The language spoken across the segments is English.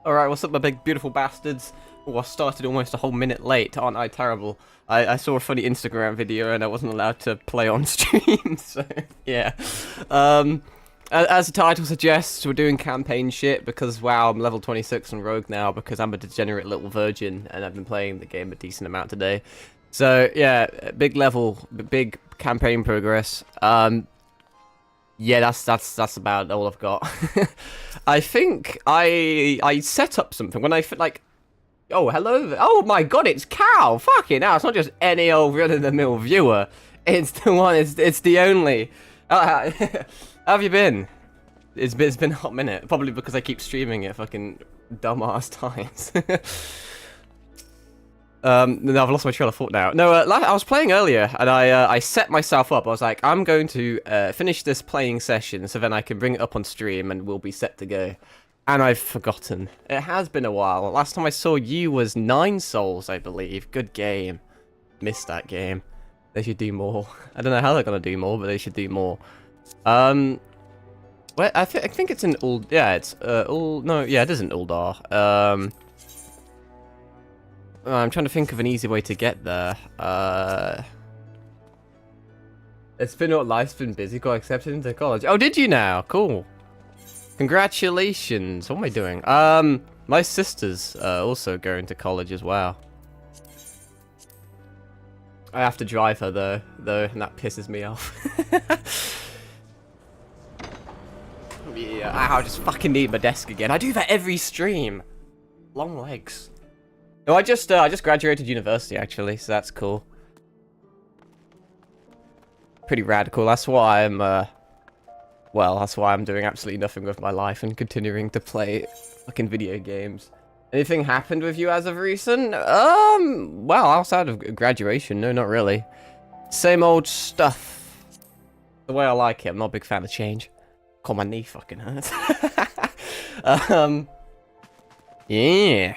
Alright, what's up, my big beautiful bastards? Oh, I started almost a whole minute late, aren't I terrible? I saw a funny Instagram video and I wasn't allowed to play on stream, so yeah. As the title suggests, we're doing campaign shit because, wow, I'm level 26 on Rogue now because I'm a degenerate little virgin and I've been playing the game a decent amount today. So, yeah, big level, big campaign progress. Yeah, that's about all I've got. I think I set up something when I like. Oh, hello. Oh my God, it's Cal. Fucking hell, it's not just any old run-of-the-mill viewer. It's the one. It's the only. How have you been? It's been a hot minute. Probably because I keep streaming at fucking dumbass times. No, I've lost my trail of thought now. No, I was playing earlier, and I set myself up. I was like, I'm going to finish this playing session, so then I can bring it up on stream, and we'll be set to go. And I've forgotten. It has been a while. Last time I saw you was 9 souls, I believe. Good game. Missed that game. They should do more. I don't know how they're gonna do more, but they should do more. Well, I think it's in Uld. Yeah, it's No, yeah, it isn't Uldar. I'm trying to think of an easy way to get there. It's been what life's been busy. Got accepted into college. Oh, did you now? Cool. Congratulations. What am I doing? My sister's also going to college as well. I have to drive her though, and that pisses me off. Yeah, I just fucking need my desk again. I do that every stream. Long legs. No, I just graduated university actually, so that's cool. Pretty radical. That's why I'm well, that's why I'm doing absolutely nothing with my life and continuing to play fucking video games. Anything happened with you as of recent? Well, outside of graduation, no, not really. Same old stuff. The way I like it. I'm not a big fan of change. God, my knee fucking hurts. Yeah.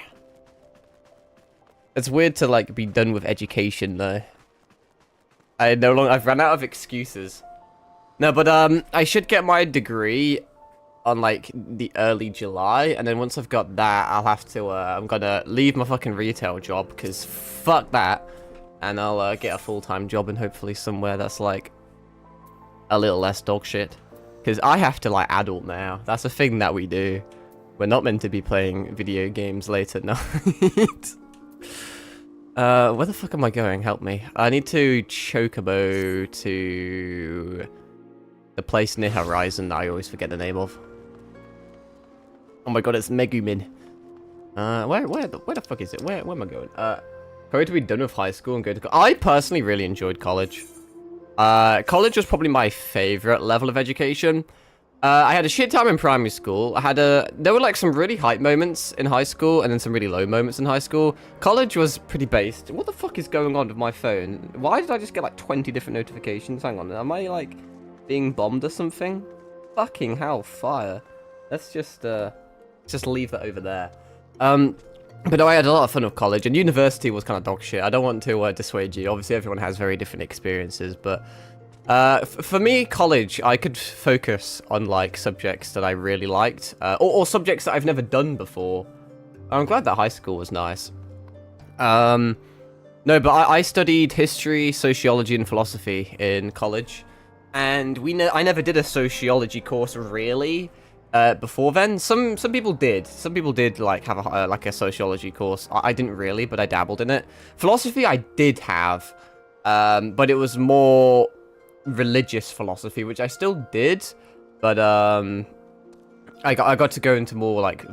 It's weird to like be done with education though. I've run out of excuses. No, but I should get my degree on like the early July, and then once I've got that, I'll have to I'm gonna leave my fucking retail job because fuck that, and I'll get a full-time job and hopefully somewhere that's like a little less dog shit. Because I have to like adult now. That's a thing that we do. We're not meant to be playing video games late at night. Where the fuck am I going? Help me. I need to chocobo to the place near Horizon that I always forget the name of. Oh my God, it's Megumin. Where the fuck is it? Where am I going? Probably to be done with high school and go to college. I personally really enjoyed college. College was probably my favorite level of education. I had a shit time in primary school. There were like some really hype moments in high school and then some really low moments in high school. College was pretty based. What the fuck is going on with my phone? Why did I just get like 20 different notifications? Hang on, am I like being bombed or something? Fucking hellfire. Let's just leave that over there. But no, I had a lot of fun with college, and university was kind of dog shit. I don't want to dissuade you. Obviously, everyone has very different experiences, but for me, college, I could focus on like subjects that I really liked, or subjects that I've never done before. I'm glad that high school was nice. No, but I studied history, sociology, and philosophy in college, and I never did a sociology course really. Before then, some people did. Some people did like have a sociology course. I didn't really, but I dabbled in it. Philosophy I did have, but it was more religious philosophy, which I still did, but I got to go into more like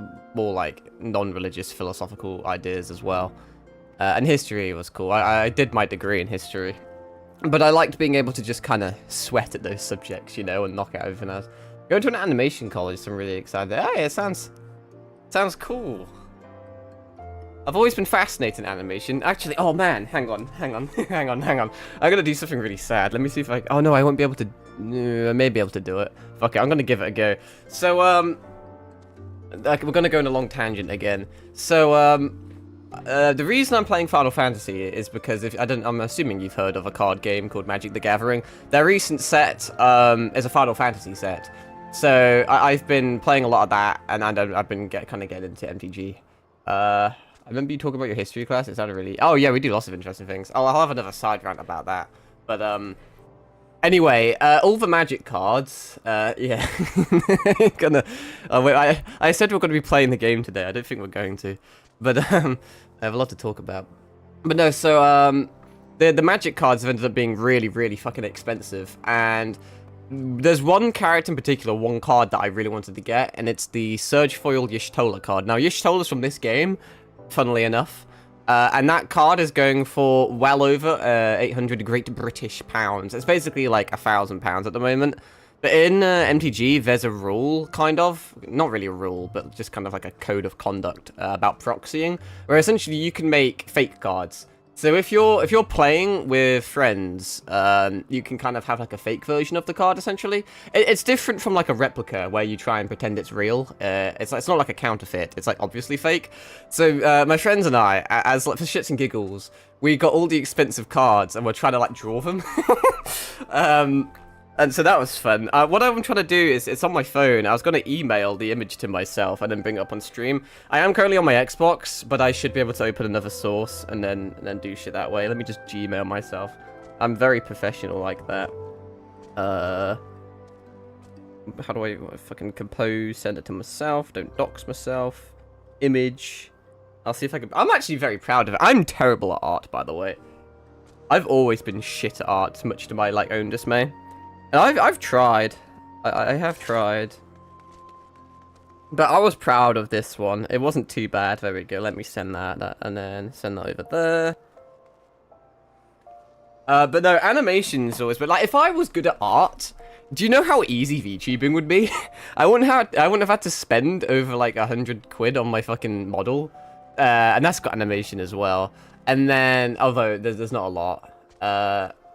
non-religious philosophical ideas as well. And history was cool. I did my degree in history, but I liked being able to just kind of sweat at those subjects, you know, and knock out everything else. Going to an animation college, so I'm really excited. Hey, it sounds cool. I've always been fascinated in animation. Actually, oh man, hang on. I'm gonna do something really sad. Let me see if I. Oh no, I won't be able to. I may be able to do it. Fuck it, I'm gonna give it a go. So we're gonna go on a long tangent again. So the reason I'm playing Final Fantasy is because I'm assuming you've heard of a card game called Magic the Gathering. Their recent set is a Final Fantasy set. So I've been playing a lot of that, and I've been kind of getting into MTG. I remember you talking about your history class. It sounded really... Oh, yeah, we do lots of interesting things. I'll have another side rant about that. But, anyway, all the magic cards, yeah. Wait, I said we're gonna be playing the game today. I don't think we're going to. But, I have a lot to talk about. But no, so, the magic cards have ended up being really, really fucking expensive. And there's one character in particular, one card that I really wanted to get, and it's the Surge Foil Y'shtola card. Now, Y'shtola's from this game, funnily enough. And that card is going for well over 800 Great British pounds. It's basically like £1,000 at the moment. But in MTG, there's a rule, kind of. Not really a rule, but just kind of like a code of conduct about proxying, where essentially you can make fake cards. So if you're playing with friends, you can kind of have like a fake version of the card, essentially. It's different from like a replica where you try and pretend it's real. It's not like a counterfeit. It's like obviously fake. So my friends and I, as like for shits and giggles, we got all the expensive cards and we're trying to like draw them. And so that was fun. What I'm trying to do is, it's on my phone. I was going to email the image to myself and then bring it up on stream. I am currently on my Xbox, but I should be able to open another source and then do shit that way. Let me just Gmail myself. I'm very professional like that. How do I fucking compose, send it to myself, don't dox myself. Image. I'll see if I can... I'm actually very proud of it. I'm terrible at art, by the way. I've always been shit at art, much to my like own dismay. And I've tried. I have tried. But I was proud of this one. It wasn't too bad. There we go. Let me send that and then send that over there. But no, animations always. But like, if I was good at art, do you know how easy VTubing would be? I wouldn't have had to spend over like 100 quid on my fucking model. And that's got animation as well. And then, although there's not a lot.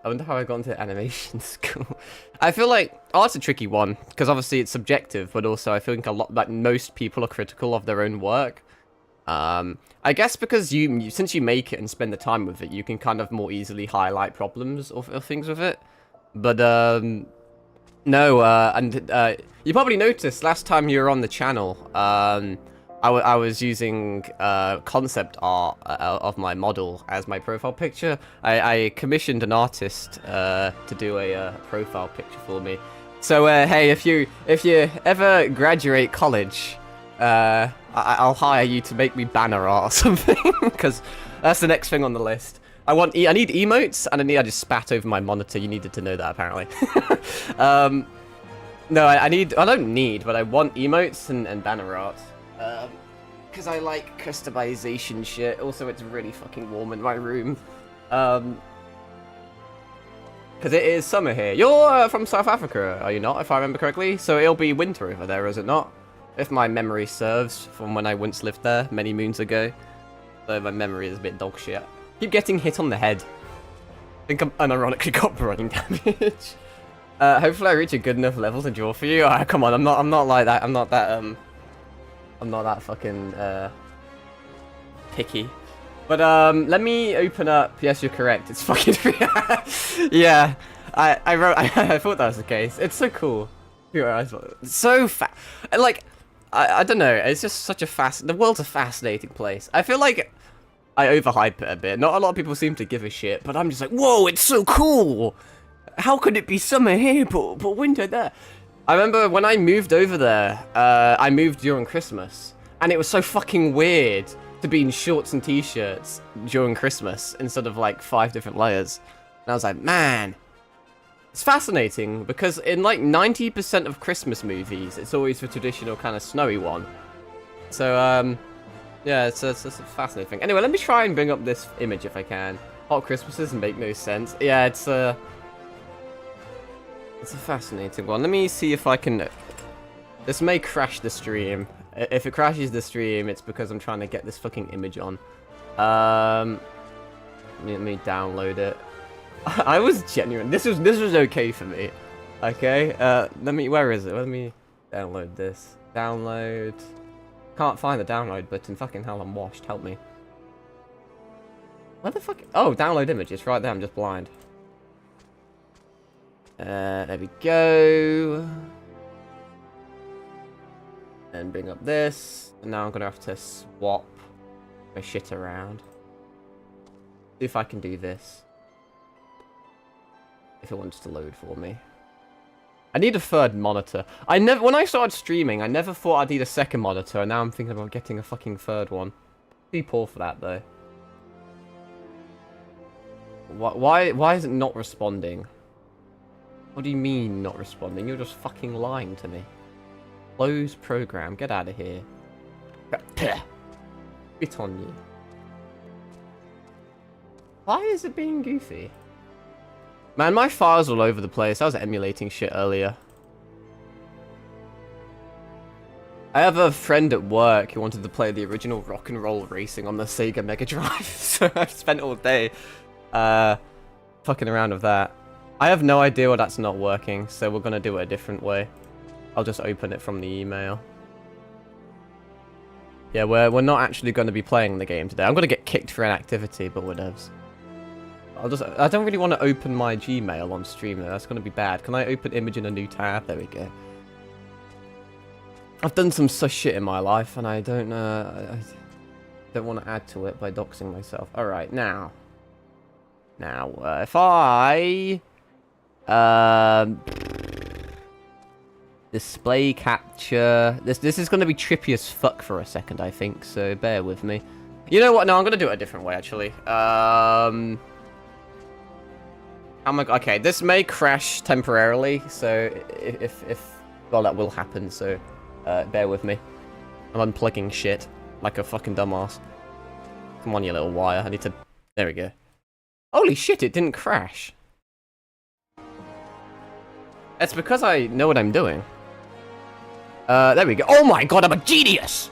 I wonder how I got into animation school. I feel like art's a tricky one because obviously it's subjective, but also I think like most people are critical of their own work. I guess because since you make it and spend the time with it, you can kind of more easily highlight problems or things with it. But no, you probably noticed last time you were on the channel, I was using concept art of my model as my profile picture. I commissioned an artist to do a profile picture for me. So hey, if you ever graduate college, I'll hire you to make me banner art or something, because that's the next thing on the list. I need emotes, and I just spat over my monitor. You needed to know that apparently. No, I don't need, but I want emotes and banner art. Because I like customization shit. Also, it's really fucking warm in my room. Because it is summer here. You're from South Africa, are you not, if I remember correctly? So it'll be winter over there, is it not? If my memory serves, from when I once lived there, many moons ago. Though my memory is a bit dog shit. Keep getting hit on the head. I think I'm unironically got brain damage. Hopefully I reach a good enough level to draw for you. Come on, I'm not like that. I'm not that fucking picky. But let me open up. Yes, you're correct. It's fucking yeah. I thought that was the case. It's so cool. It's so like I don't know. It's just such a the world's a fascinating place. I feel like I overhype it a bit. Not a lot of people seem to give a shit, but I'm just like, whoa, it's so cool. How could it be summer here but winter there? I remember when I moved over there, I moved during Christmas, and it was so fucking weird to be in shorts and t-shirts during Christmas instead of like 5 different layers. And I was like, man, it's fascinating because in like 90% of Christmas movies, it's always the traditional kind of snowy one. So, yeah, it's a fascinating thing. Anyway, let me try and bring up this image if I can. Hot Christmases make no sense. Yeah, it's a fascinating one. Let me see if I can... This may crash the stream. If it crashes the stream, it's because I'm trying to get this fucking image on. Let me download it. I was genuine. This was okay for me. Okay. Where is it? Let me download this. Download. Can't find the download button. Fucking hell, I'm washed. Help me. Where the fuck? Oh, download image. It's right there. I'm just blind. There we go. And bring up this. And now I'm going to have to swap my shit around. See if I can do this. If it wants to load for me. I need a third monitor. When I started streaming, I never thought I'd need a second monitor, and now I'm thinking about getting a fucking third one. Be poor for that though. Why is it not responding? What do you mean not responding? You're just fucking lying to me. Close program. Get out of here. Spit on you. Why is it being goofy? Man, my files all over the place. I was emulating shit earlier. I have a friend at work who wanted to play the original Rock and Roll Racing on the Sega Mega Drive, so I've spent all day fucking around with that. I have no idea why that's not working, so we're gonna do it a different way. I'll just open it from the email. Yeah, we're not actually going to be playing the game today. I'm gonna get kicked for inactivity, but whatevs. I don't really want to open my Gmail on stream though. That's gonna be bad. Can I open image in a new tab? There we go. I've done some such shit in my life, and I don't want to add to it by doxing myself. All right, now, if I display capture, this is gonna be trippy as fuck for a second, I think. So bear with me. You know what? No, I'm gonna do it a different way actually. Okay, this may crash temporarily, so well, that will happen, so bear with me. I'm unplugging shit like a fucking dumbass. Come on, you little wire. I need to... There we go. Holy shit, it didn't crash. It's because I know what I'm doing. There we go. Oh my god, I'm a genius!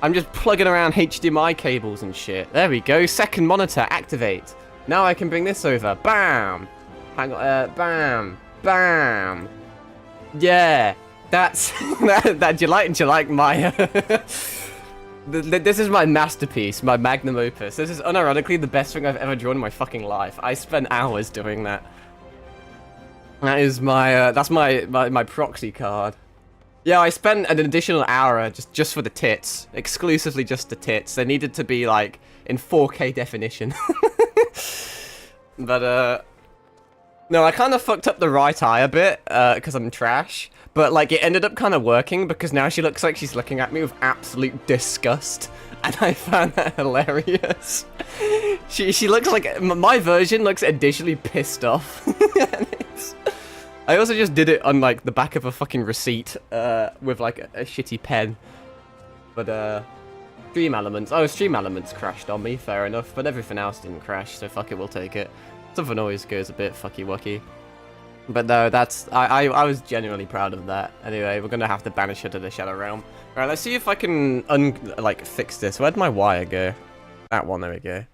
I'm just plugging around HDMI cables and shit. There we go. Second monitor, activate. Now I can bring this over. Bam! Hang on, bam! Bam! Yeah! That's... do you like my... This is my masterpiece, my magnum opus. This is unironically the best thing I've ever drawn in my fucking life. I spent hours doing that. That is my, that's my proxy card. Yeah, I spent an additional hour just for the tits. Exclusively just the tits. They needed to be, like, in 4K definition. But, no, I kind of fucked up the right eye a bit, because I'm trash. But, like, it ended up kind of working, because now she looks like she's looking at me with absolute disgust. And I found that hilarious. She looks like... My version looks additionally pissed off. I also just did it on, like, the back of a fucking receipt, with, like, a shitty pen. But, Stream Elements. Oh, Stream Elements crashed on me, fair enough. But everything else didn't crash, so fuck it, we'll take it. Something always goes a bit fucky-wucky. But no, that's... I was genuinely proud of that. Anyway, we're gonna have to banish her to the Shadow Realm. Alright, let's see if I can, fix this. Where'd my wire go? That one, there we go.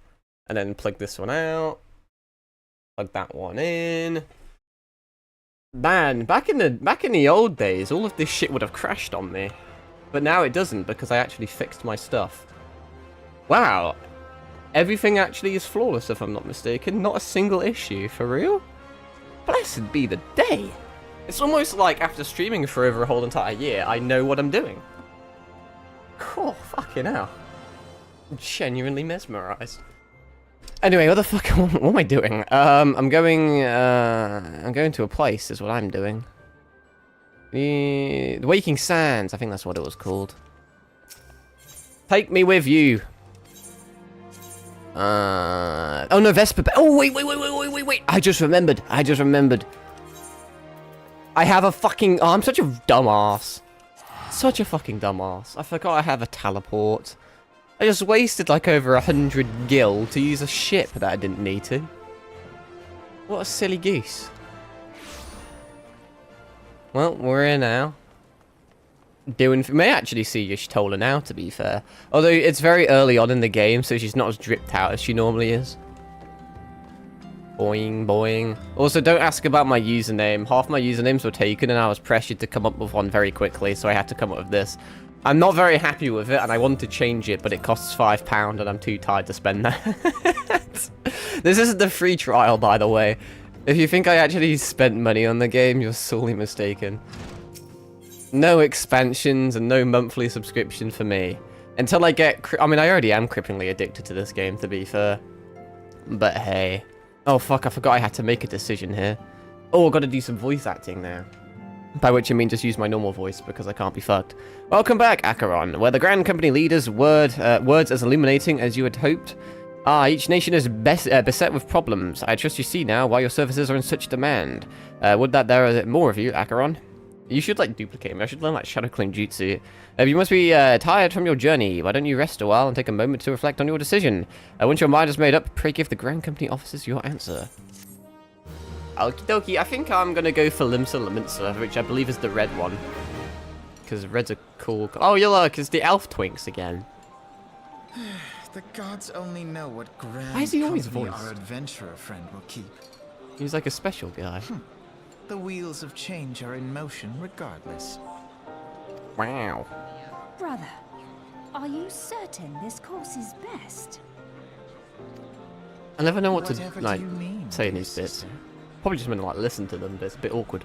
And then plug this one out. Plug that one in. Man, back in the old days, all of this shit would have crashed on me. But now it doesn't, because I actually fixed my stuff. Wow. Everything actually is flawless, if I'm not mistaken. Not a single issue, for real? Blessed be the day. It's almost like after streaming for over a whole entire year, I know what I'm doing. Cool, fucking hell. I'm genuinely mesmerized. Anyway, what the fuck, what am I doing? I'm going to a place, is what I'm doing. The Waking Sands, I think that's what it was called. Take me with you. Oh no, Vesper. Oh, wait. I just remembered. I have a fucking... Oh, I'm such a dumbass. Such a fucking dumbass. I forgot I have a teleport. I just wasted like over 100 gil to use a ship that I didn't need to. What a silly goose. Well, we're here now. We may actually see Y'shtola now, to be fair. Although it's very early on in the game, so she's not as dripped out as she normally is. Boing, boing. Also, don't ask about my username. Half my usernames were taken, and I was pressured to come up with one very quickly, so I had to come up with this. I'm not very happy with it, and I want to change it, but it costs £5, and I'm too tired to spend that. This isn't the free trial, by the way. If you think I actually spent money on the game, you're sorely mistaken. No expansions and no monthly subscription for me. Until I get... I mean, I already am cripplingly addicted to this game, to be fair. But hey. Oh, fuck, I forgot I had to make a decision here. Oh, I've got to do some voice acting now. By which I mean just use my normal voice, because I can't be fucked. Welcome back, Acheron, where the Grand Company leaders' words as illuminating as you had hoped. Each nation is beset with problems. I trust you see now why your services are in such demand. Would that there are more of you, Acheron? You should, like, duplicate me. I should learn, like, Shadow Clone Jutsu. You must be tired from your journey. Why don't you rest a while and take a moment to reflect on your decision? Once your mind is made up, pray give the Grand Company officers your answer. Okie dokie. I think I'm going to go for Limsa Laminsa, which I believe is the red one. Because red's a cool... Oh, you look, it's the elf twinks again. The gods only know what grand Why is he always company voiced? our adventurer friend will keep. He's like a special guy. The wheels of change are in motion regardless. Wow. Brother, are you certain this course is best? I never know what to, Whatever like, do you mean, say in dear these bits. sister? Probably just meant to, like, listen to them, but it's a bit awkward.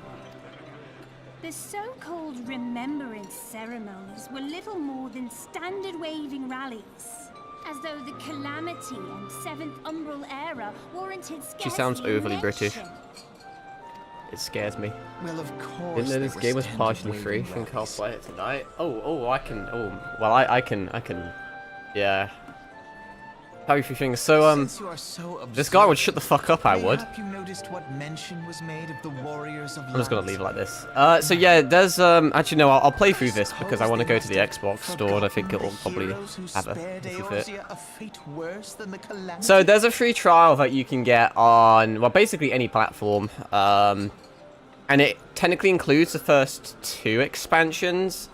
The so-called remembrance ceremonies were little more than standard waving rallies. As though the Calamity and Seventh Umbral era warranted scarcely She sounds overly mention. British. It scares me. Well, of course. Didn't know they this were game was standard partially free. waving Think I'll rallies. play it tonight. I can. Well, I can. Yeah. How are you feeling? So, Since you are so this guy would observant, shut the fuck up, I would. mayhap you noticed what mention was made of the warriors of I'm just gonna light? leave it like this. So yeah, there's, actually no, I'll play through this because I want to go to the Xbox store and I think it'll probably have a fit. So there's a free trial that you can get on, well, basically any platform. And it technically includes the first 2 expansions.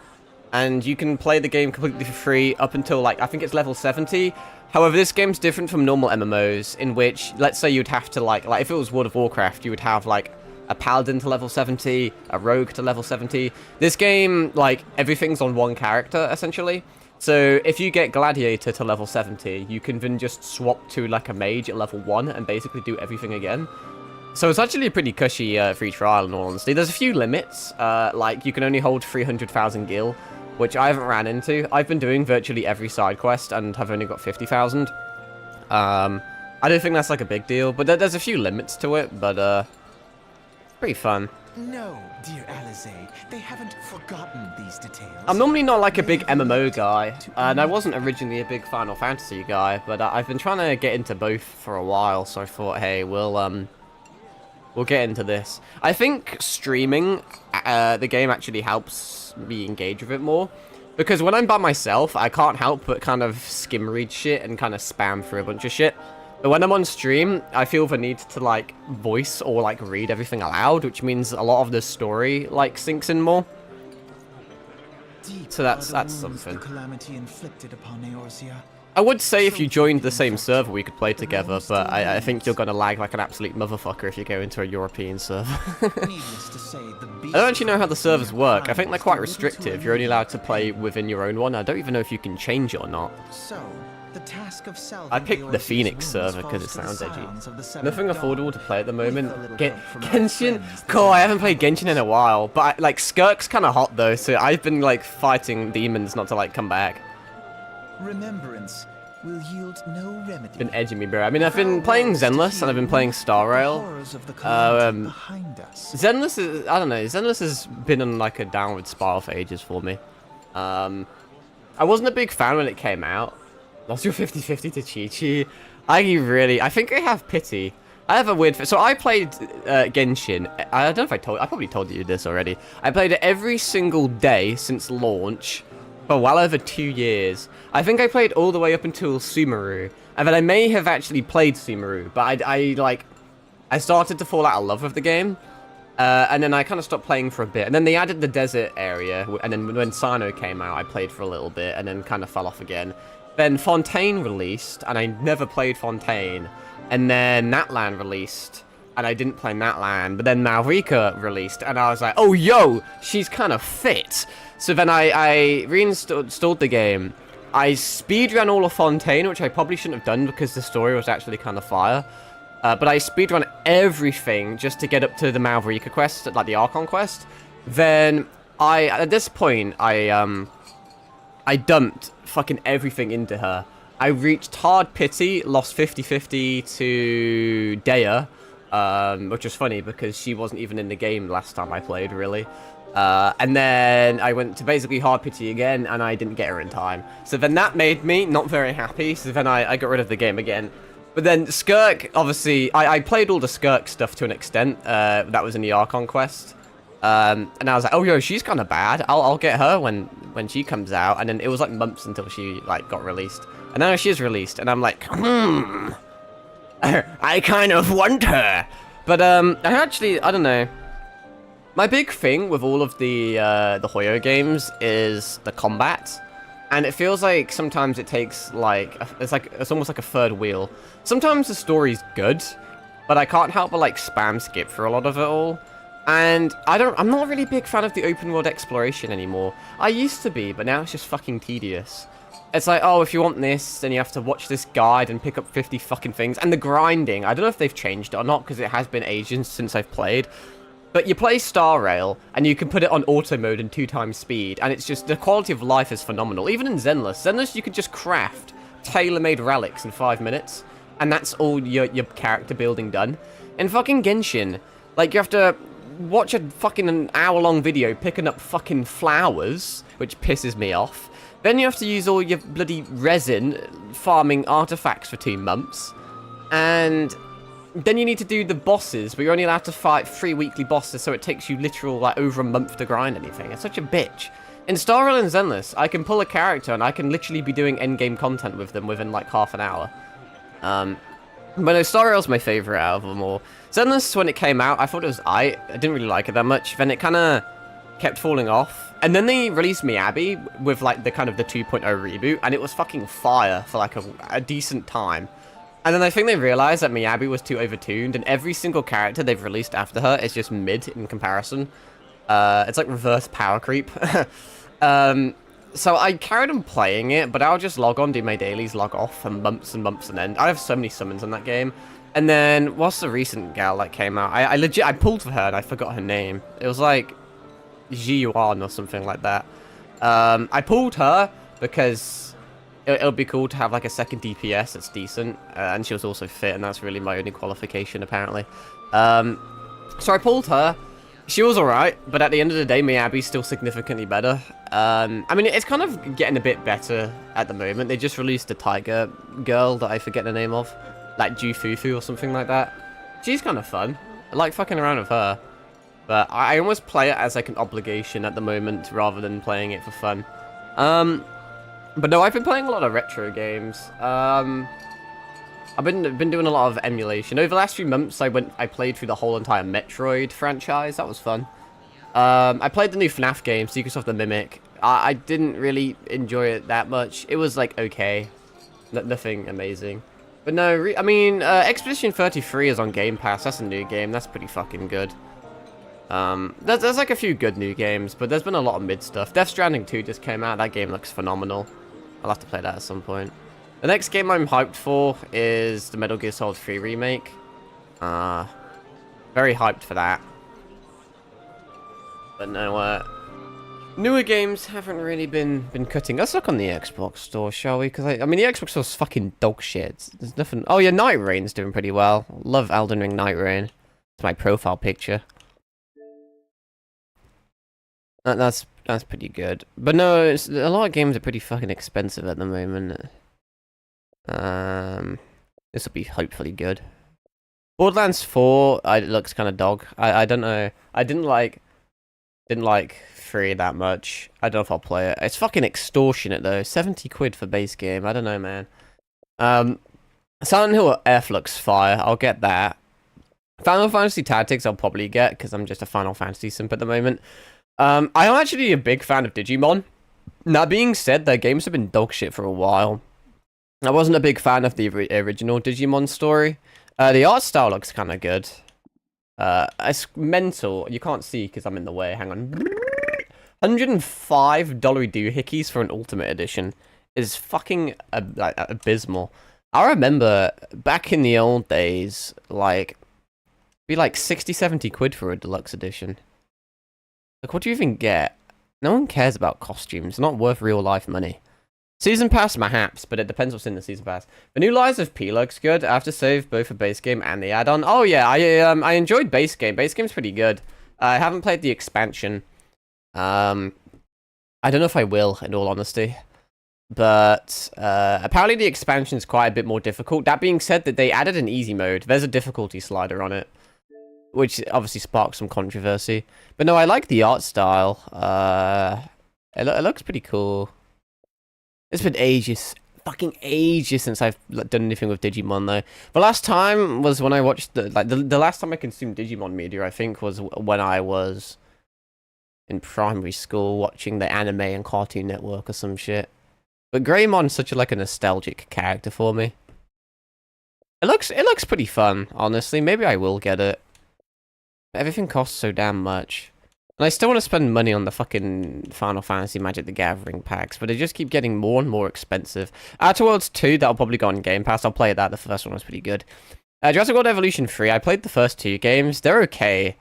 And you can play the game completely for free up until, like, I think it's level 70. However, this game's different from normal MMOs, in which, let's say you'd have to, like if it was World of Warcraft, you would have, like, a paladin to level 70, a rogue to level 70. This game, like, everything's on one character, essentially. So, if you get Gladiator to level 70, you can then just swap to, like, a mage at level 1 and basically do everything again. So, it's actually a pretty cushy free trial, in all honesty. There's a few limits, like, you can only hold 300,000 gil, which I haven't ran into. I've been doing virtually every side quest and have only got 50,000. I don't think that's like a big deal, but there's a few limits to it, but pretty fun. No, dear Alize, they haven't forgotten these details. I'm normally not like a big MMO guy, and I wasn't originally a big Final Fantasy guy, but I've been trying to get into both for a while, so I thought, hey, we'll get into this. I think streaming the game actually helps me engage with it more, because when I'm by myself, I can't help but kind of skim read shit and kind of spam through a bunch of shit. But when I'm on stream, I feel the need to, like, voice or, like, read everything aloud, which means a lot of the story, like, sinks in more. Deep So that's are the wounds something. The calamity inflicted upon Eorzea. I would say if you joined the same server, we could play together, but I think you're gonna lag like an absolute motherfucker if you go into a European server. Needless to say, the I don't actually know how the servers work. I think they're quite restrictive. You're only allowed to play within your own one. I don't even know if you can change it or not. So, the task of I picked the Phoenix server because it sounds edgy. Nothing affordable to play at the moment. Genshin? Cool, I haven't played Genshin in a while, but like Skirk's kind of hot though, so I've been like fighting demons not to like come back. Remembrance will yield no remedy. Been edging me, bro. I mean, I've been playing Zenless and I've been playing Star Rail. Zenless is, I don't know, Zenless has been on like a downward spiral for ages for me. I wasn't a big fan when it came out. Lost your 50-50 to Chi-Chi. I think I have pity. I have a weird... So I played Genshin. I don't know if I probably told you this already. I played it every single day since launch for well over 2 years. I think I played all the way up until Sumeru. And then I may have actually played Sumeru, but I started to fall out of love with the game. And then I kind of stopped playing for a bit. And then they added the desert area. And then when Sino came out, I played for a little bit and then kind of fell off again. Then Fontaine released, and I never played Fontaine. And then Natlan released, and I didn't play Natlan. But then Malrika released, and I was like, oh, yo, she's kind of fit. So then I reinstalled the game. I speedran all of Fontaine, which I probably shouldn't have done because the story was actually kind of fire. But I speedran everything just to get up to the Malrika quest, like the Archon quest. Then at this point, I dumped fucking everything into her. I reached hard pity, lost 50-50 to Dea, which was funny because she wasn't even in the game last time I played, really. And then I went to basically hard pity again, and I didn't get her in time. So then that made me not very happy, so then I got rid of the game again. But then Skirk, obviously, I played all the Skirk stuff to an extent. That was in the Archon quest. And I was like, oh, yo, she's kind of bad. I'll get her when she comes out. And then it was like months until she like got released. And now she's released, and I'm like, I kind of want her. But I don't know. My big thing with all of the Hoyo games is the combat. And it feels like sometimes it takes like it's almost like a third wheel. Sometimes the story's good, but I can't help but like spam skip through a lot of it all. And I'm not really a big fan of the open world exploration anymore. I used to be, but now it's just fucking tedious. It's like, oh, if you want this, then you have to watch this guide and pick up 50 fucking things. And the grinding, I don't know if they've changed it or not, because it has been ages since I've played. But you play Star Rail, and you can put it on auto mode and 2x speed, and it's just, the quality of life is phenomenal. Even in Zenless, you could just craft tailor-made relics in 5 minutes, and that's all your character building done. In fucking Genshin, like, you have to watch a fucking an hour-long video picking up fucking flowers, which pisses me off. Then you have to use all your bloody resin farming artifacts for 2 months, and then you need to do the bosses, but you're only allowed to fight 3 weekly bosses, so it takes you literal, like, over a month to grind anything. It's such a bitch. In Star Rail and Zenless, I can pull a character, and I can literally be doing endgame content with them within, like, half an hour. But no, Star Rail's my favourite out of them all. Zenless, when it came out, I thought it was I didn't really like it that much. Then it kind of kept falling off. And then they released Miyabi with, like, the kind of the 2.0 reboot, and it was fucking fire for, like, a decent time. And then I think they realized that Miyabi was too overtuned, and every single character they've released after her is just mid in comparison. It's like reverse power creep. So I carried on playing it, but I'll just log on, do my dailies, log off for months and months and end. I have so many summons in that game. And then, what's the recent gal that came out? I pulled for her and I forgot her name. It was like Ji Yuan or something like that. I pulled her because it'll be cool to have like a second DPS that's decent, and she was also fit, and that's really my only qualification apparently. So I pulled her. She was alright, but at the end of the day, Miyabi's still significantly better. I mean, it's kind of getting a bit better at the moment. They just released a tiger girl that I forget the name of, like Jufufu or something like that. She's kind of fun. I like fucking around with her, but I almost play it as like an obligation at the moment rather than playing it for fun. But no, I've been playing a lot of retro games. I've been doing a lot of emulation. Over the last few months, I played through the whole entire Metroid franchise. That was fun. I played the new FNAF game, Secrets of the Mimic. I didn't really enjoy it that much. It was like okay, nothing amazing. But no, I mean, Expedition 33 is on Game Pass. That's a new game. That's pretty fucking good. There's like a few good new games, but there's been a lot of mid stuff. Death Stranding 2 just came out. That game looks phenomenal. I'll have to play that at some point. The next game I'm hyped for is the Metal Gear Solid 3 remake. Very hyped for that. But no, newer games haven't really been cutting. Let's look on the Xbox store, shall we? Because I mean, the Xbox store's fucking dog shit. There's nothing. Oh yeah, Night Rain's doing pretty well. Love Elden Ring Night Rain. It's my profile picture. That's pretty good. But no, a lot of games are pretty fucking expensive at the moment. This will be hopefully good. Borderlands 4, it looks kind of dog. I don't know. I didn't like 3 that much. I don't know if I'll play it. It's fucking extortionate though. 70 quid for base game. I don't know, man. Silent Hill F looks fire. I'll get that. Final Fantasy Tactics I'll probably get because I'm just a Final Fantasy simp at the moment. I'm actually a big fan of Digimon. That being said, their games have been dog shit for a while. I wasn't a big fan of the original Digimon story. The art style looks kind of good. It's mental. You can't see because I'm in the way. Hang on. $105 doohickeys for an Ultimate Edition is fucking abysmal. I remember back in the old days, like, be like 60, 70 quid for a deluxe edition. Like, what do you even get? No one cares about costumes. Not worth real life money. Season pass, perhaps, but it depends what's in the season pass. The new Lies of P looks good. I have to save both the base game and the add-on. Oh yeah, I enjoyed base game. Base game's pretty good. I haven't played the expansion. I don't know if I will, in all honesty. But apparently the expansion's quite a bit more difficult. That being said, that they added an easy mode. There's a difficulty slider on it, which obviously sparked some controversy. But no, I like the art style. It looks pretty cool. It's been ages, fucking ages since I've done anything with Digimon though. The last time was when I watched the last time I consumed Digimon media, I think, was when I was in primary school watching the anime and Cartoon Network or some shit. But Greymon's such a nostalgic character for me. It looks pretty fun, honestly. Maybe I will get it. Everything costs so damn much. And I still want to spend money on the fucking Final Fantasy Magic the Gathering packs, but they just keep getting more and more expensive. Outer Worlds 2, that'll probably go on Game Pass. I'll play that. The first one was pretty good. Jurassic World Evolution 3, I played the first 2 games. They're okay,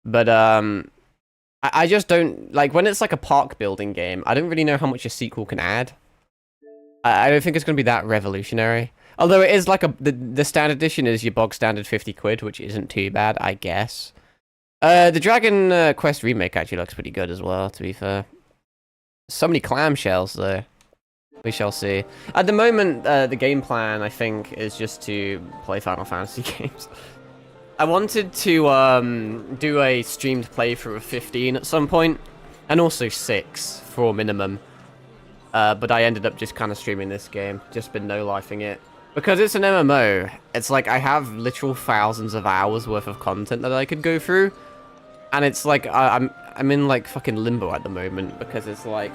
but I just don't... Like, when it's like a park building game, I don't really know how much a sequel can add. I don't think it's going to be that revolutionary. Although it is like the standard edition is your bog standard 50 quid, which isn't too bad, I guess. The Dragon Quest remake actually looks pretty good as well, to be fair. So many clamshells, though. We shall see. At the moment, the game plan, I think, is just to play Final Fantasy games. I wanted to do a streamed playthrough of 15 at some point, and also 6 for minimum. But I ended up just kind of streaming this game, just been no-lifing it. Because it's an MMO, it's like I have literal thousands of hours worth of content that I could go through. And it's like, I'm in like fucking limbo at the moment, because it's like,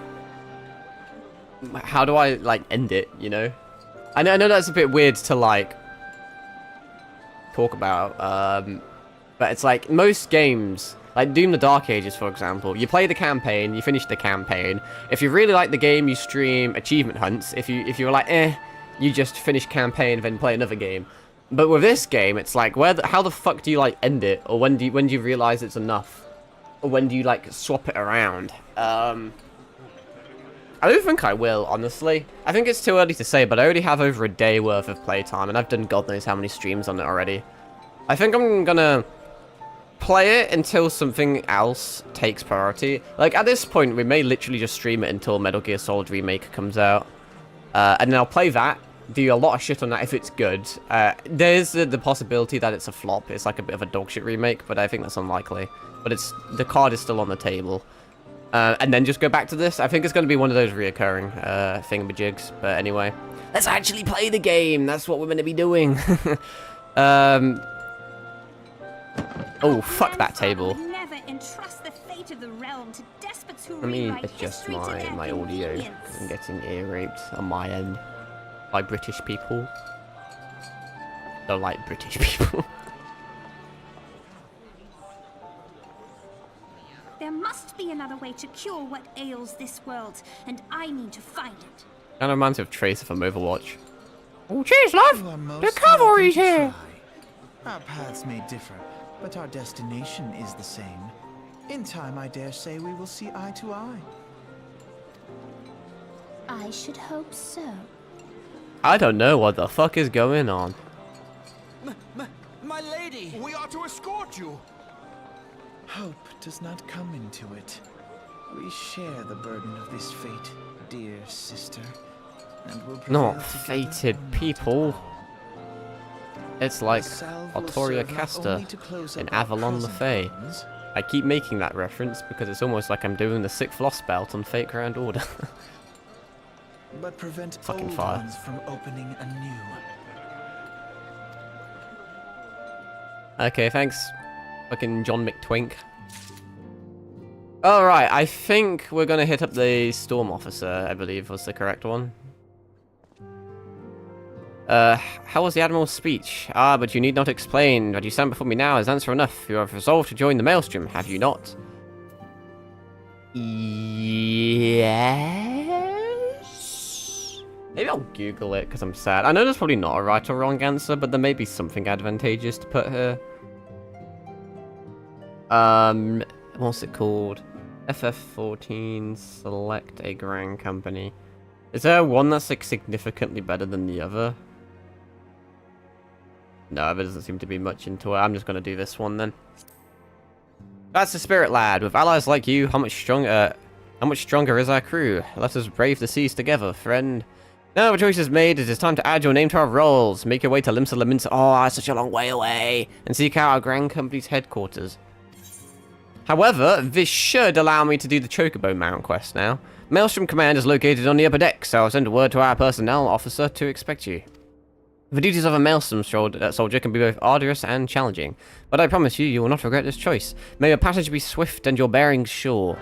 how do I like end it, you know? I know that's a bit weird to like talk about, but it's like most games, like Doom the Dark Ages, for example, you play the campaign, you finish the campaign. If you really like the game, you stream achievement hunts. If you're like, you just finish campaign, then play another game. But with this game, it's like, how the fuck do you like end it, or when do you realize it's enough, or when do you like swap it around? I don't think I will, honestly. I think it's too early to say, but I already have over a day worth of playtime, and I've done God knows how many streams on it already. I think I'm gonna play it until something else takes priority. Like, at this point, we may literally just stream it until Metal Gear Solid Remake comes out. And then I'll play that, do a lot of shit on that if it's good. There's the possibility that it's a flop. It's like a bit of a dogshit remake, but I think that's unlikely. But the card is still on the table. And then just go back to this. I think it's going to be one of those reoccurring thingamajigs. But anyway, let's actually play the game. That's what we're going to be doing. Oh, fuck that table. Let me adjust my audio, because I'm getting ear raped on my end by British people. Don't like British people. There must be another way to cure what ails this world, and I need to find it. Kind of reminds me of Tracer from Overwatch. Oh, cheers, love! The cavalry's here! Our paths may differ, but our destination is the same. In time, I dare say we will see eye to eye. I should hope so. I don't know what the fuck is going on. My lady! We are to escort you! Hope does not come into it. We share the burden of this fate, dear sister, and will prevail Not fated people. It's like Altoria Castor in Avalon the Fae. I keep making that reference because it's almost like I'm doing the 6th Lost Belt on Fate Grand Order. But prevent fucking old fire. ones from opening anew. Okay, thanks. Fucking John McTwink. Alright, I think we're gonna hit up the Storm Officer, I believe was the correct one. How was the Admiral's speech? Ah, but you need not explain. What you stand before me now is answer enough. You have resolved to join the Maelstrom, have you not? Yes? Maybe I'll Google it, because I'm sad. I know there's probably not a right or wrong answer, but there may be something advantageous to put here. What's it called? FF14, select a grand company. Is there one that's like significantly better than the other? No, there doesn't seem to be much into it. I'm just gonna do this one then. That's the spirit, lad. With allies like you, how much stronger is our crew? Let us brave the seas together, friend. Now the choice is made. It is time to add your name to our rolls. Make your way to Limsa Laminsa. Oh, it's such a long way away. And seek out our grand company's headquarters. However, this should allow me to do the Chocobo Mount quest now. Maelstrom Command is located on the upper deck, so I'll send a word to our personnel officer to expect you. The duties of a Maelstrom soldier can be both arduous and challenging, but I promise you, you will not regret this choice. May your passage be swift and your bearings sure.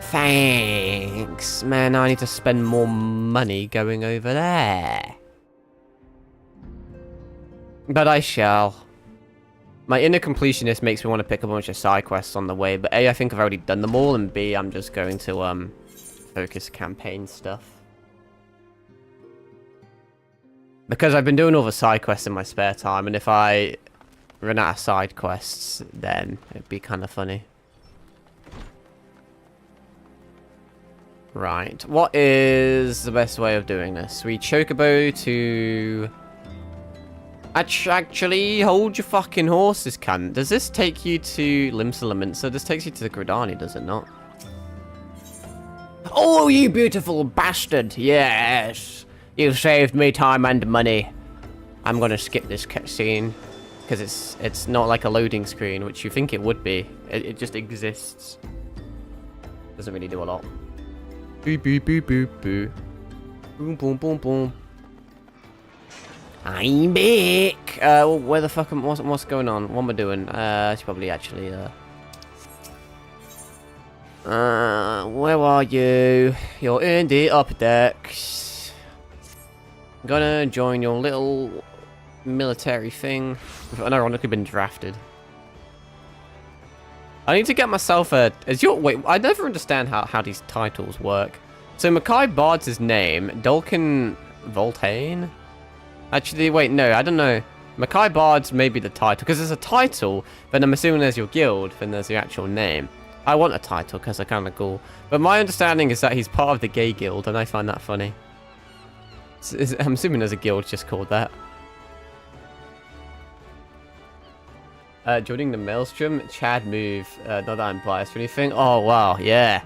Thanks. Man, I need to spend more money going over there. But I shall. My inner completionist makes me want to pick a bunch of side quests on the way, but A, I think I've already done them all, and B, I'm just going to focus campaign stuff. Because I've been doing all the side quests in my spare time, and if I run out of side quests, then it'd be kind of funny. Right, what is the best way of doing this? We Chocobo to... Actually, hold your fucking horses, cunt. Does this take you to Limsa Laminsa? This takes you to the Gridani, does it not? Oh, you beautiful bastard! Yes! You've saved me time and money. I'm gonna skip this cutscene because it's not like a loading screen, which you think it would be. It just exists. Doesn't really do a lot. Boo boo boo boo boo. Boom boom boom boom. I'm back. Where the fuck what's going on? What am I doing? It's probably actually where are you? You're in the upper decks. Gonna join your little military thing. We've unironically been drafted. I need to get myself a... Wait, I never understand how these titles work. So Mackay Bard's his name. Dolkin Voltaine? Actually, wait, no, I don't know. Mackay Bard's maybe the title. Because there's a title, then I'm assuming there's your guild, then there's your actual name. I want a title because they're kind of cool. But my understanding is that he's part of the gay guild, and I find that funny. I'm assuming there's a guild just called that. Joining the Maelstrom, Chad move. Not that I'm biased or anything. Oh wow, yeah.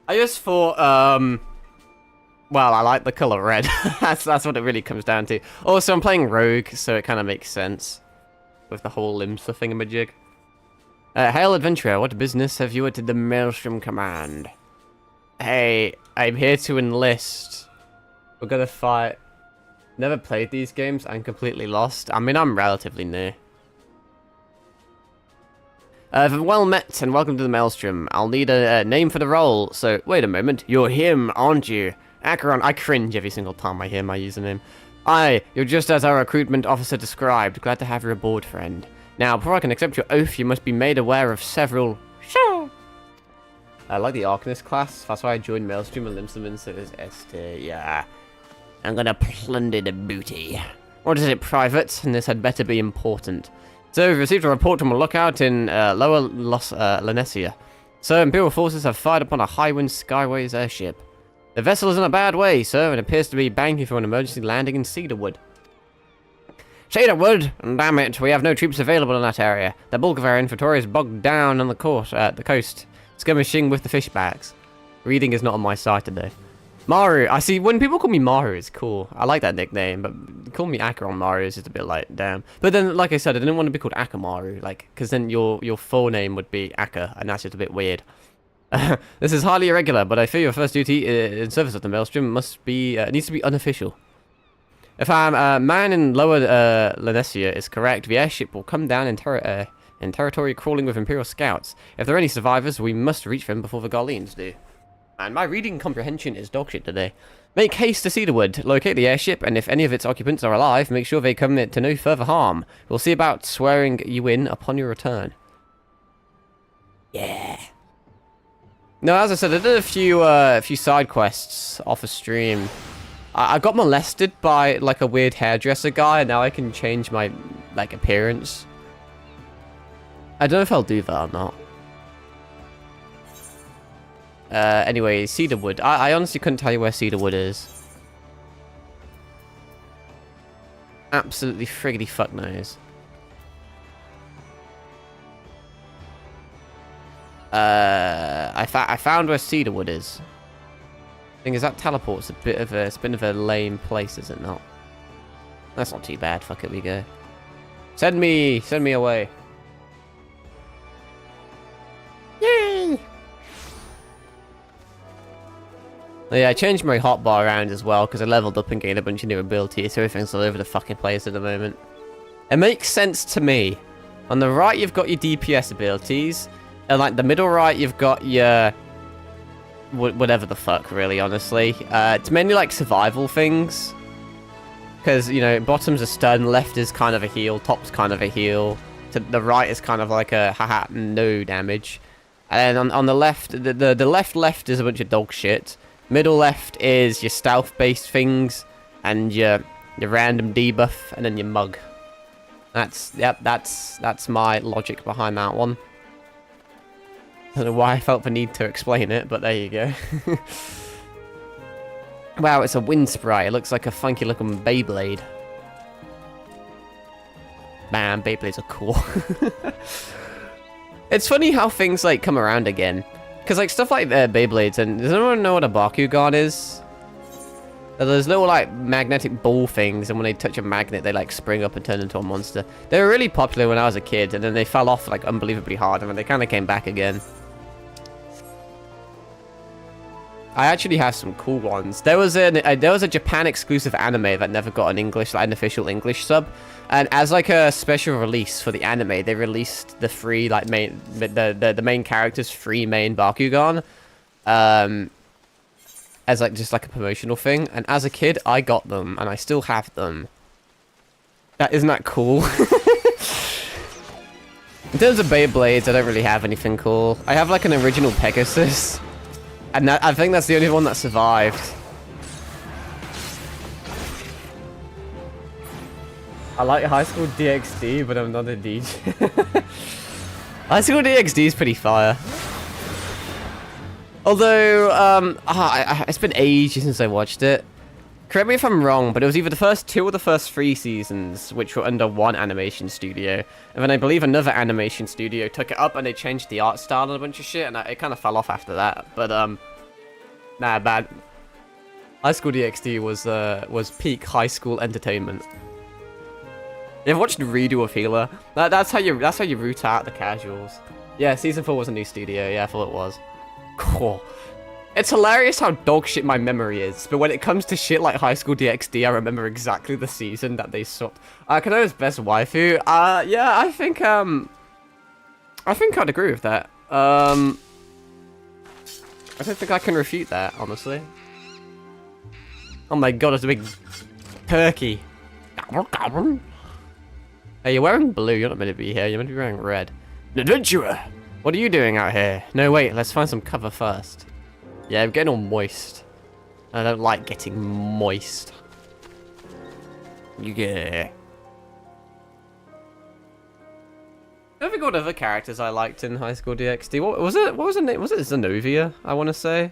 I just thought, well, I like the color red. that's what it really comes down to. Also, I'm playing Rogue, so it kind of makes sense with the whole Limsa thingamajig. Hail adventurer, what business have you at the Maelstrom Command? Hey, I'm here to enlist. We're gonna fight. Never played these games. I'm completely lost. I mean, I'm relatively new. Well met and welcome to the Maelstrom. I'll need a name for the role. So, wait a moment. You're him, aren't you? Acheron, I cringe every single time I hear my username. Aye, you're just as our recruitment officer described. Glad to have you aboard, friend. Now, before I can accept your oath, you must be made aware of several... I like the Arcanist class. That's why I joined Maelstrom and Limsaman, so it's ST. Yeah. I'm gonna plunder the booty. Or is it private? And this had better be important. So, we've received a report from a lookout in Lower Lanesia. So, Imperial forces have fired upon a Highwind Skyways airship. The vessel is in a bad way, sir, and appears to be banking for an emergency landing in Cedarwood. Cedarwood? Damn it, we have no troops available in that area. The bulk of our inventory is bogged down on the coast. Skirmishing with the fishbacks. Reading is not on my side today. Maru. I see, when people call me Maru, it's cool. I like that nickname, but call me Acheron Maru is just a bit like, damn. But then, like I said, I didn't want to be called Akamaru, like, because then your full name would be Aka, and that's just a bit weird. This is highly irregular, but I fear your first duty in service of the Maelstrom must be, needs to be unofficial. If our man in Lower Lanesia is correct, the airship will come down in territory crawling with Imperial scouts. If there are any survivors, we must reach them before the Garleans do. And my reading comprehension is dogshit today. Make haste to Cedarwood, locate the airship, and if any of its occupants are alive, make sure they come to no further harm. We'll see about swearing you in upon your return. Yeah. No, as I said, I did a few side quests off a stream. I got molested by like a weird hairdresser guy, and now I can change my like appearance. I don't know if I'll do that or not. Anyway, Cedarwood. I honestly couldn't tell you where Cedarwood is. Absolutely friggity fuck knows. I found where Cedarwood is. Thing is, that teleport's it's a bit of a lame place, is it not? That's not too bad. Fuck it, we go. Send me away. Yay! Oh, yeah, I changed my hotbar around as well because I leveled up and gained a bunch of new abilities, so everything's all over the fucking place at the moment. It makes sense to me. On the right, you've got your DPS abilities, and like the middle right, you've got your whatever the fuck, really, honestly. It's mainly like survival things. Because, you know, bottom's a stun, left is kind of a heal, top's kind of a heal. To the right is kind of like a haha, no damage. And on the left, the left is a bunch of dog shit. Middle left is your stealth-based things, and your random debuff, and then your mug. That's my logic behind that one. I don't know why I felt the need to explain it, but there you go. Wow, it's a wind sprite. It looks like a funky looking Beyblade. Man, Beyblades are cool. It's funny how things like come around again. Because like stuff like Beyblades, and does anyone know what a Bakugan is? There's little like magnetic ball things, and when they touch a magnet, they like spring up and turn into a monster. They were really popular when I was a kid, and then they fell off like unbelievably hard, and then they kind of came back again. I actually have some cool ones. There was a Japan exclusive anime that never got an official English sub, and as like a special release for the anime, they released the free like the main character's free main Bakugan, as like just like a promotional thing. And as a kid, I got them, and I still have them. Isn't that cool? In terms of Beyblades, I don't really have anything cool. I have like an original Pegasus. And I think that's the only one that survived. I like High School DxD, but I'm not a DJ. High School DxD is pretty fire. Although, it's been ages since I watched it. Correct me if I'm wrong, but it was either the first 2 or the first 3 seasons, which were under one animation studio. And then I believe another animation studio took it up and they changed the art style and a bunch of shit, and it kind of fell off after that. But, nah, bad. High School DxD was peak high school entertainment. You ever watched Redo of Healer? That's how you root out the casuals. Yeah, season 4 was a new studio. Yeah, I thought it was. Cool. It's hilarious how dog shit my memory is, but when it comes to shit like High School DxD, I remember exactly the season that they sucked. Kano's best waifu? Yeah, I think I'd agree with that. I don't think I can refute that, honestly. Oh my god, it's a big turkey. Hey, you're wearing blue, you're not meant to be here, you're meant to be wearing red. Adventurer! What are you doing out here? No, wait, let's find some cover first. Yeah, I'm getting all moist. I don't like getting moist. Yeah. I think what other characters I liked in High School DxD. What was it? What was the name? Was it Zenovia? I want to say.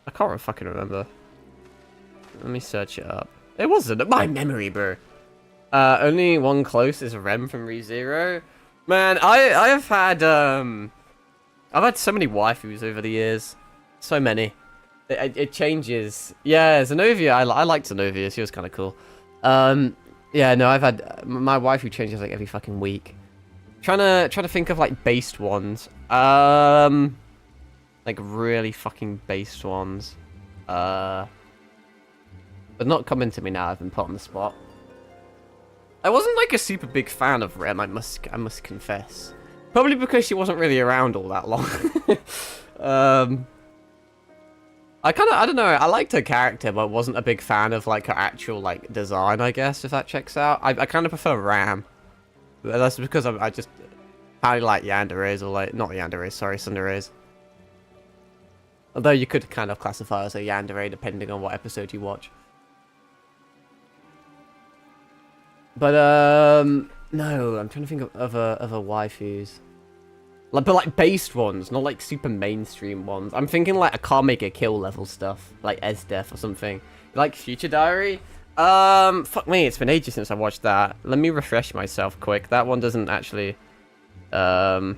I can't fucking remember. Let me search it up. It wasn't my memory, bro. Only one close is Rem from ReZero. Man, I have had I've had so many waifus over the years. So many. It changes. Yeah, Zenovia. I liked Zenovia. She was kind of cool. Yeah, no, I've had my waifu changes like every fucking week. Trying to think of like based ones. Like really fucking based ones. But not coming to me now. I've been put on the spot. I wasn't like a super big fan of Rem. I must confess. Probably because she wasn't really around all that long. I don't know, I liked her character, but wasn't a big fan of, like, her actual, like, design, I guess, if that checks out. I kind of prefer Ram. That's because I just highly like Yandere's, or, like, not Yandere's, sorry, Sundere's. Although you could kind of classify her as a Yandere, depending on what episode you watch. But, No, I'm trying to think of other waifus. Like, but like based ones, not like super mainstream ones. I'm thinking like a can't make a kill level stuff, like Esdeath or something. Like Future Diary. Fuck me, it's been ages since I watched that. Let me refresh myself quick. That one doesn't actually. Let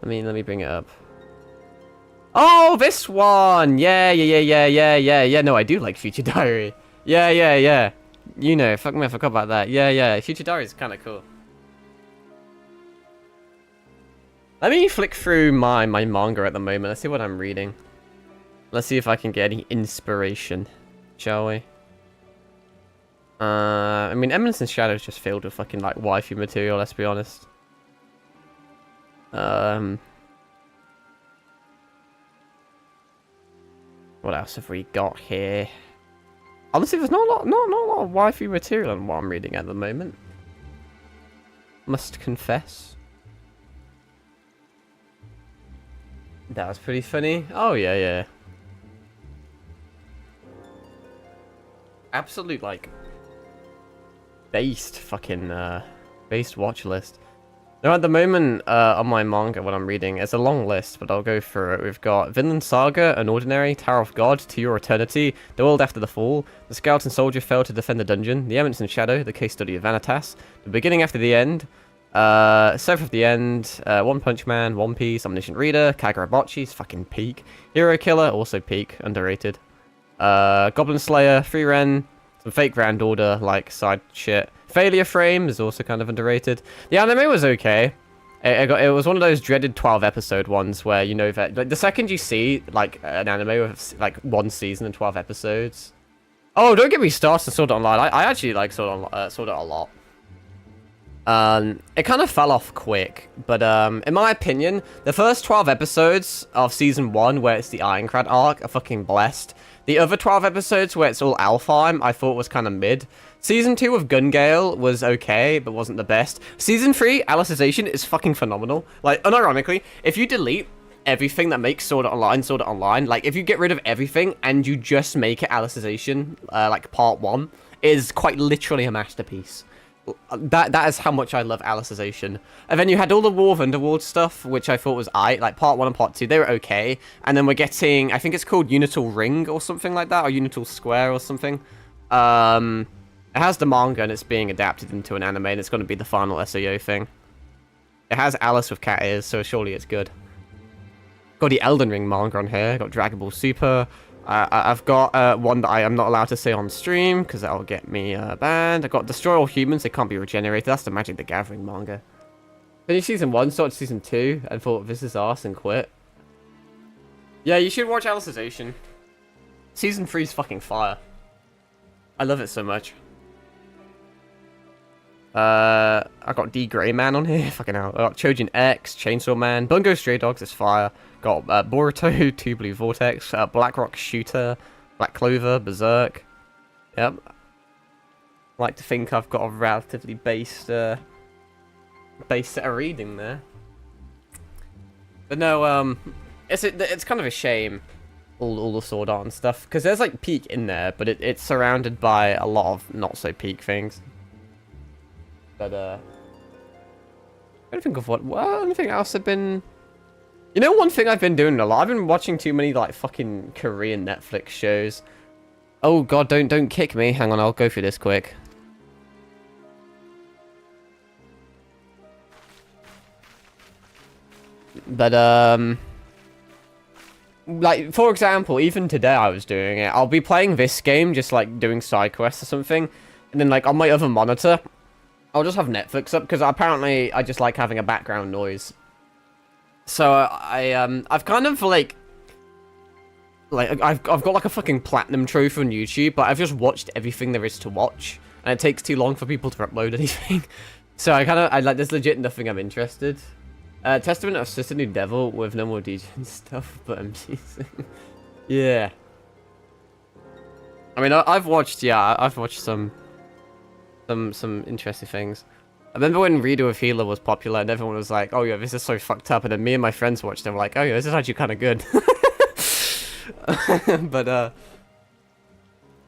me bring it up. Oh, this one. Yeah. No, I do like Future Diary. Yeah. You know, fuck me, I forgot about that. Yeah. Future Diary is kind of cool. Let me flick through my manga at the moment. Let's see what I'm reading. Let's see if I can get any inspiration, shall we? I mean, Eminence and Shadow is just filled with fucking like waifu material. Let's be honest. What else have we got here? Honestly, there's not a lot of waifu material in what I'm reading at the moment. Must confess. That was pretty funny. Oh, yeah. Absolute, like, based watch list. Now, at the moment, on my manga, what I'm reading, it's a long list, but I'll go through it. We've got Vinland Saga, Unordinary, Tower of God, To Your Eternity, The World After the Fall, The Scout and Soldier Fail to Defend the Dungeon, The Eminence and Shadow, The Case Study of Vanitas, The Beginning After the End, Seventh of the End, One Punch Man, One Piece, Omniscient Reader, Kagurabochi's fucking peak, Hero Killer, also peak, underrated, Goblin Slayer, Free Ren, some fake Grand Order, like, side shit. Failure Frame is also kind of underrated. The anime was okay. It was one of those dreaded 12-episode ones where, you know, that like, the second you see, like, an anime with, like, 1 season and 12 episodes... Oh, don't get me started on Sword Art Online. I actually like Sword Art a lot. It kind of fell off quick, but in my opinion, the first 12 episodes of Season 1, where it's the Ironclad arc, are fucking blessed. The other 12 episodes, where it's all Alfheim, I thought was kind of mid. Season 2 of Gun Gale was okay, but wasn't the best. Season 3, Alicization, is fucking phenomenal. Like, unironically, if you delete everything that makes Sword Art Online, like, if you get rid of everything and you just make it Alicization, like, part 1, is quite literally a masterpiece. That is how much I love Alicization. And then you had all the War of Underworld stuff, which I thought was like part 1 and part 2, they were okay. And then we're getting, I think it's called Unital Ring or something like that, or Unital Square or something. It has the manga and it's being adapted into an anime and it's going to be the final SAO thing. It has Alice with cat ears, so surely it's good. Got the Elden Ring manga on here, got Dragon Ball Super. I've got one that I am not allowed to say on stream because that'll get me banned. I've got Destroy All Humans, they can't be regenerated. That's the Magic the Gathering manga. Finished Season 1, started Season 2, and thought this is arse and quit. Yeah, you should watch Alicization. Season 3 is fucking fire. I love it so much. I got D Grey Man on here, fucking hell. I got Chojin X, Chainsaw Man, Bungo Stray Dogs is fire. Got Boruto, Two Blue Vortex, Blackrock Shooter, Black Clover, Berserk. Yep. Like to think I've got a relatively based set of reading there. But no, it's kind of a shame, all the Sword Art and stuff, because there's like peak in there, but it's surrounded by a lot of not so peak things. But I don't think of anything else I've been... You know, one thing I've been doing a lot? I've been watching too many, like, fucking Korean Netflix shows. Oh, God, don't kick me. Hang on, I'll go through this quick. But, like, for example, even today I was doing it. I'll be playing this game, just, like, doing side quests or something. And then, like, on my other monitor... I'll just have Netflix up, because apparently I just like having a background noise. So, I've kind of, like, I've got, like, a fucking platinum trophy on YouTube, but I've just watched everything there is to watch, and it takes too long for people to upload anything. So, like, there's legit nothing I'm interested. Testament of Sister New Devil with no more DJ and stuff, but I'm teasing. Yeah. I mean, I've watched some interesting things. I remember when Reader of Healer was popular and everyone was like, oh yeah, this is so fucked up, and then me and my friends watched it and were like, oh yeah, this is actually kind of good. But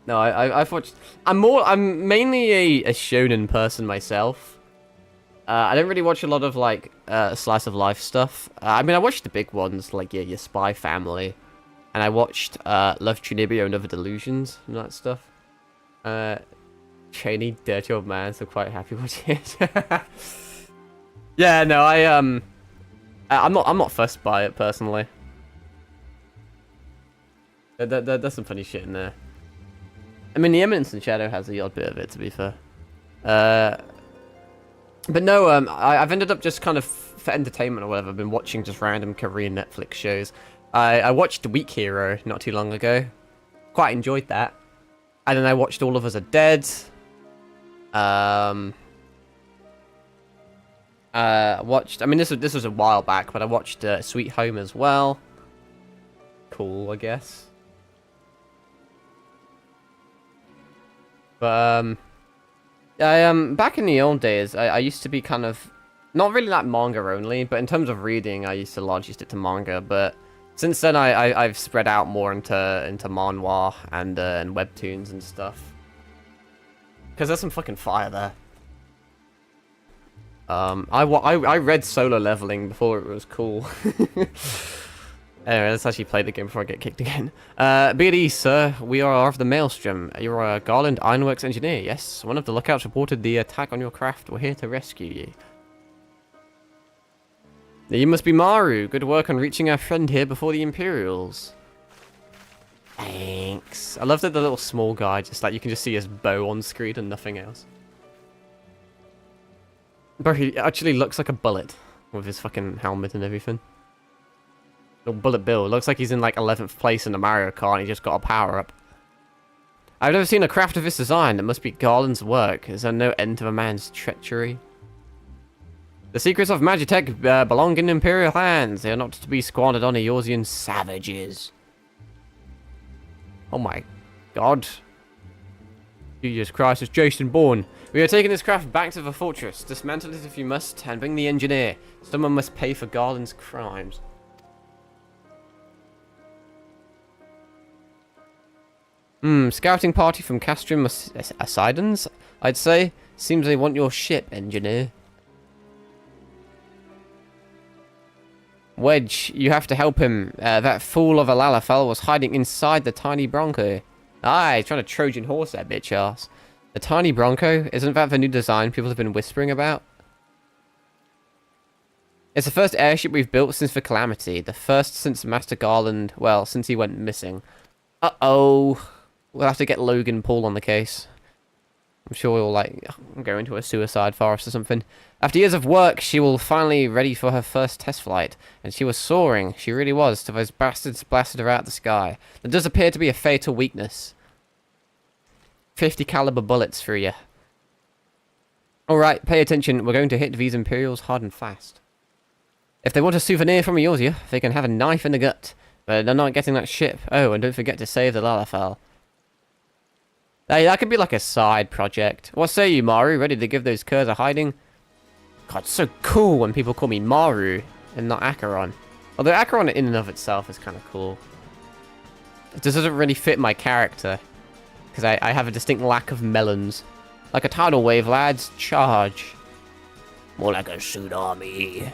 No, I've watched. I'm mainly a shonen person myself. I don't really watch a lot of like slice of life stuff. I mean, I watched the big ones like your Spy Family, and I watched Love Trinibio and Other Delusions and that stuff. Trainee, dirty old man, so quite happy watching it. Yeah, no, I'm not fussed by it personally. There's some funny shit in there. I mean, The Eminence and Shadow has the odd bit of it, to be fair. But no, I've ended up just kind of, for entertainment or whatever, I've been watching just random Korean Netflix shows. I watched Weak Hero not too long ago. Quite enjoyed that. And then I watched All of Us Are Dead. I mean, this was a while back, but I watched Sweet Home as well. Cool, I guess. But, back in the old days, I used to be kind of, not really like manga only, but in terms of reading, I used to largely stick to manga, but since then, I've spread out more into manhwa and webtoons and stuff. Because there's some fucking fire there. I read Solo Leveling before it was cool. Anyway, let's actually play the game before I get kicked again. Be at ease, sir. We are of the Maelstrom. You're a Garland Ironworks engineer, yes? One of the lookouts reported the attack on your craft. We're here to rescue you. You must be Maru. Good work on reaching our friend here before the Imperials. Thanks. I love that the little small guy, just like, you can just see his bow on screen and nothing else. Bro, he actually looks like a bullet with his fucking helmet and everything. Little Bullet Bill. Looks like he's in like 11th place in the Mario Kart and he just got a power-up. I've never seen a craft of this design. It must be Garland's work. Is there no end to a man's treachery? The secrets of Magitech belong in Imperial hands. They are not to be squandered on Eorzean savages. Oh my god. Jesus Christ, it's Jason Bourne. We are taking this craft back to the fortress. Dismantle it if you must, and bring the engineer. Someone must pay for Garland's crimes. Scouting party from Castrum Asidans, I'd say. Seems they want your ship, engineer. Wedge, you have to help him. That fool of a Lalafell was hiding inside the tiny Bronco. Aye, he's trying to Trojan horse that bitch ass. The tiny Bronco? Isn't that the new design people have been whispering about? It's the first airship we've built since the Calamity. The first since Master Garland, well, since he went missing. Uh-oh. We'll have to get Logan Paul on the case. I'm sure we'll, like, go into a suicide forest or something. After years of work, she will finally ready for her first test flight. And she was soaring. She really was, till those bastards blasted her out of the sky. There does appear to be a fatal weakness. 50 caliber bullets for you. Alright, pay attention. We're going to hit these Imperials hard and fast. If they want a souvenir from Eorzea, they can have a knife in the gut. But they're not getting that ship. Oh, and don't forget to save the Lalafell. Hey, that could be like a side project. What say you, Maru? Ready to give those curs a hiding? God, it's so cool when people call me Maru and not Acheron. Although Acheron in and of itself is kind of cool. It just doesn't really fit my character. Because I have a distinct lack of melons. Like a tidal wave, lads. Charge. More like a tsunami. I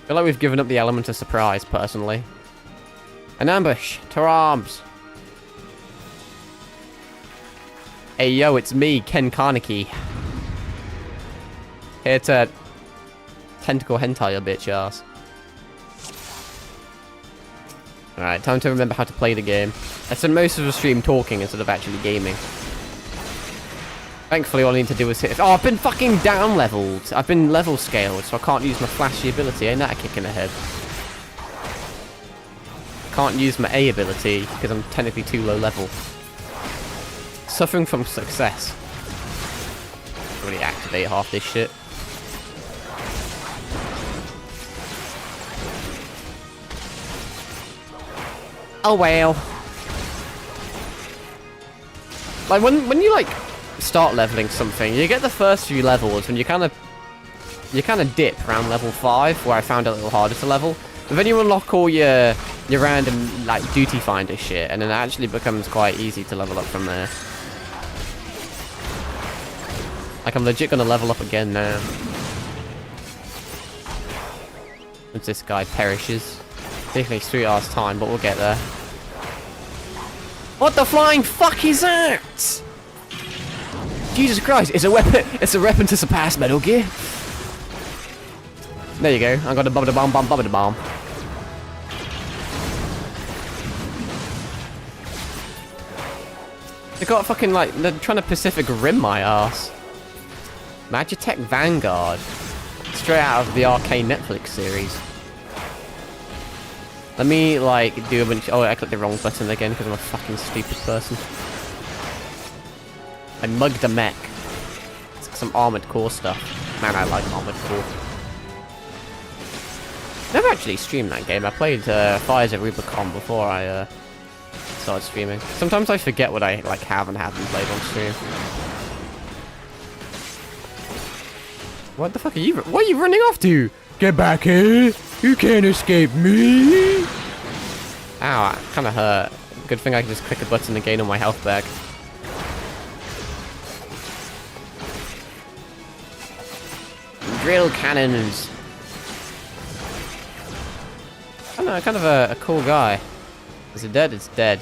feel like we've given up the element of surprise, personally. An ambush. To arms. Hey, yo, it's me, Ken Carnegie. Here to tentacle hentai your bitch ass. Alright, time to remember how to play the game. I spent most of the stream talking instead of actually gaming. Thankfully, all I need to do is hit... Oh, I've been fucking down-leveled. I've been level scaled, so I can't use my flashy ability. Ain't that a kick in the head? Can't use my A ability, because I'm technically too low level. Suffering from success. Really activate half this shit. Oh well. Like when you like start leveling something, you get the first few levels and you kind of dip around level 5, where I found it a little harder to level. But then you unlock all your your random, like, duty finder shit, and then it actually becomes quite easy to level up from there. Like, I'm legit gonna level up again now. Once this guy perishes. Particularly 3 hours time, but we'll get there. What the flying fuck is that? Jesus Christ, it's a weapon. It's a weapon to surpass Metal Gear. There you go. I got a bubba bomb, bubba bomb. They got fucking like they're trying to Pacific Rim my ass. Magitech Vanguard, straight out of the arcane Netflix series. Let me like do a bunch. Oh, I clicked the wrong button again because I'm a fucking stupid person. I mugged a mech. It's some Armored Core stuff. Man, I like Armored Core. Never actually streamed that game. I played Fires of Rubicon before I started streaming. Sometimes I forget what I like have and haven't played on stream. What the fuck are you? What are you running off to? Get back here! You can't escape me! Ow, that kind of hurt. Good thing I can just click a button and gain all my health back. Drill cannons. I don't know, kind of a cool guy. Is it dead? It's dead.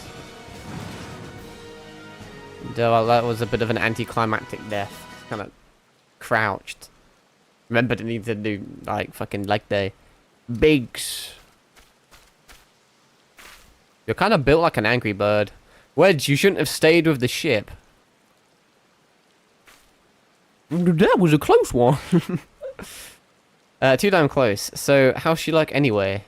Well, that was a bit of an anticlimactic death. Kind of crouched. Remembered it needed to do, like, fucking leg day. Biggs. You're kind of built like an angry bird. Wedge, you shouldn't have stayed with the ship. That was a close one. Too damn close. So, how's she like anyway?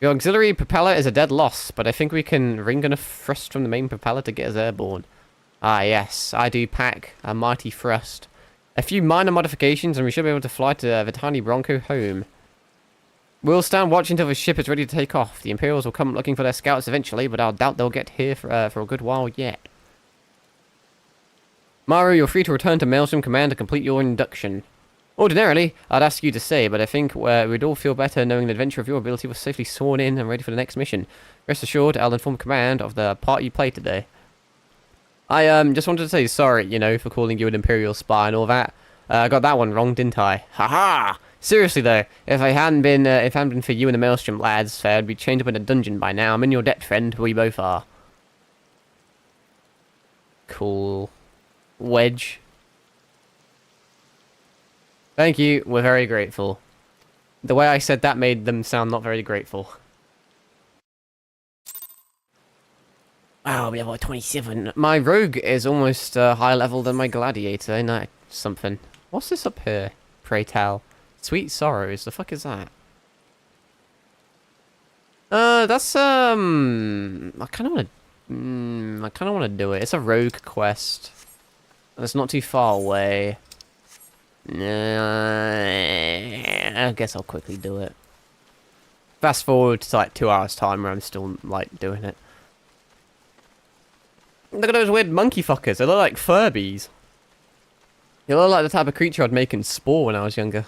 Your auxiliary propeller is a dead loss, but I think we can ring enough thrust from the main propeller to get us airborne. Ah, yes. I do pack a mighty thrust. A few minor modifications and we should be able to fly to the tiny Bronco home. We'll stand watch until the ship is ready to take off. The Imperials will come looking for their scouts eventually, but I doubt they'll get here for a good while yet. Maru, you're free to return to Maelstrom Command to complete your induction. Ordinarily, I'd ask you to stay, but I think we'd all feel better knowing the adventure of your ability was safely sworn in and ready for the next mission. Rest assured, I'll inform Command of the part you played today. I just wanted to say sorry, you know, for calling you an Imperial spy and all that. I got that one wrong, didn't I? Haha! Seriously though, if it hadn't been for you and the Maelstrom lads, I'd be chained up in a dungeon by now. I'm in your debt, friend. We both are. Cool. Wedge. Thank you. We're very grateful. The way I said that made them sound not very grateful. Wow, we have like 27. My rogue is almost higher level than my gladiator. Ain't that something? What's this up here? Pray tell. Sweet Sorrows. The fuck is that? That's I kind of want to. I kind of want to do it. It's a rogue quest. And it's not too far away. I guess I'll quickly do it. Fast forward to like 2 hours time where I'm still like doing it. Look at those weird monkey fuckers. They look like Furbies. They look like the type of creature I'd make in Spore when I was younger.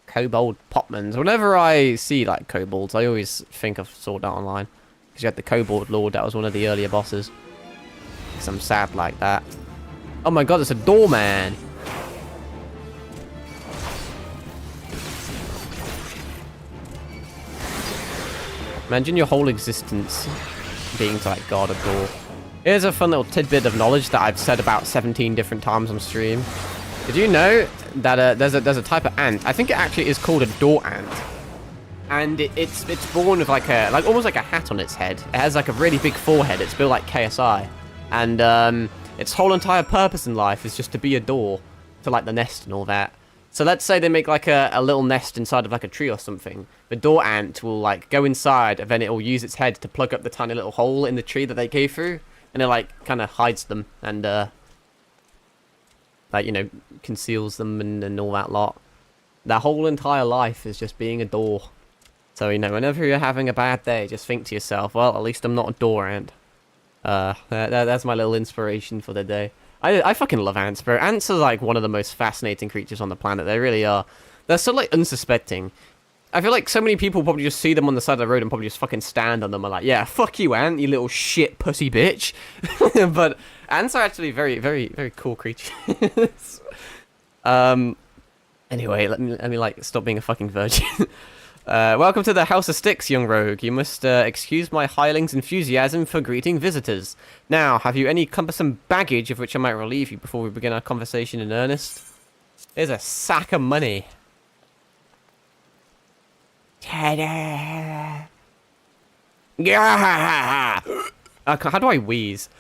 Kobold Popmans. Whenever I see like kobolds, I always think of Sword Art Online. Because you had the Kobold Lord, that was one of the earlier bosses. Because I'm sad like that. Oh my god, it's a doorman! Imagine your whole existence being to like guard a door. Here's a fun little tidbit of knowledge that I've said about 17 different times on stream. Did you know that there's a type of ant? I think it actually is called a door ant. And it's born with like almost like a hat on its head. It has like a really big forehead. It's built like KSI. And its whole entire purpose in life is just to be a door to like the nest and all that. So let's say they make like a little nest inside of like a tree or something. The door ant will like go inside and then it will use its head to plug up the tiny little hole in the tree that they came through. And it like kind of hides them and like, you know, conceals them and all that lot. Their whole entire life is just being a door. So, you know, whenever you're having a bad day, just think to yourself, well, at least I'm not a door ant. That's my little inspiration for the day. I fucking love ants, bro. Ants are like one of the most fascinating creatures on the planet. They really are. They're so like unsuspecting. I feel like so many people probably just see them on the side of the road and probably just fucking stand on them and like, yeah, fuck you, ant, you little shit pussy bitch. But ants are actually very, very, very cool creatures. Anyway, let me like stop being a fucking virgin. Welcome to the House of Sticks, young rogue. You must excuse my hireling's enthusiasm for greeting visitors. Now, have you any cumbersome baggage of which I might relieve you before we begin our conversation in earnest? Here's a sack of money. Ta-da! Yeah! How do I wheeze?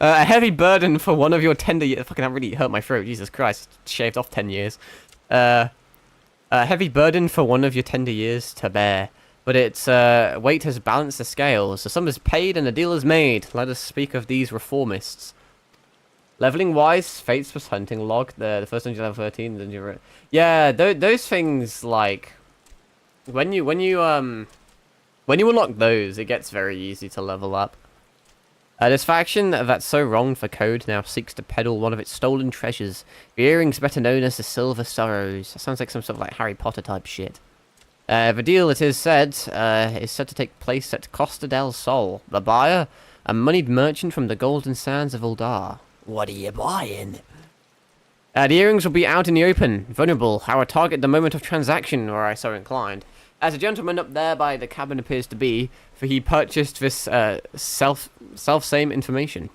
A heavy burden for one of your tender years. Fucking, that really hurt my throat. Jesus Christ. Shaved off 10 years. A heavy burden for one of your tender years to bear. But its weight has balanced the scales. The sum is paid and the deal is made. Let us speak of these reformists. Leveling wise, Fates plus hunting log. The first one you level 13. Then you're... Yeah, those things, like... When you unlock those, it gets very easy to level up. This faction that's so wronged for code now seeks to peddle one of its stolen treasures. The earrings better known as the Silver Sorrows. That sounds like some sort of like Harry Potter type shit. The deal, it is said to take place at Costa del Sol. The buyer, a moneyed merchant from the golden sands of Uldar. What are you buying? The earrings will be out in the open, vulnerable, our target the moment of transaction, were I so inclined. As a gentleman up there by the cabin appears to be, for he purchased this self-same information.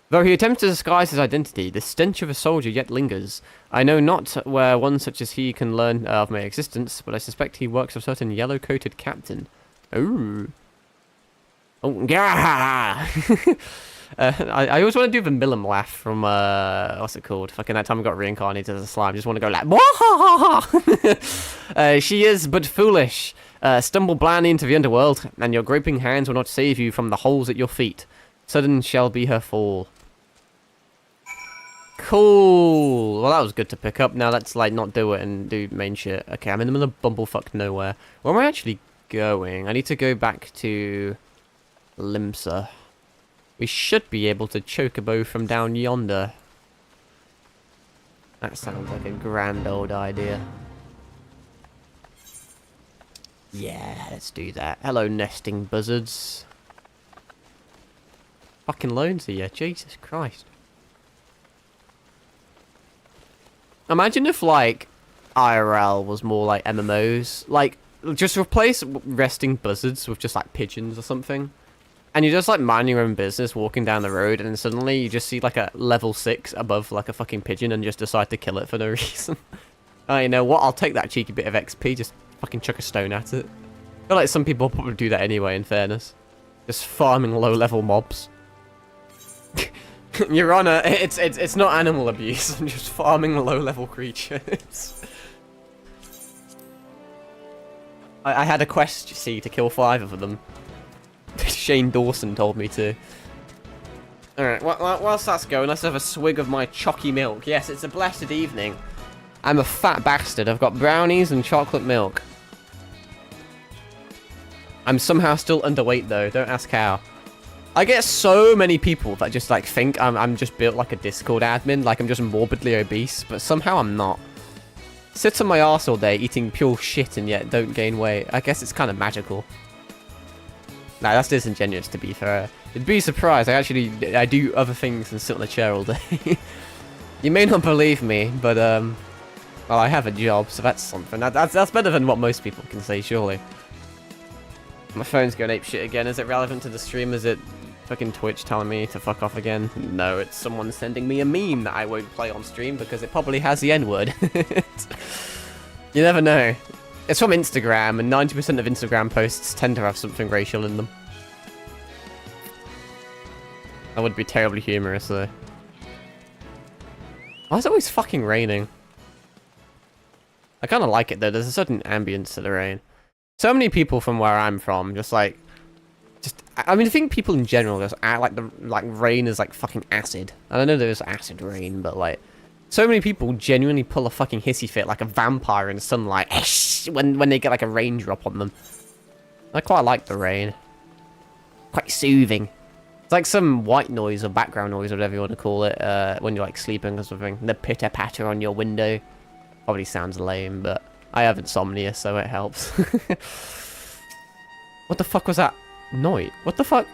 Though he attempts to disguise his identity, the stench of a soldier yet lingers. I know not where one such as he can learn of my existence, but I suspect he works for a certain yellow-coated captain. Ooh. Oh, yeah! I always want to do the Millum laugh from, what's it called? Fucking that time I got reincarnated as a slime. Just want to go like, she is but foolish. Stumble blindly into the underworld, and your groping hands will not save you from the holes at your feet. Sudden shall be her fall. Cool. Well, that was good to pick up. Now let's, like, not do it and do main shit. Okay, I'm in the middle of bumblefuck nowhere. Where am I actually going? I need to go back to Limsa. We should be able to chocobo from down yonder. That sounds like a grand old idea. Yeah, let's do that. Hello, nesting buzzards. Fucking loans are you? Jesus Christ. Imagine if, like, IRL was more like MMOs. Like, just replace resting buzzards with just, like, pigeons or something. And you're just, like, minding your own business, walking down the road, and then suddenly you just see, like, a level 6 above, like, a fucking pigeon and just decide to kill it for no reason. Oh, you know what? I'll take that cheeky bit of XP, just fucking chuck a stone at it. I feel like some people probably do that anyway, in fairness. Just farming low-level mobs. Your Honor, it's not animal abuse. I'm just farming low-level creatures. I had a quest, you see, to kill 5 of them. Shane Dawson told me to. Alright, whilst that's going, let's have a swig of my chalky milk. Yes, it's a blessed evening. I'm a fat bastard. I've got brownies and chocolate milk. I'm somehow still underweight, though. Don't ask how. I get so many people that just, like, think I'm just built like a Discord admin. Like, I'm just morbidly obese. But somehow I'm not. Sit on my arse all day, eating pure shit, and yet don't gain weight. I guess it's kind of magical. Nah, that's disingenuous, to be fair. You'd be surprised. I do other things than sit on a chair all day. You may not believe me, but, well, I have a job, so that's something. That's better than what most people can say, surely. My phone's going ape shit again. Is it relevant to the stream? Is it fucking Twitch telling me to fuck off again? No, it's someone sending me a meme that I won't play on stream because it probably has the N-word. You never know. It's from Instagram, and 90% of Instagram posts tend to have something racial in them. That would be terribly humorous, though. Why is it always fucking raining? I kind of like it, though. There's a certain ambience to the rain. So many people from where I'm from, just like... I mean, I think people in general just act like rain is like fucking acid. And I know there's acid rain, but like... So many people genuinely pull a fucking hissy fit like a vampire in sunlight when they get like a raindrop on them. I quite like the rain. Quite soothing. It's like some white noise or background noise or whatever you want to call it when you're like sleeping or something. The pitter patter on your window. Probably sounds lame, but I have insomnia, so it helps. What the fuck was that noise? What the fuck?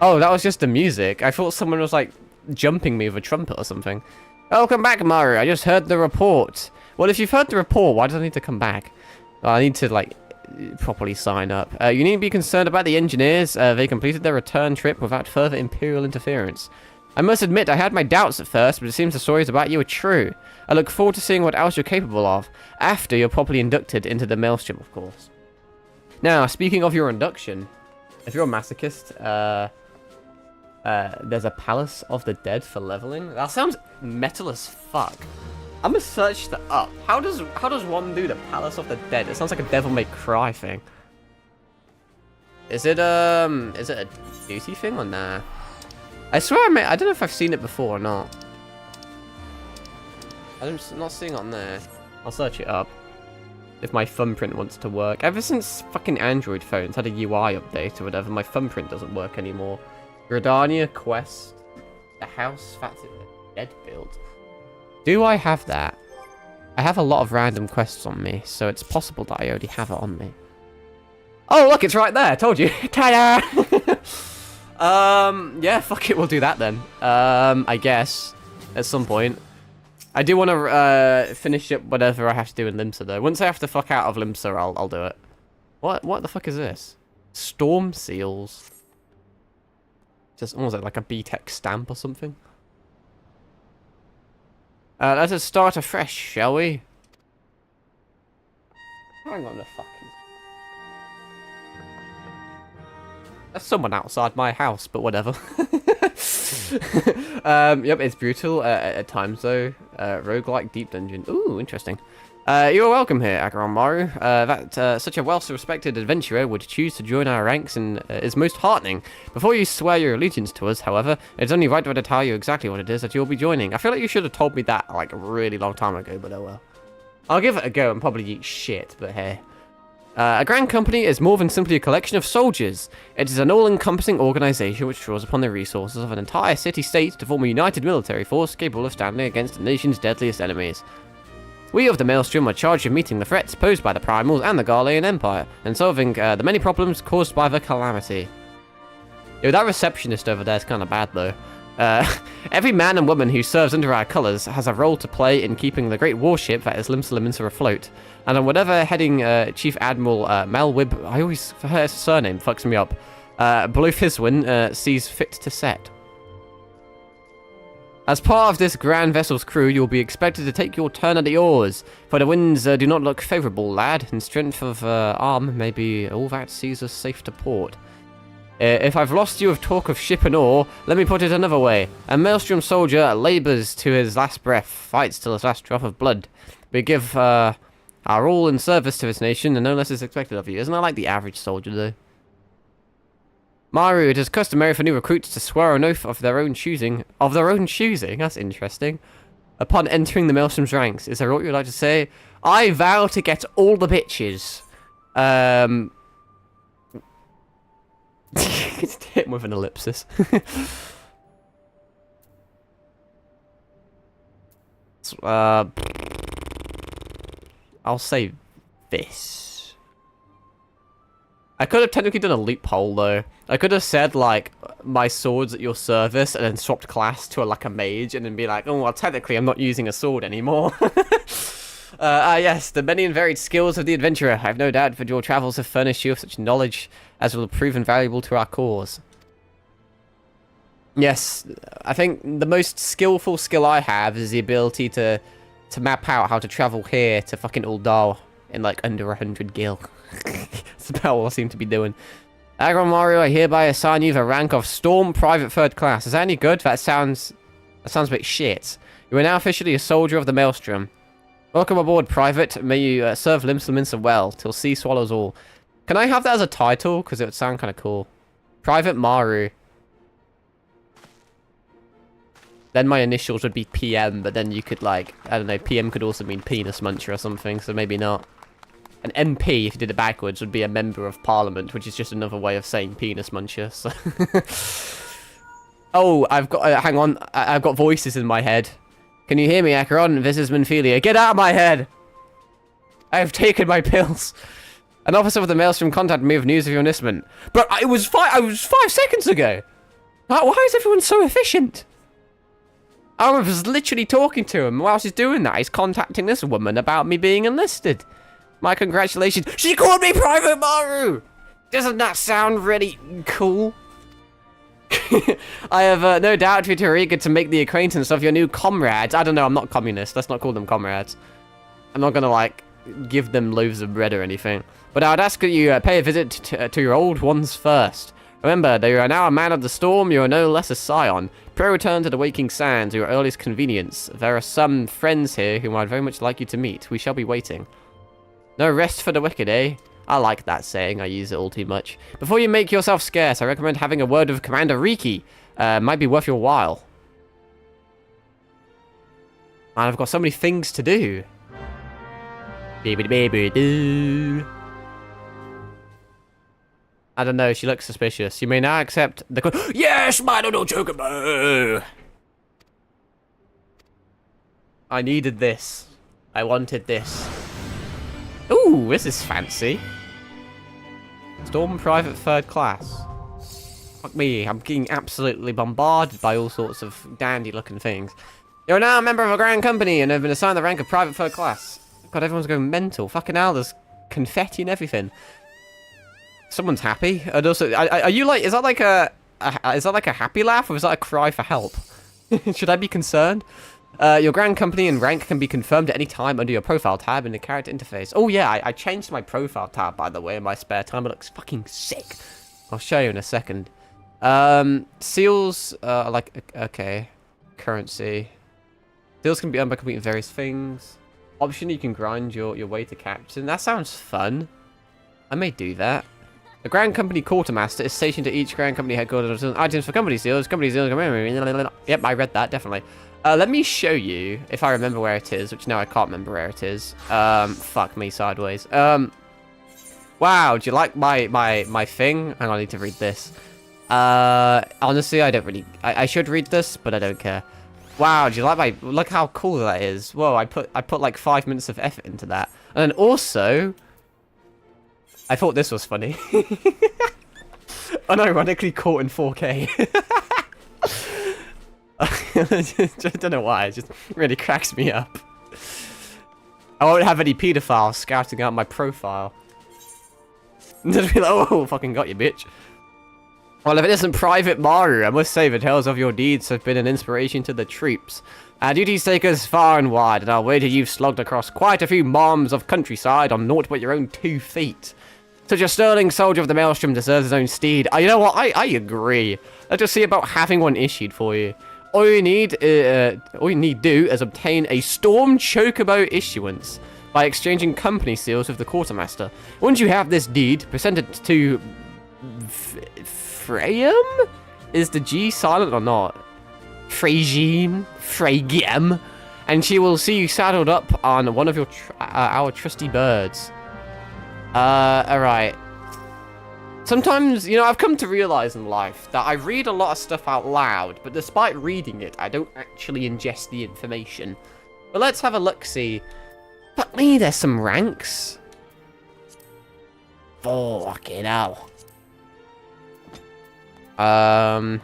Oh, that was just the music. I thought someone was, like, jumping me with a trumpet or something. Welcome back, Maru. I just heard the report. Well, if you've heard the report, why do I need to come back? I need to, like, properly sign up. You need to be concerned about the engineers. They completed their return trip without further Imperial interference. I must admit, I had my doubts at first, but it seems the stories about you are true. I look forward to seeing what else you're capable of, after you're properly inducted into the Maelstrom, of course. Now, speaking of your induction, if you're a masochist, there's a Palace of the Dead for leveling. That sounds metal as fuck. I'm gonna search that up. How does one do the Palace of the Dead? It sounds like a Devil May Cry thing. Is it a duty thing or nah? I swear I don't know if I've seen it before or not. I'm not seeing it on there. I'll search it up. If my thumbprint wants to work. Ever since fucking Android phones had a UI update or whatever, my thumbprint doesn't work anymore. Gridania Quest. The House Facet Dead build. Do I have that? I have a lot of random quests on me, so it's possible that I already have it on me. Oh, look, it's right there. I told you. Ta-da! Yeah, fuck it. We'll do that then. I guess. At some point. I do want to finish up whatever I have to do in Limsa, though. Once I have to fuck out of Limsa, I'll do it. What the fuck is this? Storm Seals. Just, what was it, like a B-Tech stamp or something? Let us start afresh, shall we? Hang on a fucking... There's someone outside my house, but whatever. Yep, it's brutal at times, though. Roguelike deep dungeon. Ooh, interesting. You're welcome here, Agaron Maru. That such a well-respected adventurer would choose to join our ranks and is most heartening. Before you swear your allegiance to us, however, it's only right to tell you exactly what it is that you'll be joining. I feel like you should have told me that like a really long time ago, but oh well. I'll give it a go and probably eat shit, but hey. A grand company is more than simply a collection of soldiers. It is an all-encompassing organization which draws upon the resources of an entire city-state to form a united military force capable of standing against the nation's deadliest enemies. We of the Maelstrom are charged with meeting the threats posed by the Primals and the Garlean Empire, and solving the many problems caused by the calamity. Yo, that receptionist over there is kind of bad, though. Every man and woman who serves under our colours has a role to play in keeping the great warship that is Limsa Lominsa afloat, and on whatever heading Chief Admiral Malwib, I always, her surname fucks me up, Blofiswin sees fit to set. As part of this grand vessel's crew, you'll be expected to take your turn at the oars, for the winds do not look favourable, lad, and strength of arm may be all that sees us safe to port. If I've lost you of talk of ship and oar, let me put it another way. A Maelstrom soldier labours to his last breath, fights till his last drop of blood. We give our all in service to this nation, and no less is expected of you. Isn't that like the average soldier, though? Maru, it is customary for new recruits to swear an oath of their own choosing. Of their own choosing? That's interesting. Upon entering the Maelstrom's ranks, is there what you'd like to say? I vow to get all the bitches. It's hit with an ellipsis. I'll say this. I could have technically done a loophole, though. I could have said, like, my sword's at your service, and then swapped class to, like, a mage, and then be like, oh, well, technically I'm not using a sword anymore. Yes, the many and varied skills of the adventurer. I have no doubt that your travels have furnished you with such knowledge as will prove invaluable to our cause. Yes, I think the most skillful skill I have is the ability to map out how to travel here to fucking Uldar in, like, under 100 gil. That's about all I seem to be doing. Agron Mario, I hereby assign you the rank of Storm Private 3rd Class. Is that any good? That sounds a bit shit. You are now officially a soldier of the Maelstrom. Welcome aboard, Private. May you serve Limsa Lominsa well, till sea swallows all. Can I have that as a title? Because it would sound kind of cool. Private Maru. Then my initials would be PM, but then you could, like, I don't know, PM could also mean penis muncher or something, so maybe not. An MP, if you did it backwards, would be a member of parliament, which is just another way of saying penis muncher. So. Oh, I've got, hang on, I've got voices in my head. Can you hear me, Acheron? This is Minfilia. Get out of my head! I have taken my pills. An officer with the Maelstrom contacted me with news of your enlistment. But it was 5 seconds ago. Why is everyone so efficient? I was literally talking to him. Whilst he's doing that, he's contacting this woman about me being enlisted. My congratulations. She called me Private Maru! Doesn't that sound really cool? I have no doubt that you're eager to make the acquaintance of your new comrades. I don't know, I'm not communist. Let's not call them comrades. I'm not gonna, like, give them loaves of bread or anything. But I would ask that you pay a visit to your old ones first. Remember, that you are now a man of the storm, you are no less a scion. Pray return to the waking sands at your earliest convenience. There are some friends here whom I'd very much like you to meet. We shall be waiting. No rest for the wicked, eh? I like that saying, I use it all too much. Before you make yourself scarce, I recommend having a word with Commander Riki. Might be worth your while. Man, I've got so many things to do. I don't know, she looks suspicious. You may now accept the Yes, my little chocobo! I needed this. I wanted this. Ooh, this is fancy. Storm Private 3rd Class. Fuck me, I'm getting absolutely bombarded by all sorts of dandy-looking things. You're now a member of a grand company and have been assigned the rank of Private 3rd Class. God, everyone's going mental. Fucking hell, there's confetti and everything. Someone's happy. And also, are you like, is that like a happy laugh or is that a cry for help? Should I be concerned? Your grand company and rank can be confirmed at any time under your profile tab in the character interface. Oh yeah, I changed my profile tab, by the way, in my spare time. It looks fucking sick. I'll show you in a second. Seals, okay. Currency. Seals can be earned by completing various things. Option, you can grind your way to captain. That sounds fun. I may do that. The Grand Company Quartermaster is stationed at each Grand Company headquarters. Items for company seals. Company seals. Yep, I read that, definitely. Let me show you, if I remember where it is, which now I can't remember where it is. Fuck me sideways. Wow, do you like my thing? Hang on, I need to read this. Honestly, I don't really... I should read this, but I don't care. Wow, do you like my... Look how cool that is. Whoa, I put like 5 minutes of effort into that. And then also... I thought this was funny. Unironically caught in 4K. I don't know why, it just really cracks me up. I won't have any pedophiles scouting out my profile. Just be like, oh, fucking got you, bitch. Well, if it isn't Private Maru, I must say the tales of your deeds have been an inspiration to the troops. Our duties take us far and wide, and our wager you've slogged across quite a few moms of countryside on naught but your own 2 feet. Such a sterling soldier of the Maelstrom deserves his own steed. You know what? I agree. Let's just see about having one issued for you. All you need do is obtain a Storm Chocobo issuance by exchanging company seals with the Quartermaster. Once you have this deed, present it to Freyam? Is the G silent or not? Freyam, and she will see you saddled up on one of your our trusty birds. Alright. Sometimes, you know, I've come to realize in life that I read a lot of stuff out loud, but despite reading it, I don't actually ingest the information. But let's have a look-see. Fuck me, there's some ranks. Fucking hell. Right.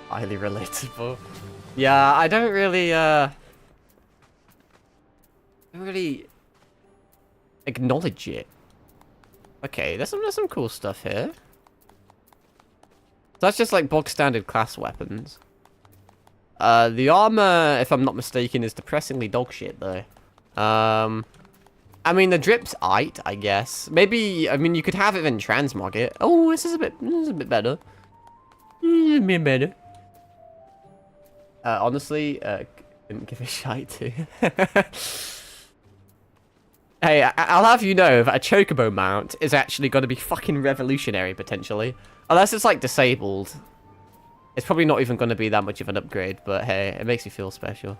Highly relatable. Yeah, I don't really, acknowledge it. Okay, there's some cool stuff here. That's just like bog standard class weapons. The armor, if I'm not mistaken, is depressingly dog shit though. I mean the drip's aight, I guess. Maybe, I mean you could have it and transmog it. Oh, this is a bit better. A bit better. Honestly, didn't give a shite to. Hey, I'll have you know that a Chocobo mount is actually going to be fucking revolutionary, potentially. Unless it's, like, disabled. It's probably not even going to be that much of an upgrade, but hey, it makes me feel special.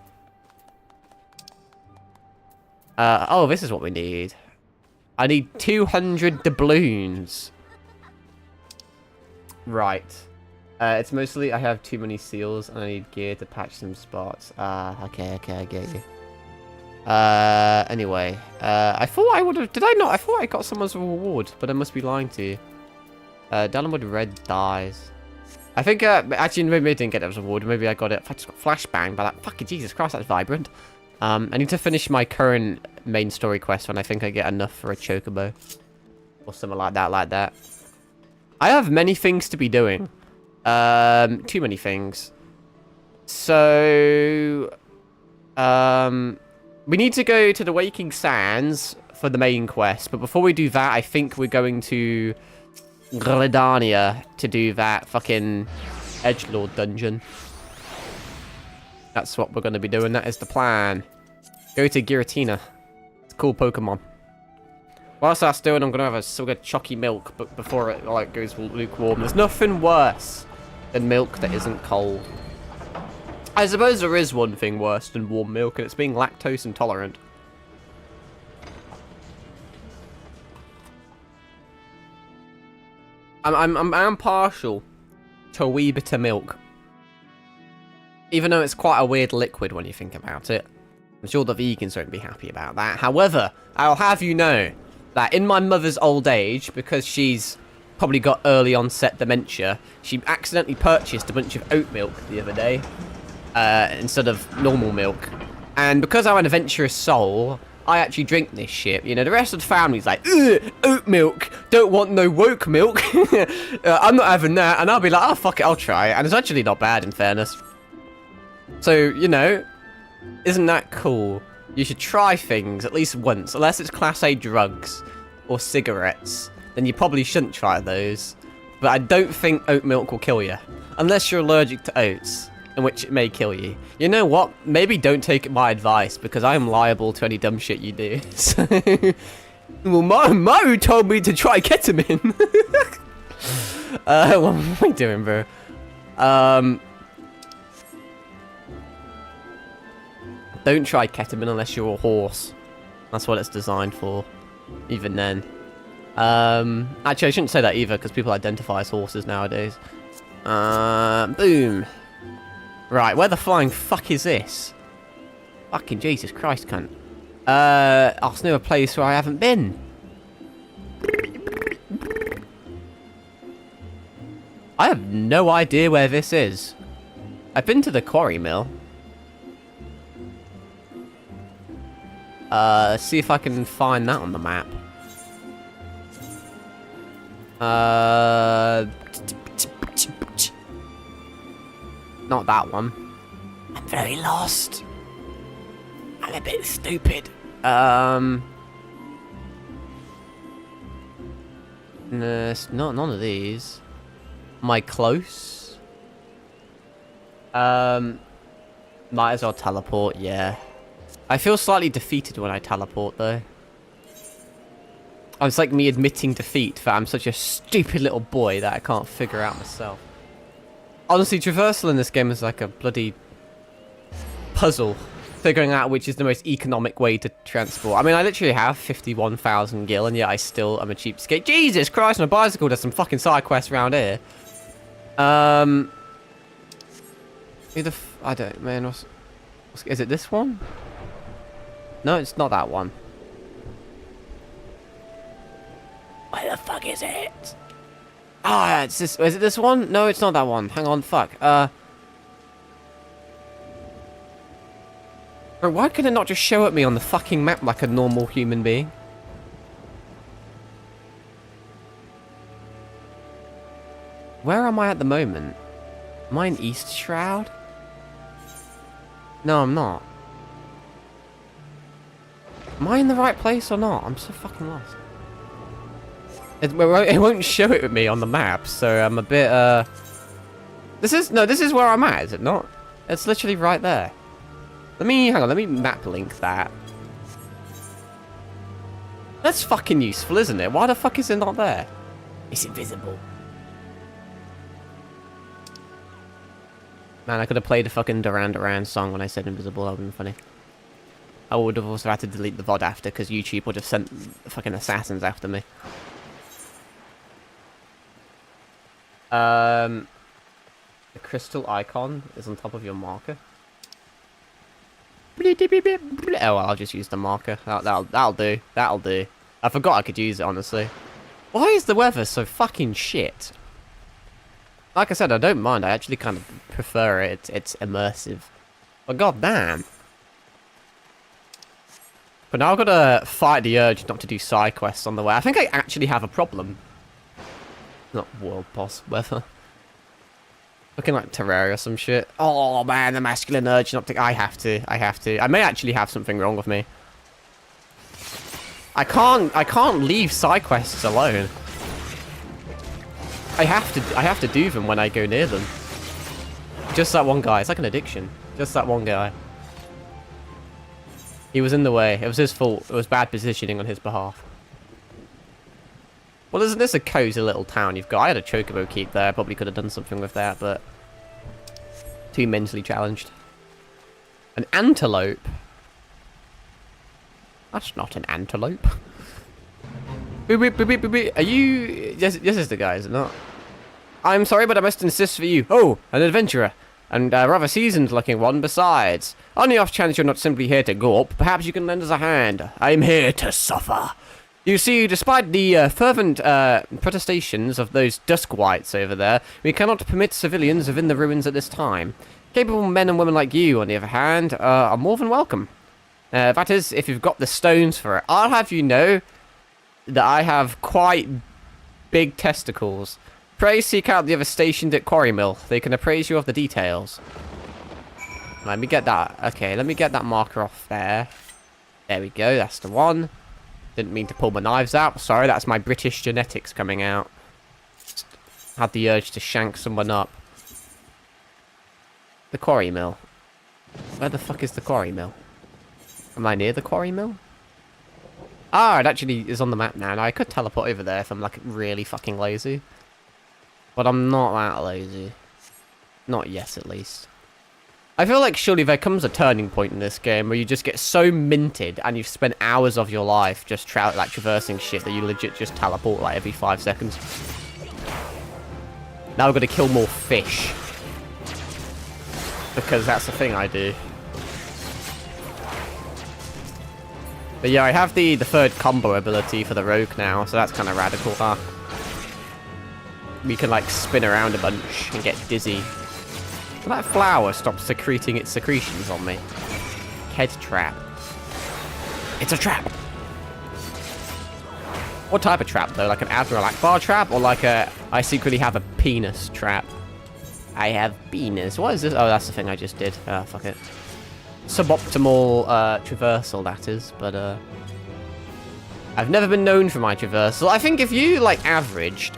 Oh, this is what we need. I need 200 doubloons. Right. It's mostly I have too many seals and I need gear to patch some spots. Okay, I get you. Anyway, I thought I would have. Did I not? I thought I got someone's reward, but I must be lying to you. Downward red dies. I think, actually, maybe I didn't get that as a reward. Maybe I got it. I just got flashbang, but like, fucking Jesus Christ, that's vibrant. I need to finish my current main story quest when I think I get enough for a chocobo. Or something like that, I have many things to be doing. Too many things. So, we need to go to the Waking Sands for the main quest. But before we do that, I think we're going to Gridania to do that fucking edgelord dungeon. That's what we're going to be doing. That is the plan. Go to Giratina. It's a cool Pokemon. Whilst that's doing, I'm going to have a sort of chalky milk, but before it like goes lukewarm. There's nothing worse than milk that isn't cold. I suppose there is one thing worse than warm milk, and it's being lactose intolerant. I'm partial to a wee bit of milk. Even though it's quite a weird liquid when you think about it. I'm sure the vegans won't be happy about that. However, I'll have you know that in my mother's old age, because she's probably got early onset dementia, she accidentally purchased a bunch of oat milk the other day instead of normal milk. And because I'm an adventurous soul, I actually drink this shit. You know, the rest of the family's like, ugh, oat milk, don't want no woke milk. I'm not having that. And I'll be like, oh, fuck it, I'll try it. And it's actually not bad, in fairness. So, you know, isn't that cool? You should try things at least once. Unless it's Class A drugs or cigarettes, then you probably shouldn't try those. But I don't think oat milk will kill you. Unless you're allergic to oats, in which it may kill you. You know what? Maybe don't take my advice, because I am liable to any dumb shit you do. So, well, Maru told me to try ketamine. What am I doing, bro? Don't try ketamine unless you're a horse. That's what it's designed for. Even then. Actually, I shouldn't say that either, because people identify as horses nowadays. Boom. Right, where the flying fuck is this? Fucking Jesus Christ, cunt. I'll know a place where I haven't been. I have no idea where this is. I've been to the quarry mill. See if I can find that on the map. Not that one. I'm very lost. I'm a bit stupid. No, it's not none of these. Am I close? Might as well teleport, yeah. I feel slightly defeated when I teleport, though. It's like me admitting defeat that I'm such a stupid little boy that I can't figure out myself. Honestly, traversal in this game is like a bloody puzzle. Figuring out which is the most economic way to transport. I mean, I literally have 51,000 gil, and yet I still am a cheapskate. Jesus Christ, on a bicycle, there's some fucking side quests around here. I don't, man. Is it this one? No, it's not that one. Where the fuck is it? Ah, it's this. Is it this one? No, it's not that one. Hang on, fuck. Bro, why can it not just show at me on the fucking map like a normal human being? Where am I at the moment? Am I in East Shroud? No, I'm not. Am I in the right place or not? I'm so fucking lost. It won't show it with me on the map, so I'm a bit, This is where I'm at, is it not? It's literally right there. Hang on, let me map link that. That's fucking useful, isn't it? Why the fuck is it not there? It's invisible. Man, I could have played a fucking Duran Duran song when I said invisible. That would have been funny. I would have also had to delete the VOD after, because YouTube would have sent fucking assassins after me. The crystal icon is on top of your marker. Oh, well, I'll just use the marker. That'll do. That'll do. I forgot I could use it, honestly. Why is the weather so fucking shit? Like I said, I don't mind. I actually kind of prefer it. It's immersive. But goddamn. But now I've got to fight the urge not to do side quests on the way. I think I actually have a problem. Not world boss weather. Looking like Terraria or some shit. Oh man, the masculine urge not to... I have to. I may actually have something wrong with me. I can't leave side quests alone. I have to do them when I go near them. Just that one guy. It's like an addiction. Just that one guy. He was in the way. It was his fault. It was bad positioning on his behalf. Well, isn't this a cozy little town you've got? I had a chocobo keep there. I probably could have done something with that, but... Too mentally challenged. An antelope? That's not an antelope. Are you... Yes, is the guy, is it not? I'm sorry, but I must insist for you. Oh, an adventurer. And a rather seasoned-looking one besides. On the off chance you're not simply here to go up, perhaps you can lend us a hand. I'm here to suffer. You see, despite the fervent protestations of those dusk whites over there, we cannot permit civilians within the ruins at this time. Capable men and women like you, on the other hand, are more than welcome. That is, if you've got the stones for it. I'll have you know that I have quite big testicles. Pray seek out the other stationed at Quarry Mill. They can appraise you of the details. Let me get that. Okay, let me get that marker off there. There we go, that's the one. Didn't mean to pull my knives out. Sorry, that's my British genetics coming out. Just had the urge to shank someone up. The Quarry Mill. Where the fuck is the Quarry Mill? Am I near the Quarry Mill? Ah, it actually is on the map now. Now, I could teleport over there if I'm, like, really fucking lazy. But I'm not that lazy. Not yet, at least. I feel like surely there comes a turning point in this game where you just get so minted and you've spent hours of your life just traversing shit that you legit just teleport, like, every 5 seconds. Now I've got to kill more fish. Because that's the thing I do. But yeah, I have the third combo ability for the rogue now, so that's kind of radical, huh? We can, like, spin around a bunch and get dizzy. Well, that flower stopped secreting its secretions on me. Head trap. It's a trap! What type of trap, though? Like an Admiral Akbar trap? Or like a I secretly have a penis trap? I have penis. What is this? Oh, that's the thing I just did. Ah, fuck it. Suboptimal traversal, that is. But, I've never been known for my traversal. I think if you, like, averaged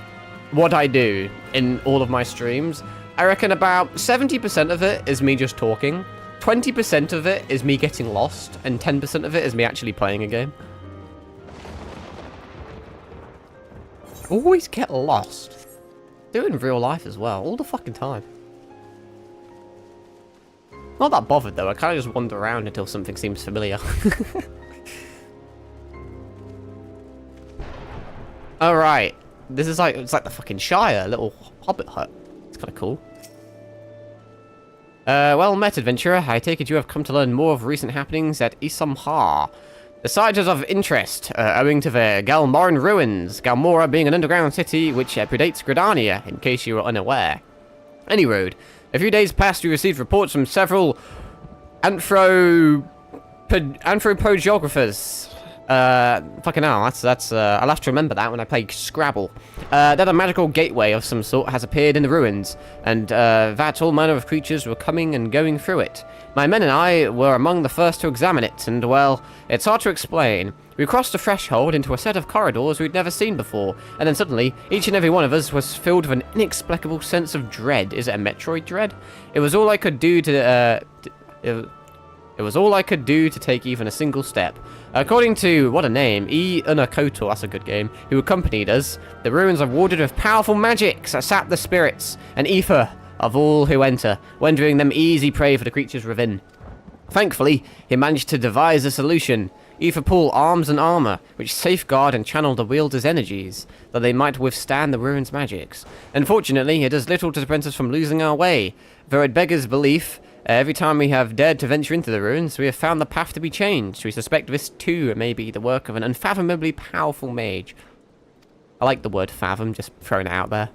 what I do in all of my streams, I reckon about 70% of it is me just talking, 20% of it is me getting lost, and 10% of it is me actually playing a game. Always get lost. Do it in real life as well, all the fucking time. Not that bothered though, I kind of just wander around until something seems familiar. Alright. This is like, it's like the fucking Shire, a little hobbit hut. It's kind of cool. Well met, adventurer. I take it you have come to learn more of recent happenings at Isamhar. The site is of interest, owing to the Galmoran ruins, Galmora being an underground city which predates Gridania, in case you were unaware. Any road. A few days past, we received reports from several anthropogeographers. Fucking hell, that's, I'll have to remember that when I play Scrabble. That a magical gateway of some sort has appeared in the ruins, and, that all manner of creatures were coming and going through it. My men and I were among the first to examine it, and, well, it's hard to explain. We crossed the threshold into a set of corridors we'd never seen before, and then suddenly, each and every one of us was filled with an inexplicable sense of dread. Is it a Metroid dread? It was all I could do to, It was all I could do to take even a single step. According to, what a name, Unakoto, that's a good game, who accompanied us, the ruins are warded with powerful magics that sap the spirits and ether of all who enter, rendering them easy prey for the creatures within. Thankfully, he managed to devise a solution. Aether Pool arms and armor, which safeguard and channel the wielder's energies, that they might withstand the ruin's magics. Unfortunately, it does little to prevent us from losing our way, though it beggars belief. Every time we have dared to venture into the ruins, we have found the path to be changed. We suspect this too may be the work of an unfathomably powerful mage. I like the word fathom, just throwing it out there.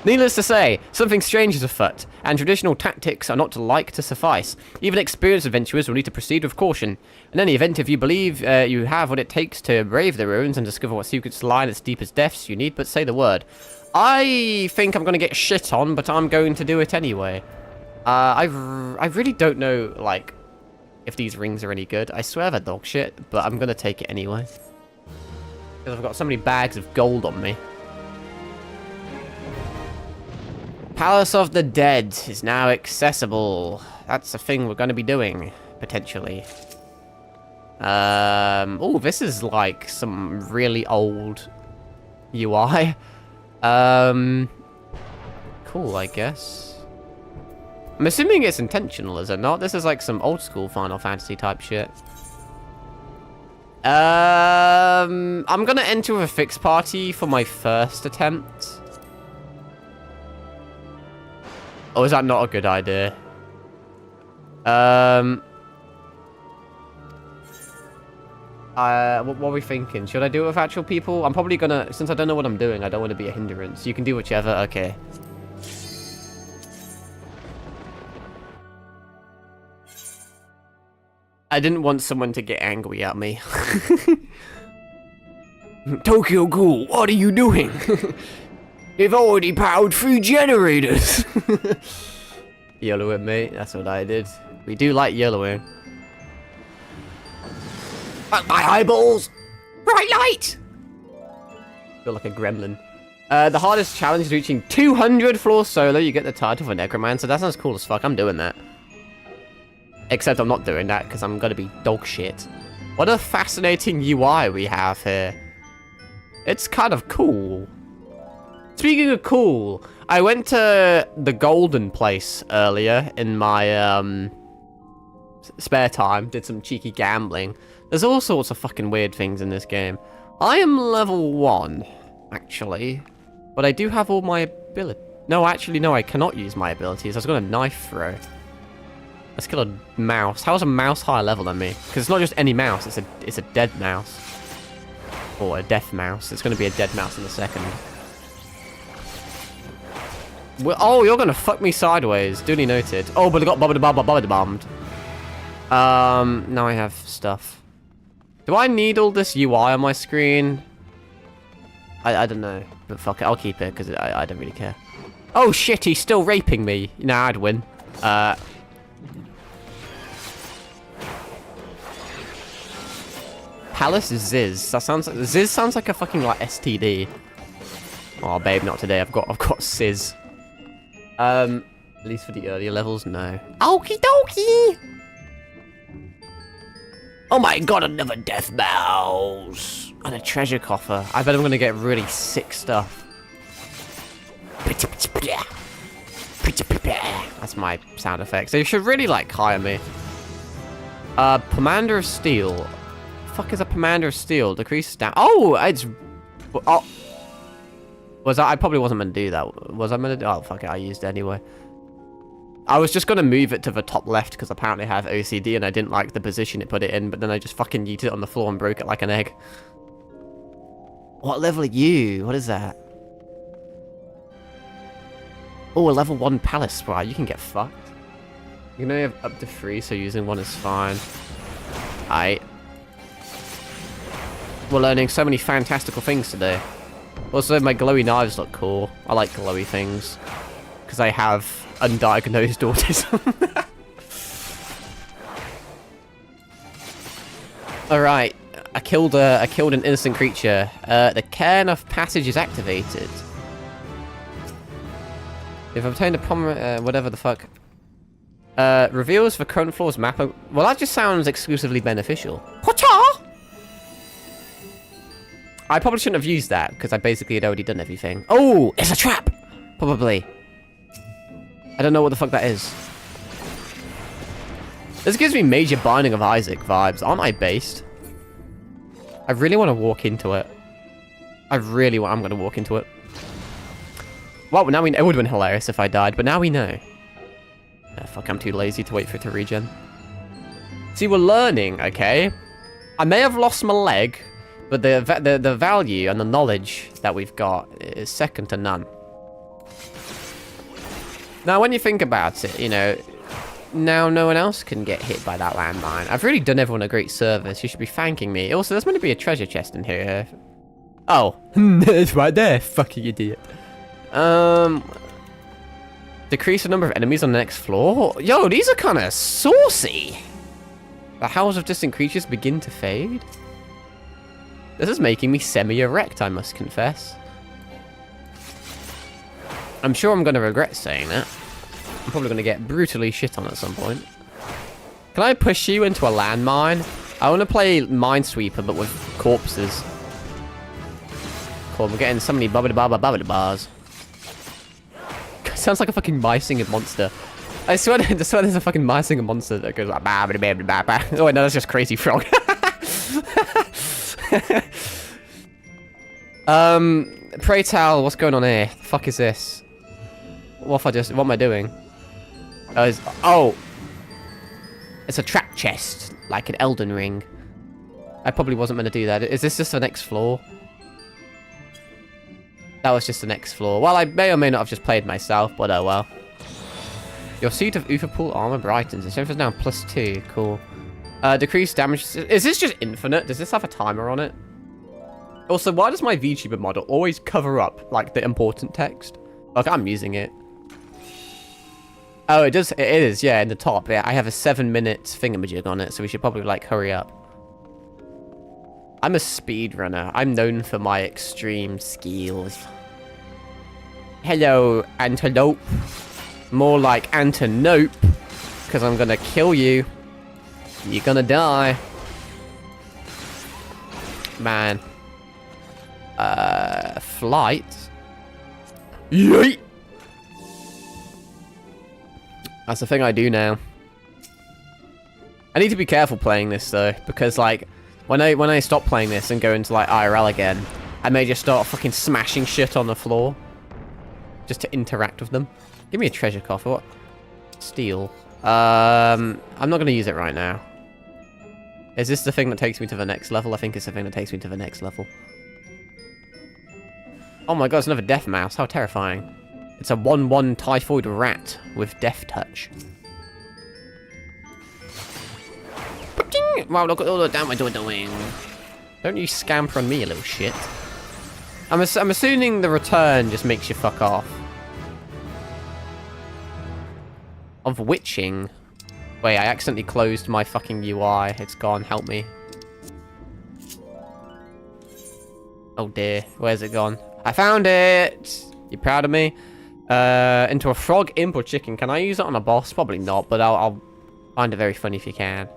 Needless to say, something strange is afoot, and traditional tactics are not like to suffice. Even experienced adventurers will need to proceed with caution. In any event, if you believe you have what it takes to brave the ruins and discover what secrets lie in its deepest depths, you need but say the word. I think I'm going to get shit on, but I'm going to do it anyway. I really don't know, like, if these rings are any good. I swear they're dog shit, but I'm going to take it anyway. Because I've got so many bags of gold on me. Palace of the Dead is now accessible. That's a thing we're going to be doing, potentially. Oh, this is like some really old UI. Cool, I guess. I'm assuming it's intentional, is it not? This is like some old school Final Fantasy type shit. I'm gonna enter a fixed party for my first attempt. Oh, is that not a good idea? What are we thinking? Should I do it with actual people? I'm probably gonna, since I don't know what I'm doing, I don't want to be a hindrance. You can do whichever, okay. I didn't want someone to get angry at me. Tokyo Ghoul, what are you doing? They've already powered 3 generators. YOLOing, mate. That's what I did. We do like YOLOing. My eyeballs! Bright light! Feel like a gremlin. The hardest challenge is reaching 200 floors solo. You get the title for Necromancer. That sounds cool as fuck. I'm doing that. Except I'm not doing that because I'm going to be dog shit. What a fascinating UI we have here. It's kind of cool. Speaking of cool, I went to the Golden Place earlier in my spare time. Did some cheeky gambling. There's all sorts of fucking weird things in this game. I am level 1, actually. But I do have all my abilities. No, actually, no, I cannot use my abilities. I've got a knife throw. Let's kill a mouse. How is a mouse higher level than me? Because it's not just any mouse, it's a dead mouse. Or a death mouse. It's going to be a dead mouse in a second. Oh, you're going to fuck me sideways. Duly noted. Oh, but I got bombed. Now I have stuff. Do I need all this UI on my screen? I don't know. But fuck it, I'll keep it because I don't really care. Oh shit, he's still raping me. Nah, I'd win. Palace Ziz. That sounds like Ziz sounds like a fucking like STD. Oh babe, not today. I've got Sizz. At least for the earlier levels, no. Okie dokie. Oh my god, another death mouse and a treasure coffer. I bet I'm gonna get really sick stuff. That's my sound effects. They should really like hire me. Commander of Steel. Fuck is a Commander of Steel? Decrease down. Oh, it's. Oh. Was I probably wasn't meant to do that. Was I meant to do? Oh, fuck it. I used it anyway. I was just going to move it to the top left because apparently I have OCD and I didn't like the position it put it in, but then I just fucking yeeted it on the floor and broke it like an egg. What level are you? What is that? Oh, a level 1 palace sprite. You can get fucked. You can only have up to 3, so using 1 is fine. Aight. We're learning so many fantastical things today. Also, my glowy knives look cool. I like glowy things. Because I have undiagnosed autism. Alright. I killed an innocent creature. The cairn of passage is activated. If I've obtained a prominent... whatever the fuck. Reveals the current floor's map. Well, that just sounds exclusively beneficial. Whatcha? I probably shouldn't have used that, because I basically had already done everything. Oh, it's a trap! Probably. I don't know what the fuck that is. This gives me major Binding of Isaac vibes. Aren't I based? I really want to walk into it. I'm going to walk into it. Well, now it would have been hilarious if I died, but now we know. Oh, fuck, I'm too lazy to wait for it to regen. See, we're learning, okay? I may have lost my leg, but the value and the knowledge that we've got is second to none. Now, when you think about it, you know, now no one else can get hit by that landmine. I've really done everyone a great service. You should be thanking me. Also, there's meant to be a treasure chest in here. Oh, it's right there. Fucking idiot. Decrease the number of enemies on the next floor. Yo, these are kind of saucy. The howls of distant creatures begin to fade. This is making me semi-erect, I must confess. I'm sure I'm going to regret saying that. I'm probably going to get brutally shit on at some point. Can I push you into a landmine? I want to play Minesweeper, but with corpses. Cool, we're getting so many bubbly bars. Sounds like a fucking mice-singing monster. I swear there's a fucking mice-singing monster that goes like bah, bah, bah, bah, bah. Oh wait, no, that's just Crazy Frog. Pray tell, what's going on here? The fuck is this? What am I doing? Oh! It's a trap chest, like an Elden Ring. I probably wasn't meant to do that. Is this just the next floor? That was just the next floor. Well, I may or may not have just played myself, but oh well. Your suit of Uferpool armor brightens. The strength is now +2. Cool. Decreased damage. Is this just infinite? Does this have a timer on it? Also, why does my VTuber model always cover up, like, the important text? Like, I'm using it. Oh, it does. It is, yeah, in the top. Yeah, I have a 7-minute thingamajig on it, so we should probably, like, hurry up. I'm a speedrunner. I'm known for my extreme skills. Hello, antelope. More like antelope, because I'm gonna kill you. You're gonna die. Man. Flight. Yeet! That's the thing I do now. I need to be careful playing this though, because like when I stop playing this and go into like IRL again, I may just start fucking smashing shit on the floor just to interact with them. Give me a treasure coffer. What? Steel. I'm not gonna use it right now. Is this the thing that takes me to the next level? I think it's the thing that takes me to the next level. Oh my god, it's another death mouse. How terrifying. It's a 1/1 typhoid rat with death touch. Wow, look at all the damage we're doing. Don't you scamper on me, you little shit. I'm assuming the return just makes you fuck off. Of witching. Wait, I accidentally closed my fucking UI. It's gone. Help me. Oh dear. Where's it gone? I found it! You proud of me? Into a frog, imp, or chicken. Can I use it on a boss? Probably not, but I'll find it very funny if you can.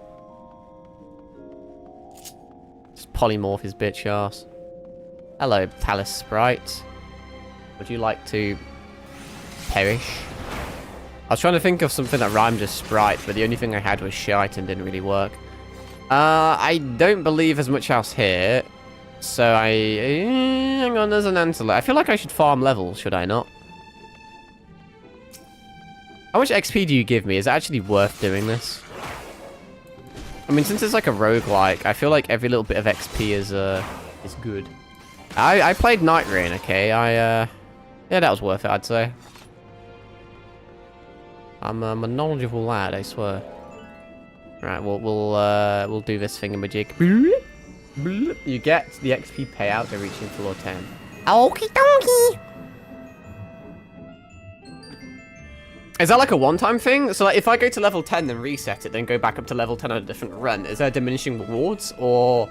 Just polymorph his bitch ass. Hello, Palace Sprite. Would you like to perish? I was trying to think of something that rhymed with sprite, but the only thing I had was shite and didn't really work. I don't believe there's much else here. So hang on, there's an antelope. I feel like I should farm levels, should I not? How much XP do you give me? Is it actually worth doing this? I mean, since it's like a roguelike, I feel like every little bit of XP is good. I played Night Rain, okay? Yeah, that was worth it, I'd say. I'm a knowledgeable lad, I swear. Right, we'll do this thingamajig. You get the XP payout to reaching floor 10. Okie dokie. Is that like a one-time thing? So like, if I go to level 10 and reset it, then go back up to level 10 on a different run, is there diminishing rewards? Or...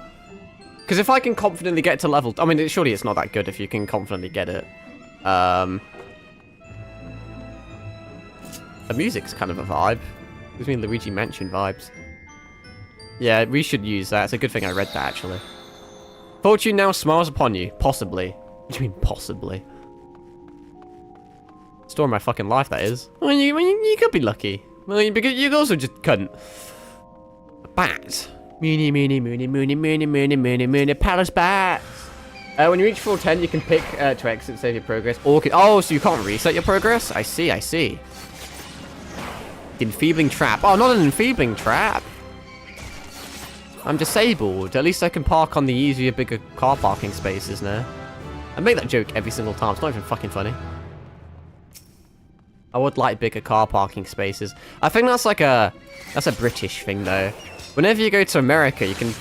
Because if I can confidently get to level... I mean, surely it's not that good if you can confidently get it. The music's kind of a vibe. Gives me Luigi Mansion vibes. Yeah, we should use that. It's a good thing I read that, actually. Fortune now smiles upon you. Possibly. What do you mean, possibly? Story of my fucking life, that is. Well, you could be lucky. Well, because you also just couldn't. A bat. Moony, Palace Bats. When you reach full 10, you can pick to exit, save your progress. Or oh, so you can't reset your progress? I see, I see. Enfeebling trap. Oh, not an enfeebling trap. I'm disabled. At least I can park on the easier, bigger car parking spaces now. I make that joke every single time. It's not even fucking funny. I would like bigger car parking spaces. I think that's like a British thing though. Whenever you go to America, you can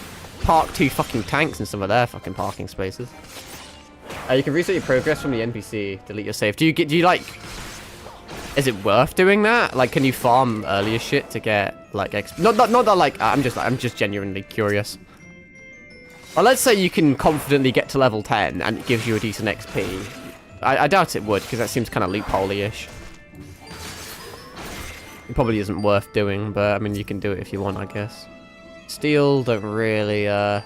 park 2 fucking tanks in some of their fucking parking spaces. You can reset your progress from the NPC. Delete your save. Do you like? Is it worth doing that? Like, can you farm earlier shit to get like not that like I'm just genuinely curious. Well, let's say you can confidently get to level 10 and it gives you a decent XP. I doubt it would, because that seems kind of loophole-ish. It probably isn't worth doing, but I mean, you can do it if you want, I guess. Steel don't really, Oh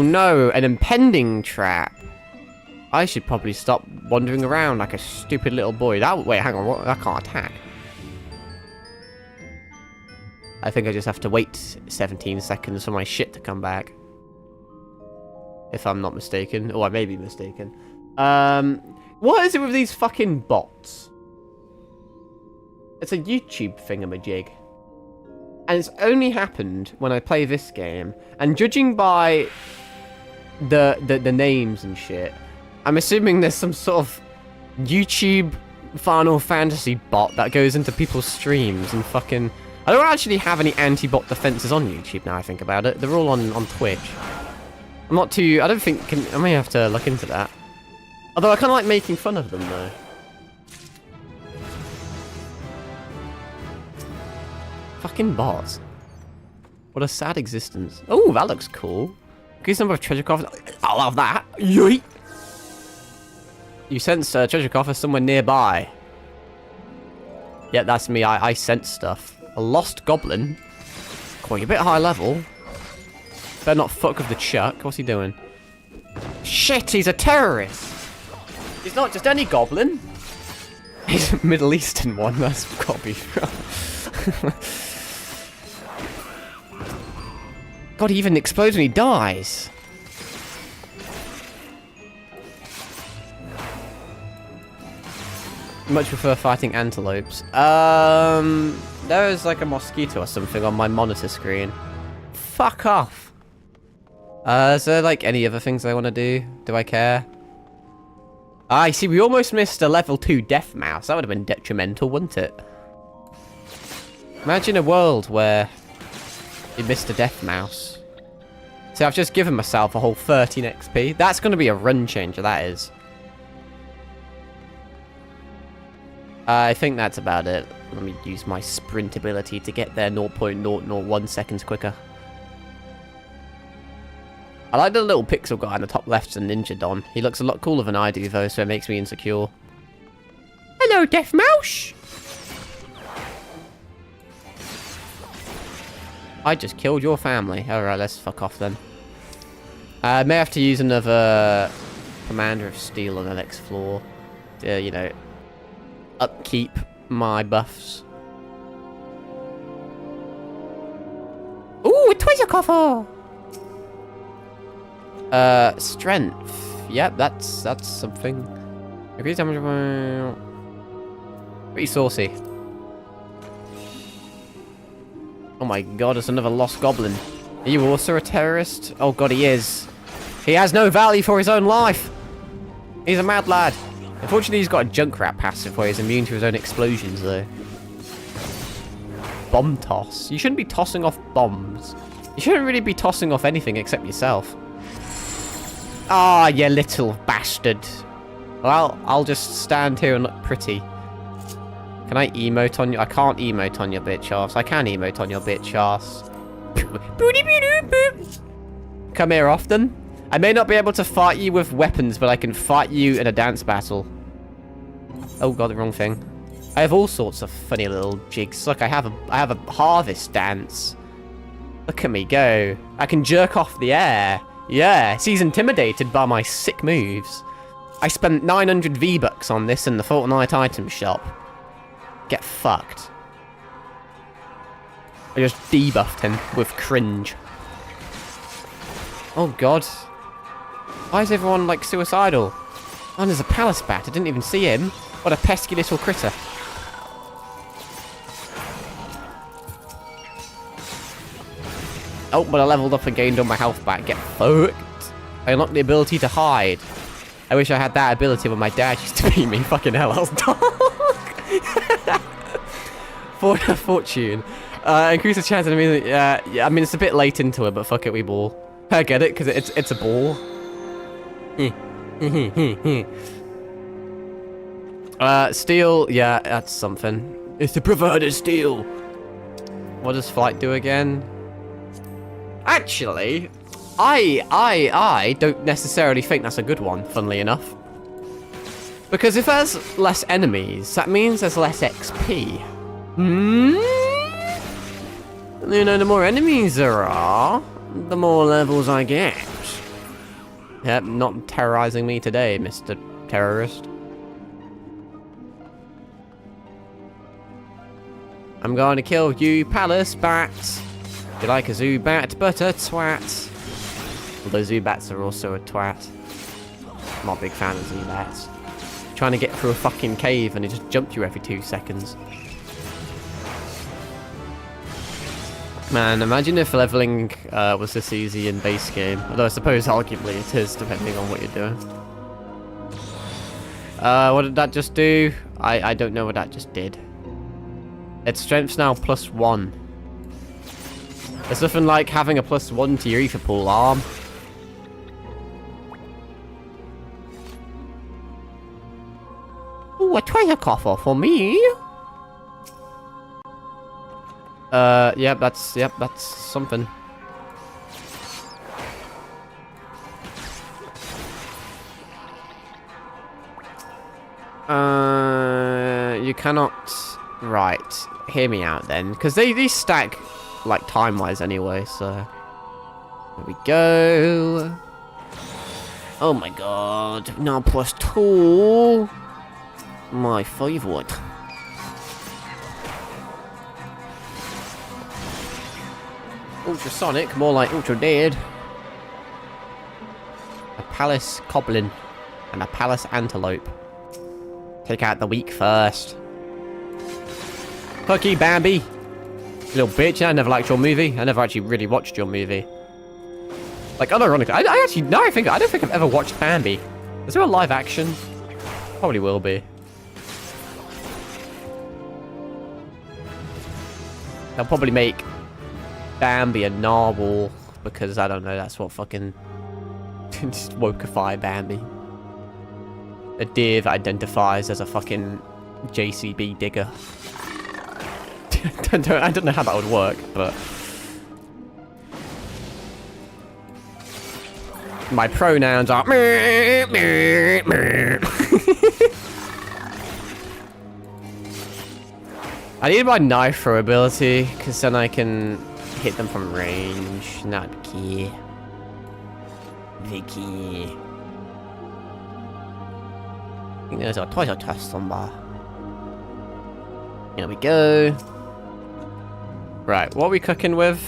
no, an impending trap. I should probably stop wandering around like a stupid little boy. Wait, hang on, what? That can't attack. I think I just have to wait 17 seconds for my shit to come back. If I'm not mistaken. Or I may be mistaken. What is it with these fucking bots? It's a YouTube thingamajig. And it's only happened when I play this game. And judging by the names and shit, I'm assuming there's some sort of YouTube Final Fantasy bot that goes into people's streams and fucking... I don't actually have any anti-bot defenses on YouTube now I think about it. They're all on Twitch. I'm not too... I don't think... I may have to look into that. Although I kind of like making fun of them, though. Fucking bots. What a sad existence. Oh, that looks cool. Increase number of treasure coffers. I'll have that. Yeet. You sense a treasure coffer somewhere nearby. Yeah, that's me. I sense stuff. A lost goblin. Quite a bit high level. Better not fuck with the Chuck. What's he doing? Shit, he's a terrorist. He's not just any goblin. He's a Middle Eastern one. That's gotta be. God, he even explodes when he dies. Much prefer fighting antelopes. There is like a mosquito or something on my monitor screen. Fuck off. Is there like any other things I want to do? Do I care? I see, we almost missed a level 2 death mouse. That would have been detrimental, wouldn't it? Imagine a world where you missed a death mouse. So I've just given myself a whole 13 XP. That's going to be a run changer, that is. I think that's about it. Let me use my sprint ability to get there 0.001 seconds quicker. I like the little pixel guy in the top left's a Ninja Don. He looks a lot cooler than I do, though, so it makes me insecure. Hello, Death Mouse! I just killed your family. Alright, let's fuck off then. I may have to use another Commander of Steel on the next floor. To, you know, upkeep my buffs. Ooh, a treasure coffer! Strength. Yep, that's something. Increase damage. Pretty saucy. Oh my god, it's another lost goblin. Are you also a terrorist? Oh god, he is. He has no value for his own life. He's a mad lad. Unfortunately, he's got a Junkrat passive where he's immune to his own explosions, though. Bomb toss. You shouldn't be tossing off bombs. You shouldn't really be tossing off anything except yourself. Ah, you little bastard. Well, I'll just stand here and look pretty. Can I emote on you? I can't emote on your bitch ass. I can emote on your bitch ass. Come here often. I may not be able to fight you with weapons, but I can fight you in a dance battle. Oh god, the wrong thing. I have all sorts of funny little jigs. Look, I have a harvest dance. Look at me go. I can jerk off the air. Yeah, he's intimidated by my sick moves. I spent 900 V-Bucks on this in the Fortnite item shop. Get fucked. I just debuffed him with cringe. Oh god. Why is everyone like suicidal? Oh, there's a palace bat. I didn't even see him. What a pesky little critter. Oh, but I leveled up and gained all my health back. Get fucked. I unlocked the ability to hide. I wish I had that ability when my dad used to beat me. Fucking hell, I was dark. For fortune. Increase the chance of immediately. Yeah, I mean, it's a bit late into it, but fuck it, we ball. I get it, because it's a ball. Steel, yeah, that's something. It's the preferred steel. What does flight do again? Actually, I don't necessarily think that's a good one, funnily enough. Because if there's less enemies, that means there's less XP. You know, the more enemies there are, the more levels I get. Yep, not terrorizing me today, Mr. Terrorist. I'm going to kill you, Palace Bat. You like a Zubat, but a twat. Although Zubats are also a twat. I'm not a big fan of Zubats. Trying to get through a fucking cave and it just jumped you every 2 seconds. Man, imagine if leveling was this easy in base game. Although I suppose arguably it is, depending on what you're doing. What did that just do? I don't know what that just did. Its strength's now +1. It's nothing like having a +1 to your ether pool arm. Ooh, a treasure coffer for me. Yep, that's something. You cannot. Right, hear me out then, because these stack like time-wise anyway. So there we go. Oh my god, now +2. My favorite. Ultrasonic, more like ultra dead. A palace goblin and a palace antelope. Take out the weak first. Fuck you, Bambi. Little bitch, I never liked your movie. I never actually really watched your movie. Like, unironically, I actually, now I don't think I've ever watched Bambi. Is there a live action? Probably will be. They'll probably make Bambi a narwhal, because I don't know, that's what fucking just wokeify Bambi. A deer that identifies as a fucking JCB digger. I don't know how that would work, but my pronouns are meh, meh, meh. I need my knife throw ability, because then I can hit them from range. Not key. Vicky. I think there's a toilet test somewhere. Here we go. Right, what are we cooking with?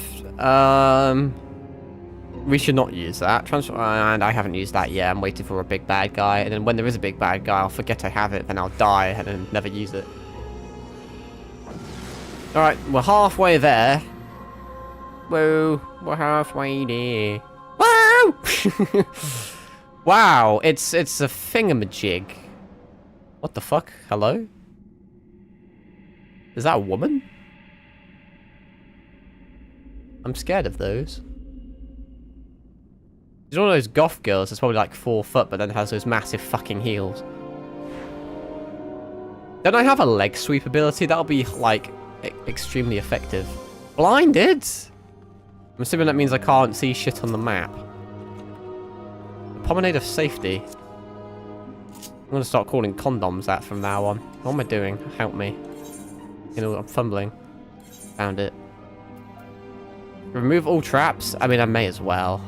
We should not use that. Transfer, and I haven't used that yet. I'm waiting for a big bad guy, and then when there is a big bad guy, I'll forget I have it, then I'll die and then never use it. Alright, we're halfway there. Whoa, we're halfway there. Whoa! Wow, it's a thingamajig. What the fuck? Hello? Is that a woman? I'm scared of those. She's one of those goth girls that's probably like 4 foot, but then has those massive fucking heels. Don't I have a leg sweep ability? That'll be like extremely effective. Blinded? I'm assuming that means I can't see shit on the map. Promenade of safety. I'm gonna start calling condoms that from now on. What am I doing? Help me. You know, I'm fumbling. Found it. Remove all traps? I mean, I may as well.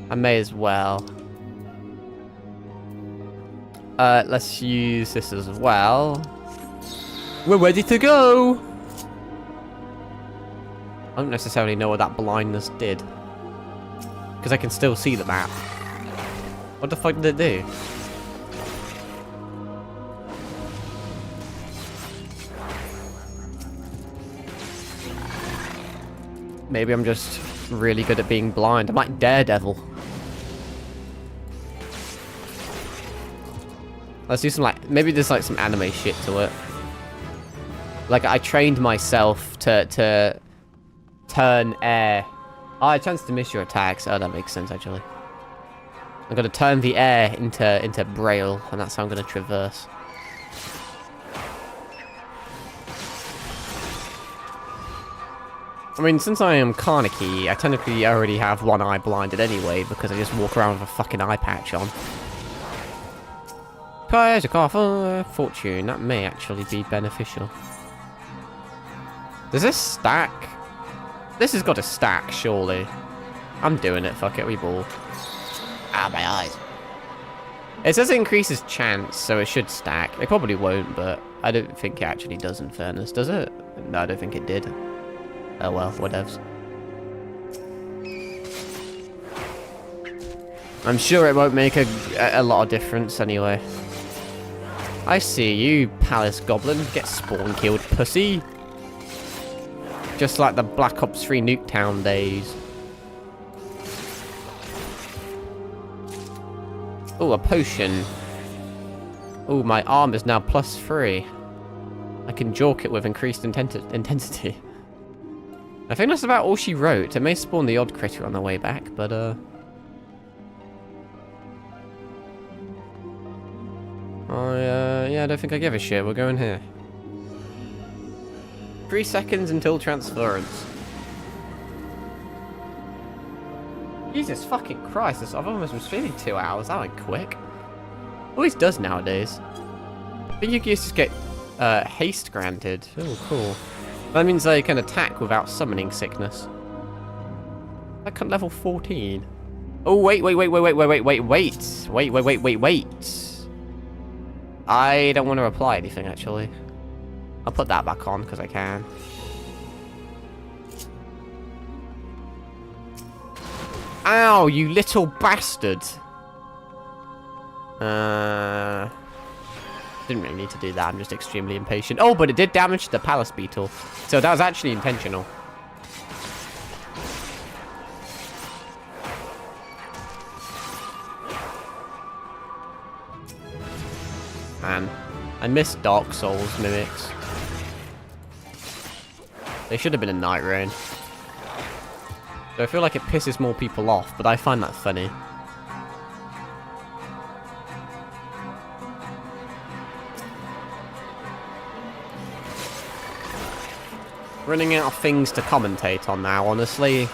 I may as well. Let's use this as well. We're ready to go! I don't necessarily know what that blindness did. Because I can still see the map. What the fuck did it do? Maybe I'm just really good at being blind. I'm like Daredevil. Let's do some like, maybe there's like some anime shit to it. Like I trained myself to turn air. Oh, I chance to miss your attacks. Oh, that makes sense actually. I'm gonna turn the air into braille, and that's how I'm gonna traverse. I mean, since I am Carnegie, I technically already have one eye blinded anyway, because I just walk around with a fucking eye patch on. Prize a car for fortune. That may actually be beneficial. Does this stack? This has got to stack, surely. I'm doing it, fuck it, we ball. Ah, my eyes. It says it increases chance, so it should stack. It probably won't, but I don't think it actually does in fairness, does it? No, I don't think it did. Oh well, whatevs. I'm sure it won't make a lot of difference anyway. I see you, Palace Goblin. Get spawn killed, pussy. Just like the Black Ops 3 Nuketown days. Oh, a potion. Oh, my arm is now +3. I can jork it with increased intensity. I think that's about all she wrote. It may spawn the odd critter on the way back, but yeah, I don't think I give a shit. We're going here. 3 seconds until transference. Jesus fucking Christ, I've almost been streaming 2 hours. That went quick. Always does nowadays. I think you can just get haste granted. Oh, cool. That means they can attack without summoning sickness. Like at level 14. Oh, wait. I don't want to apply anything, actually. I'll put that back on, because I can. Ow, you little bastard! Didn't really need to do that, I'm just extremely impatient. Oh, but it did damage the Palace Beetle. So that was actually intentional. Man, I miss Dark Souls mimics. They should have been in Night Rain. So I feel like it pisses more people off, but I find that funny. Running out of things to commentate on now, honestly.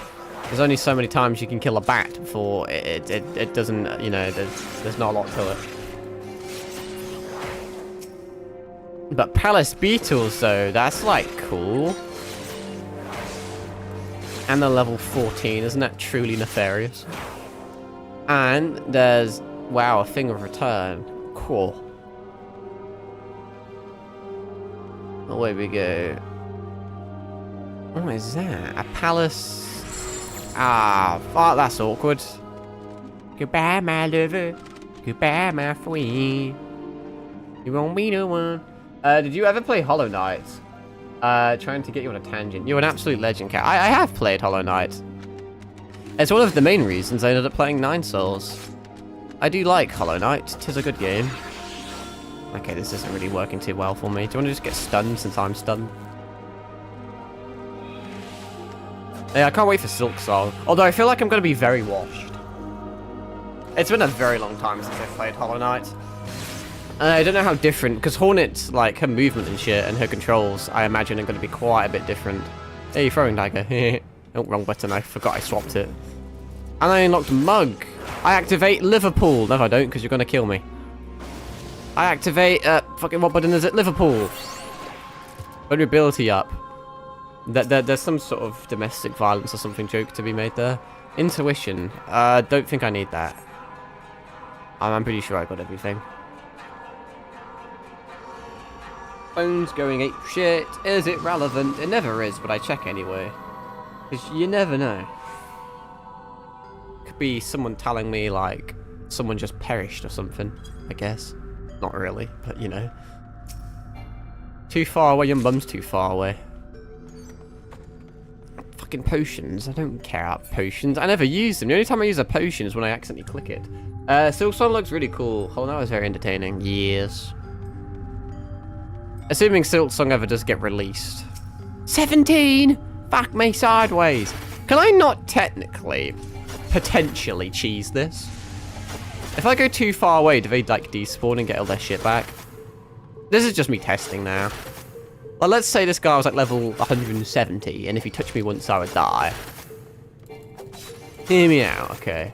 There's only so many times you can kill a bat before it doesn't, you know, there's not a lot to it. But Palace Beetles, though, that's, like, cool. And they're level 14, isn't that truly nefarious? And there's, wow, a thing of return. Cool. Away we go. What is that? A palace? Ah, fuck, that's awkward. Goodbye, my lover. Goodbye, my friend. You won't be the one. Did you ever play Hollow Knight? Trying to get you on a tangent. You're an absolute legend, Cat. I have played Hollow Knight. It's one of the main reasons I ended up playing Nine Souls. I do like Hollow Knight. 'Tis a good game. Okay, this isn't really working too well for me. Do you want to just get stunned since I'm stunned? Yeah, I can't wait for Silk Soul. Although I feel like I'm going to be very washed. It's been a very long time since I've played Hollow Knight. I don't know how different, because Hornet, like, her movement and shit, and her controls, I imagine are going to be quite a bit different. Hey, throwing dagger. Oh, wrong button, I forgot I swapped it. And I unlocked Mug. I activate Liverpool. No, I don't, because you're going to kill me. I activate, fucking what button is it? Liverpool. Vulnerability up. There's some sort of domestic violence or something joke to be made there. Intuition. Don't think I need that. I'm pretty sure I got everything. Phone's going ape shit. Is it relevant? It never is, but I check anyway. Because you never know. Could be someone telling me, like, someone just perished or something, I guess. Not really, but you know. Too far away, your mum's too far away. Fucking potions, I don't care about potions. I never use them. The only time I use a potion is when I accidentally click it. Silksong looks really cool. Oh, that was very entertaining. Yes. Assuming Silksong ever does get released. 17! Fuck me sideways. Can I not technically, potentially cheese this? If I go too far away, do they like despawn and get all their shit back? This is just me testing now. Well, let's say this guy was like level 170, and if he touched me once, I would die. Hear me out, okay.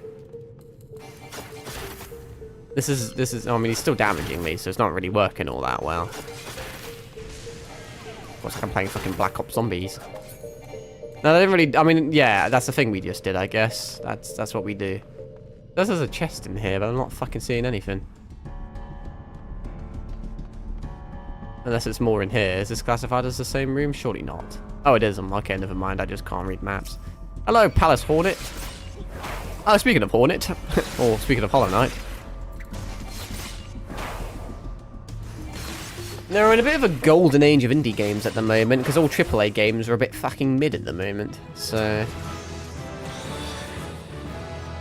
This is, I mean, he's still damaging me, so it's not really working all that well. Looks like I'm playing fucking Black Ops Zombies. No, they didn't really, I mean, yeah, that's the thing we just did, I guess. That's what we do. There's a chest in here, but I'm not fucking seeing anything. Unless it's more in here. Is this classified as the same room? Surely not. Oh, it is. Okay, never mind. I just can't read maps. Hello, Palace Hornet. Oh, speaking of Hornet. Or speaking of Hollow Knight. Now, we're in a bit of a golden age of indie games at the moment, because all AAA games are a bit fucking mid at the moment. So...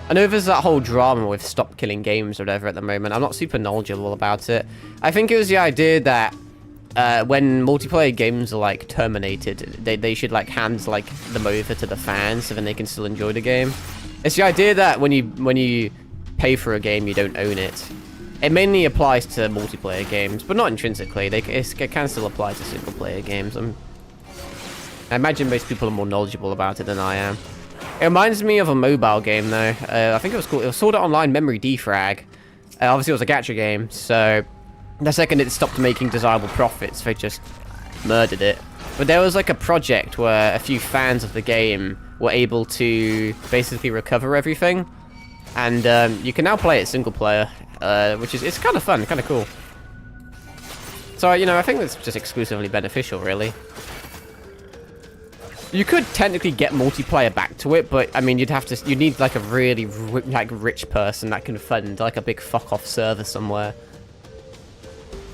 I know there's that whole drama with stop killing games or whatever at the moment. I'm not super knowledgeable about it. I think it was the idea that when multiplayer games are like terminated, they should like hand like them over to the fans so then they can still enjoy the game. It's the idea that when you pay for a game, you don't own it. It mainly applies to multiplayer games, but not intrinsically. It can still apply to single player games. I imagine most people are more knowledgeable about it than I am. It reminds me of a mobile game though. I think it was called, it was Sword Art Online Memory Defrag. Obviously it was a gacha game, so the second it stopped making desirable profits, they just murdered it. But there was like a project where a few fans of the game were able to basically recover everything. And you can now play it single player, which is, it's kind of fun, kind of cool. So, you know, I think that's just exclusively beneficial, really. You could technically get multiplayer back to it, but I mean, you need like a really rich person that can fund like a big fuck off server somewhere.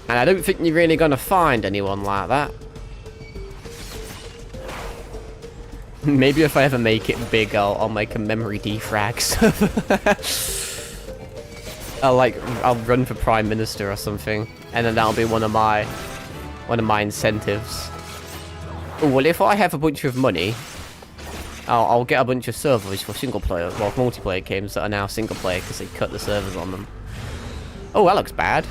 And I don't think you're really gonna find anyone like that. Maybe if I ever make it big, I'll make a memory defrag server. I'll run for Prime Minister or something, and then that'll be one of my incentives. Oh, well, if I have a bunch of money, I'll get a bunch of servers for single player, well, multiplayer games that are now single player because they cut the servers on them. Oh, that looks bad.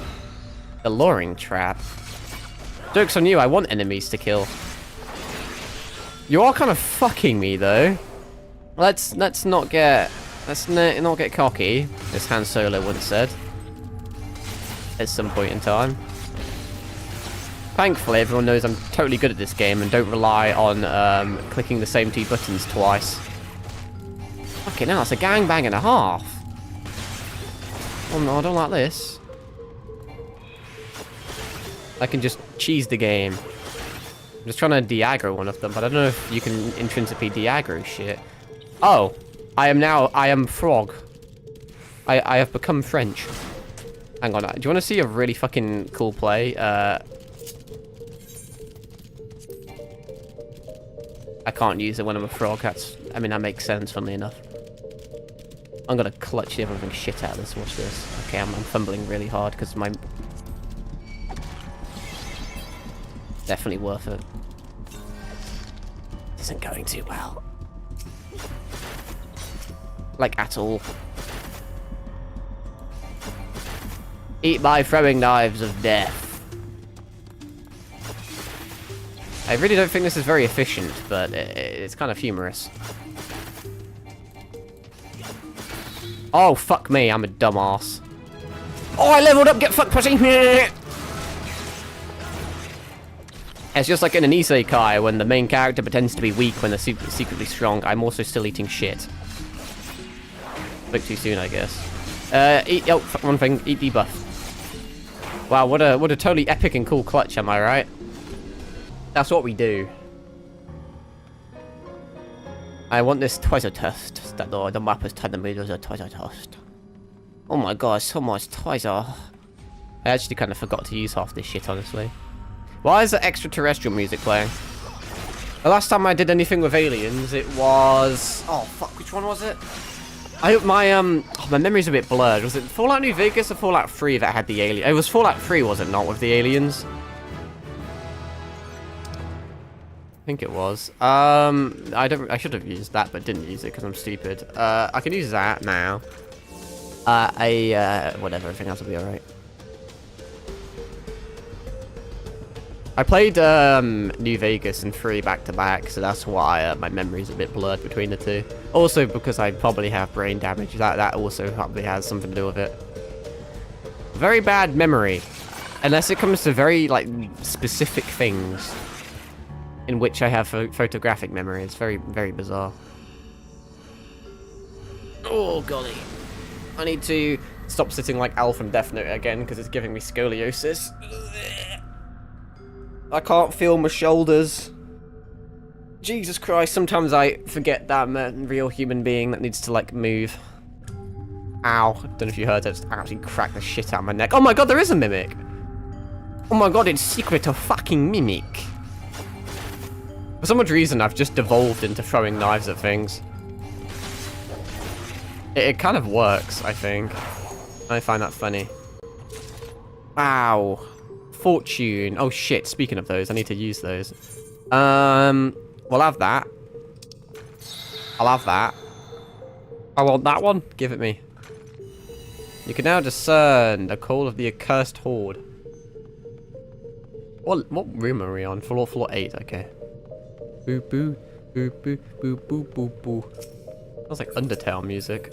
The luring trap. Joke's on you, I want enemies to kill. You are kind of fucking me though. Let's not get cocky, as Han Solo once said. At some point in time. Thankfully, everyone knows I'm totally good at this game and don't rely on clicking the same 2 buttons twice. Fucking hell, it's a gangbang and a half. Oh no, I don't like this. I can just cheese the game. I'm just trying to de-aggro one of them, but I don't know if you can intrinsically de-aggro shit. Oh, I am frog. I have become French. Hang on, do you want to see a really fucking cool play? I can't use it when I'm a frog. I mean, that makes sense, funnily enough. I'm gonna clutch the everything shit out of this. Watch this. Okay, I'm fumbling really hard because my... Definitely worth it. Isn't going too well. Like, at all. Eat my throwing knives of death. I really don't think this is very efficient, but it's kind of humorous. Oh, fuck me, I'm a dumbass. Oh, I leveled up, get fucked, pussy! It's just like in an isekai, when the main character pretends to be weak when they're secretly strong. I'm also still eating shit. Spoke too soon, I guess. One thing, eat debuff. Wow, what a totally epic and cool clutch, am I right? That's what we do. I want this treasure chest that the map is telling me there's a treasure chest. Oh my god, so much treasure. I actually kind of forgot to use half this shit, honestly. Why is the extraterrestrial music playing? The last time I did anything with aliens, it was... Oh, fuck, which one was it? I hope my memory's a bit blurred. Was it Fallout New Vegas or Fallout 3 that had the alien? It was Fallout 3, was it not, with the aliens? I think it was. I should have used that, but didn't use it because I'm stupid. I can use that now. Whatever, everything else will be alright. I played New Vegas and 3 back to back, so that's why my memory's a bit blurred between the two. Also because I probably have brain damage. That also probably has something to do with it. Very bad memory, unless it comes to very like specific things, in which I have photographic memory. It's very, very bizarre. Oh golly, I need to stop sitting like Al from Death Note again because it's giving me scoliosis. I can't feel my shoulders. Jesus Christ, sometimes I forget that I'm a real human being that needs to, like, move. Ow. Don't know if you heard that. Just absolutely cracked the shit out of my neck. Oh my god, there is a mimic! Oh my god, it's Secret of fucking Mimic. For some odd reason, I've just devolved into throwing knives at things. It kind of works, I think. I find that funny. Wow. Fortune. Oh shit, speaking of those, I need to use those. We'll have that. I'll have that. I want that one. Give it me. You can now discern the call of the accursed horde. What room are we on? Floor 8, okay. Boo boo. Boo boo boo boo boo boo. Sounds like Undertale music.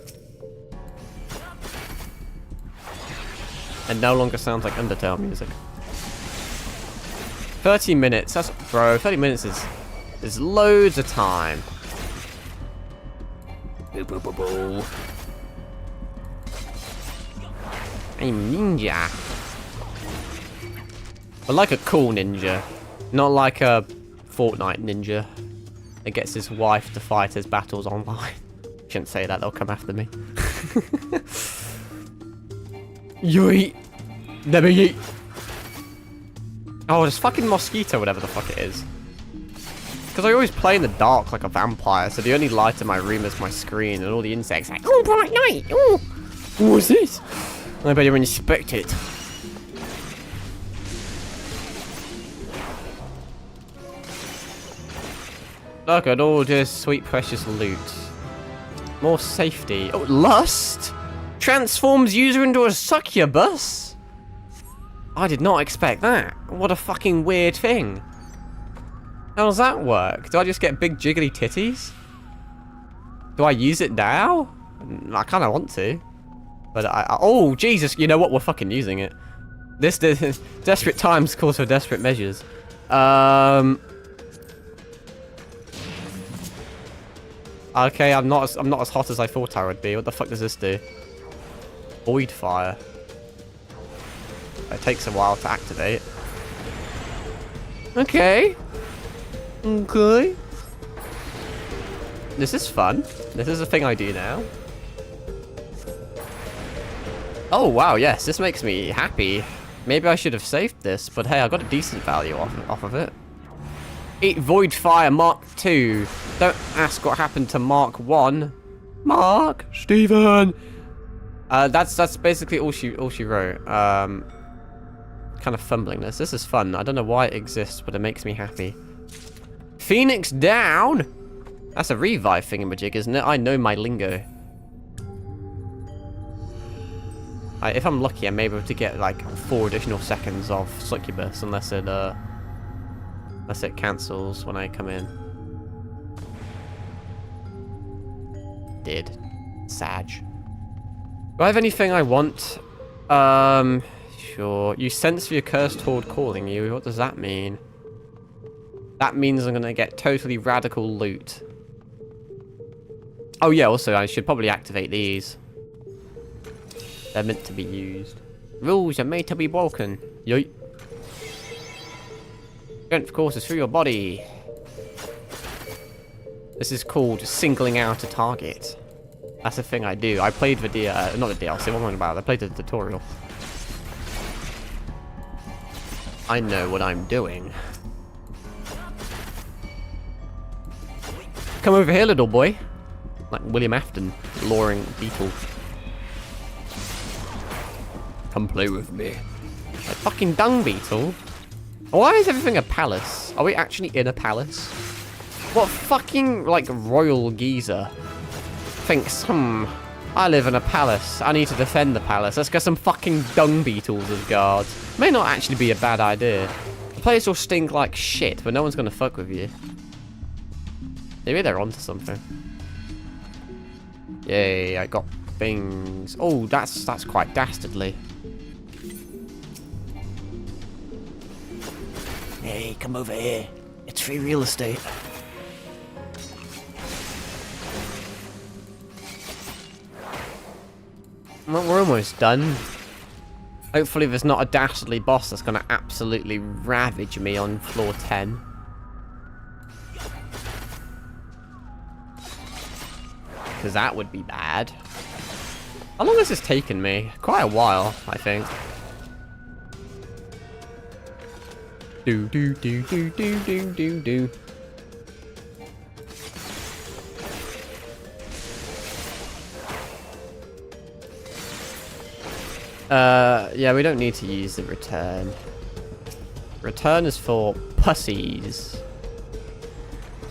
And no longer sounds like Undertale music. 30 minutes, that's, bro, 30 minutes is loads of time. Boo, boo, boo, boo. I'm ninja. But like a cool ninja, not like a Fortnite ninja that gets his wife to fight his battles online. Shouldn't say that, they'll come after me. Yeet. Never yeet. Oh, this fucking mosquito, whatever the fuck it is. Because I always play in the dark like a vampire, so the only light in my room is my screen, and all the insects are like, oh, bright night, oh, what's this? I better inspect it. Look at all this sweet precious loot. More safety. Oh, lust? Transforms user into a succubus? I did not expect that. What a fucking weird thing. How does that work? Do I just get big jiggly titties? Do I use it now? I kind of want to. But oh, Jesus, you know what? We're fucking using it. This desperate times calls for desperate measures. Okay, I'm not as hot as I thought I would be. What the fuck does this do? Void fire. It takes a while to activate. Okay. Okay. This is fun. This is a thing I do now. Oh wow, yes, this makes me happy. Maybe I should have saved this, but hey, I got a decent value off of it. Eat Void Fire Mark 2. Don't ask what happened to Mark 1. Mark Steven. That's basically all she wrote. Kind of fumbling this. This is fun. I don't know why it exists, but it makes me happy. Phoenix down. That's a revive thingamajig, isn't it? I know my lingo. If I'm lucky, I'm able to get like 4 additional seconds of succubus, unless it cancels when I come in. Did. Sag. Do I have anything I want? Sure. You sense the accursed horde calling you. What does that mean? That means I'm gonna get totally radical loot. Oh yeah, also I should probably activate these. They're meant to be used. Rules are made to be broken. Yeet. Strength courses through your body. This is called singling out a target. That's the thing I do. I played the not the DLC, what am I on about? I played the tutorial. I know what I'm doing. Come over here, little boy. Like William Afton, luring beetle. Come play with me. A fucking dung beetle? Why is everything a palace? Are we actually in a palace? What fucking, like, royal geezer thinks, I live in a palace. I need to defend the palace. Let's get some fucking dung beetles as guards. May not actually be a bad idea. The place will stink like shit, but no one's gonna fuck with you. Maybe they're onto something. Yay, I got things. Oh, that's quite dastardly. Hey, come over here. It's free real estate. Well, we're almost done. Hopefully there's not a dastardly boss that's going to absolutely ravage me on floor 10. Because that would be bad. How long has this taken me? Quite a while, I think. Do do do do do do do do. Yeah, we don't need to use the return. Return is for pussies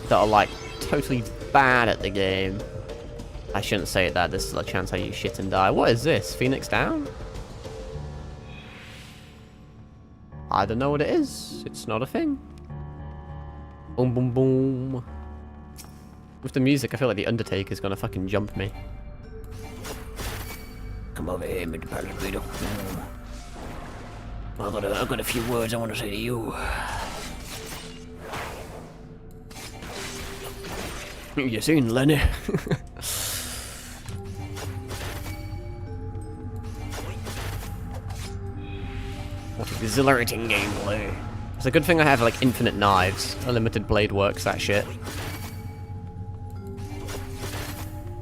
that are like totally bad at the game. I shouldn't say that. There's still a chance I use shit and die. What is this? Phoenix down? I don't know what it is. It's not a thing. Boom, boom, boom. With the music, I feel like the Undertaker's gonna fucking jump me. Come over here, Mr. Palomino. I've got a few words I want to say to you. You soon, Lenny. What exhilarating gameplay. It's a good thing I have like infinite knives. Unlimited blade works, that shit.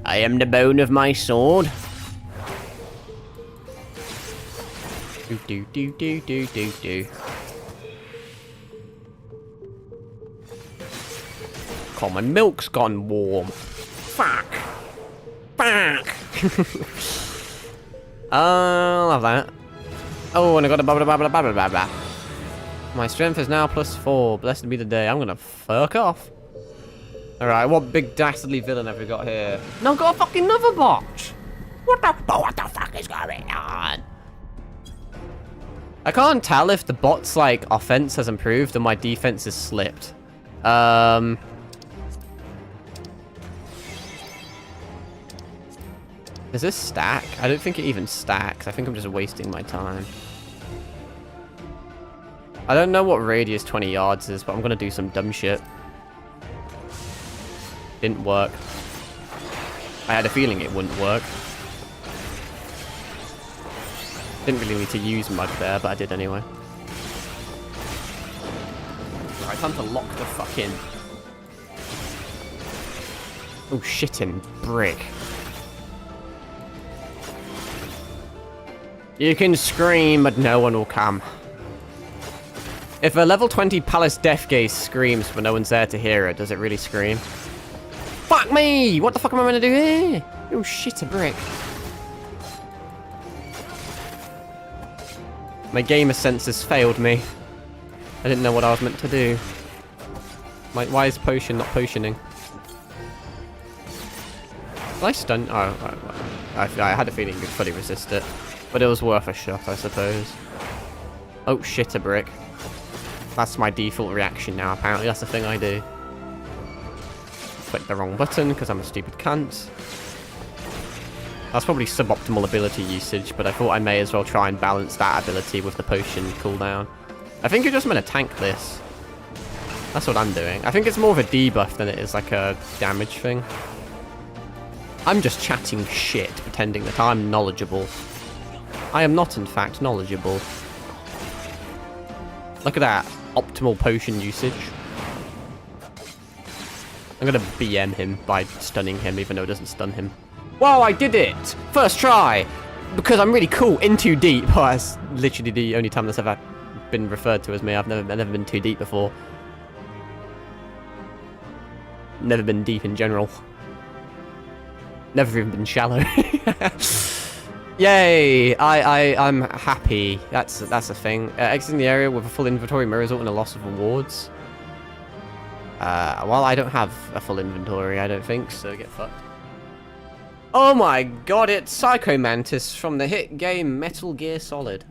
I am the bone of my sword. Do do do do do do do. Oh, my milk's gone warm. Fuck. Fuck. I'll have that. Oh, and I got a blah blah blah blah blah blah blah. My strength is now +4. Blessed be the day. I'm gonna fuck off. Alright, what big dastardly villain have we got here? No, I've got a fucking another bot. What the fuck is going on? I can't tell if the bot's like offense has improved or my defense has slipped. Does this stack? I don't think it even stacks. I think I'm just wasting my time. I don't know what radius 20 yards is, but I'm gonna do some dumb shit. Didn't work. I had a feeling it wouldn't work. Didn't really need to use mud there, but I did anyway. Alright, time to lock the fuck in. Oh, shitting brick. You can scream, but no one will come. If a level 20 Palace Death Gaze screams but no one's there to hear it, does it really scream? Fuck me! What the fuck am I gonna do here? Oh shit, a brick. My gamer senses failed me. I didn't know what I was meant to do. Why is potion not potioning? Did I stun? Oh, I had a feeling you'd fully resist it. But it was worth a shot, I suppose. Oh shit, a brick. That's my default reaction now, apparently. That's the thing I do. Click the wrong button, because I'm a stupid cunt. That's probably suboptimal ability usage, but I thought I may as well try and balance that ability with the potion cooldown. I think you're just meant to tank this. That's what I'm doing. I think it's more of a debuff than it is like a damage thing. I'm just chatting shit, pretending that I'm knowledgeable. I am not, in fact, knowledgeable. Look at that. Optimal potion usage. I'm gonna BM him by stunning him, even though it doesn't stun him. Wow, I did it! First try! Because I'm really cool in too deep. Oh, that's literally the only time that's ever been referred to as me. I've never been too deep before. Never been deep in general. Never even been shallow. Yay! I'm happy. That's a thing. Exiting the area with a full inventory may result in a loss of rewards. Well, I don't have a full inventory, I don't think, so get fucked. Oh my god, it's Psycho Mantis from the hit game Metal Gear Solid.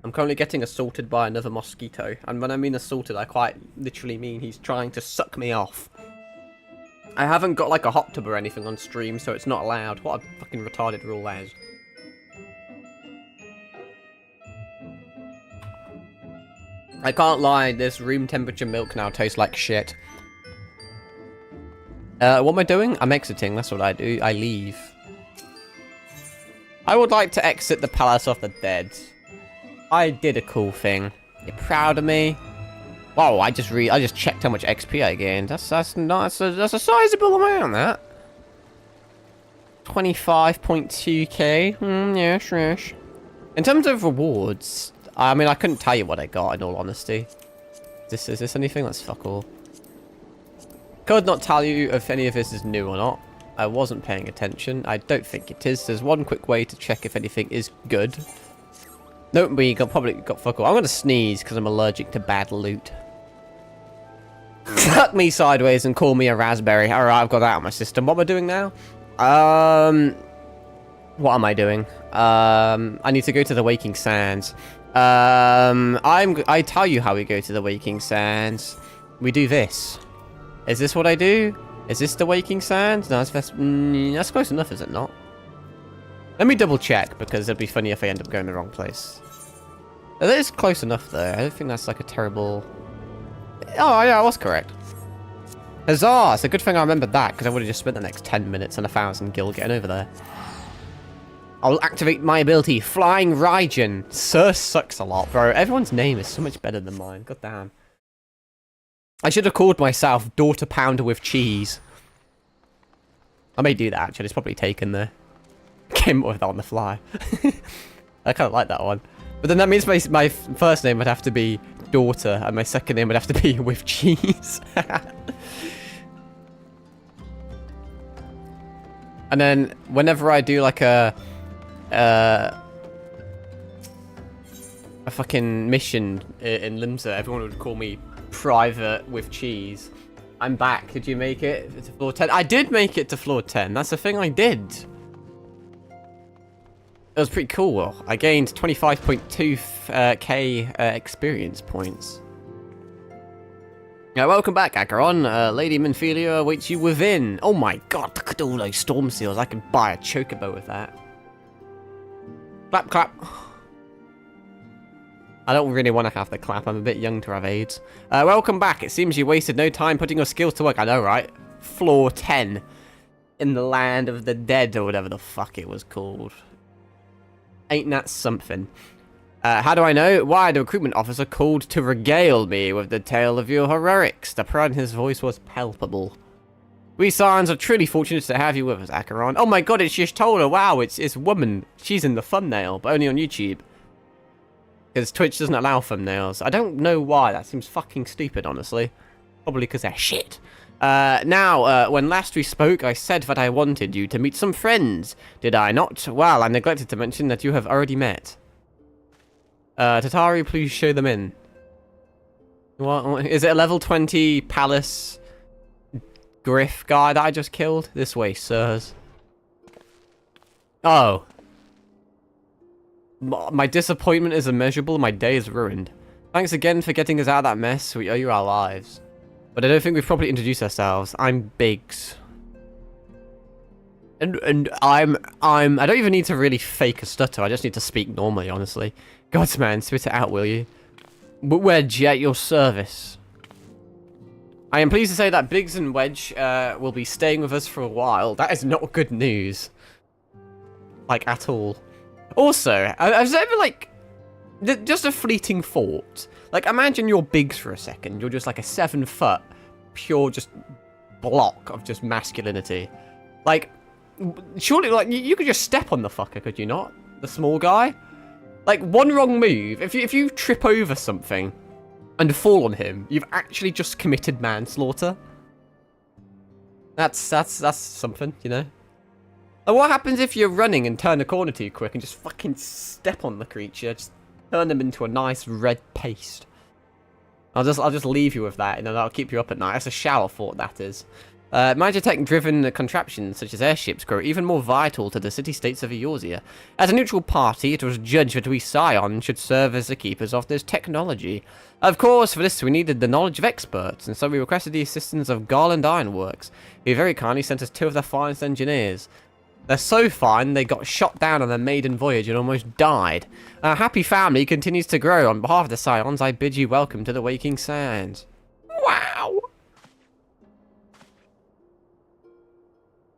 I'm currently getting assaulted by another mosquito, and when I mean assaulted, I quite literally mean he's trying to suck me off. I haven't got like a hot tub or anything on stream, so it's not allowed. What a fucking retarded rule that is. I can't lie, this room temperature milk now tastes like shit. What am I doing? I'm exiting, that's what I do. I leave. I would like to exit the Palace of the Dead. I did a cool thing. You're proud of me? Wow, I just checked how much XP I gained. That's a sizable amount, that. 25.2k. Yes. In terms of rewards, I mean, I couldn't tell you what I got, in all honesty. Is this anything? That's fuck all. Could not tell you if any of this is new or not. I wasn't paying attention. I don't think it is. There's one quick way to check if anything is good. Nope, we probably got fuck all. I'm gonna sneeze because I'm allergic to bad loot. Fuck me sideways and call me a raspberry. Alright, I've got that out of my system. What am I doing now? What am I doing? I need to go to the Waking Sands. I tell you how we go to the Waking Sands. We do this. Is this what I do? Is this the Waking Sands? No, that's close enough, is it not? Let me double check, because it'd be funny if I end up going the wrong place. That is close enough, though. I don't think that's like a terrible... Oh, yeah, I was correct. Huzzah! It's a good thing I remembered that, because I would have just spent the next 10 minutes and 1,000 gil getting over there. I'll activate my ability, Flying Raijin. Sir sucks a lot, bro. Everyone's name is so much better than mine. God damn. I should have called myself Daughter Pounder with Cheese. I may do that, actually. It's probably taken there. Came up with that on the fly. I kind of like that one. But then that means my first name would have to be Daughter, and my second name would have to be with Cheese. And then whenever I do like a fucking mission in Limsa, everyone would call me Private with Cheese. I'm back. Did you make it to floor 10? I did make it to floor 10. That's the thing I did. It was pretty cool. I gained 25.2k experience points. Welcome back, Acheron. Lady Minfilia awaits you within. Oh my god, look at all those storm seals. I could buy a chocobo with that. Clap, clap. I don't really want to have the clap. I'm a bit young to have AIDS. Welcome back. It seems you wasted no time putting your skills to work. I know, right? Floor 10. In the land of the dead, or whatever the fuck it was called. Ain't that something? How do I know? Why, the recruitment officer called to regale me with the tale of your heroics. The pride in his voice was palpable. We Scions are truly fortunate to have you with us, Acheron. Oh my god, it's Y'shtola. Wow, it's woman. She's in the thumbnail, but only on YouTube. Because Twitch doesn't allow thumbnails. I don't know why. That seems fucking stupid, honestly. Probably because they're shit. Now, when last we spoke, I said that I wanted you to meet some friends. Did I not? Well, I neglected to mention that you have already met. Tatari, please show them in. What? Is it a level 20 palace griff guy that I just killed? This way, sirs. Oh. My disappointment is immeasurable. My day is ruined. Thanks again for getting us out of that mess. We owe you our lives. But I don't think we've properly introduced ourselves. I'm Biggs. And I don't even need to really fake a stutter. I just need to speak normally, honestly. Godsman, spit it out, will you? Wedge, at your service. I am pleased to say that Biggs and Wedge will be staying with us for a while. That is not good news. Like, at all. Also, has there ever, like, Just a fleeting thought. Like, imagine you're Biggs for a second. You're just like a 7-foot, pure just block of just masculinity. Like, surely, like, you could just step on the fucker, could you not? The small guy? Like, one wrong move. If you trip over something and fall on him, you've actually just committed manslaughter. That's something, you know? Like, what happens if you're running and turn a corner too quick and just fucking step on the creature? Just turn them into a nice red paste. I'll just leave you with that, and that'll keep you up at night. That's a shower thought, that is. Magitech-driven contraptions such as airships grow even more vital to the city-states of Eorzea. As a neutral party, it was judged that we Scions should serve as the keepers of this technology. Of course, for this we needed the knowledge of experts, and so we requested the assistance of Garland Ironworks, who very kindly sent us 2 of their finest engineers. They're so fine, they got shot down on their maiden voyage and almost died. Our happy family continues to grow. On behalf of the Scions, I bid you welcome to the Waking Sands. Wow!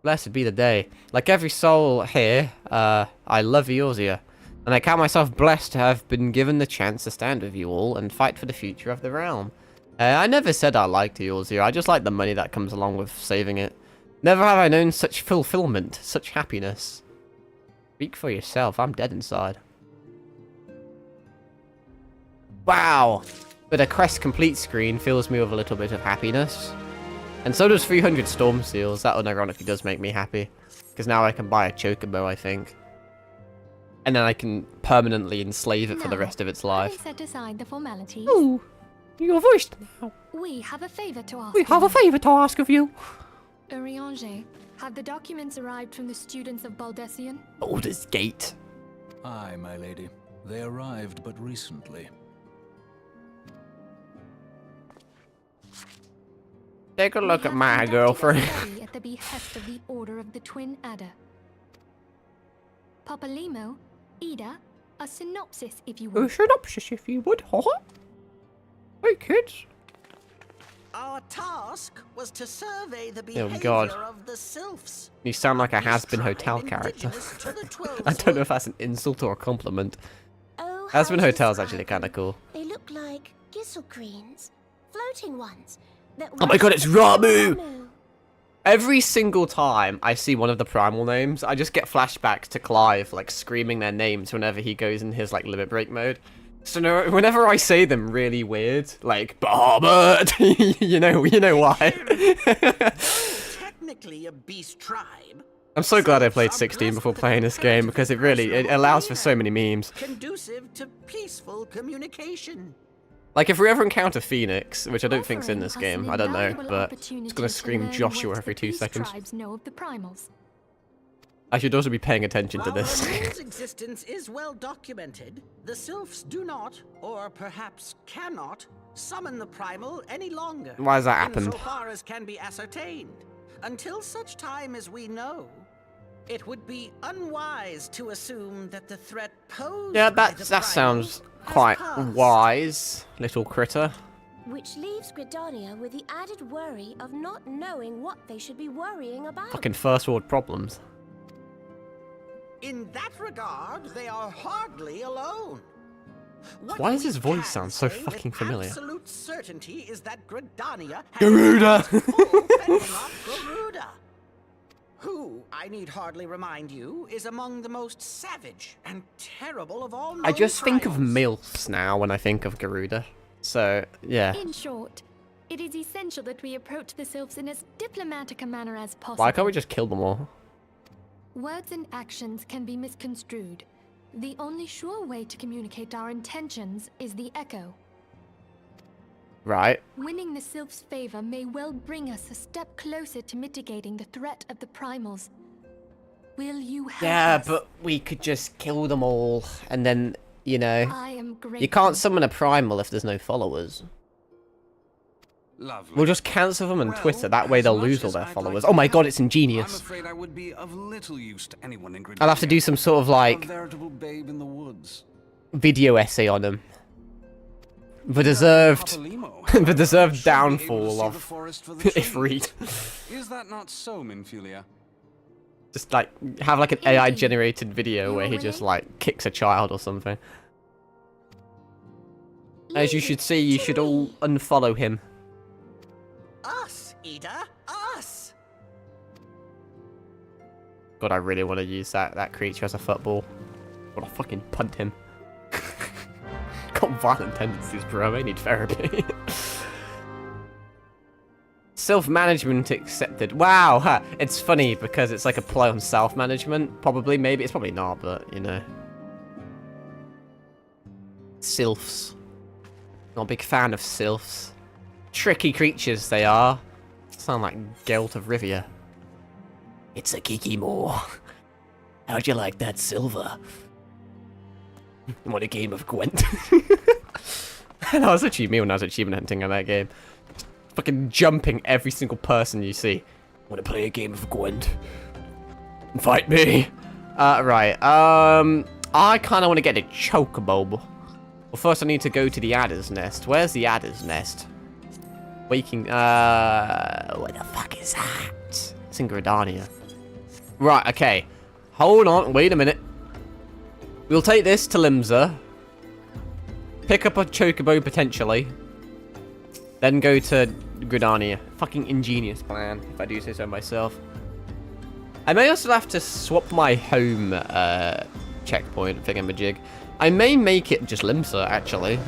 Blessed be the day. Like every soul here, I love Eorzea, and I count myself blessed to have been given the chance to stand with you all and fight for the future of the realm. I never said I liked Eorzea, I just like the money that comes along with saving it. Never have I known such fulfillment, such happiness. Speak for yourself, I'm dead inside. Wow! But a quest complete screen fills me with a little bit of happiness. And so does 300 storm seals. That unironically does make me happy. Because now I can buy a chocobo, I think. And then I can permanently enslave it for the rest of its life. Set aside the formalities. Oh, you're voiced now. We have a favor to ask. We have a favor to ask of you. Urianger, have the documents arrived from the students of Baldessian? Baldur's Gate. Aye, my lady. They arrived but recently. Take a look at my girlfriend. At the behest of the Order of the Twin Adder. Papalimo, Ida, a synopsis, if you would. A synopsis, if you would, huh? Hey, kids. Our task was to survey the behavior God. of the sylphs. You sound like a This has-been tribe hotel character. indigenous to the 12 I don't know if that's an insult or a compliment. Oh, Has-been how to hotel's describe actually kind of cool. They look like greens, floating ones. That Oh my god, it's Ramu! Ramu. Every single time I see one of the primal names, I just get flashbacks to Clive, like, screaming their names whenever he goes in his, like, limit break mode. So no, whenever I say them really weird, like, Barbert, you know why. Technically a beast tribe. I'm so glad I played 16 before playing this game, because it allows for so many memes. Conducive to peaceful communication. Like, if we ever encounter Phoenix, which I don't think's in this game, I don't know, but it's gonna scream Joshua every 2 seconds. Tribes know of the Primals. I should also be paying attention to While this. the moon's existence is well documented, the sylphs do not, or perhaps cannot, summon the primal any longer. Why has that happened? Insofar as can be ascertained. Until such time as we know, it would be unwise to assume that the threat posed Yeah, by that the sounds primal quite has passed. wise, little critter. Which leaves Gridania with the added worry of not knowing what they should be worrying about. Fucking first world problems. In that regard, they are hardly alone. What Why does we his voice can sound so say with fucking familiar? Absolute certainty is that Gridania has Garuda! full pending of Garuda, who, I need hardly remind you, is among the most savage and terrible of all known I just think of tribes. MILFs now when I think of Garuda. So, yeah. In short, it is essential that we approach the sylphs in as diplomatic a manner as possible. Why can't we just kill them all? Words and actions can be misconstrued. The only sure way to communicate our intentions is the echo. Right. Winning the sylph's favor may well bring us a step closer to mitigating the threat of the primals. Will you help Yeah, us? but we could just kill them all, and then, you know... I am grateful. You can't summon a primal if there's no followers. Lovely. We'll just cancel them on Well, Twitter, that way as they'll much lose all as their I'd followers. like Oh my to god, help, it's ingenious. I'm afraid I would be of little use to anyone in I'll have to do some sort of, a like, veritable babe in the woods. video essay on them. The deserved... Papalimo, the deserved should be able to downfall see the of forest for the trees. Ifrit. Is that not so, Minfilia? Just, like, have, like, an AI Indeed. generated video where he You're just, willing? like, kicks a child or something. As you should see, you should all unfollow him. Us, Ida, us! God, I really want to use that creature as a football. I want to fucking punt him. Got violent tendencies, bro. I need therapy. Self-management accepted. Wow, huh. It's funny because it's like a play on self-management. Probably, maybe. It's probably not, but, you know. Sylphs. Not a big fan of sylphs. Tricky creatures they are. Sound like Geralt of Rivia. It's a Kikimore. How'd you like that silver? Want a game of Gwent? That was actually me when I was achievement hunting on that game. Fucking jumping every single person you see. Want to play a game of Gwent? Fight me. Right. I kind of want to get a chocobo. Well, first I need to go to the adder's nest. Where's the adder's nest? Waking. Where the fuck is that? It's in Gridania. Right. Okay. Hold on. Wait a minute. We'll take this to Limsa. Pick up a chocobo potentially. Then go to Gridania. Fucking ingenious plan, if I do say so myself. I may also have to swap my home checkpoint thingamajig. I may make it just Limsa, actually.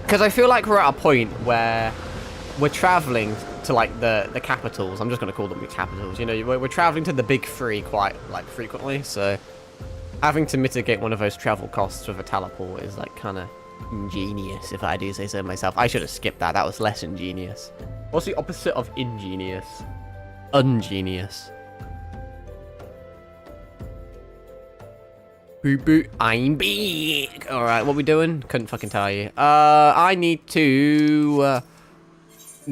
Because I feel like we're at a point where we're traveling to, like, the capitals. I'm just going to call them the capitals. You know, we're traveling to the big three quite, like, frequently. So having to mitigate one of those travel costs with a teleport is, like, kind of ingenious, if I do say so myself. I should have skipped that. That was less ingenious. What's the opposite of ingenious? Ungenius. Boop boop. I'm big. Alright, what we doing? Couldn't fucking tell you. I need to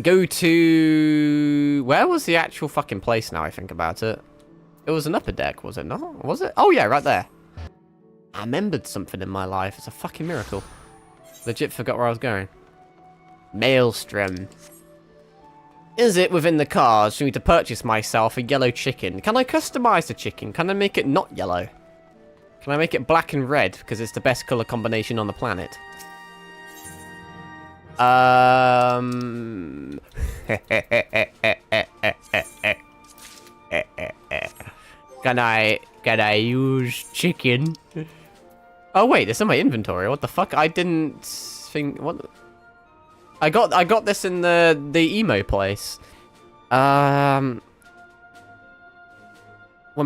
go to... Where was the actual fucking place now I think about it? It was an upper deck, was it not? Was it? Oh yeah, right there. I remembered something in my life. It's a fucking miracle. Legit forgot where I was going. Maelstrom. Is it within the cards for me to purchase myself a yellow chicken? Can I customize the chicken? Can I make it not yellow? Can I make it black and red because it's the best color combination on the planet? Can I use chicken? Oh wait, it's in my inventory. What the fuck? I didn't think what I got this in the emo place. When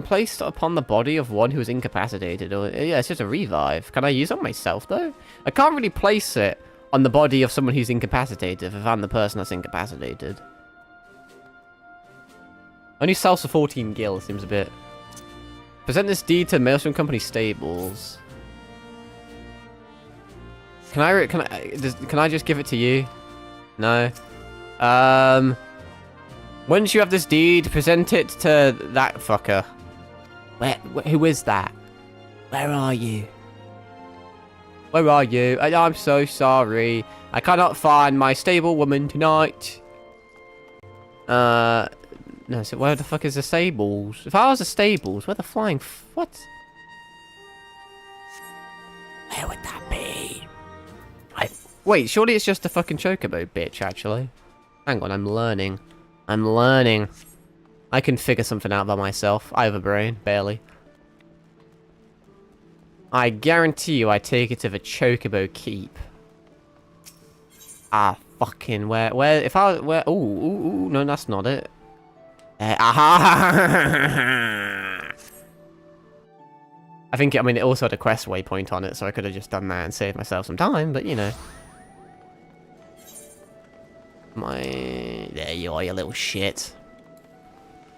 placed upon the body of one who is incapacitated, or yeah, it's just a revive. Can I use it on myself though? I can't really place it on the body of someone who's incapacitated if I'm the person that's incapacitated. Only sells for 14 gil, seems a bit. Present this deed to Maelstrom Company stables. Can I just give it to you? No. Once you have this deed, present it to that fucker. Who is that? Where are you? Where are you? I'm so sorry. I cannot find my stable woman tonight. No, so where the fuck is the stables? If I was the stables, where the flying what? Where would that be? Wait, surely it's just a fucking chocobo, bitch, actually. Hang on, I'm learning. I'm learning. I can figure something out by myself. I have a brain, barely. I guarantee you I take it to the chocobo keep. Ah, fucking, where, if I, where, ooh, no, that's not it. Aha! I think, I mean, it also had a quest waypoint on it, so I could have just done that and saved myself some time, but, you know. There you are, you little shit.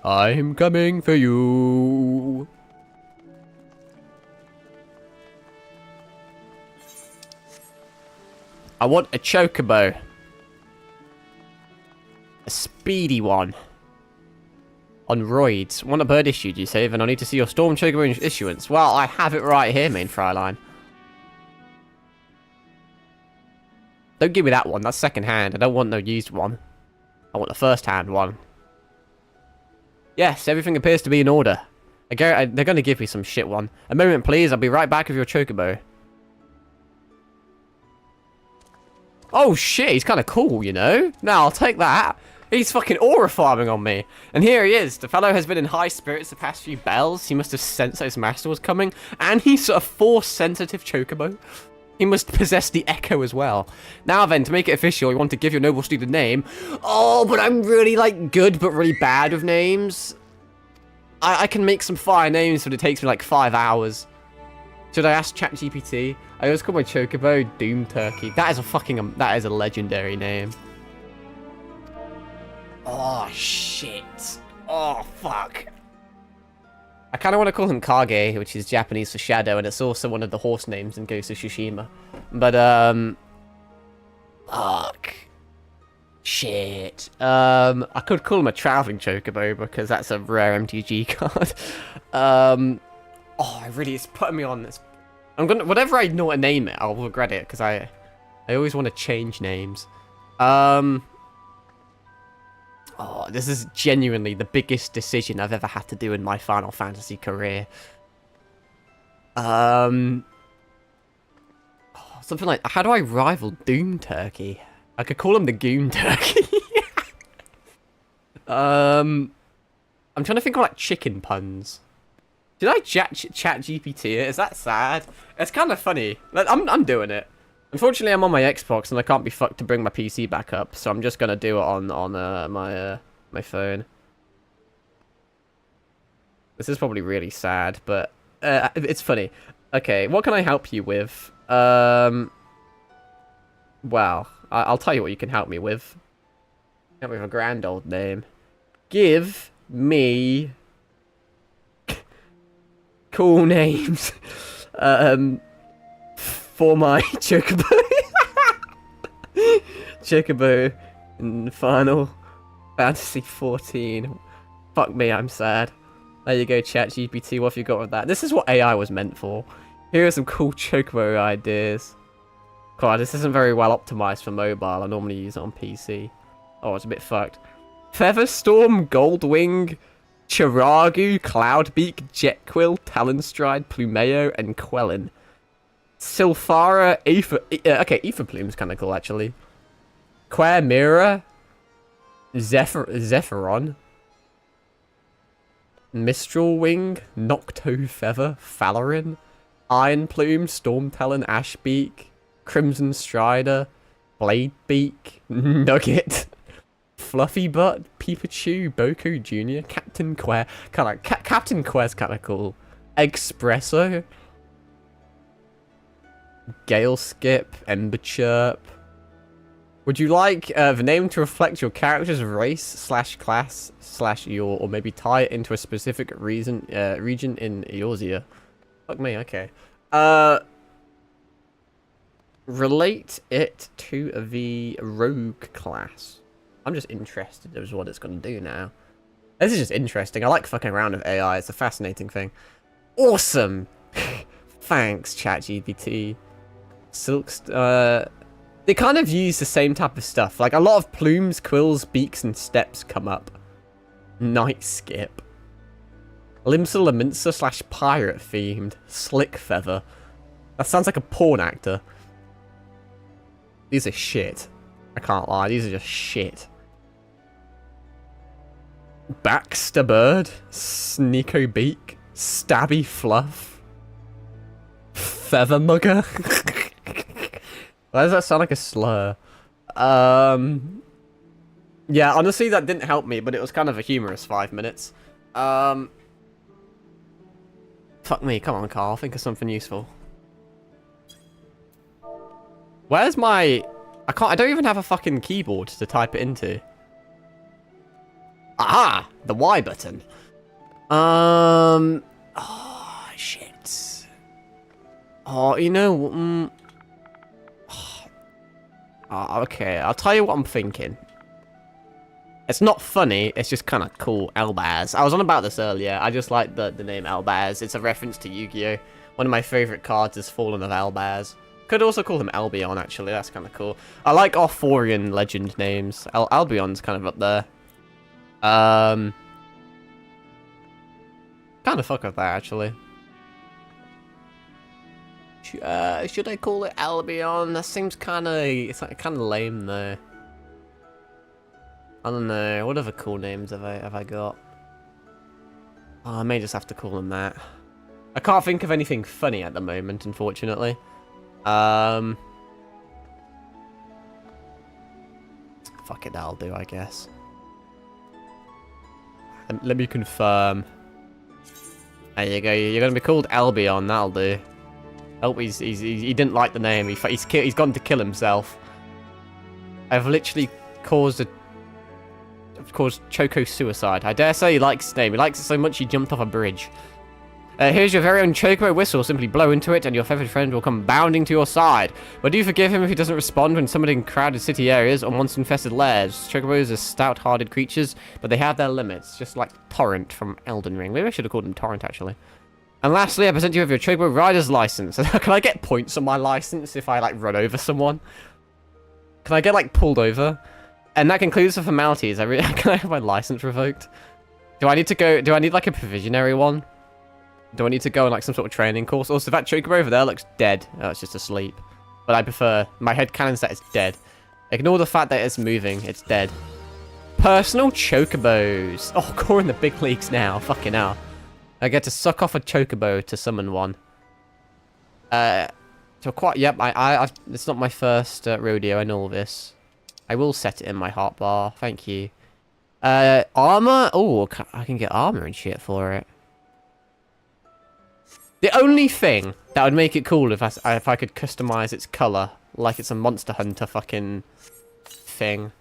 I'm coming for you. I want a chocobo. A speedy one. On roids. Want a bird issued, you say? Then I need to see your storm chocobo issuance. Well, I have it right here, main Fräulein. Don't give me that one. That's second hand. I don't want no used one. I want the first hand one. Yes, everything appears to be in order. They're going to give me some shit one. A moment, please. I'll be right back with your chocobo. Oh shit, he's kind of cool, you know? Now I'll take that. He's fucking aura farming on me. And here he is. The fellow has been in high spirits the past few bells. He must have sensed that his master was coming. And he's a force-sensitive chocobo. He must possess the echo as well. Now then, to make it official, you want to give your noble steed a name. Oh, but I'm really, like, good but really bad with names. I can make some fire names, but it takes me, like, 5 hours. Should I ask ChatGPT? I always call my chocobo Doom Turkey. That is a fucking, that is a legendary name. Oh, shit. Oh, fuck. I kind of want to call him Kage, which is Japanese for shadow, and it's also one of the horse names in Ghost of Tsushima. But, fuck. Shit. I could call him a traveling chocobo, because that's a rare MTG card. Oh, it's putting me on this. Whatever I know to name it, I'll regret it, because I always want to change names. Oh, this is genuinely the biggest decision I've ever had to do in my Final Fantasy career. Oh, something like, how do I rival Doom Turkey? I could call him the Goon Turkey. I'm trying to think of like chicken puns. Did I chat GPT it? Is that sad? It's kind of funny. I'm doing it. Unfortunately, I'm on my Xbox and I can't be fucked to bring my PC back up, so I'm just gonna do it on my phone. This is probably really sad, but it's funny. Okay, what can I help you with? Well, I'll tell you what you can help me with. Help me with a grand old name. Give me cool names. For my chocobo. Chocobo in Final Fantasy 14. Fuck me, I'm sad. There you go, ChatGPT. What have you got with that? This is what AI was meant for. Here are some cool chocobo ideas. God, this isn't very well optimized for mobile. I normally use it on PC. Oh, it's a bit fucked. Featherstorm, Goldwing, Chiragu, Cloudbeak, Jetquill, Talonstride, Plumeo, and Quellin. Sylphara, okay, Aether Plume's kind of cool, actually. Quairmira, Zephyron, Mistral Wing, Nocto Feather, Falarin, Iron Plume, Storm Talon, Ashbeak, Crimson Strider, Bladebeak, Nugget, Fluffy Butt, Pikachu, Boko Jr., Captain Quair. Captain Quair's kind of cool. Espresso. Gale Skip, Ember Chirp. Would you like the name to reflect your character's race / class / your, or maybe tie it into a specific region in Eorzea? Fuck me, okay. Relate it to the rogue class. I'm just interested as what it's going to do now. This is just interesting. I like fucking around with AI. It's a fascinating thing. Awesome! Thanks, ChatGPT. Silks, they kind of use the same type of stuff. Like, a lot of plumes, quills, beaks, and steps come up. Night Skip. Limsa Laminsa / pirate themed. Slick Feather. That sounds like a porn actor. These are shit. I can't lie, these are just shit. Baxter Bird. Sneeko Beak. Stabby Fluff. Feather Mugger. Why does that sound like a slur? Yeah, honestly, that didn't help me, but it was kind of a humorous 5 minutes. Fuck me, come on, Carl, think of something useful. Where's my... I don't even have a fucking keyboard to type it into. Aha! The Y button. Oh, shit. Oh, you know... okay, I'll tell you what I'm thinking. It's not funny, it's just kind of cool. Elbaz. I was on about this earlier. I just like the name Elbaz. It's a reference to Yu-Gi-Oh! One of my favourite cards is Fallen of Elbaz. Could also call him Albion, actually. That's kind of cool. I like Arthurian legend names. Albion's kind of up there. Kind of fuck with that, actually. Should I call it Albion? That seems kind of... It's like kind of lame, though. I don't know. What other cool names have I got? Oh, I may just have to call them that. I can't think of anything funny at the moment, unfortunately. Fuck it, that'll do, I guess. Let me confirm. There you go. You're gonna be called Albion. That'll do. Oh, he didn't like the name. He's gone to kill himself. I've literally caused Choco suicide. I dare say he likes his name. He likes it so much he jumped off a bridge. Here's your very own Chocobo whistle. Simply blow into it and your feathered friend will come bounding to your side. But do forgive him if he doesn't respond when summoned in crowded city areas or monster-infested lairs. Chocobos are stout-hearted creatures, but they have their limits, just like Torrent from Elden Ring. Maybe I should have called him Torrent, actually. And lastly, I present you with your Chocobo Rider's License. Can I get points on my license if I, like, run over someone? Can I get, like, pulled over? And that concludes the formalities. Can I have my license revoked? Do I need, like, a provisionary one? Do I need to go on, like, some sort of training course? Also, that Chocobo over there looks dead. Oh, it's just asleep. But I prefer... My headcanon's that it's dead. Ignore the fact that it's moving. It's dead. Personal Chocobos. Oh, we're in the big leagues now. Fucking hell. I get to suck off a Chocobo to summon one. So quite... Yep, it's not my first rodeo. I know all this. I will set it in my hotbar. Thank you. Armor? Oh, I can get armor and shit for it. The only thing that would make it cool if I could customize its color, like it's a Monster Hunter fucking thing.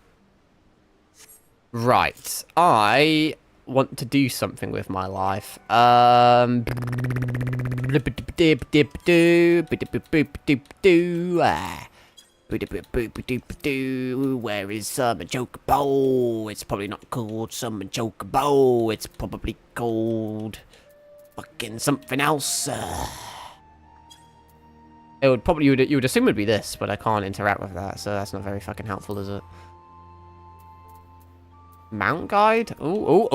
Right, I want to do something with my life. Where is Summon Chocobo? It's probably not called Summon Chocobo. It's probably called... fucking something else. It would probably you would assume it would be this, but I can't interact with that, so that's not very fucking helpful, is it? Mount guide? Oh.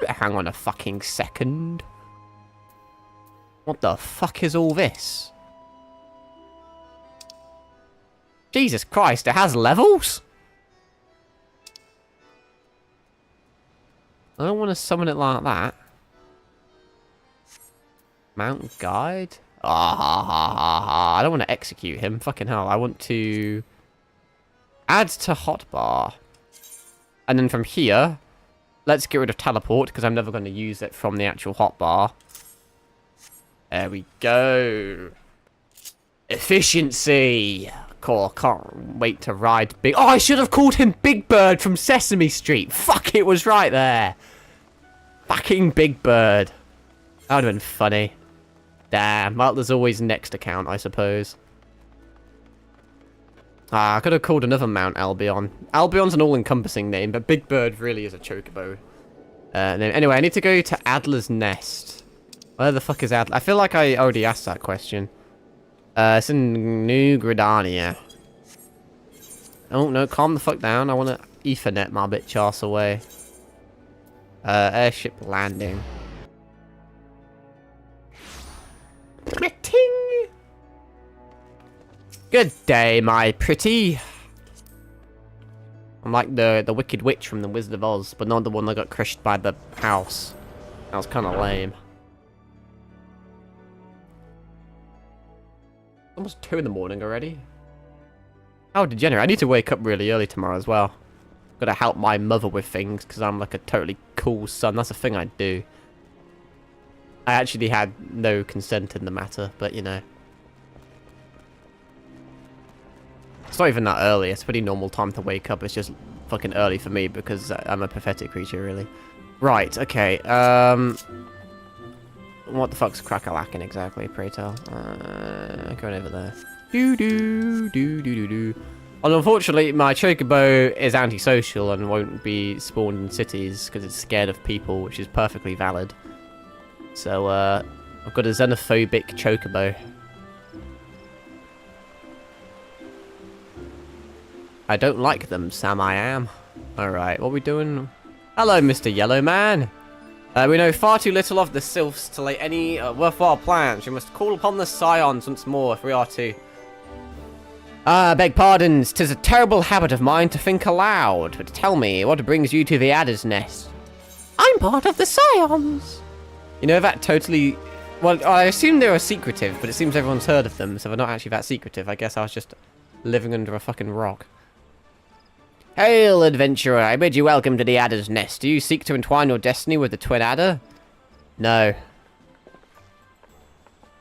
Hang on a fucking second. What the fuck is all this? Jesus Christ, it has levels? I don't want to summon it like that. Mount guide? I don't want to execute him. Fucking hell. I want to add to hotbar. And then from here, let's get rid of teleport because I'm never going to use it from the actual hotbar. There we go. Efficiency. Cool. Can't wait to ride Big... Oh, I should have called him Big Bird from Sesame Street. Fuck, it was right there. Fucking Big Bird. That would have been funny. Damn. Well, there's always next account, I suppose. I could have called another Mount Albion. Albion's an all-encompassing name, but Big Bird really is a Chocobo. Anyway, I need to go to Adler's Nest. Where the fuck is Adler? I feel like I already asked that question. It's in New Gridania. Oh, no, calm the fuck down. I want to Ethernet my bitch ass away. Airship landing. Ting! Good day, my pretty. I'm like the Wicked Witch from the Wizard of Oz, but not the one that got crushed by the house. That was kind of lame. Almost 2 in the morning already. How degenerate. I need to wake up really early tomorrow as well. Gotta help my mother with things, because I'm like a totally cool son. That's a thing I do. I actually had no consent in the matter, but you know. It's not even that early. It's a pretty normal time to wake up. It's just fucking early for me, because I'm a pathetic creature, really. Right, okay. What the fuck's crack-a-lacking exactly, pray tell? Going over there. Do-do-do-do-do-do. Well, unfortunately, my Chocobo is antisocial and won't be spawned in cities because it's scared of people, which is perfectly valid. So, I've got a xenophobic Chocobo. I don't like them, Sam, I am. Alright, what are we doing? Hello, Mr. Yellow Man. We know far too little of the sylphs to lay any worthwhile plans. We must call upon the scions once more if we are to. Ah, beg pardons. 'Tis a terrible habit of mine to think aloud. But tell me, what brings you to the adder's nest? I'm part of the scions. You know, that totally... Well, I assume they were secretive, but it seems everyone's heard of them, so they're not actually that secretive. I guess I was just living under a fucking rock. Hail, adventurer. I bid you welcome to the adder's nest. Do you seek to entwine your destiny with the twin adder? No.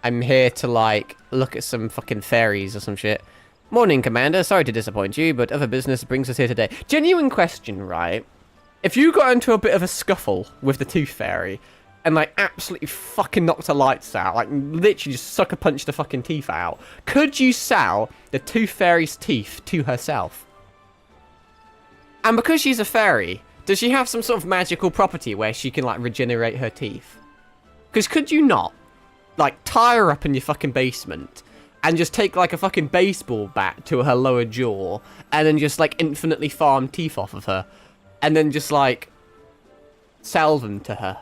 I'm here to, like, look at some fucking fairies or some shit. Morning, Commander. Sorry to disappoint you, but other business brings us here today. Genuine question, right? If you got into a bit of a scuffle with the Tooth Fairy and, like, absolutely fucking knocked the lights out, like, literally just sucker punched the fucking teeth out, could you sell the Tooth Fairy's teeth to herself? And because she's a fairy, does she have some sort of magical property where she can, like, regenerate her teeth? Because could you not, like, tie her up in your fucking basement and just take, like, a fucking baseball bat to her lower jaw and then just, like, infinitely farm teeth off of her and then just, like, sell them to her?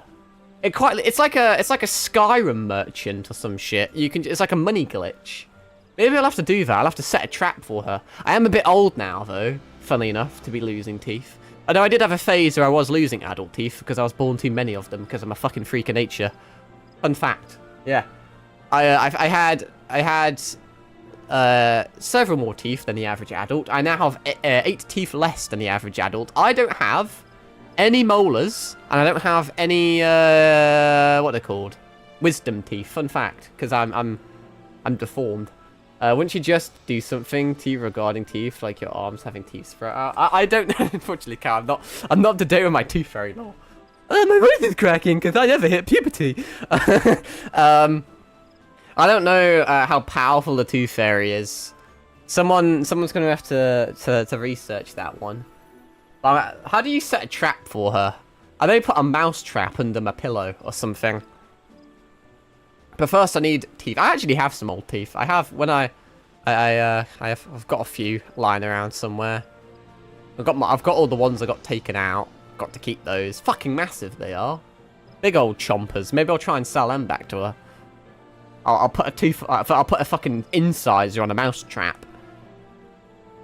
It's like a Skyrim merchant or some shit. It's like a money glitch. Maybe I'll have to do that. I'll have to set a trap for her. I am a bit old now, though, funnily enough, to be losing teeth. Although I did have a phase where I was losing adult teeth because I was born too many of them because I'm a fucking freak of nature. Fun fact. Yeah. I had several more teeth than the average adult. I now have 8 teeth less than the average adult. I don't have any molars, and I don't have any what they're called, wisdom teeth. Fun fact, because I'm deformed. Wouldn't you just do something to you regarding teeth, like your arms having teeth sprout out? I don't know, unfortunately, Cal. I'm not up to date with my tooth fairy law. My voice is cracking because I never hit puberty. I don't know how powerful the Tooth Fairy is. Someone's gonna have to research that one. How do you set a trap for her? I may put a mouse trap under my pillow or something. But first, I need teeth. I actually have some old teeth. I have I've got a few lying around somewhere. I've got all the ones I got taken out. Got to keep those. Fucking massive they are. Big old chompers. Maybe I'll try and sell them back to her. I'll put a fucking incisor on a mouse trap.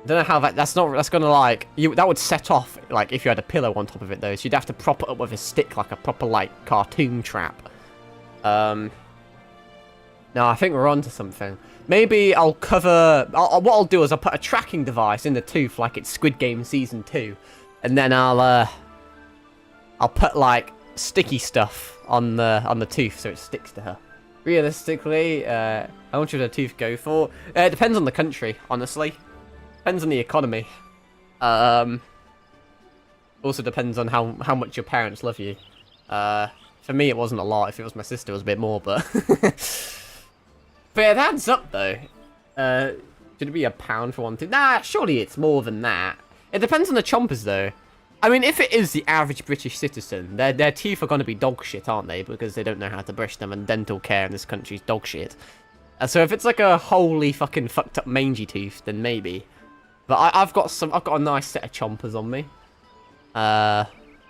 I don't know how that's gonna, like, that would set off, like, if you had a pillow on top of it, though, so you'd have to prop it up with a stick, like a proper, like, cartoon trap. No, I think we're onto something. Maybe I'll cover, what I'll do is I'll put a tracking device in the tooth, like it's Squid Game Season 2, and then I'll put, like, sticky stuff on the tooth so it sticks to her. Realistically, how much would a tooth go for? It depends on the country, honestly. Depends on the economy. Also depends on how much your parents love you. For me, it wasn't a lot. If it was my sister, it was a bit more, but... But it adds up, though. Should it be £1 for one tooth? Nah, surely it's more than that. It depends on the chompers, though. I mean, if it is the average British citizen, their teeth are going to be dog shit, aren't they? Because they don't know how to brush them, and dental care in this country is dog shit. So if it's like a wholly fucking fucked up mangy tooth, then maybe. But I've got a nice set of chompers on me. I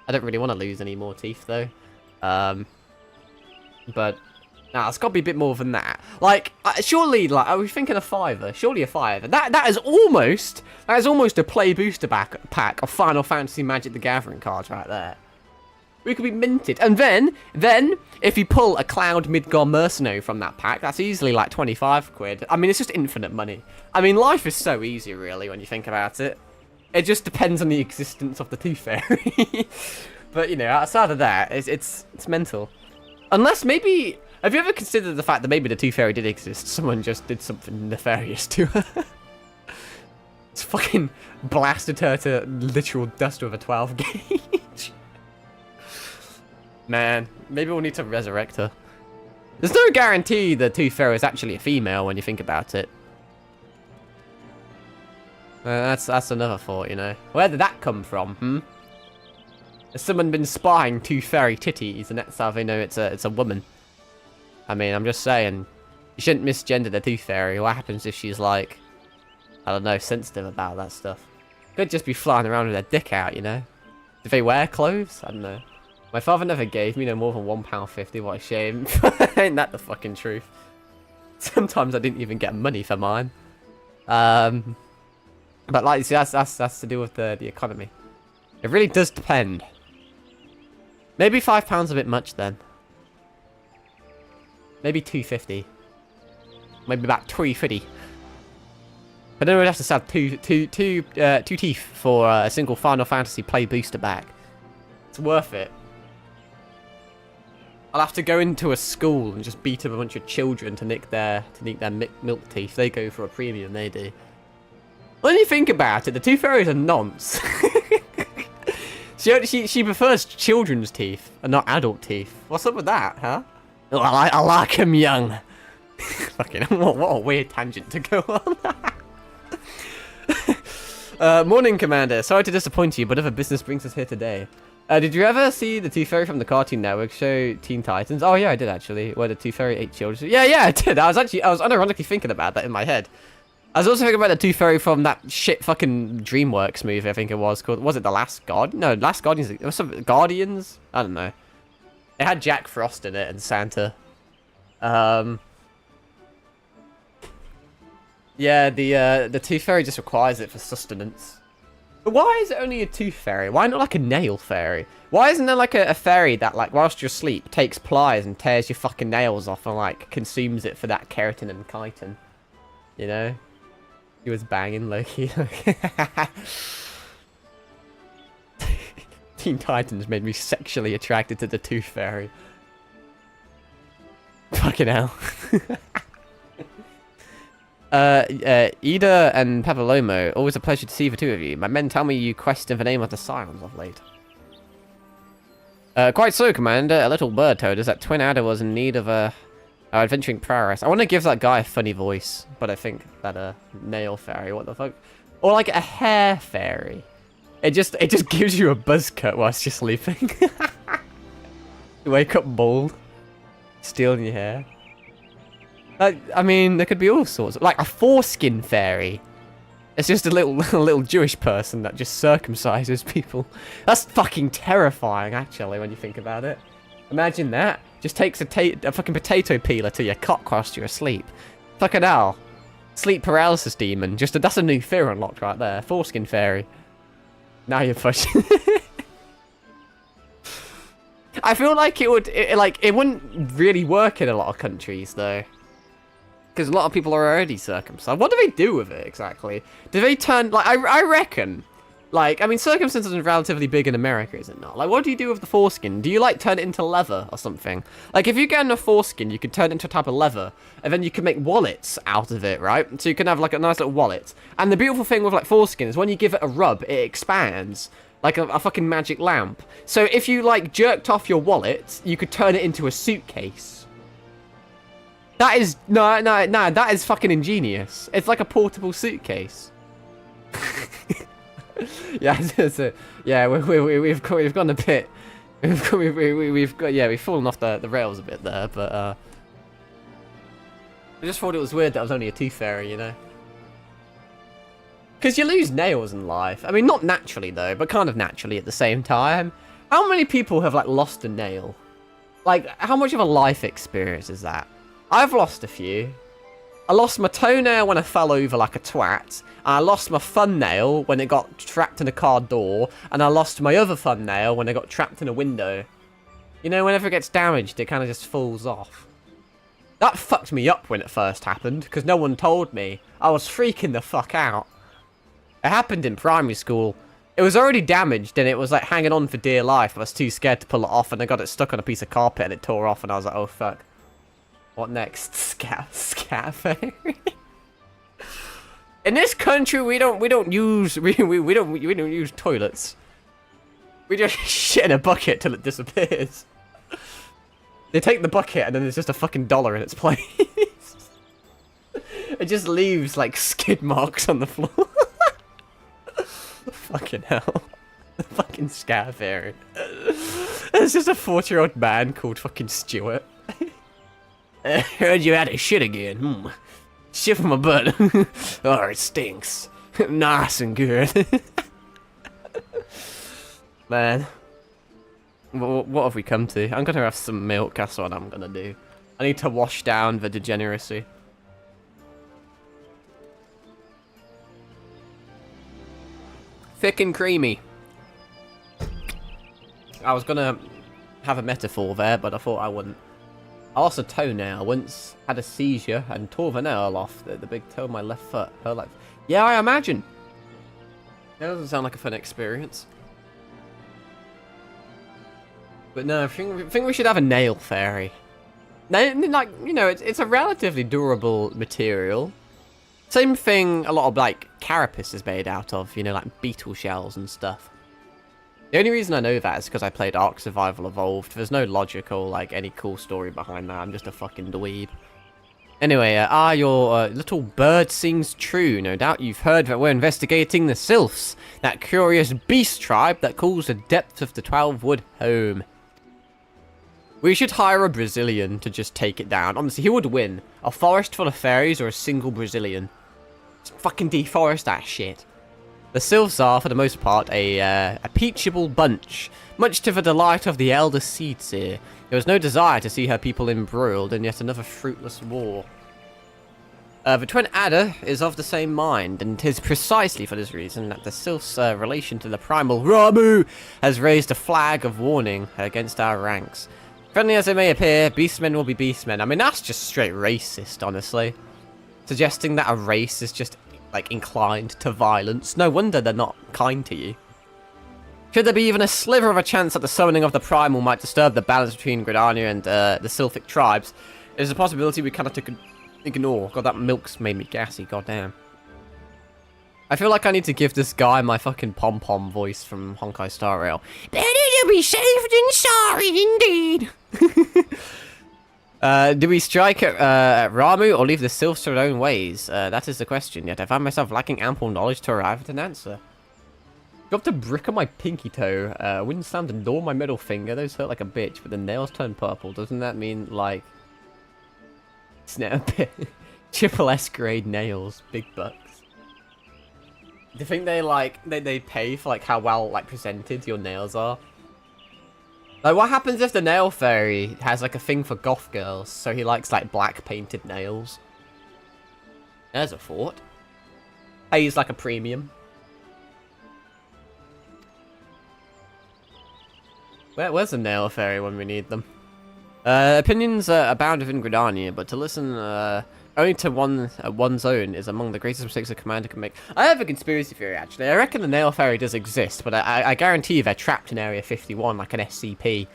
don't really want to lose any more teeth, though. But nah, it's got to be a bit more than that. Like, surely, like, are we thinking a £5? Surely a £5. That is almost a play booster pack of Final Fantasy Magic the Gathering cards right there. We could be minted. And then, if you pull a Cloud Midgar Mercenary from that pack, that's easily like 25 quid. I mean, it's just infinite money. I mean, life is so easy, really, when you think about it. It just depends on the existence of the Tooth Fairy. But, you know, outside of that, it's mental. Unless maybe... Have you ever considered the fact that maybe the Tooth Fairy did exist? Someone just did something nefarious to her. It's fucking blasted her to literal dust with a 12 gauge. Man, maybe we'll need to resurrect her. There's no guarantee the Tooth Fairy is actually a female when you think about it. That's another thought, you know. Where did that come from, Has someone been spying Tooth Fairy titties and that's how they know it's a woman? I mean, I'm just saying, you shouldn't misgender the Tooth Fairy. What happens if she's, like, I don't know, sensitive about that stuff? Could just be flying around with her dick out, you know? Do they wear clothes? I don't know. My father never gave me no more than £1.50. What a shame. Ain't that the fucking truth? Sometimes I didn't even get money for mine. But like, see, that's to do with the economy. It really does depend. Maybe £5 a bit much then. Maybe 2.50. Maybe about 3.50. But then we'd have to sell two teeth for a single Final Fantasy Play booster pack. It's worth it. I'll have to go into a school and just beat up a bunch of children to nick their milk teeth. They go for a premium, they do. When you think about it, the Tooth Fairy's a nonce. she prefers children's teeth and not adult teeth. What's up with that, huh? Oh, I like them young. Fucking, what a weird tangent to go on. Morning, Commander. Sorry to disappoint you, but other business brings us here today. Did you ever see the Tooth Fairy from the Cartoon Network show Teen Titans? Oh yeah, I did actually. Where the Tooth Fairy ate children. Yeah, I did. I was unironically thinking about that in my head. I was also thinking about the Tooth Fairy from that shit fucking DreamWorks movie, I think it was called. Was it The Last God? No, Last Guardians. It was some Guardians. I don't know. It had Jack Frost in it and Santa. Yeah, the Tooth Fairy just requires it for sustenance. But why is it only a Tooth Fairy? Why not like a Nail Fairy? Why isn't there like a fairy that, like, whilst you're asleep, takes pliers and tears your fucking nails off and, like, consumes it for that keratin and chitin? You know? He was banging Loki. Teen Titans made me sexually attracted to the Tooth Fairy. Fucking hell. Ida and Papalomo, always a pleasure to see the two of you. My men tell me you question the name of the Scions of late. Quite so, Commander. A little bird told us that Twin Adder was in need of our adventuring prowess. I want to give that guy a funny voice, but I think that Nail Fairy, what the fuck? Or like a Hair Fairy. It just gives you a buzz cut whilst you're sleeping. You wake up bald, stealing your hair. I mean, there could be all sorts. Like a foreskin fairy. It's just a little Jewish person that just circumcises people. That's fucking terrifying, actually, when you think about it. Imagine that. Just takes a fucking potato peeler to your cock whilst you're asleep. Fucking hell. Sleep paralysis demon. That's a new fear unlocked right there. Foreskin fairy. Now you're pushing. I feel like it wouldn't really work in a lot of countries, though. Because a lot of people are already circumcised. What do they do with it, exactly? Do they turn... Like, I reckon... Like, I mean, circumcision is relatively big in America, is it not? Like, what do you do with the foreskin? Do you, like, turn it into leather or something? Like, if you get enough foreskin, you could turn it into a type of leather. And then you can make wallets out of it, right? So you can have, like, a nice little wallet. And the beautiful thing with, like, foreskin is when you give it a rub, it expands. Like a fucking magic lamp. So if you, like, jerked off your wallet, you could turn it into a suitcase. That is... No, that is fucking ingenious. It's like a portable suitcase. Yeah, yeah, we've gone a bit... We've fallen off the rails a bit there, but, I just thought it was weird that I was only a Tooth Fairy, you know? Because you lose nails in life. I mean, not naturally, though, but kind of naturally at the same time. How many people have, like, lost a nail? Like, how much of a life experience is that? I've lost a few. I lost my toenail when I fell over like a twat. I lost my thumbnail when it got trapped in a car door. And I lost my other thumbnail when it got trapped in a window. You know, whenever it gets damaged, it kind of just falls off. That fucked me up when it first happened, because no one told me. I was freaking the fuck out. It happened in primary school. It was already damaged, and it was like hanging on for dear life. I was too scared to pull it off, and I got it stuck on a piece of carpet, and it tore off, and I was like, oh fuck. What next? Scat fairy. In this country, we don't use toilets. We just shit in a bucket till it disappears. They take the bucket and then there's just a fucking dollar in its place. It just leaves like skid marks on the floor. Fucking hell. The fucking scat fairy. It's just a 40-year-old man called fucking Stuart. Heard you had a shit again. Shit from my butt. Oh, it stinks. Nice and good. Man. What have we come to? I'm gonna have some milk, that's what I'm gonna do. I need to wash down the degeneracy. Thick and creamy. I was gonna have a metaphor there, but I thought I wouldn't. I lost a toenail once, had a seizure, and tore the nail off the big toe of my left foot. Hurt like, yeah, I imagine. That doesn't sound like a fun experience. But no, I think we should have a nail fairy. Like, you know, it's a relatively durable material. Same thing a lot of, like, carapace is made out of, you know, like beetle shells and stuff. The only reason I know that is because I played Ark Survival Evolved. There's no logical, like, any cool story behind that. I'm just a fucking dweeb. Anyway, your little bird sings true. No doubt you've heard that we're investigating the Sylphs, that curious beast tribe that calls the depths of the 12 Wood home. We should hire a Brazilian to just take it down. Honestly, who would win? A forest full of fairies or a single Brazilian? Just fucking deforest that shit. The Sylphs are, for the most part, a peaceable bunch, much to the delight of the elder Seedseer. There was no desire to see her people embroiled in yet another fruitless war. The Twin Adder is of the same mind, and 'tis precisely for this reason that the Sylph's relation to the primal Ramu has raised a flag of warning against our ranks. Friendly as they may appear, beastmen will be beastmen. I mean, that's just straight racist, honestly. Suggesting that a race is just, like, inclined to violence. No wonder they're not kind to you. Should there be even a sliver of a chance that the summoning of the Primal might disturb the balance between Gridania and the Sylphic tribes, it is a possibility we cannot ignore. God, that milk's made me gassy, goddamn. I feel like I need to give this guy my fucking pom-pom voice from Honkai Star Rail. Better to be safe than sorry, indeed. Do we strike at Ramu or leave the Sylphs to their own ways? That is the question, yet I find myself lacking ample knowledge to arrive at an answer. Dropped a brick on my pinky toe. Wouldn't stand to gnaw my middle finger. Those hurt like a bitch, but the nails turn purple. Doesn't that mean, like... Snap. Triple S grade nails. Big bucks. Do you think they, like, they pay for, like, how well, like, presented your nails are? Like, what happens if the nail fairy has, like, a thing for goth girls, so he likes, like, black painted nails? There's a thought. Pays, like, a premium. Where's the nail fairy when we need them? Opinions abound within Gridania, but to listen only to one's own is among the greatest mistakes a commander can make. I have a conspiracy theory, actually. I reckon the nail fairy does exist, but I guarantee they're trapped in Area 51 like an SCP.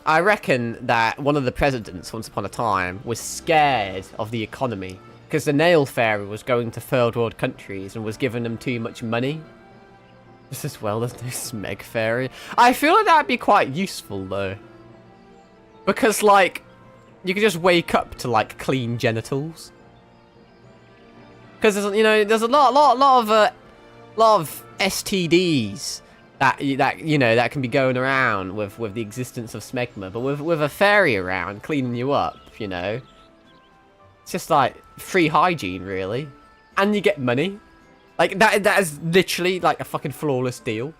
I reckon that one of the presidents, once upon a time, was scared of the economy because the nail fairy was going to third world countries and was giving them too much money. Just as well, there's no Smeg fairy. I feel like that'd be quite useful, though. Because, like, you could just wake up to, like, clean genitals. Because, you know, there's a lot of STDs that you know, that can be going around with the existence of smegma. But with a fairy around cleaning you up, you know, it's just, like, free hygiene, really. And you get money. Like, that is literally, like, a fucking flawless deal.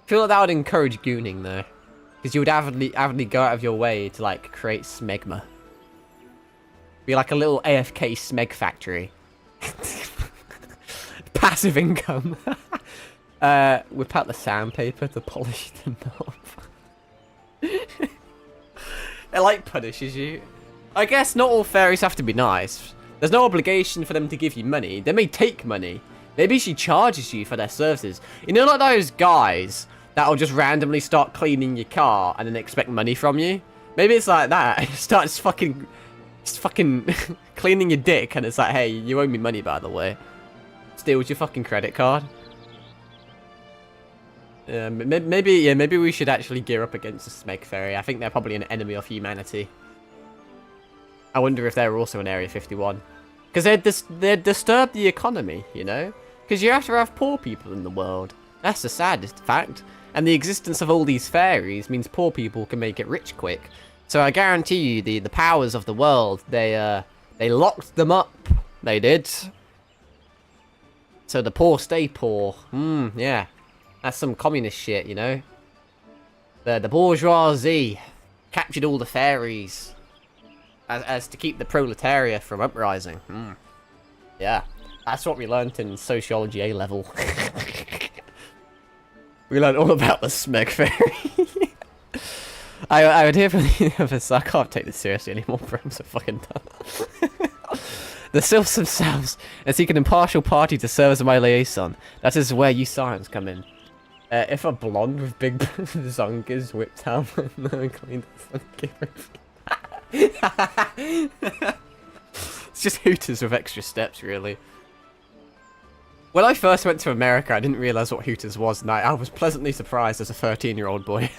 I feel like that would encourage gooning, though. Because you would avidly go out of your way to, like, create smegma. Be like a little AFK smeg factory. Passive income. Whip out the sandpaper to polish them off. It, like, punishes you. I guess not all fairies have to be nice. There's no obligation for them to give you money. They may take money. Maybe she charges you for their services. You know, like those guys that'll just randomly start cleaning your car and then expect money from you? Maybe it's like that. It starts fucking cleaning your dick and it's like, hey, you owe me money, by the way. Steals your fucking credit card. Maybe we should actually gear up against the Smeg Fairy. I think they're probably an enemy of humanity. I wonder if they're also in Area 51. Because they'd disturb the economy, you know? Because you have to have poor people in the world. That's the saddest fact. And the existence of all these fairies means poor people can make it rich quick. So I guarantee you, the powers of the world, they locked them up. They did. So the poor stay poor. Yeah. That's some communist shit, you know? The bourgeoisie captured all the fairies as to keep the proletariat from uprising. Yeah, that's what we learnt in sociology A level. We learned all about the Smeg Fairy. I would hear from the others. I can't take this seriously anymore, bro. I'm so fucking done. The sylphs themselves and seek an impartial party to serve as my liaison. That is where you sirens come in. If a blonde with big zong is whipped out, no clean It's just Hooters with extra steps, really. When I first went to America, I didn't realise what Hooters was, and I was pleasantly surprised as a 13-year-old boy.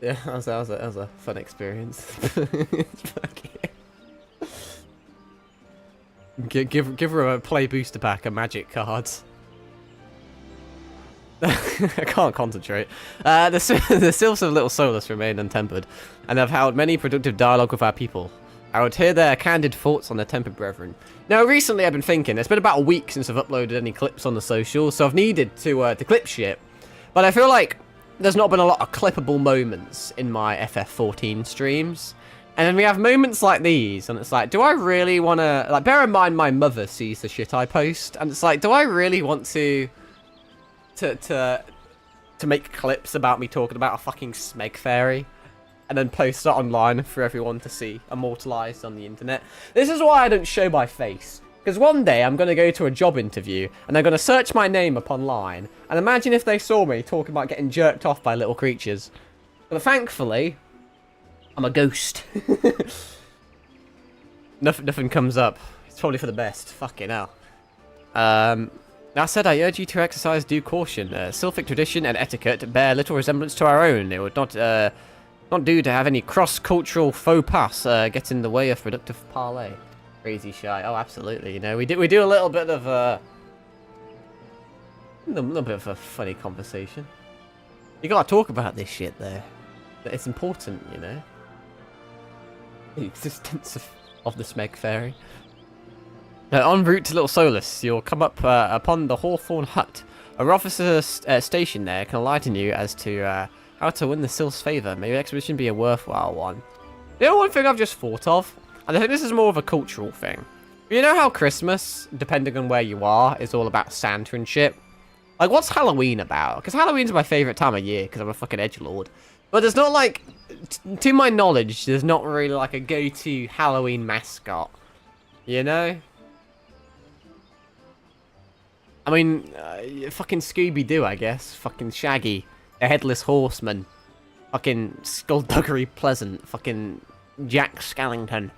Yeah, that was a fun experience. Give her a play booster pack of magic cards. I can't concentrate. The sylphs of Little Solus remain untempered, and have held many productive dialogue with our people. I would hear their candid thoughts on their tempered brethren. Now, recently I've been thinking, it's been about a week since I've uploaded any clips on the socials, so I've needed to clip shit. But I feel like there's not been a lot of clippable moments in my FF14 streams. And then we have moments like these, and it's like, do I really want to... Like, bear in mind my mother sees the shit I post, and it's like, do I really want to make clips about me talking about a fucking Smeg Fairy? And then post it online for everyone to see, immortalised on the internet. This is why I don't show my face. Because one day I'm going to go to a job interview, and they're going to search my name up online, and imagine if they saw me talking about getting jerked off by little creatures. But thankfully, I'm a ghost. Nothing comes up. It's probably for the best. Fucking hell. That said, I urge you to exercise due caution. Sylphic tradition and etiquette bear little resemblance to our own. It would not do to have any cross-cultural faux pas get in the way of productive parley. Crazy shy. Oh, absolutely. You know, we do a little bit of a funny conversation. You gotta talk about this shit there. It's important, you know. The existence of the Smeg Fairy. En route to Little Solus, you'll come up upon the Hawthorn Hut. A officer stationed there can enlighten you as to how to win the Sylph's favour. May your expedition be a worthwhile one. You know, one thing I've just thought of, and I think this is more of a cultural thing. You know how Christmas, depending on where you are, is all about Santa and shit? Like, what's Halloween about? Because Halloween's my favourite time of year, because I'm a fucking edgelord. But there's not, like, to my knowledge, there's not really, like, a go-to Halloween mascot. You know? I mean, fucking Scooby-Doo, I guess. Fucking Shaggy. The Headless Horseman. Fucking Skullduggery Pleasant. Fucking Jack Skellington.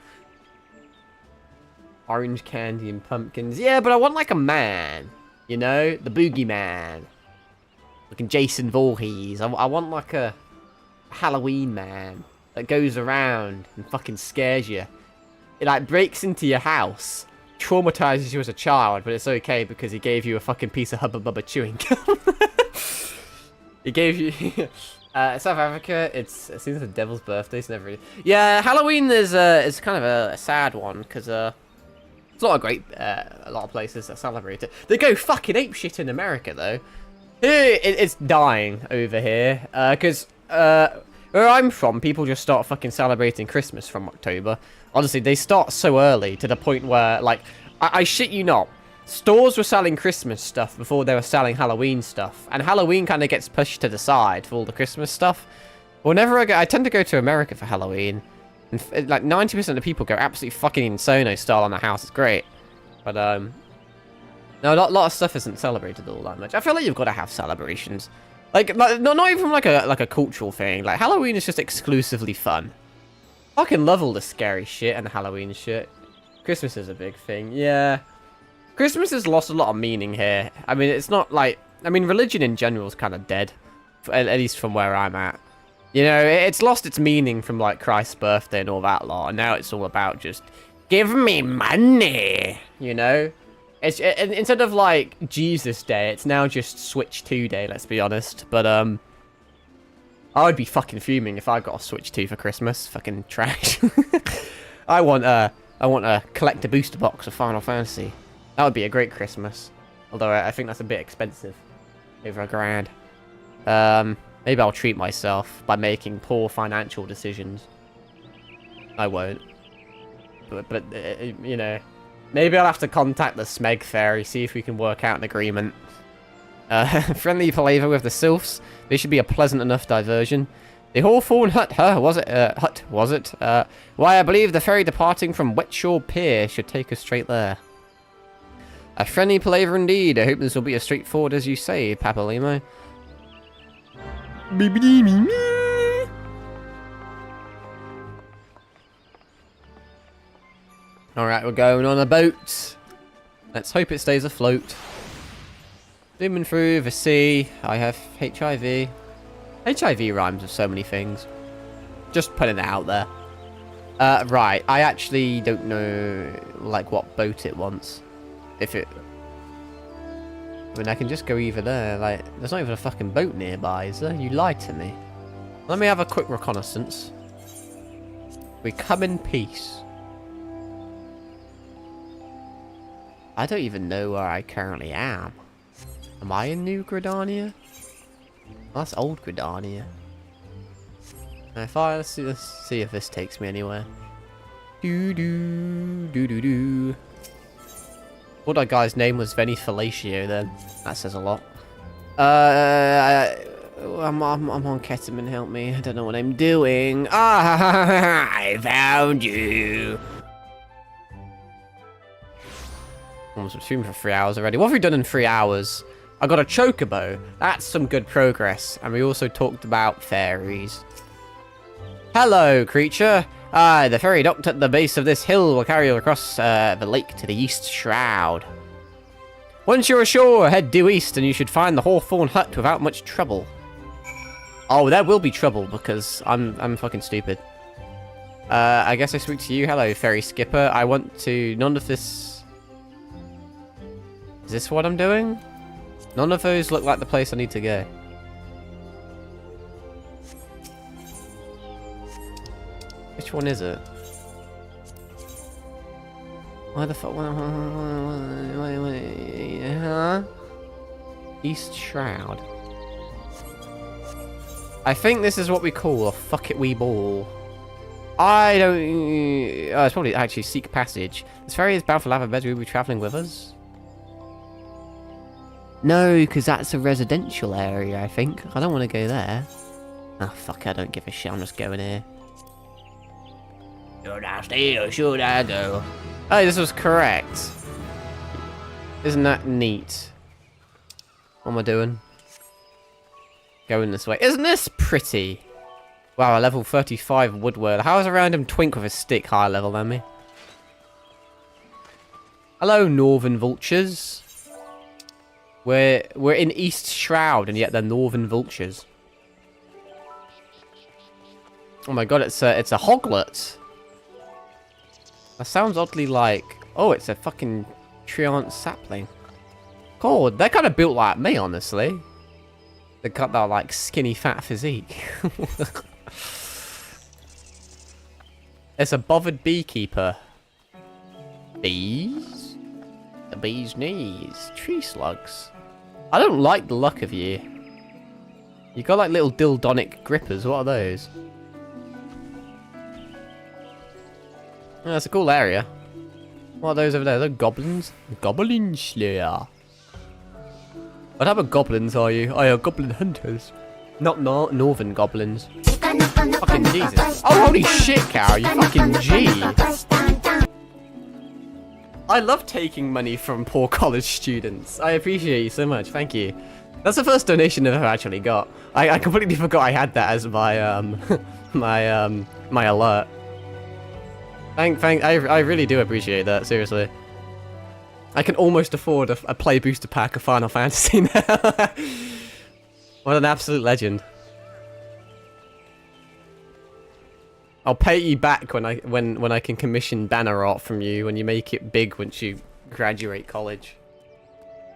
Orange candy and pumpkins. Yeah, but I want, like, a man. You know? The Boogeyman. Fucking Jason Voorhees. I want, like, a Halloween man that goes around and fucking scares you. It, like, breaks into your house, traumatizes you as a child, but it's okay because he gave you a fucking piece of Hubba Bubba chewing gum. He gave you... South Africa, it seems the devil's birthday, it's never... Yeah, Halloween is kind of a sad one, because it's not a lot of places that celebrate it. They go fucking apeshit in America, though. It's dying over here, because where I'm from, people just start fucking celebrating Christmas from October. Honestly, they start so early to the point where, like, I shit you not, stores were selling Christmas stuff before they were selling Halloween stuff, and Halloween kind of gets pushed to the side for all the Christmas stuff. Whenever I tend to go to America for Halloween, and like 90% of the people go absolutely fucking Insono style on the house. It's great, but no, a lot of stuff isn't celebrated all that much. I feel like you've got to have celebrations, like not even like a cultural thing. Like Halloween is just exclusively fun. I fucking love all the scary shit and Halloween shit. Christmas is a big thing, yeah. Christmas has lost a lot of meaning here. I mean, it's not like... I mean, religion in general is kind of dead. At least from where I'm at. You know, it's lost its meaning from, like, Christ's birthday and all that lot. And now it's all about just... Give me money! You know? Instead of, like, Jesus Day, it's now just Switch 2 Day, let's be honest. But, I would be fucking fuming if I got a Switch 2 for Christmas. Fucking trash. I want to collect a booster box of Final Fantasy. That would be a great Christmas. Although I think that's a bit expensive. Over $1,000. Maybe I'll treat myself by making poor financial decisions. I won't. But you know, maybe I'll have to contact the Smeg Fairy, see if we can work out an agreement. Friendly palaver with the sylphs. This should be a pleasant enough diversion. The Hawthorne Hut, huh? Was it? Why, I believe the ferry departing from Wetshore Pier should take us straight there. A friendly palaver indeed. I hope this will be as straightforward as you say, Papalimo. Alright, we're going on a boat. Let's hope it stays afloat. Zooming through the sea. I have HIV. HIV rhymes with so many things. Just putting it out there. Right. I actually don't know, like, what boat it wants. If it... I mean, I can just go either there. Like, there's not even a fucking boat nearby, is there? You lied to me. Let me have a quick reconnaissance. We come in peace. I don't even know where I currently am. Am I in New Gridania? Well, that's old Gridania. Let's see if this takes me anywhere. Do. Thought that guy's name was Veni Fellatio then. That says a lot. I'm on ketamine, help me. I don't know what I'm doing. Ah, I found you. Almost been streaming for 3 hours already. What have we done in 3 hours? I got a chocobo. That's some good progress. And we also talked about fairies. Hello, creature. The ferry docked at the base of this hill will carry you across the lake to the East Shroud. Once you're ashore, head due east and you should find the Hawthorne Hut without much trouble. Oh, there will be trouble because I'm fucking stupid. I guess I speak to you. Hello, ferry skipper. I want to... None of this... Is this what I'm doing? None of those look like the place I need to go. Which one is it? Why the fuck? Huh? East Shroud. I think this is what we call a fuck it wee ball. I don't... Oh, it's probably actually Seek Passage. This ferry is bound for Lava Beds. Will you be travelling with us? No, because that's a residential area, I think. I don't want to go there. Oh, fuck, I don't give a shit. I'm just going here. Should I stay or should I go? Oh, this was correct. Isn't that neat? What am I doing? Going this way. Isn't this pretty? Wow, a level 35 woodward. How is a random twink with a stick higher level than me? Hello, Northern Vultures. We're in East Shroud, and yet they're Northern Vultures. Oh my god, it's a hoglet. That sounds oddly like... Oh, it's a fucking treant sapling. God, they're kind of built like me, honestly. They got that, like, skinny, fat physique. It's a bothered beekeeper. Bees? The bee's knees. Tree slugs. I don't like the look of you. You got, like, little dildonic grippers. What are those? Oh, that's a cool area. What are those over there? They're goblins? Goblin Slayer. What type of goblins are you? Oh, you're goblin hunters. Not northern goblins. Fucking Jesus. Oh, holy shit, Cow, you fucking G. I love taking money from poor college students. I appreciate you so much. Thank you. That's the first donation I've ever actually got. I completely forgot I had that as my, my alert. I really do appreciate that, seriously. I can almost afford a play booster pack of Final Fantasy now. What an absolute legend. I'll pay you back when I can commission banner art from you when you make it big once you graduate college.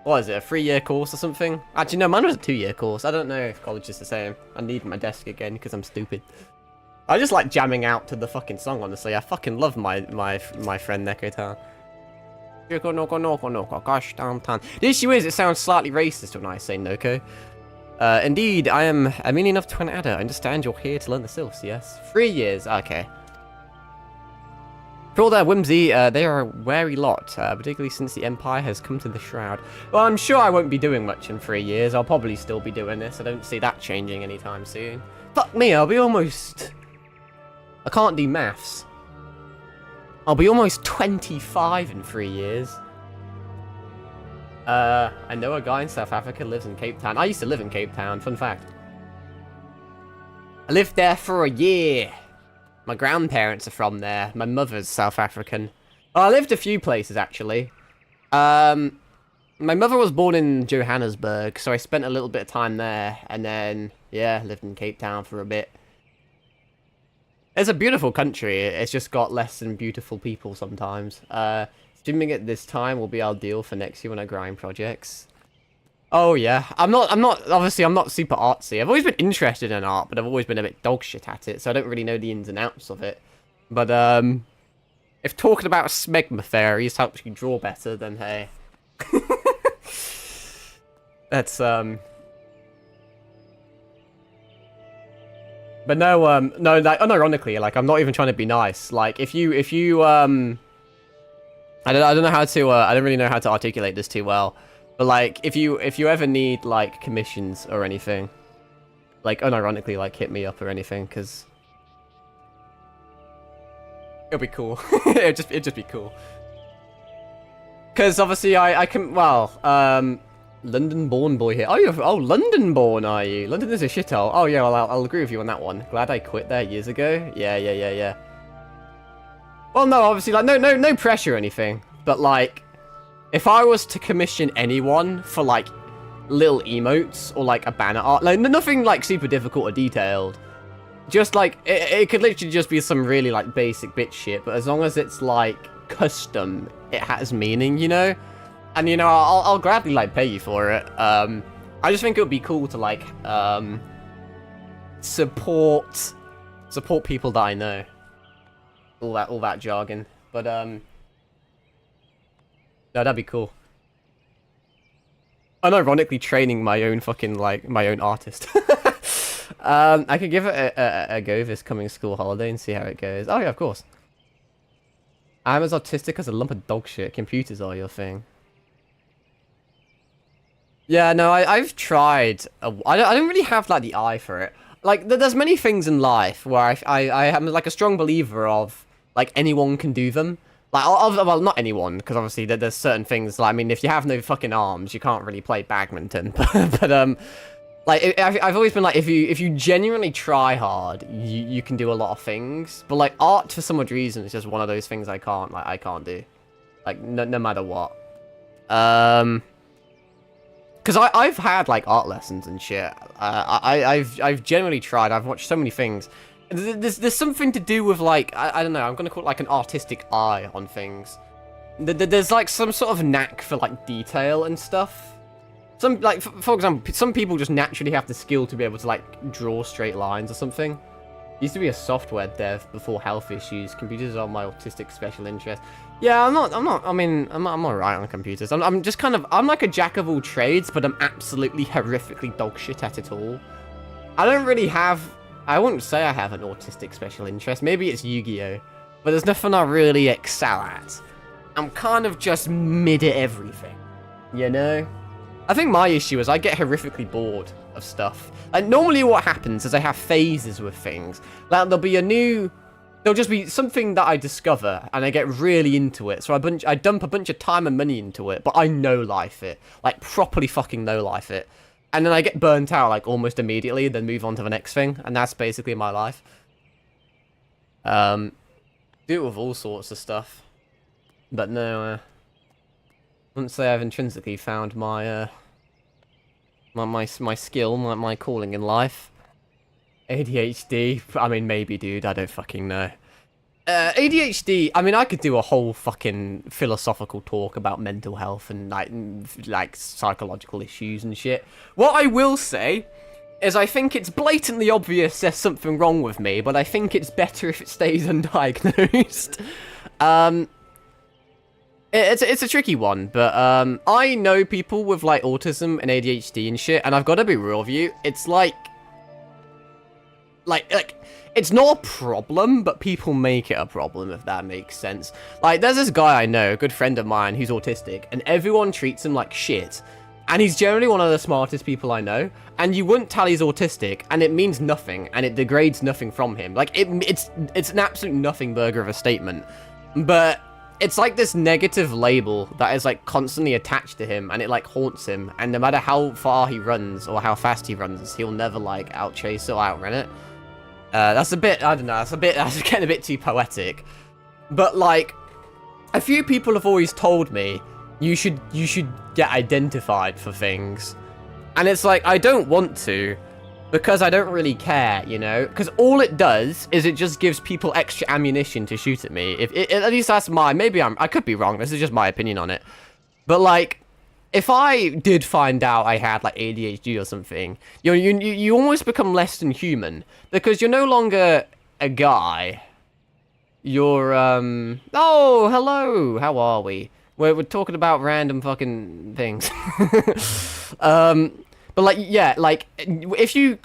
What is it, a 3-year course or something? Actually, no, mine was a 2-year course. I don't know if college is the same. I need my desk again because I'm stupid. I just like jamming out to the fucking song, honestly. I fucking love my friend Nekotan. Gosh damn tan. The issue is, it sounds slightly racist when I say Noko. Indeed, I am mean enough to an adder. I understand you're here to learn the sylphs, yes? 3 years, okay. For all their whimsy, they are a wary lot, particularly since the Empire has come to the Shroud. Well, I'm sure I won't be doing much in 3 years. I'll probably still be doing this. I don't see that changing anytime soon. Fuck me, I'll be almost... I can't do maths. I'll be almost 25 in 3 years. I know a guy in South Africa lives in Cape Town. I used to live in Cape Town, fun fact. I lived there for a year. My grandparents are from there. My mother's South African. Oh, I lived a few places, actually. My mother was born in Johannesburg, so I spent a little bit of time there. And then, yeah, lived in Cape Town for a bit. It's a beautiful country. It's just got less than beautiful people sometimes. Streaming it this time will be ideal for next year when I grind projects. Oh yeah, obviously I'm not super artsy. I've always been interested in art, but I've always been a bit dog shit at it, so I don't really know the ins and outs of it. But if talking about smegma fairies helps you draw better, then hey. That's But no, no, like, unironically, like, I'm not even trying to be nice. Like, if you, I don't know how to, I don't really know how to articulate this too well. But, like, if you ever need, like, commissions or anything, like, unironically, like, hit me up or anything, because it'll be cool. it'd just be cool. Because, obviously, I can, well, London-born boy here. Oh, London-born, are you? London is a shithole. Oh, yeah, well, I'll agree with you on that one. Glad I quit there years ago. Yeah. Well, no, obviously, like, no pressure or anything. But, like, if I was to commission anyone for, like, little emotes or, like, a banner art, like, nothing, like, super difficult or detailed. Just, like, it could literally just be some really, like, basic bitch shit. But as long as it's, like, custom, it has meaning, you know? And, you know, I'll gladly, like, pay you for it. I just think it would be cool to, like, support people that I know. All that jargon. But, no, that'd be cool. Unironically training my own fucking, like, my own artist. I could give it a go this coming school holiday and see how it goes. Oh, yeah, of course. I'm as autistic as a lump of dog shit. Computers are your thing. Yeah, no, I've tried. I don't really have, like, the eye for it. Like, there's many things in life where I am, like, a strong believer of, like, anyone can do them. Like, well, not anyone, because obviously there's certain things, like, I mean, if you have no fucking arms, you can't really play badminton. But, like, I've always been like, if you genuinely try hard, you can do a lot of things. But, like, art, for some odd reason, is just one of those things I can't do. Like, no matter what. Because I've had, like, art lessons and shit. I've generally tried. I've watched so many things. There's something to do with, like, I don't know. I'm gonna call it, like, an artistic eye on things. There's, like, some sort of knack for, like, detail and stuff. Some, like, for example, some people just naturally have the skill to be able to, like, draw straight lines or something. Used to be a software dev before health issues. Computers are my autistic special interest. Yeah, I'm alright on computers. I'm just kind of, I'm like a jack of all trades, but I'm absolutely horrifically dog shit at it all. I don't really have, I wouldn't say I have an autistic special interest. Maybe it's Yu-Gi-Oh! But there's nothing I really excel at. I'm kind of just mid at everything, you know? I think my issue is I get horrifically bored of stuff. And normally what happens is I have phases with things. Like, there'll just be something that I discover, and I get really into it. So I dump a bunch of time and money into it, but I no-life it. Like, properly fucking no-life it. And then I get burnt out, like, almost immediately, then move on to the next thing. And that's basically my life. Do it with all sorts of stuff. But no, I wouldn't say I've intrinsically found my, my skill, my calling in life. ADHD, I mean, maybe, dude, I don't fucking know. ADHD, I mean, I could do a whole fucking philosophical talk about mental health and, like psychological issues and shit. What I will say is I think it's blatantly obvious there's something wrong with me, but I think it's better if it stays undiagnosed. It's a tricky one, but I know people with like autism and ADHD and shit, and I've got to be real with you. It's like it's not a problem, but people make it a problem, if that makes sense. Like, there's this guy I know, a good friend of mine, who's autistic, and everyone treats him like shit. And he's generally one of the smartest people I know, and you wouldn't tell he's autistic, and it means nothing, and it degrades nothing from him. Like, it's an absolute nothing burger of a statement. But it's like this negative label that is like constantly attached to him, and it like haunts him, and no matter how far he runs or how fast he runs, he'll never like outchase or outrun it. That's a bit, I don't know, that's getting a bit too poetic. But like, a few people have always told me, you should get identified for things. And it's like, I don't want to, because I don't really care, you know? Because all it does is it just gives people extra ammunition to shoot at me. At least that's I could be wrong, this is just my opinion on it. But like, if I did find out I had like ADHD or something, you almost become less than human, because you're no longer a guy. You're oh, hello, how are we? We're talking about random fucking things. But like, yeah, like if you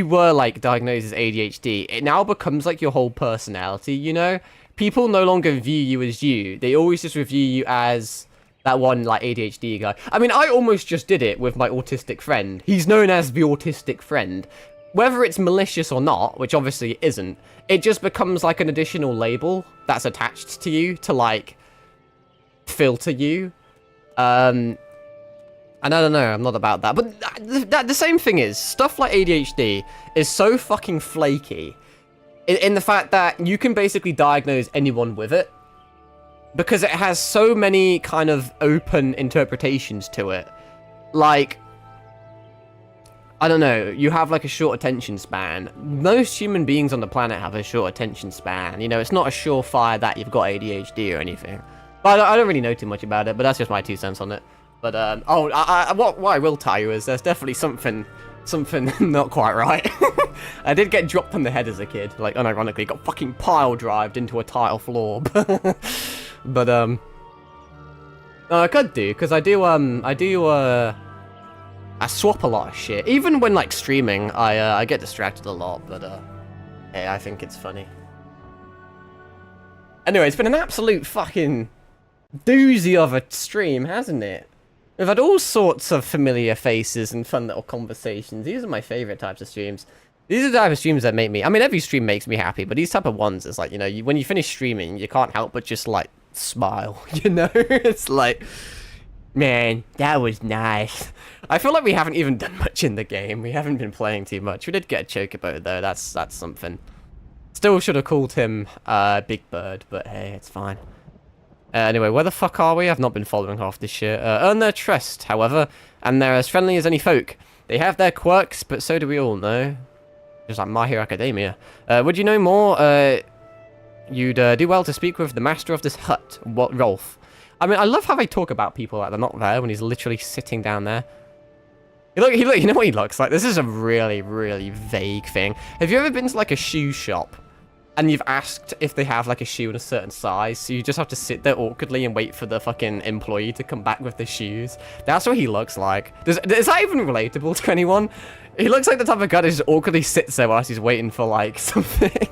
were like diagnosed as ADHD, it now becomes like your whole personality, you know? People no longer view you as you. They always just review you as that one, like, ADHD guy. I mean, I almost just did it with my autistic friend. He's known as the autistic friend. Whether it's malicious or not, which obviously it isn't, it just becomes, like, an additional label that's attached to you to, like, filter you. And I don't know, I'm not about that. But the same thing is, stuff like ADHD is so fucking flaky in the fact that you can basically diagnose anyone with it, because it has so many kind of open interpretations to it. Like, I don't know, you have like a short attention span. Most human beings on the planet have a short attention span. You know, it's not a surefire that you've got ADHD or anything. But I don't really know too much about it, but that's just my 2 cents on it. But, what I will tell you is there's definitely something not quite right. I did get dropped on the head as a kid, like, unironically, got fucking pile-drived into a tile floor. But, no, I could do, because I swap a lot of shit. Even when, like, streaming, I get distracted a lot, but, hey, I think it's funny. Anyway, it's been an absolute fucking doozy of a stream, hasn't it? We've had all sorts of familiar faces and fun little conversations. These are my favorite types of streams. These are the type of streams that make me... I mean, every stream makes me happy, but these type of ones, it's like, you know, when you finish streaming, you can't help but just, like, smile, you know? It's like, man, that was nice. I feel like we haven't even done much in the game. We haven't been playing too much. We did get a chocobo, though. That's something. Still should have called him Big Bird, but hey, it's fine. Anyway, where the fuck are we? I've not been following half this shit. Earn their trust, however, and they're as friendly as any folk. They have their quirks, but so do we all know. Just like My Hero Academia. Would you know more? You'd do well to speak with the master of this hut, Rolf. I mean, I love how they talk about people like they're not there when he's literally sitting down there. You know what he looks like? This is a really, really vague thing. Have you ever been to, like, a shoe shop? And you've asked if they have, like, a shoe in a certain size, so you just have to sit there awkwardly and wait for the fucking employee to come back with the shoes. That's what he looks like. Is that even relatable to anyone? He looks like the type of guy that just awkwardly sits there whilst he's waiting for, like, something.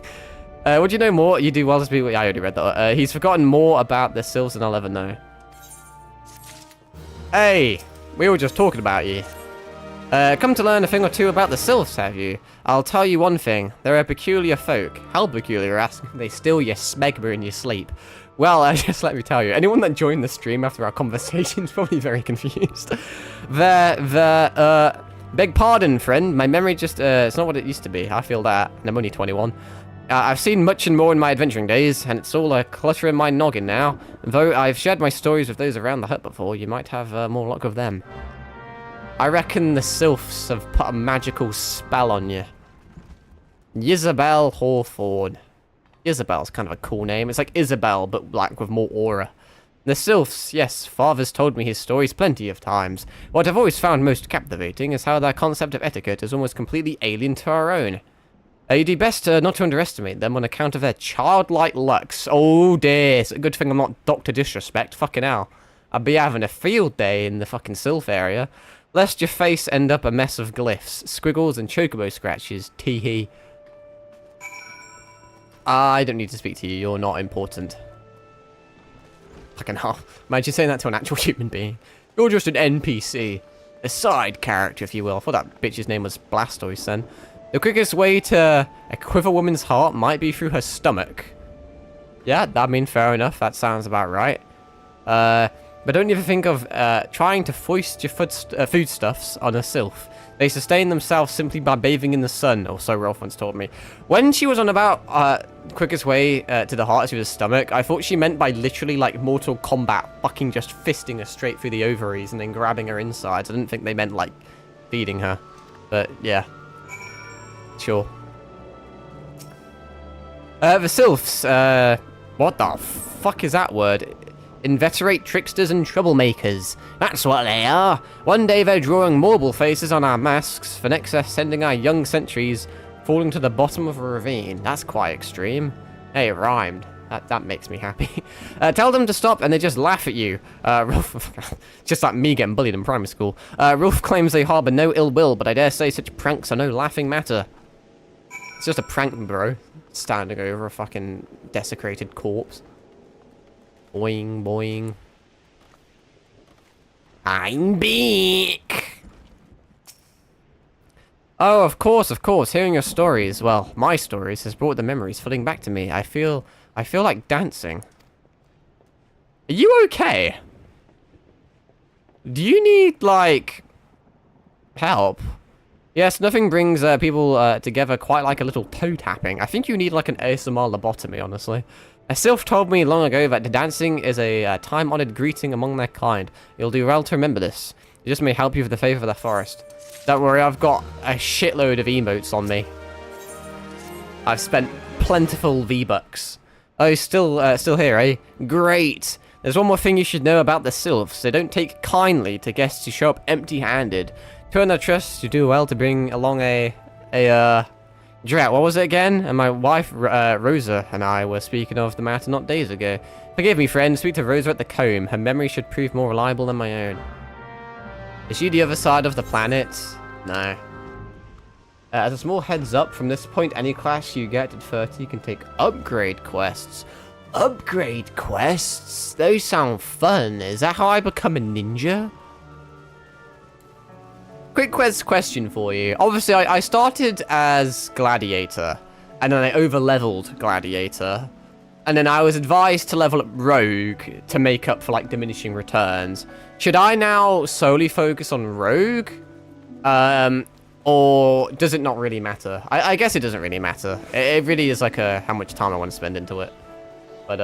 Would you know more? You do well to speak with... I already read that. He's forgotten more about the Sylphs than I'll ever know. Hey, we were just talking about you. Come to learn a thing or two about the Sylphs, have you? I'll tell you one thing. They're a peculiar folk. How peculiar, ask? They steal your smegma in your sleep. Well, just let me tell you. Anyone that joined the stream after our conversation is probably very confused. Beg pardon, friend. My memory just, it's not what it used to be. I feel that. And I'm only 21. I've seen much and more in my adventuring days, and it's all a clutter in my noggin now. Though I've shared my stories with those around the hut before, you might have more luck with them. I reckon the Sylphs have put a magical spell on you. Isabel Hawthorne. Isabel's kind of a cool name. It's like Isabel, but like with more aura. The Sylphs, yes, Father's told me his stories plenty of times. What I've always found most captivating is how their concept of etiquette is almost completely alien to our own. You do best not to underestimate them on account of their childlike looks. Oh dear, it's a good thing I'm not Dr. Disrespect. Fucking hell. I'd be having a field day in the fucking Sylph area. Lest your face end up a mess of glyphs, squiggles, and chocobo scratches. Tee-hee. I don't need to speak to you. You're not important. Fucking hell. Imagine saying that to an actual human being. You're just an NPC. A side character, if you will. I thought that bitch's name was Blastoise then. The quickest way to equip a woman's heart might be through her stomach. Yeah, I mean, fair enough. That sounds about right. But don't ever think of trying to foist your foodstuffs on a sylph. They sustain themselves simply by bathing in the sun, or so Rolf once taught me. When she was on about quickest way to the heart through the stomach, I thought she meant by literally like Mortal Kombat fucking just fisting her straight through the ovaries and then grabbing her insides. I didn't think they meant like feeding her. But yeah. Sure. The sylphs, what the fuck is that word? Inveterate tricksters and troublemakers. That's what they are. One day they're drawing marble faces on our masks, for next they're sending our young sentries falling to the bottom of a ravine. That's quite extreme. Hey, it rhymed. That makes me happy. Tell them to stop and they just laugh at you. Rolf, just like me getting bullied in primary school. Rolf claims they harbour no ill will, but I dare say such pranks are no laughing matter. It's just a prank, bro. Standing over a fucking desecrated corpse. Boing, boing. I'm back. Oh, of course, of course. Hearing your stories, well, my stories, has brought the memories flooding back to me. I feel like dancing. Are you okay? Do you need, like, help? Yes, nothing brings people together quite like a little toe tapping. I think you need, like, an ASMR lobotomy, honestly. A sylph told me long ago that dancing is a time-honored greeting among their kind. You'll do well to remember this. It just may help you with the favour of the forest. Don't worry, I've got a shitload of emotes on me. I've spent plentiful V-Bucks. Oh, still here, eh? Great! There's one more thing you should know about the sylphs. They don't take kindly to guests who show up empty-handed. To earn their trust, you do well to bring along a drought. What was it again? And my wife, Rosa, and I were speaking of the matter not days ago. Forgive me, friend. Speak to Rosa at the comb. Her memory should prove more reliable than my own. Is she the other side of the planet? No. As a small heads up, from this point, any class you get at 30 can take upgrade quests. Upgrade quests? Those sound fun. Is that how I become a ninja? Quick question for you. Obviously, I started as Gladiator, and then I over-leveled Gladiator, and then I was advised to level up Rogue to make up for, like, diminishing returns. Should I now solely focus on Rogue? Or does it not really matter? I guess it doesn't really matter. It really is, like, how much time I want to spend into it. But,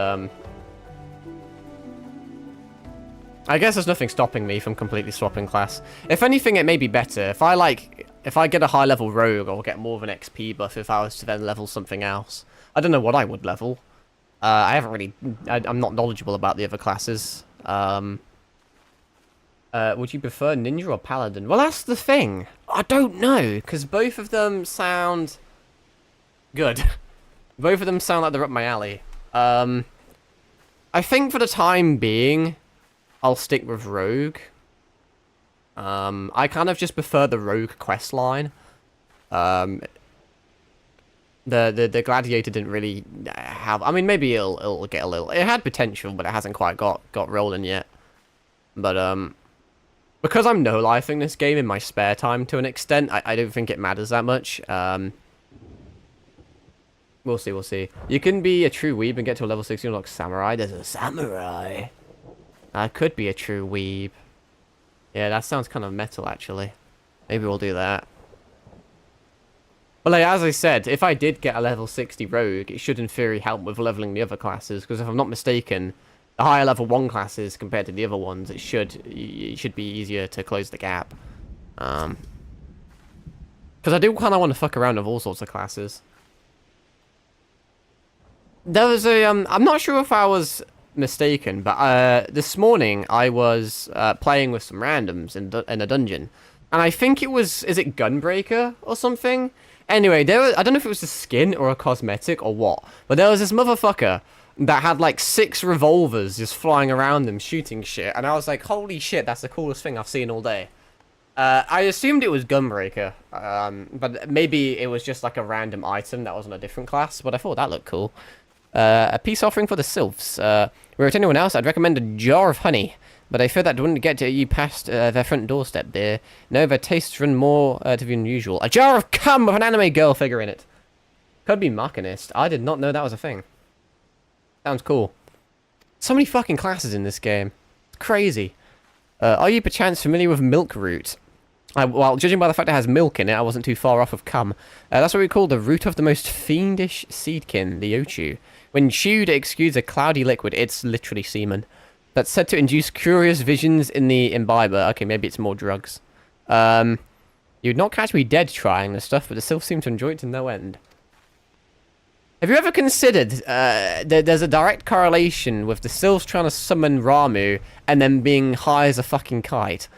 I guess there's nothing stopping me from completely swapping class. If anything, it may be better. If I get a high level rogue, I'll get more of an XP buff if I was to then level something else. I don't know what I would level. I haven't really... I'm not knowledgeable about the other classes. Would you prefer ninja or paladin? Well, that's the thing. I don't know, because both of them sound good. Both of them sound like they're up my alley. I think for the time being, I'll stick with Rogue. I kind of just prefer the Rogue quest line. The Gladiator didn't really have... I mean, maybe it'll get a little... It had potential, but it hasn't quite got rolling yet. But, because I'm no-lifing this game in my spare time to an extent, I don't think it matters that much. We'll see, we'll see. You can be a true weeb and get to a level 60 and unlock samurai. There's a samurai. I could be a true weeb. Yeah, that sounds kind of metal, actually. Maybe we'll do that. But like, as I said, if I did get a level 60 rogue, it should in theory help with leveling the other classes, because if I'm not mistaken, the higher level 1 classes compared to the other ones, it should be easier to close the gap. Because I do kind of want to fuck around with all sorts of classes. There was a, I'm not sure if I was mistaken, but this morning I was playing with some randoms in a dungeon, and I think it was, is it Gunbreaker or something? Anyway, I don't know if it was a skin or a cosmetic or what, but there was this motherfucker that had like 6 revolvers just flying around them shooting shit, and I was like, holy shit, that's the coolest thing I've seen all day. I assumed it was Gunbreaker, but maybe it was just like a random item that was on a different class, but I thought that looked cool. A peace offering for the sylphs. Were it anyone else, I'd recommend a jar of honey, but I fear that wouldn't get you past their front doorstep, dear. No, their tastes run more to the unusual. A jar of cum with an anime girl figure in it. Could be Machinist. I did not know that was a thing. Sounds cool. So many fucking classes in this game. It's crazy. Are you perchance familiar with Milk Root? Well, judging by the fact it has milk in it, I wasn't too far off of cum. That's what we call the root of the most fiendish seedkin, the Ochu. When chewed, it exudes a cloudy liquid. It's literally semen. That's said to induce curious visions in the imbiber. Okay, maybe it's more drugs. You'd not catch me dead trying this stuff, but the sylphs seem to enjoy it to no end. Have you ever considered there's a direct correlation with the sylphs trying to summon Ramu and then being high as a fucking kite?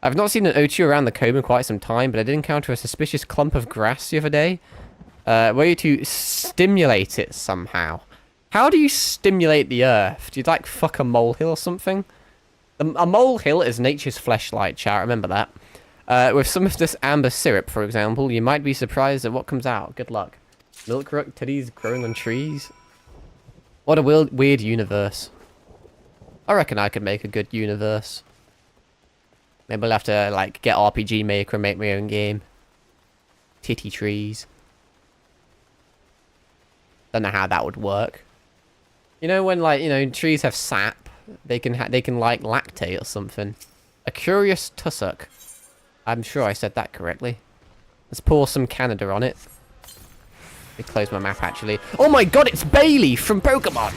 I've not seen an Ochu around the comb in quite some time, but I did encounter a suspicious clump of grass the other day. Were you to stimulate it somehow? How do you stimulate the earth? Do you like fuck a molehill or something? A molehill is nature's fleshlight, chat, remember that. With some of this amber syrup, for example, you might be surprised at what comes out. Good luck. Milk root titties growing on trees? What a weird universe. I reckon I could make a good universe. Maybe I'll have to, like, get RPG Maker and make my own game. Titty trees. Don't know how that would work. You know when, like, you know, trees have sap? They can, like, lactate or something. A curious tussock. I'm sure I said that correctly. Let's pour some Canada on it. Let me close my map, actually. Oh my god, it's Bailey from Pokemon!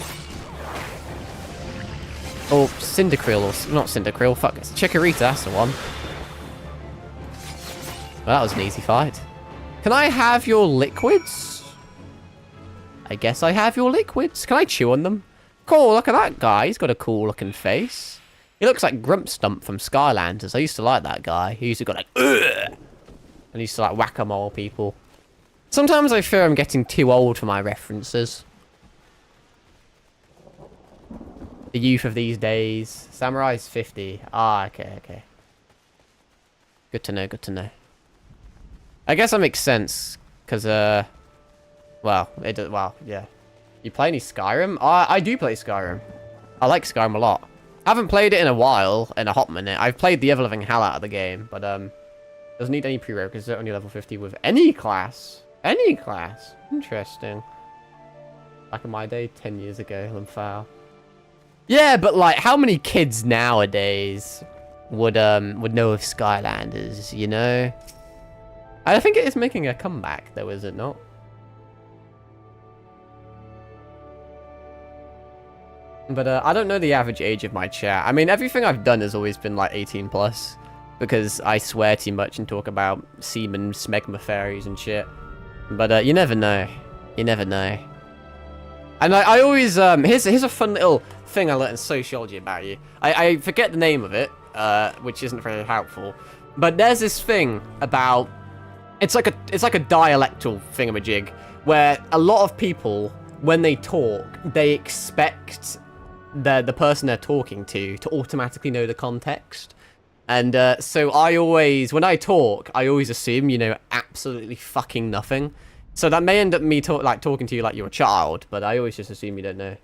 Or Cyndaquil, or not Cyndaquil, fuck, it's Chikorita, that's the one. Well, that was an easy fight. Can I have your liquids? I guess I have your liquids. Can I chew on them? Cool, look at that guy, he's got a cool looking face. He looks like Grumpstump from Skylanders. I used to like that guy. He used to go like, ugh! And he used to like whack-a-mole people. Sometimes I fear I'm getting too old for my references. The youth of these days. Samurai's 50. Ah, okay. Good to know, good to know. I guess that makes sense, because, well, yeah. You play any Skyrim? I do play Skyrim. I like Skyrim a lot. I haven't played it in a while, in a hot minute. I've played the ever-living hell out of the game, but, doesn't need any prerequisites, only level 50 with any class. Any class. Interesting. Back in my day, 10 years ago, I'm foul. Yeah, but like, how many kids nowadays would know of Skylanders, you know? I think it is making a comeback, though, is it not? But I don't know the average age of my chat. I mean, everything I've done has always been like 18 plus, because I swear too much and talk about semen, smegma fairies and shit. But you never know. You never know. And I always here's a fun little thing I learned in sociology about you. I forget the name of it, which isn't very helpful. But there's this thing about it's like a dialectal thingamajig where a lot of people, when they talk, they expect the person they're talking to automatically know the context. And so I always, when I talk, I always assume you know absolutely fucking nothing. So that may end up me talking to you like you're a child, but I always just assume you don't know.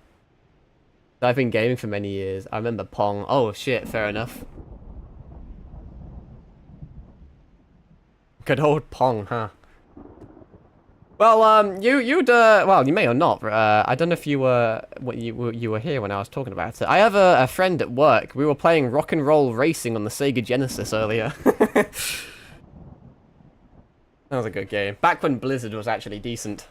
So I've been gaming for many years. I remember Pong. Oh shit, fair enough. Good old Pong, huh? Well, well, you may or not. I don't know if you were here when I was talking about it. I have a friend at work. We were playing Rock and Roll Racing on the Sega Genesis earlier. That was a good game. Back when Blizzard was actually decent.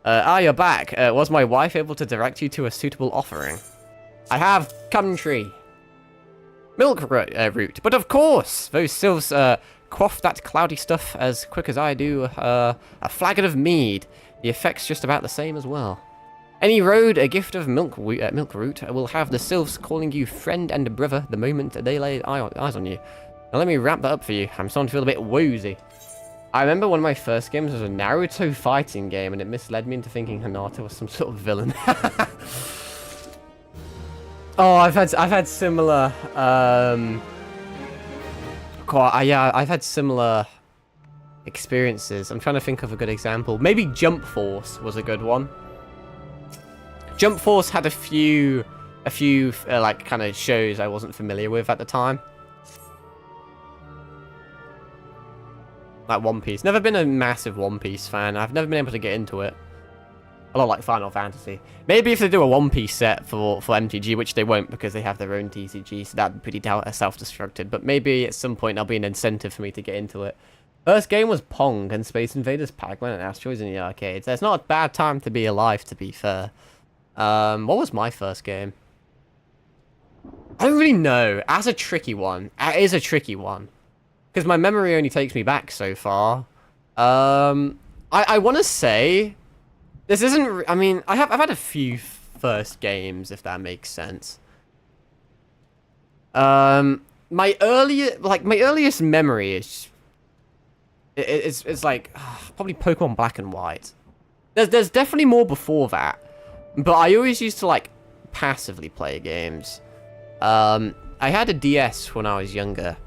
You're back. Was my wife able to direct you to a suitable offering? I have country. Milk root. But of course, those sylphs quaff that cloudy stuff as quick as I do. A flagon of mead. The effect's just about the same as well. Any road, a gift of milk root will have the sylphs calling you friend and brother the moment they lay eyes on you. Now let me wrap that up for you. I'm starting to feel a bit woozy. I remember one of my first games was a Naruto fighting game, and it misled me into thinking Hinata was some sort of villain. Oh, I've had similar yeah, I've had similar experiences. I'm trying to think of a good example. Maybe Jump Force was a good one. Jump Force had a few like kind of shows I wasn't familiar with at the time. Like One Piece. Never been a massive One Piece fan. I've never been able to get into it. A lot like Final Fantasy. Maybe if they do a One Piece set for MTG, which they won't because they have their own TCG, so that'd be pretty self-destructed. But maybe at some point there'll be an incentive for me to get into it. First game was Pong and Space Invaders, Pac-Man and Asteroids in the arcades. It's not a bad time to be alive, to be fair. What was my first game? I don't really know. That's a tricky one. It is a tricky one. Because my memory only takes me back so far. I want to say... This isn't... I mean, I've had a few first games, if that makes sense. My earliest memory is... It's like... probably Pokemon Black and White. There's definitely more before that. But I always used to, like, passively play games. I had a DS when I was younger.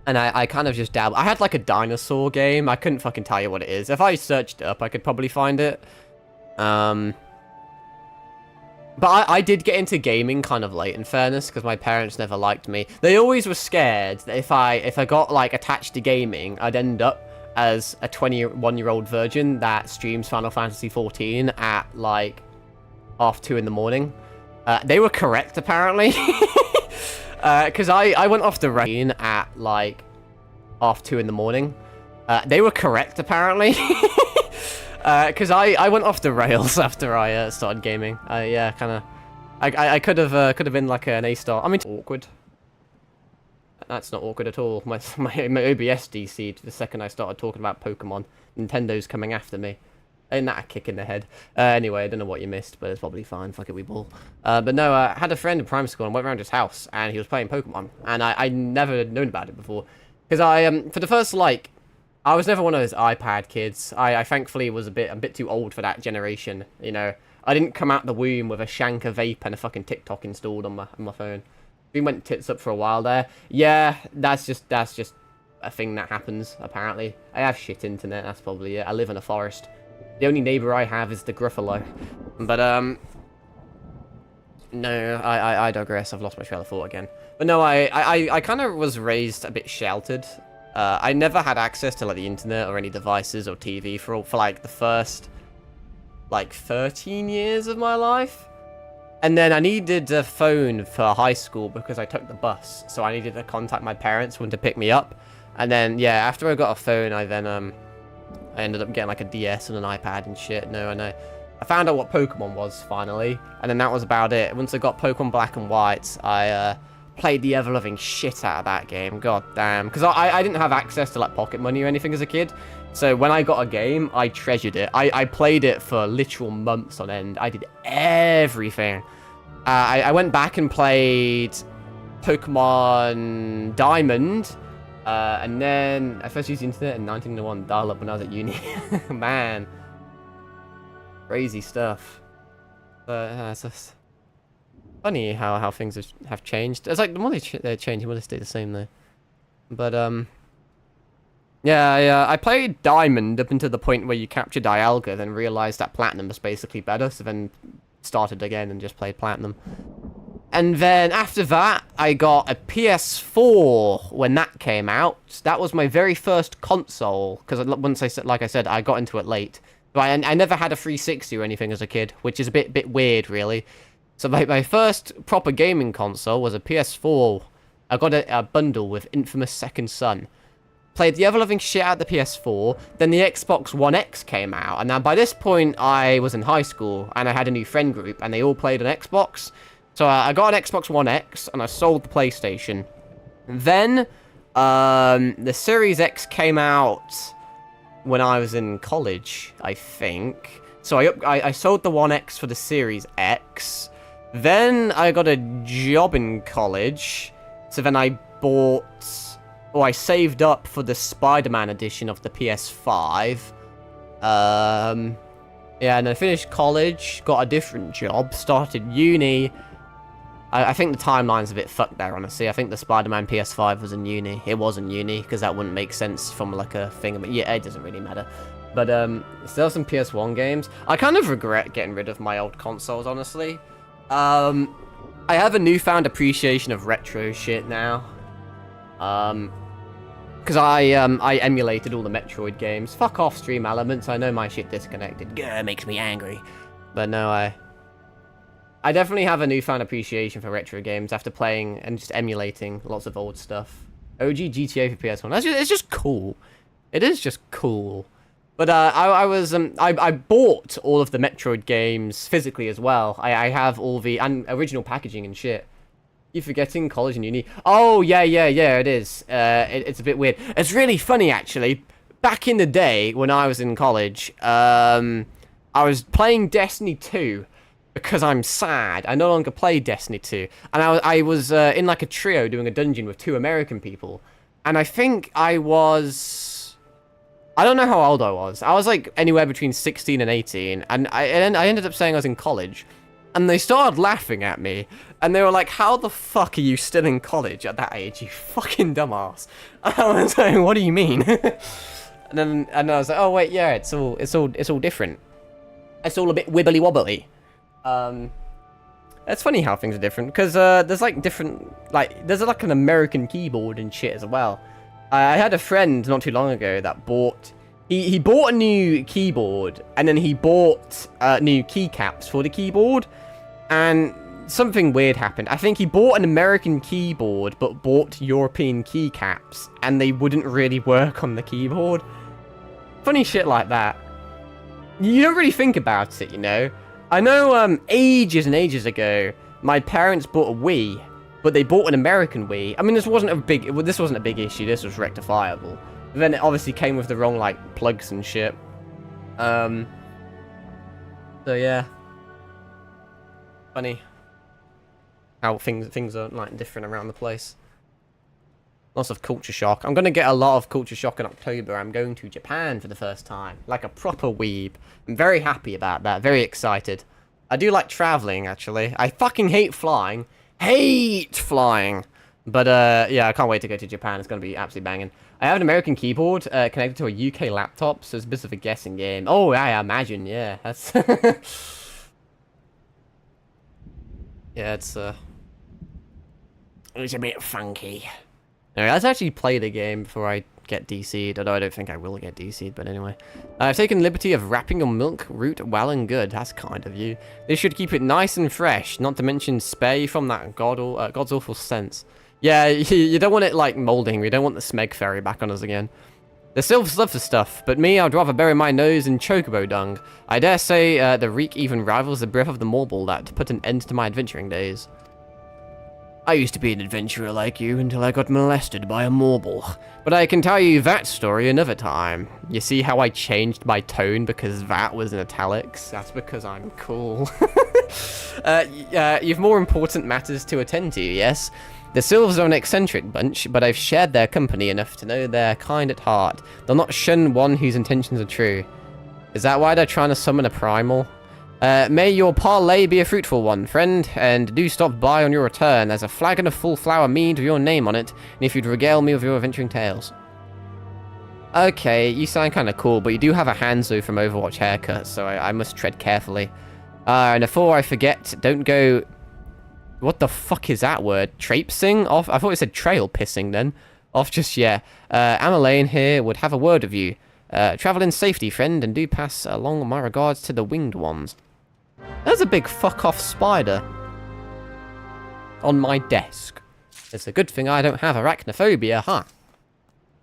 And I kind of just dabbled. I had, like, a dinosaur game. I couldn't fucking tell you what it is. If I searched it up, I could probably find it. But I did get into gaming kind of late, in fairness, because my parents never liked me. They always were scared that if I got, like, attached to gaming, I'd end up as a 21-year-old virgin that streams Final Fantasy XIV at, like, 2:30 in the morning. They were correct, apparently. Because I went off the rain at, like, 2:30 in the morning. They were correct, apparently. Because I went off the rails after I started gaming. Yeah, kind of... I could have been, like, an A-star. I mean, awkward. That's not awkward at all. My OBS DC'd the second I started talking about Pokemon. Nintendo's coming after me. Ain't that a kick in the head? Anyway, I don't know what you missed, but it's probably fine. Fuck it, we ball. But no, I had a friend in primary school and went around his house, and he was playing Pokemon. And I never known about it before. Because for the first, like... I was never one of those iPad kids. I thankfully was a bit too old for that generation, you know. I didn't come out the womb with a Shanka vape and a fucking TikTok installed on my phone. We went tits up for a while there. Yeah, that's just a thing that happens, apparently. I have shit internet, that's probably it. I live in a forest. The only neighbor I have is the Gruffalo. But, no, I digress. I've lost my trail of thought again. But no, I kind of was raised a bit sheltered. I never had access to, like, the internet or any devices or TV for like, the first, like, 13 years of my life. And then I needed a phone for high school because I took the bus. So I needed to contact my parents when to pick me up. And then, yeah, after I got a phone, I ended up getting, like, a DS and an iPad and shit. No, I know. I found out what Pokemon was, finally. And then that was about it. Once I got Pokemon Black and White, I played the ever-loving shit out of that game. God damn. Because I didn't have access to, like, pocket money or anything as a kid. So when I got a game, I treasured it. I played it for literal months on end. I did everything. I went back and played Pokemon Diamond. And then I first used the internet in 1991, dial-up when I was at uni. Man. Crazy stuff. But it's just funny how things have changed. It's like the more they change, the more they stay the same though. But yeah, I played Diamond up until the point where you capture Dialga, then realized that Platinum was basically better, so then started again and just played Platinum. And then after that, I got a PS4 when that came out. That was my very first console, because like I said, I got into it late. But I never had a 360 or anything as a kid, which is a bit weird, really. So my first proper gaming console was a PS4. I got a bundle with Infamous Second Son. Played the ever-loving shit out of the PS4. Then the Xbox One X came out. And now by this point, I was in high school, and I had a new friend group, and they all played on Xbox. So I got an Xbox One X, and I sold the PlayStation. Then, the Series X came out when I was in college, I think. So I sold the One X for the Series X. Then I got a job in college. So then I bought... I saved up for the Spider-Man edition of the PS5. Yeah, and I finished college, got a different job, started uni. I think the timeline's a bit fucked there, honestly. I think the Spider-Man PS5 was in uni. It was in uni, because that wouldn't make sense from, like, a thing. But yeah, it doesn't really matter. But, still some PS1 games. I kind of regret getting rid of my old consoles, honestly. I have a newfound appreciation of retro shit now. Because I emulated all the Metroid games. Fuck off, Stream Elements. I know my shit disconnected. Grr, makes me angry. But no, I definitely have a newfound appreciation for retro games after playing and just emulating lots of old stuff. OG GTA for PS1. It's just cool. It is just cool. But I bought all of the Metroid games physically as well. I have all the original packaging and shit. You forgetting college and uni? Oh yeah, it is. It's a bit weird. It's really funny actually. Back in the day when I was in college, I was playing Destiny 2 because I'm sad. I no longer play Destiny 2, and I was in like a trio doing a dungeon with 2 American people, and I think I don't know how old I was. I was like anywhere between 16 and 18, and I ended up saying I was in college. And they started laughing at me, and they were like, how the fuck are you still in college at that age, you fucking dumbass? And I was like, what do you mean? and I was like, oh wait, yeah, it's all different. It's all a bit wibbly wobbly. It's funny how things are different, because there's like different, like, there's like an American keyboard and shit as well. I had a friend not too long ago that bought... He bought a new keyboard, and then he bought new keycaps for the keyboard, and something weird happened. I think he bought an American keyboard, but bought European keycaps, and they wouldn't really work on the keyboard. Funny shit like that. You don't really think about it, you know? I know ages and ages ago, my parents bought a Wii, but they bought an American Wii. I mean, this wasn't a big issue, this was rectifiable. Then it obviously came with the wrong, like, plugs and shit. So, yeah. Funny. How things are, like, different around the place. Lots of culture shock. I'm going to get a lot of culture shock in October. I'm going to Japan for the first time. Like a proper weeb. I'm very happy about that. Very excited. I do like traveling, actually. I fucking hate flying. Hate flying. But, yeah, I can't wait to go to Japan. It's going to be absolutely banging. I have an American keyboard connected to a UK laptop, so it's a bit of a guessing game. Oh, I imagine, yeah. That's... yeah, it's a bit funky. Anyway, let's actually play the game before I get DC'd, although I don't think I will get DC'd, but anyway. I've taken the liberty of wrapping your milk root well and good. That's kind of you. This should keep it nice and fresh, not to mention spare you from that god's awful sense. Yeah, you don't want it, like, molding. We don't want the Smeg Fairy back on us again. The sylphs love the stuff, but me, I'd rather bury my nose in chocobo dung. I dare say the reek even rivals the breath of the Morble that put an end to my adventuring days. I used to be an adventurer like you until I got molested by a Morble. But I can tell you that story another time. You see how I changed my tone because that was in italics? That's because I'm cool. You've more important matters to attend to, yes? The Sylphs are an eccentric bunch, but I've shared their company enough to know they're kind at heart. They'll not shun one whose intentions are true. Is that why they're trying to summon a primal? May your parlay be a fruitful one, friend, and do stop by on your return. There's a flagon of full flower mead with your name on it, and if you'd regale me with your adventuring tales. Okay, you sound kind of cool, but you do have a Hanzo from Overwatch haircut, so I must tread carefully. And before I forget, don't go... What the fuck is that word? Traipsing off? I thought it said trail pissing then. Off just, yeah. Amalane here would have a word with you. Travel in safety, friend, and do pass along my regards to the winged ones. There's a big fuck-off spider on my desk. It's a good thing I don't have arachnophobia, huh?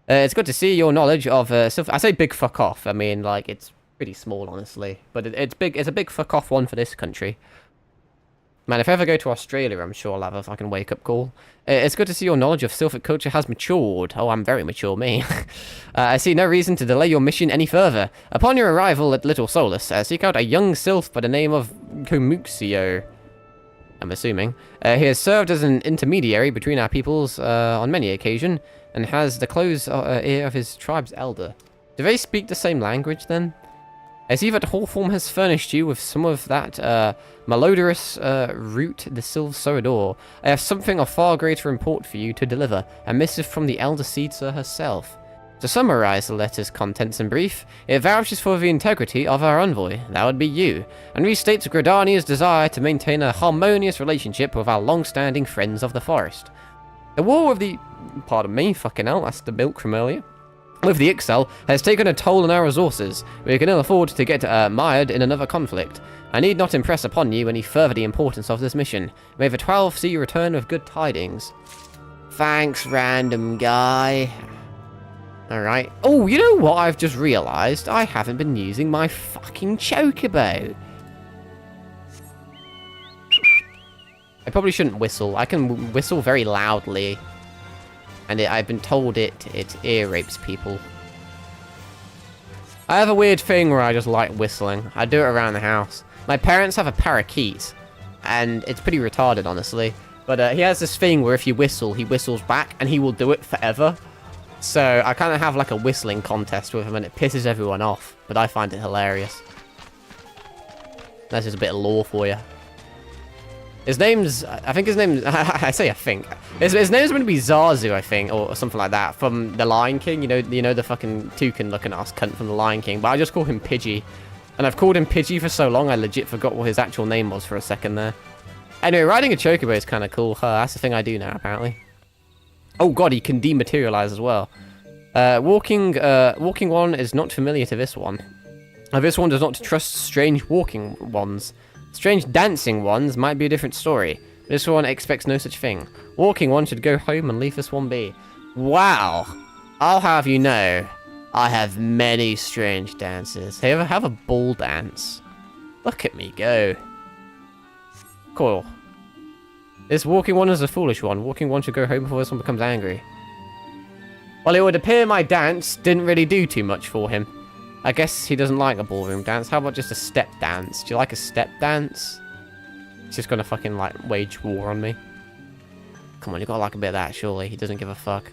It's good to see your knowledge of... I say big fuck-off. I mean, like, it's pretty small, honestly. But it's big. It's a big fuck-off one for this country. Man, if I ever go to Australia, I'm sure I'll have a fucking wake-up call. It's good to see your knowledge of Sylphic culture has matured. Oh, I'm very mature, me. I see no reason to delay your mission any further. Upon your arrival at Little Solus, seek out a young sylph by the name of Komuxio. I'm assuming. He has served as an intermediary between our peoples on many occasions, and has the close ear of his tribe's elder. Do they speak the same language, then? I see that Hawthorne has furnished you with some of that malodorous root, the Sylve Sorador. I have something of far greater import for you to deliver, a missive from the Elder Seedser herself. To summarize the letter's contents in brief, it vouches for the integrity of our envoy, that would be you, and restates Gridania's desire to maintain a harmonious relationship with our long-standing friends of the forest. The war with the... pardon me, fucking hell, that's the milk from earlier. With the Ixal has taken a toll on our resources. We can ill afford to get mired in another conflict. I need not impress upon you any further the importance of this mission. May the 12 see you return with good tidings. Thanks, random guy. Alright. Oh, you know what I've just realised? I haven't been using my fucking chocobo. I probably shouldn't whistle. I can whistle very loudly. And I've been told it ear rapes people. I have a weird thing where I just like whistling. I do it around the house. My parents have a parakeet. And it's pretty retarded, honestly. But he has this thing where if you whistle, he whistles back. And he will do it forever. So I kind of have like a whistling contest with him, and it pisses everyone off. But I find it hilarious. That's just a bit of lore for you. His name's... I think his name... I say I think. His name's going to be Zazu, I think, or something like that, from The Lion King. You know the fucking toucan-looking ass cunt from The Lion King. But I just call him Pidgey. And I've called him Pidgey for so long, I legit forgot what his actual name was for a second there. Anyway, riding a chocobo is kind of cool. That's the thing I do now, apparently. Oh god, he can dematerialize as well. Walking one is not familiar to this one. This one does not trust strange walking ones. Strange dancing ones might be a different story. This one expects no such thing. Walking one should go home and leave this one be. Wow. I'll have you know, I have many strange dances. Have you ever have a ball dance? Look at me go. Cool. This walking one is a foolish one. Walking one should go home before this one becomes angry. Well, it would appear my dance didn't really do too much for him. I guess he doesn't like a ballroom dance. How about just a step dance? Do you like a step dance? He's just gonna fucking, like, wage war on me. Come on, you gotta like a bit of that, surely. He doesn't give a fuck.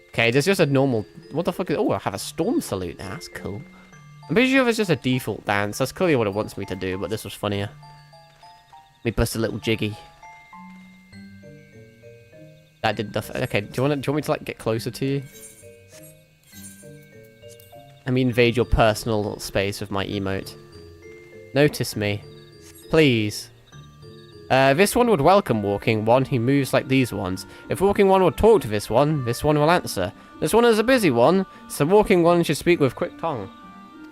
Okay, there's just a normal... What the fuck is... Oh, I have a storm salute now. That's cool. I'm pretty sure it's just a default dance. That's clearly what it wants me to do, but this was funnier. Let me bust a little jiggy. That did the... Okay, do you want me to, like, get closer to you? Let me invade your personal space with my emote. Notice me. Please. This one would welcome walking one. He moves like these ones. If walking one would talk to this one will answer. This one is a busy one, so walking one should speak with quick tongue.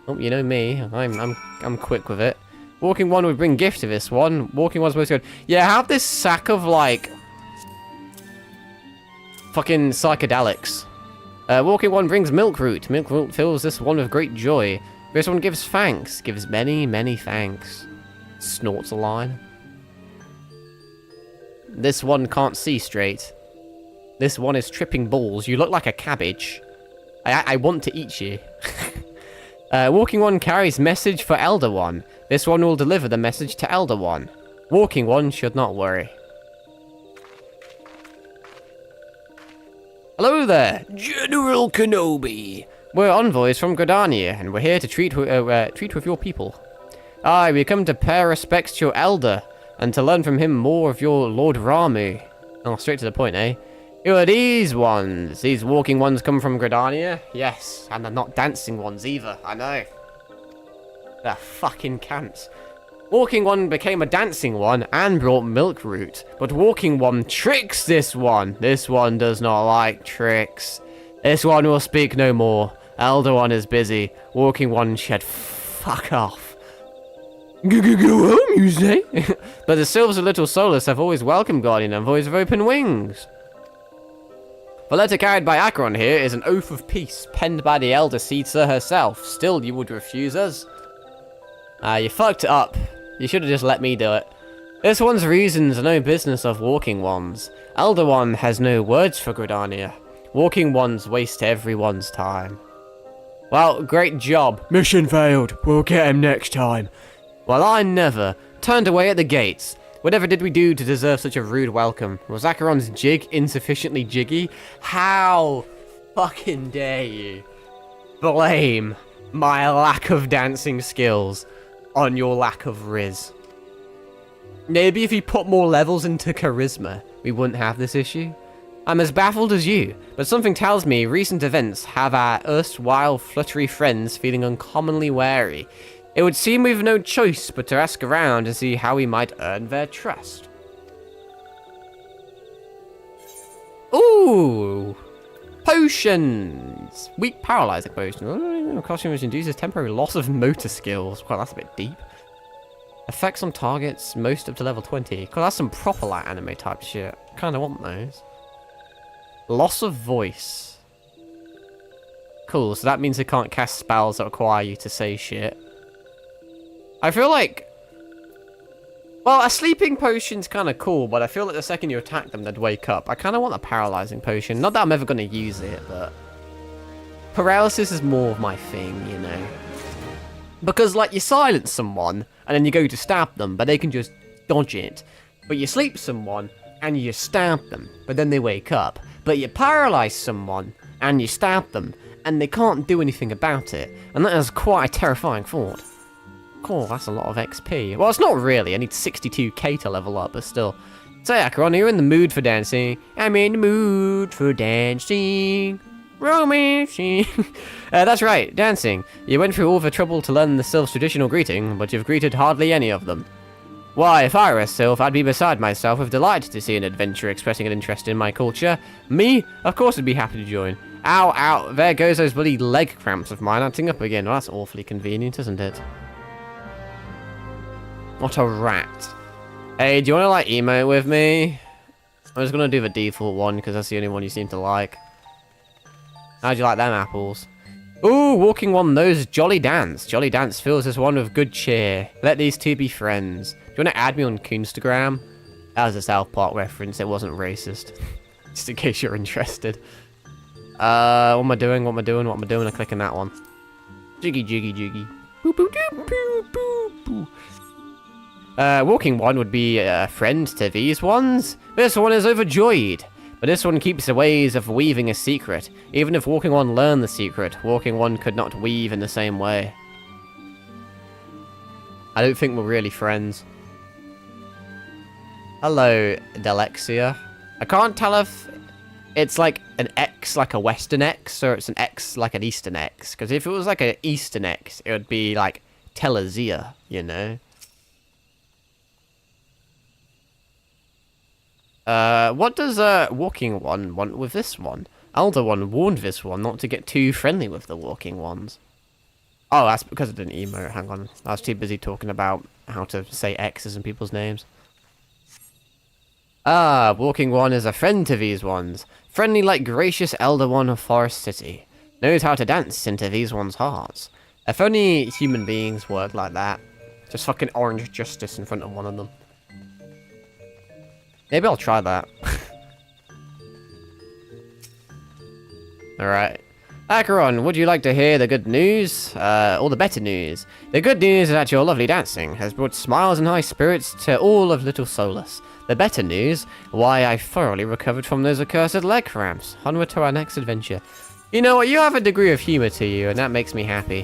Oh, you know me. I'm quick with it. Walking one would bring gift to this one. Walking one's supposed to go, yeah, have this sack of, like... fucking psychedelics. Walking one brings milk root. Milk root fills this one with great joy. This one gives thanks. Gives many, many thanks. Snorts a line. This one can't see straight. This one is tripping balls. You look like a cabbage. I want to eat you. Walking one carries message for Elder One. This one will deliver the message to Elder One. Walking one should not worry. Hello there, General Kenobi. We're envoys from Gridania, and we're here to treat with your people. Aye, we come to pay respects to your elder, and to learn from him more of your Lord Ramu. Oh, straight to the point, eh? Who are these ones? These walking ones come from Gridania? Yes, and they're not dancing ones either, I know. They're fucking cants. Walking one became a dancing one and brought milk root, but walking one tricks this one. This one does not like tricks. This one will speak no more. Elder one is busy. Walking one should fuck off. Go home, you say? But the Sylves of Little Solus have always welcomed Guardian Envoys with open wings. The letter carried by Acheron here is an oath of peace, penned by the Elder Seedser herself. Still, you would refuse us? You fucked up. You should have just let me do it. This one's reasons are no business of walking ones. Elder one has no words for Gridania. Walking ones waste everyone's time. Well, great job. Mission failed. We'll get him next time. Well, I never turned away at the gates. Whatever did we do to deserve such a rude welcome? Was Acheron's jig insufficiently jiggy? How fucking dare you blame my lack of dancing skills on your lack of riz? Maybe if you put more levels into charisma, we wouldn't have this issue. I'm as baffled as you, but something tells me recent events have our erstwhile fluttery friends feeling uncommonly wary. It would seem we've no choice but to ask around and see how we might earn their trust. Ooh! Potions! Weak paralyzing potion. Oh, costume which induces temporary loss of motor skills. Well, that's a bit deep. Effects on targets, most up to level 20. God, that's some proper like anime type shit. Kinda want those. Loss of voice. Cool, so that means they can't cast spells that require you to say shit. I feel like... Well, a sleeping potion's kind of cool, but I feel like the second you attack them, they'd wake up. I kind of want a paralyzing potion. Not that I'm ever going to use it, but... Paralysis is more of my thing, you know. Because, like, you silence someone, and then you go to stab them, but they can just dodge it. But you sleep someone, and you stab them, but then they wake up. But you paralyze someone, and you stab them, and they can't do anything about it. And that is quite a terrifying thought. Cool, that's a lot of XP. Well, it's not really. I need 62k to level up, but still. So, Acheron, you're in the mood for dancing. I'm in the mood for dancing. Romancing. That's right, dancing. You went through all the trouble to learn the Sylph's traditional greeting, but you've greeted hardly any of them. Why, if I were a Sylph, I'd be beside myself with delight to see an adventurer expressing an interest in my culture. Me? Of course I'd be happy to join. Ow, ow, there goes those bloody leg cramps of mine acting up again. Well, that's awfully convenient, isn't it? What a rat. Hey, do you want to, like, emote with me? I'm just going to do the default one, because that's the only one you seem to like. How'd you like them apples? Ooh, walking one knows Jolly Dance. Jolly Dance fills us one with good cheer. Let these two be friends. Do you want to add me on Coonstagram? That was a South Park reference. It wasn't racist. Just in case you're interested. What am I doing? What am I doing? What am I doing? I'm clicking that one. Jiggy, jiggy, jiggy. Boop, boop, doop, boop, boop, boop. Walking one would be a friend to these ones. This one is overjoyed. But this one keeps the ways of weaving a secret. Even if Walking One learned the secret, Walking One could not weave in the same way. I don't think we're really friends. Hello, Delexia. I can't tell if it's like an X like a Western X, or it's an X like an Eastern X. Because if it was like an Eastern X, it would be like Telazia, you know? What does Walking One want with this one? Elder One warned this one not to get too friendly with the Walking Ones. Oh, that's because I didn't emote. Hang on. I was too busy talking about how to say X's in people's names. Ah, Walking One is a friend to these ones. Friendly like gracious Elder One of Forest City. Knows how to dance into these ones' hearts. If only human beings worked like that. Just fucking orange justice in front of one of them. Maybe I'll try that. Alright. Acheron, would you like to hear the good news? Or the better news? The good news is that your lovely dancing has brought smiles and high spirits to all of Little Solus. The better news? Why, I thoroughly recovered from those accursed leg cramps. Onward to our next adventure. You know what, you have a degree of humor to you, and that makes me happy.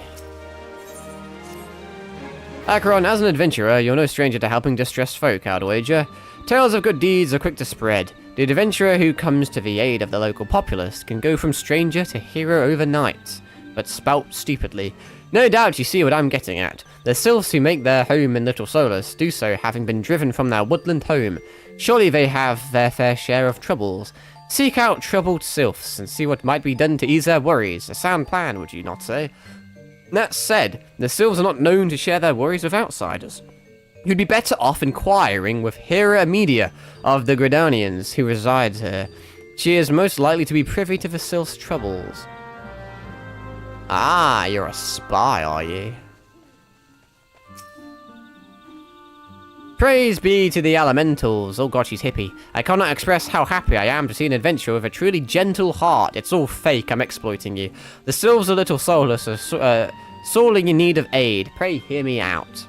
Acheron, as an adventurer, you're no stranger to helping distressed folk, I'd wager. Tales of good deeds are quick to spread. The adventurer who comes to the aid of the local populace can go from stranger to hero overnight, but spout stupidly. No doubt you see what I'm getting at. The sylphs who make their home in Little Solus do so having been driven from their woodland home. Surely they have their fair share of troubles. Seek out troubled sylphs and see what might be done to ease their worries. A sound plan, would you not say? That said, the sylphs are not known to share their worries with outsiders. You'd be better off inquiring with Hera Media of the Gridanians who resides here. She is most likely to be privy to the sylph's troubles. Ah, you're a spy, are you? Praise be to the elementals. Oh god, she's hippie. I cannot express how happy I am to see an adventurer with a truly gentle heart. It's all fake, I'm exploiting you. The sylphs of Little Solus are sorely in need of aid. Pray hear me out.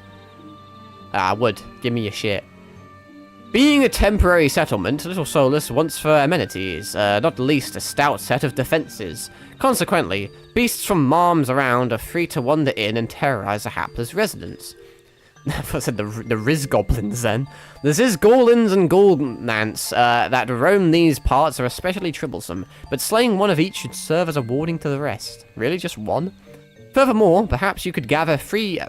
I would. Give me your shit. Being a temporary settlement, Little Solus wants for amenities, not least a stout set of defences. Consequently, beasts from Marms around are free to wander in and terrorise the hapless residents. I said the Riz Goblins then. The Zizgorlins and Golnants that roam these parts are especially troublesome, but slaying one of each should serve as a warning to the rest. Really, just one? Furthermore, perhaps you could gather free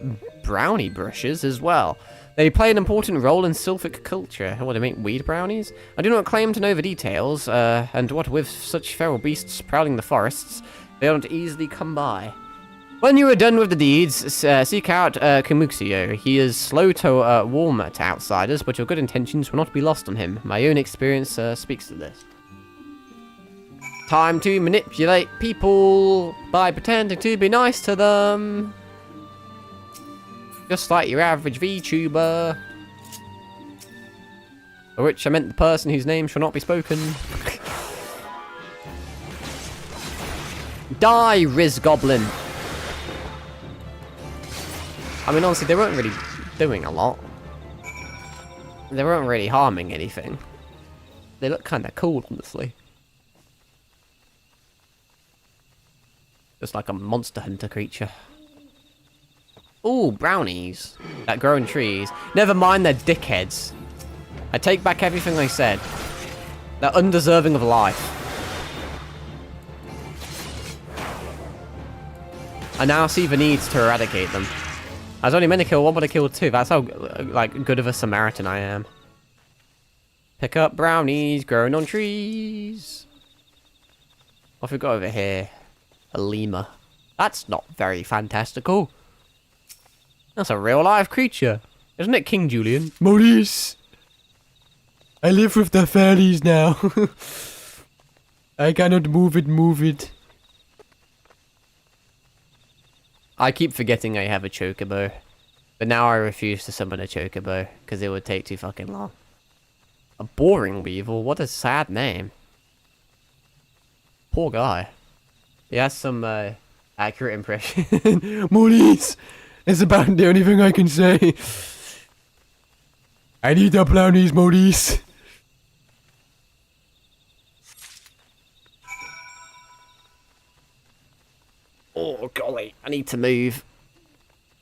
brownie brushes as well. They play an important role in Sylphic culture. What, they make weed brownies? I do not claim to know the details, and what with such feral beasts prowling the forests, they don't easily come by. When you are done with the deeds, seek out Kamuxio. He is slow to warm to outsiders, but your good intentions will not be lost on him. My own experience speaks to this. Time to manipulate people by pretending to be nice to them. Just like your average VTuber. For which I meant the person whose name shall not be spoken. Die, Riz Goblin! I mean, honestly, they weren't really doing a lot. They weren't really harming anything. They look kind of cool, honestly. Just like a monster hunter creature. Ooh, brownies that grow in trees. Never mind, they're dickheads. I take back everything I said. They're undeserving of life. I now see the need to eradicate them. I was only meant to kill one, but I killed two. That's how, like, good of a Samaritan I am. Pick up brownies growing on trees. What have we got over here? A lemur. That's not very fantastical. That's a real-life creature. Isn't it, King Julian? Maurice! I live with the fairies now. I cannot move it. I keep forgetting I have a chocobo. But now I refuse to summon a chocobo, because it would take too fucking long. A boring weevil? What a sad name. Poor guy. He has some, accurate impression. Maurice! It's about the only thing I can say. I need the brownies, Maurice. Oh, golly. I need to move.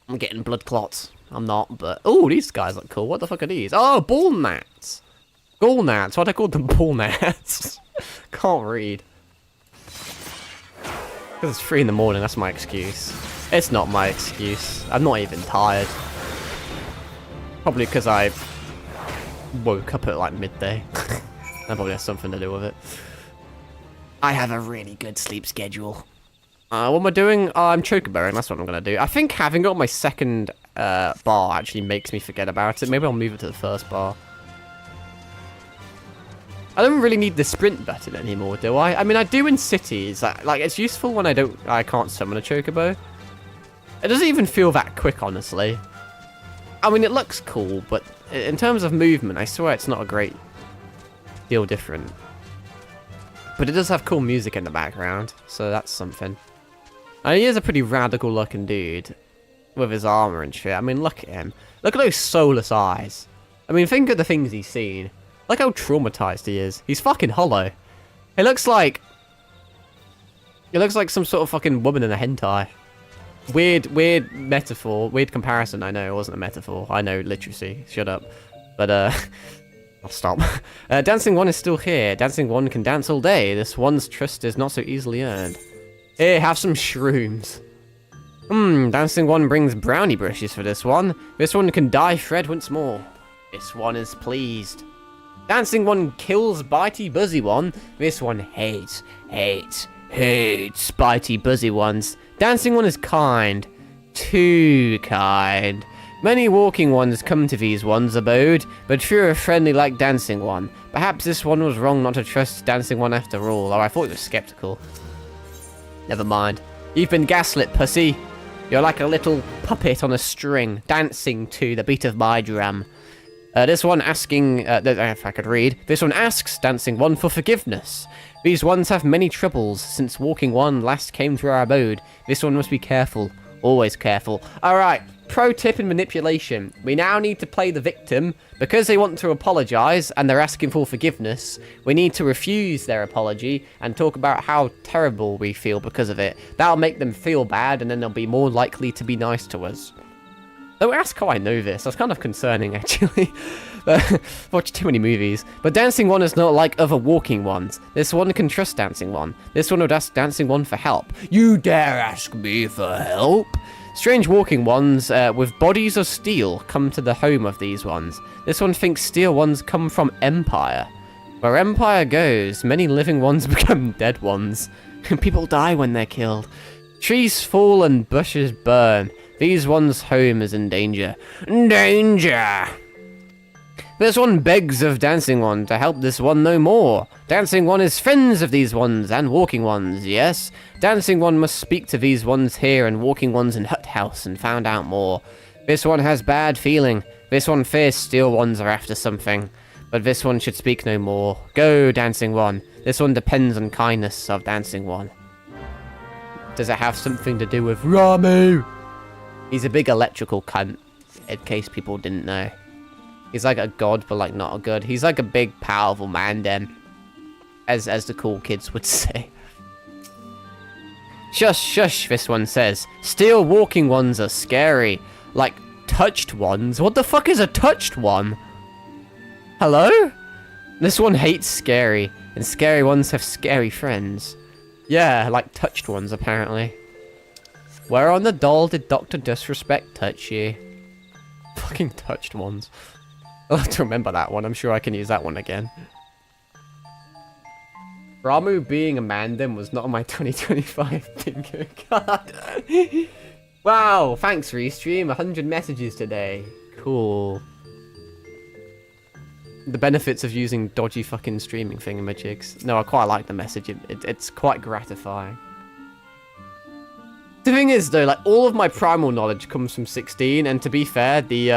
I'm getting blood clots. I'm not, but... Oh, these guys look cool. What the fuck are these? Oh, ball gnats. Gall gnats. Why'd I call them ball gnats? Can't read. Because it's 3 in the morning. That's my excuse. It's not my excuse. I'm not even tired. Probably because I woke up at like midday. That probably has something to do with it. I have a really good sleep schedule. What am I doing? I'm chocoboing. That's what I'm going to do. I think having got my second bar actually makes me forget about it. Maybe I'll move it to the first bar. I don't really need the sprint button anymore, do I? I mean, I do in cities. Like, it's useful when I can't summon a chocobo. It doesn't even feel that quick, honestly. I mean, it looks cool, but in terms of movement, I swear it's not a great deal different. But it does have cool music in the background, so that's something. And he is a pretty radical looking dude with his armor and shit. I mean, look at him. Look at those soulless eyes. I mean, think of the things he's seen. Look how traumatized he is. He's fucking hollow. It looks like some sort of fucking woman in a hentai. Weird metaphor. Weird comparison, I know. It wasn't a metaphor. I know literacy. Shut up. But, I'll stop. Dancing One is still here. Dancing One can dance all day. This one's trust is not so easily earned. Here, have some shrooms. Dancing One brings brownie brushes for this one. This one can dye Fred once more. This one is pleased. Dancing One kills Bitey Buzzy One. This one hates Bitey Buzzy Ones. Dancing One is kind. Too kind. Many walking ones come to these ones' abode, but few are friendly like Dancing One. Perhaps this one was wrong not to trust Dancing One after all, or I thought he was skeptical. Never mind. You've been gaslit, pussy. You're like a little puppet on a string, dancing to the beat of my drum. This one asking, if I could read, this one asks Dancing One for forgiveness. These ones have many troubles since Walking One last came through our abode. This one must be careful, Always careful. Alright, pro tip in manipulation. We now need to play the victim. Because they want to apologize and they're asking for forgiveness, we need to refuse their apology and talk about how terrible we feel because of it. That'll make them feel bad and then they'll be more likely to be nice to us. Don't ask how I know this. That's kind of concerning, actually. I've watched too many movies. But Dancing One is not like other walking ones. This one can trust Dancing One. This one would ask Dancing One for help. You dare ask me for help? Strange walking ones with bodies of steel come to the home of these ones. This one thinks steel ones come from Empire. Where Empire goes, many living ones become dead ones. People die when they're killed. Trees fall and bushes burn. These ones' home is in danger. Danger! This one begs of Dancing One to help this one no more. Dancing One is friends of these ones and walking ones, yes. Dancing One must speak to these ones here and walking ones in Hut House and found out more. This one has bad feeling. This one fears steel ones are after something. But this one should speak no more. Go, Dancing One. This one depends on kindness of Dancing One. Does it have something to do with Ramu? He's a big electrical cunt, in case people didn't know. He's like a god, but like not a god. He's like a big, powerful man then. As the cool kids would say. Shush, shush, this one says. Steel walking ones are scary. Like, touched ones? What the fuck is a touched one? Hello? This one hates scary. And scary ones have scary friends. Yeah, like touched ones, apparently. Where on the doll did Dr. Disrespect touch you? Fucking touched ones. I'll have to remember that one. I'm sure I can use that one again. Ramu being a Mandan was not on my 2025 bingo card. Wow, thanks Restream. 100 messages today. Cool. The benefits of using dodgy fucking streaming thingamajigs. No, I quite like the message. It's quite gratifying. The thing is, though, like, all of my primal knowledge comes from 16, and to be fair, the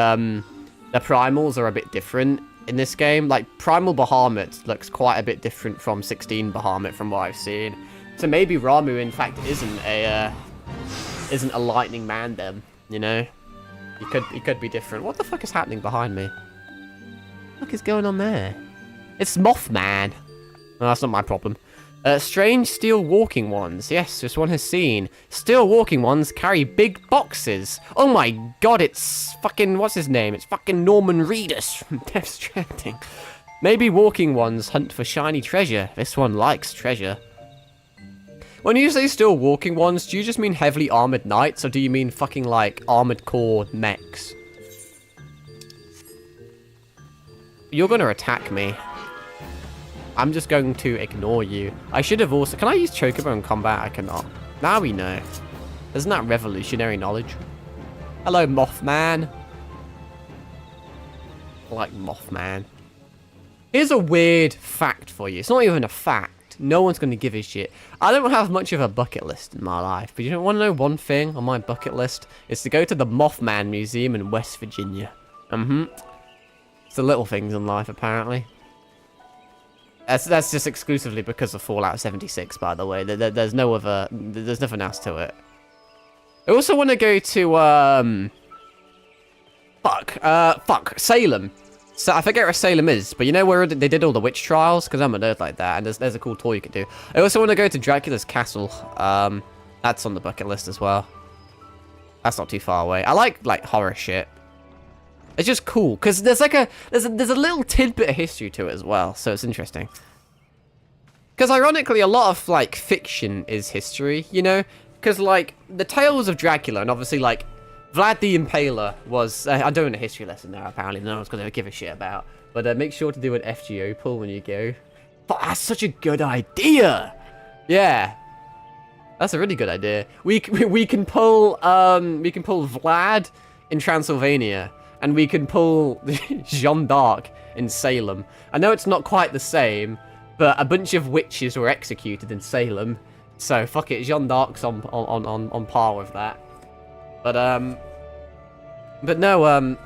primals are a bit different in this game. Like, Primal Bahamut looks quite a bit different from 16 Bahamut from what I've seen. So maybe Ramu, in fact, isn't a lightning man then, you know? He could be different. What the fuck is happening behind me? What the fuck is going on there? It's Mothman. No, that's not my problem. Strange steel walking ones. Yes, this one has seen. Steel walking ones carry big boxes. Oh my god, it's fucking... What's his name? It's fucking Norman Reedus from Death Stranding. Maybe walking ones hunt for shiny treasure. This one likes treasure. When you say steel walking ones, do you just mean heavily armored knights, or do you mean fucking, like, armored core mechs? You're gonna attack me. I'm just going to ignore you. I should have also... Can I use Chocobo in combat? I cannot. Now we know. Isn't that revolutionary knowledge? Hello, Mothman. I like Mothman. Here's a weird fact for you. It's not even a fact. No one's going to give a shit. I don't have much of a bucket list in my life. But you don't want to know one thing on my bucket list? It's to go to the Mothman Museum in West Virginia. It's the little things in life, apparently. That's just exclusively because of Fallout 76, by the way. There's no other... There's nothing else to it. I also want to go to, Salem. So I forget where Salem is, but you know where they did all the witch trials? Because I'm a nerd like that, and there's a cool tour you can do. I also want to go to Dracula's castle. That's on the bucket list as well. That's not too far away. I like horror shit. It's just cool, because there's like there's a little tidbit of history to it as well, so it's interesting. Because ironically, a lot of, like, fiction is history, you know? Because, like, the tales of Dracula, and obviously, like, Vlad the Impaler was... I'm doing a history lesson now, apparently, no one's going to give a shit about. But make sure to do an FGO pull when you go. But that's such a good idea! Yeah. That's a really good idea. We can pull Vlad in Transylvania. And we can pull Jeanne d'Arc in Salem. I know it's not quite the same, but a bunch of witches were executed in Salem. So, fuck it, Jeanne d'Arc's on par with that. But no,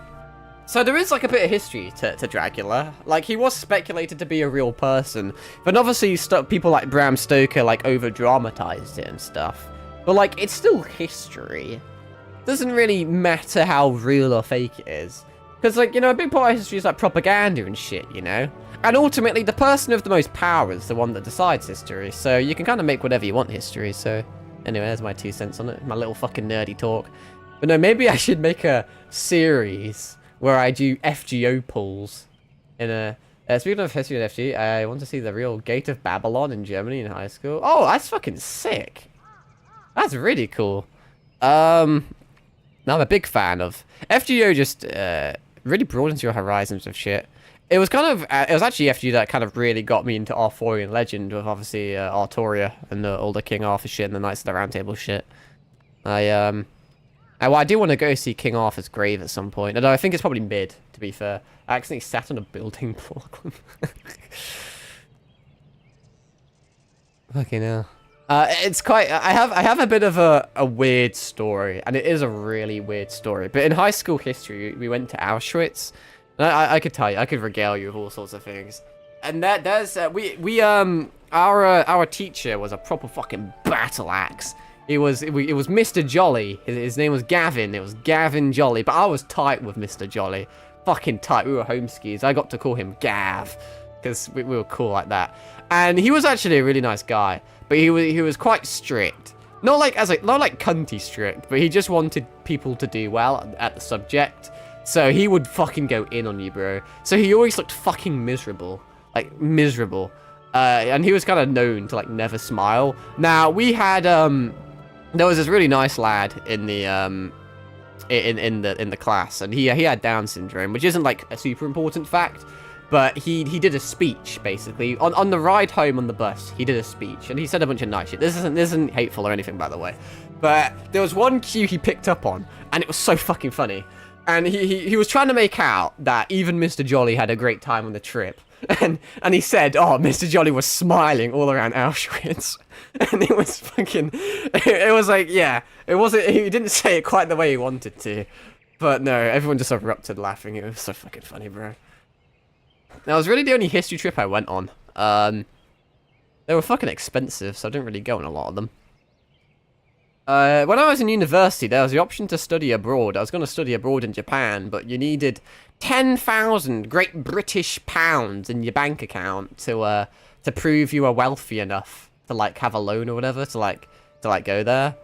so there is, like, a bit of history to Dracula. Like, he was speculated to be a real person. But obviously, people like Bram Stoker, like, over-dramatized it and stuff. But, like, it's still history. doesn't really matter how real or fake it is. Because, like, you know, a big part of history is like propaganda and shit, you know? And ultimately, the person with the most power is the one that decides history. So you can kind of make whatever you want history. So anyway, there's my 2 cents on it. My little fucking nerdy talk. But no, maybe I should make a series where I do FGO pulls. In a... speaking of history and FG, I want to see the real Gate of Babylon in Germany in high school. Oh, that's fucking sick. That's really cool. Now I'm a big fan of... FGO just really broadens your horizons of shit. It was kind of... it was actually FGO that kind of really got me into Arthurian legend with obviously Arturia and the older King Arthur shit and the Knights of the Round Table shit. Well, I do want to go see King Arthur's grave at some point. Although I think it's probably mid, to be fair. I accidentally sat on a building block. Fucking hell. It's quite... I have a bit of a weird story. And it is a really weird story. But in high school history, we went to Auschwitz. And I could tell you, I could regale you with all sorts of things. And there's... our teacher was a proper fucking battle axe. It was Mr. Jolly. His name was Gavin. It was Gavin Jolly. But I was tight with Mr. Jolly. Fucking tight. We were home skis. I got to call him Gav. Because we were cool like that. And he was actually a really nice guy. But he was quite strict. Not like cunty strict. But he just wanted people to do well at the subject. So he would fucking go in on you, bro. So he always looked fucking miserable. Like, miserable. And he was kind of known to, like, never smile. Now, we had... there was this really nice lad in the in the class, and he had Down syndrome, which isn't like a super important fact, but he did a speech basically on the ride home on the bus. He did a speech, and he said a bunch of nice shit. This isn't hateful or anything, by the way, but there was one cue he picked up on, and it was so fucking funny. And he was trying to make out that even Mr. Jolly had a great time on the trip. And he said, oh, Mr. Jolly was smiling all around Auschwitz. And it was fucking... It was like, yeah. It wasn't... He didn't say it quite the way he wanted to. But no, everyone just erupted laughing. It was so fucking funny, bro. That was really the only history trip I went on. They were fucking expensive, so I didn't really go on a lot of them. When I was in university, there was the option to study abroad. I was going to study abroad in Japan, but you needed 10,000 Great British pounds in your bank account to prove you were wealthy enough to like have a loan or whatever to go there.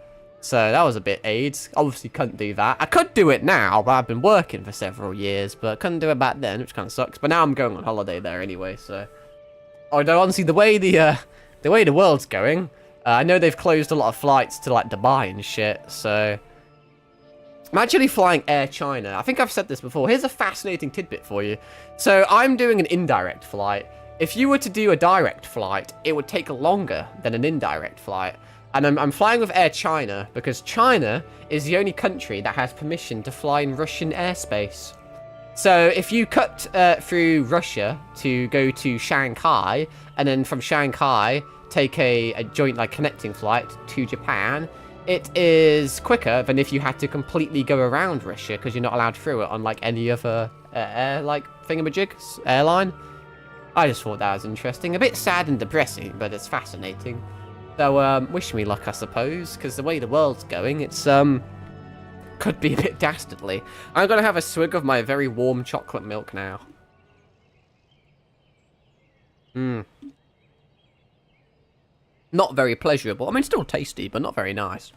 So that was a bit AIDS. Obviously couldn't do that. I could do it now, but I've been working for several years, but I couldn't do it back then, which kind of sucks. But now I'm going on holiday there anyway, so. Although honestly, the way the world's going. I know they've closed a lot of flights to, like, Dubai and shit, so... I'm actually flying Air China. I think I've said this before. Here's a fascinating tidbit for you. So, I'm doing an indirect flight. If you were to do a direct flight, it would take longer than an indirect flight. And I'm flying with Air China, because China is the only country that has permission to fly in Russian airspace. So, if you cut through Russia to go to Shanghai, and then from Shanghai... take a joint like connecting flight to Japan, it is quicker than if you had to completely go around Russia because you're not allowed through it on like any other air like thingamajig airline. I just thought that was interesting. A bit sad and depressing, but it's fascinating. So wish me luck, I suppose, because the way the world's going, it's could be a bit dastardly. I'm gonna have a swig of my very warm chocolate milk now. Not very pleasurable. I mean, still tasty, but not very nice.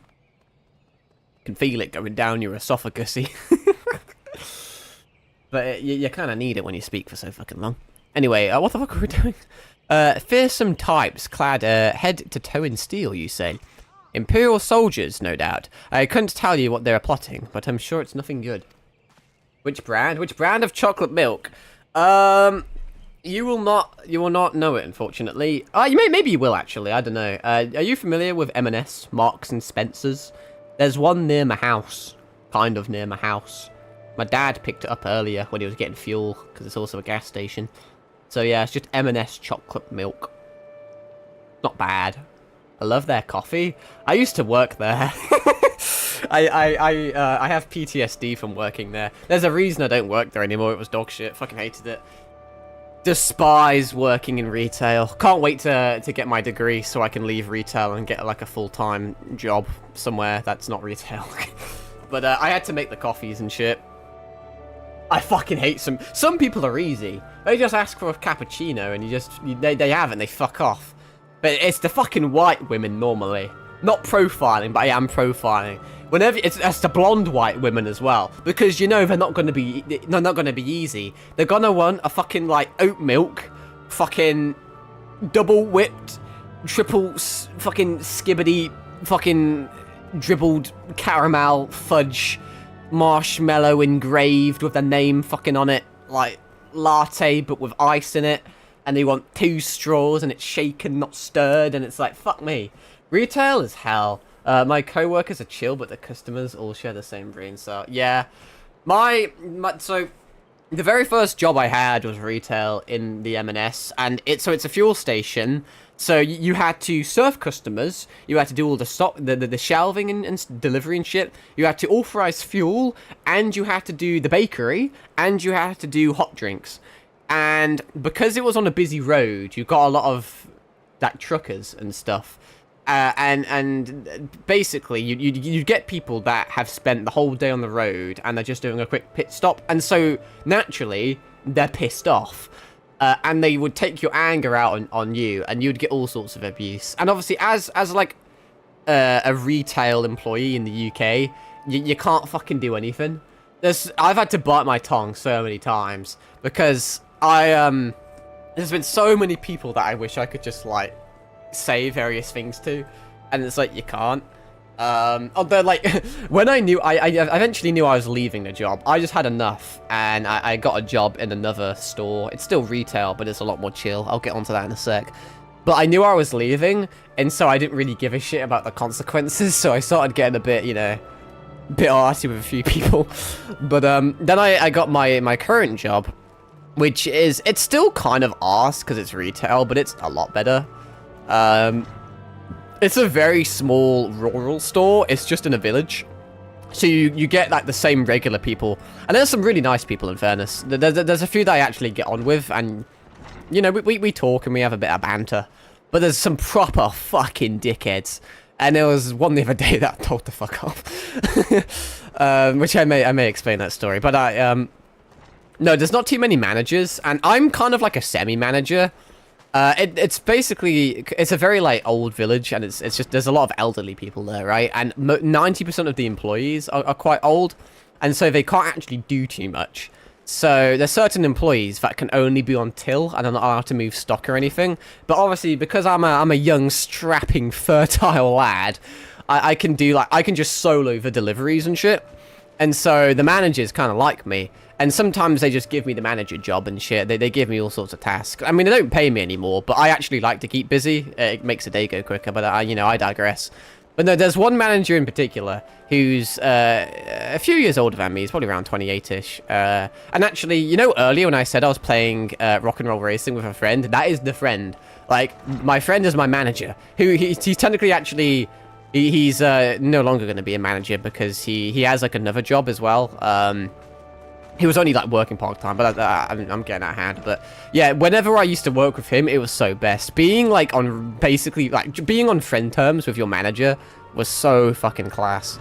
You can feel it going down your esophagus. But you kind of need it when you speak for so fucking long. Anyway, what the fuck are we doing? Fearsome types clad head to toe in steel, you say. Imperial soldiers, no doubt. I couldn't tell you what they're plotting, but I'm sure it's nothing good. Which brand? Which brand of chocolate milk? You will not know it, unfortunately. Maybe you will, actually. I don't know. Are you familiar with M&S, Marks and Spencer's? There's one near my house. Kind of near my house. My dad picked it up earlier when he was getting fuel, because it's also a gas station. So yeah, it's just M&S chocolate milk. Not bad. I love their coffee. I used to work there. I have PTSD from working there. There's a reason I don't work there anymore. It was dog shit. Fucking hated it. Despise working in retail. Can't wait to get my degree so I can leave retail and get like a full-time job somewhere that's not retail. But I had to make the coffees and shit. I fucking hate some people are easy. They just ask for a cappuccino and they have it and they fuck off. But it's the fucking white women normally. Not profiling, but I am profiling. Whenever it's the blonde white women as well, because you know they're not gonna be easy. They're gonna want a fucking like oat milk, fucking double whipped, triple fucking skibbity, fucking dribbled caramel fudge, marshmallow engraved with their name fucking on it, like latte but with ice in it, and they want 2 straws and it's shaken, not stirred, and it's like, fuck me. Retail is hell. My co-workers are chill, but the customers all share the same brain. So yeah, so the very first job I had was retail in the M&S, and it's a fuel station. So you had to serve customers, you had to do all the stock, the shelving and delivery and shit. You had to authorize fuel, and you had to do the bakery, and you had to do hot drinks. And because it was on a busy road, you got a lot of like truckers and stuff. And basically you get people that have spent the whole day on the road and they're just doing a quick pit stop, and so naturally they're pissed off, and they would take your anger out on you, and you'd get all sorts of abuse. And obviously as like a retail employee in the UK, you can't fucking do anything. I've had to bite my tongue so many times because there's been so many people that I wish I could just like say various things to, and it's like you can't. Although like when I eventually knew I was leaving the job, I just had enough, and I got a job in another store. It's still retail, but it's a lot more chill. I'll get onto that in a sec. But I knew I was leaving, and so I didn't really give a shit about the consequences, so I started getting a bit, you know, bit arsey with a few people. But then I got my current job, which is, it's still kind of arse because it's retail, but it's a lot better. It's a very small rural store. It's just in a village. So you get like the same regular people. And there's some really nice people, in fairness. There's a few that I actually get on with, and you know, we talk and we have a bit of banter. But there's some proper fucking dickheads. And there was one the other day that I told to fuck off. Which I may explain that story. But no, there's not too many managers, and I'm kind of like a semi-manager. It's basically, it's a very like old village, and it's just, there's a lot of elderly people there, right? And 90% of the employees are quite old, and so they can't actually do too much. So there's certain employees that can only be on till and are not allowed to move stock or anything. But obviously, because I'm a young, strapping, fertile lad, I can just solo the deliveries and shit. And so the managers kind of like me. And sometimes they just give me the manager job and shit. They give me all sorts of tasks. I mean, they don't pay me anymore, but I actually like to keep busy. It makes the day go quicker, but you know, I digress. But no, there's one manager in particular who's a few years older than me. He's probably around 28-ish. And actually, you know, earlier when I said I was playing rock and roll racing with a friend, that is the friend. Like, my friend is my manager, who he's technically actually... He's no longer going to be a manager because he has like another job as well. He was only like working part-time, but I'm getting out of hand. But yeah, whenever I used to work with him, it was so best. Being like on, basically like being on friend terms with your manager was so fucking class.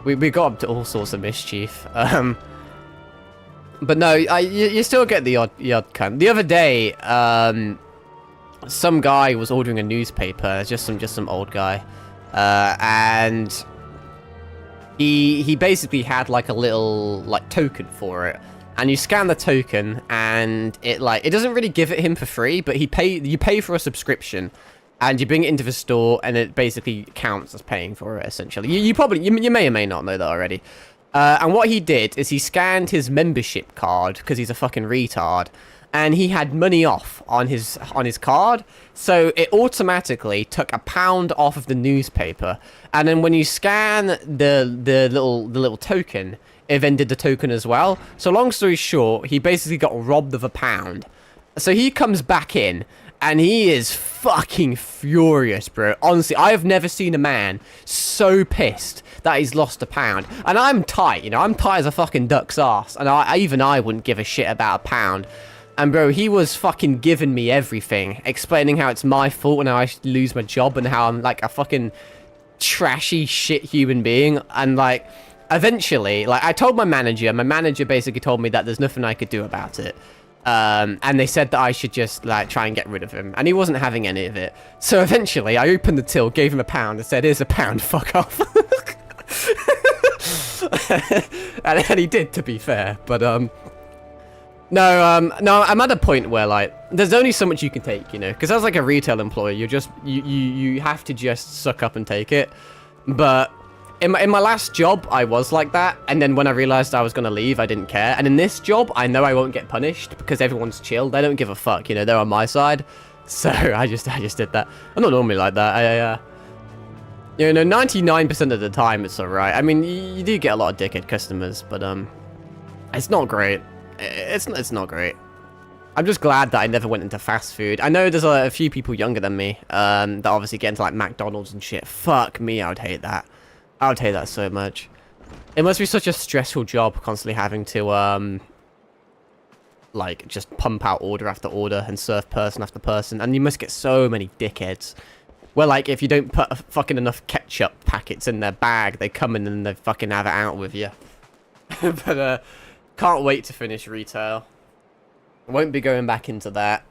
We got up to all sorts of mischief. But no, you still get the odd cunt. The other day, some guy was ordering a newspaper, just some old guy. And he basically had like a little like token for it, and you scan the token, and it doesn't really give it him for free, but you pay for a subscription, and you bring it into the store, and it basically counts as paying for it essentially. You may or may not know that already. And what he did is he scanned his membership card because he's a fucking retard. And he had money off on his card, so it automatically took £1 off of the newspaper. And then when you scan the little token, it then did the token as well. So long story short, he basically got robbed of £1. So he comes back in, and he is fucking furious, bro. Honestly, I have never seen a man so pissed that he's lost £1. And I'm tight, you know, I'm tight as a fucking duck's ass, and even I wouldn't give a shit about £1. And bro, he was fucking giving me everything, explaining how it's my fault and how I should lose my job and how I'm like a fucking trashy shit human being. And like, eventually, like, I told my manager basically told me that there's nothing I could do about it. And they said that I should just, like, try and get rid of him. And he wasn't having any of it. So eventually, I opened the till, gave him £1, and said, here's £1, fuck off. and he did, to be fair. But, no, I'm at a point where, like, there's only so much you can take, you know? Because as, like, a retail employee, you're just, you have to just suck up and take it. But in my last job, I was like that. And then when I realized I was going to leave, I didn't care. And in this job, I know I won't get punished because everyone's chill. They don't give a fuck, you know? They're on my side. So I just did that. I'm not normally like that. You know, 99% of the time, it's alright. I mean, you do get a lot of dickhead customers, but, it's not great. It's not great. I'm just glad that I never went into fast food. I know there's a few people younger than me that obviously get into like McDonald's and shit. Fuck me, I would hate that. I would hate that so much. It must be such a stressful job constantly having to like just pump out order after order and serve person after person, and you must get so many dickheads. Well, like if you don't put fucking enough ketchup packets in their bag, they come in and they fucking have it out with you. But can't wait to finish retail. Won't be going back into that.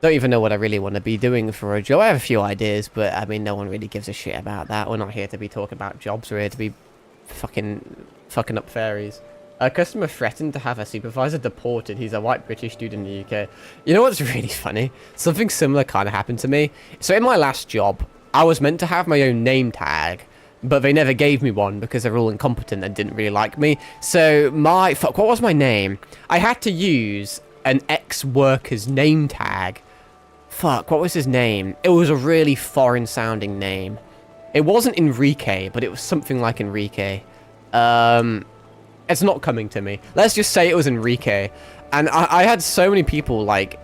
Don't even know what I really want to be doing for a job. I have a few ideas, but I mean, no one really gives a shit about that. We're not here to be talking about jobs. We're here to be fucking up fairies. A customer threatened to have a supervisor deported. He's a white British dude in the UK. You know what's really funny? Something similar kind of happened to me. So in my last job, I was meant to have my own name tag, but they never gave me one because they're all incompetent and didn't really like me. So what was my name? I had to use an ex-worker's name tag. Fuck, what was his name? It was a really foreign sounding name. It wasn't Enrique, but it was something like Enrique. It's not coming to me. Let's just say it was Enrique. And I had so many people, like,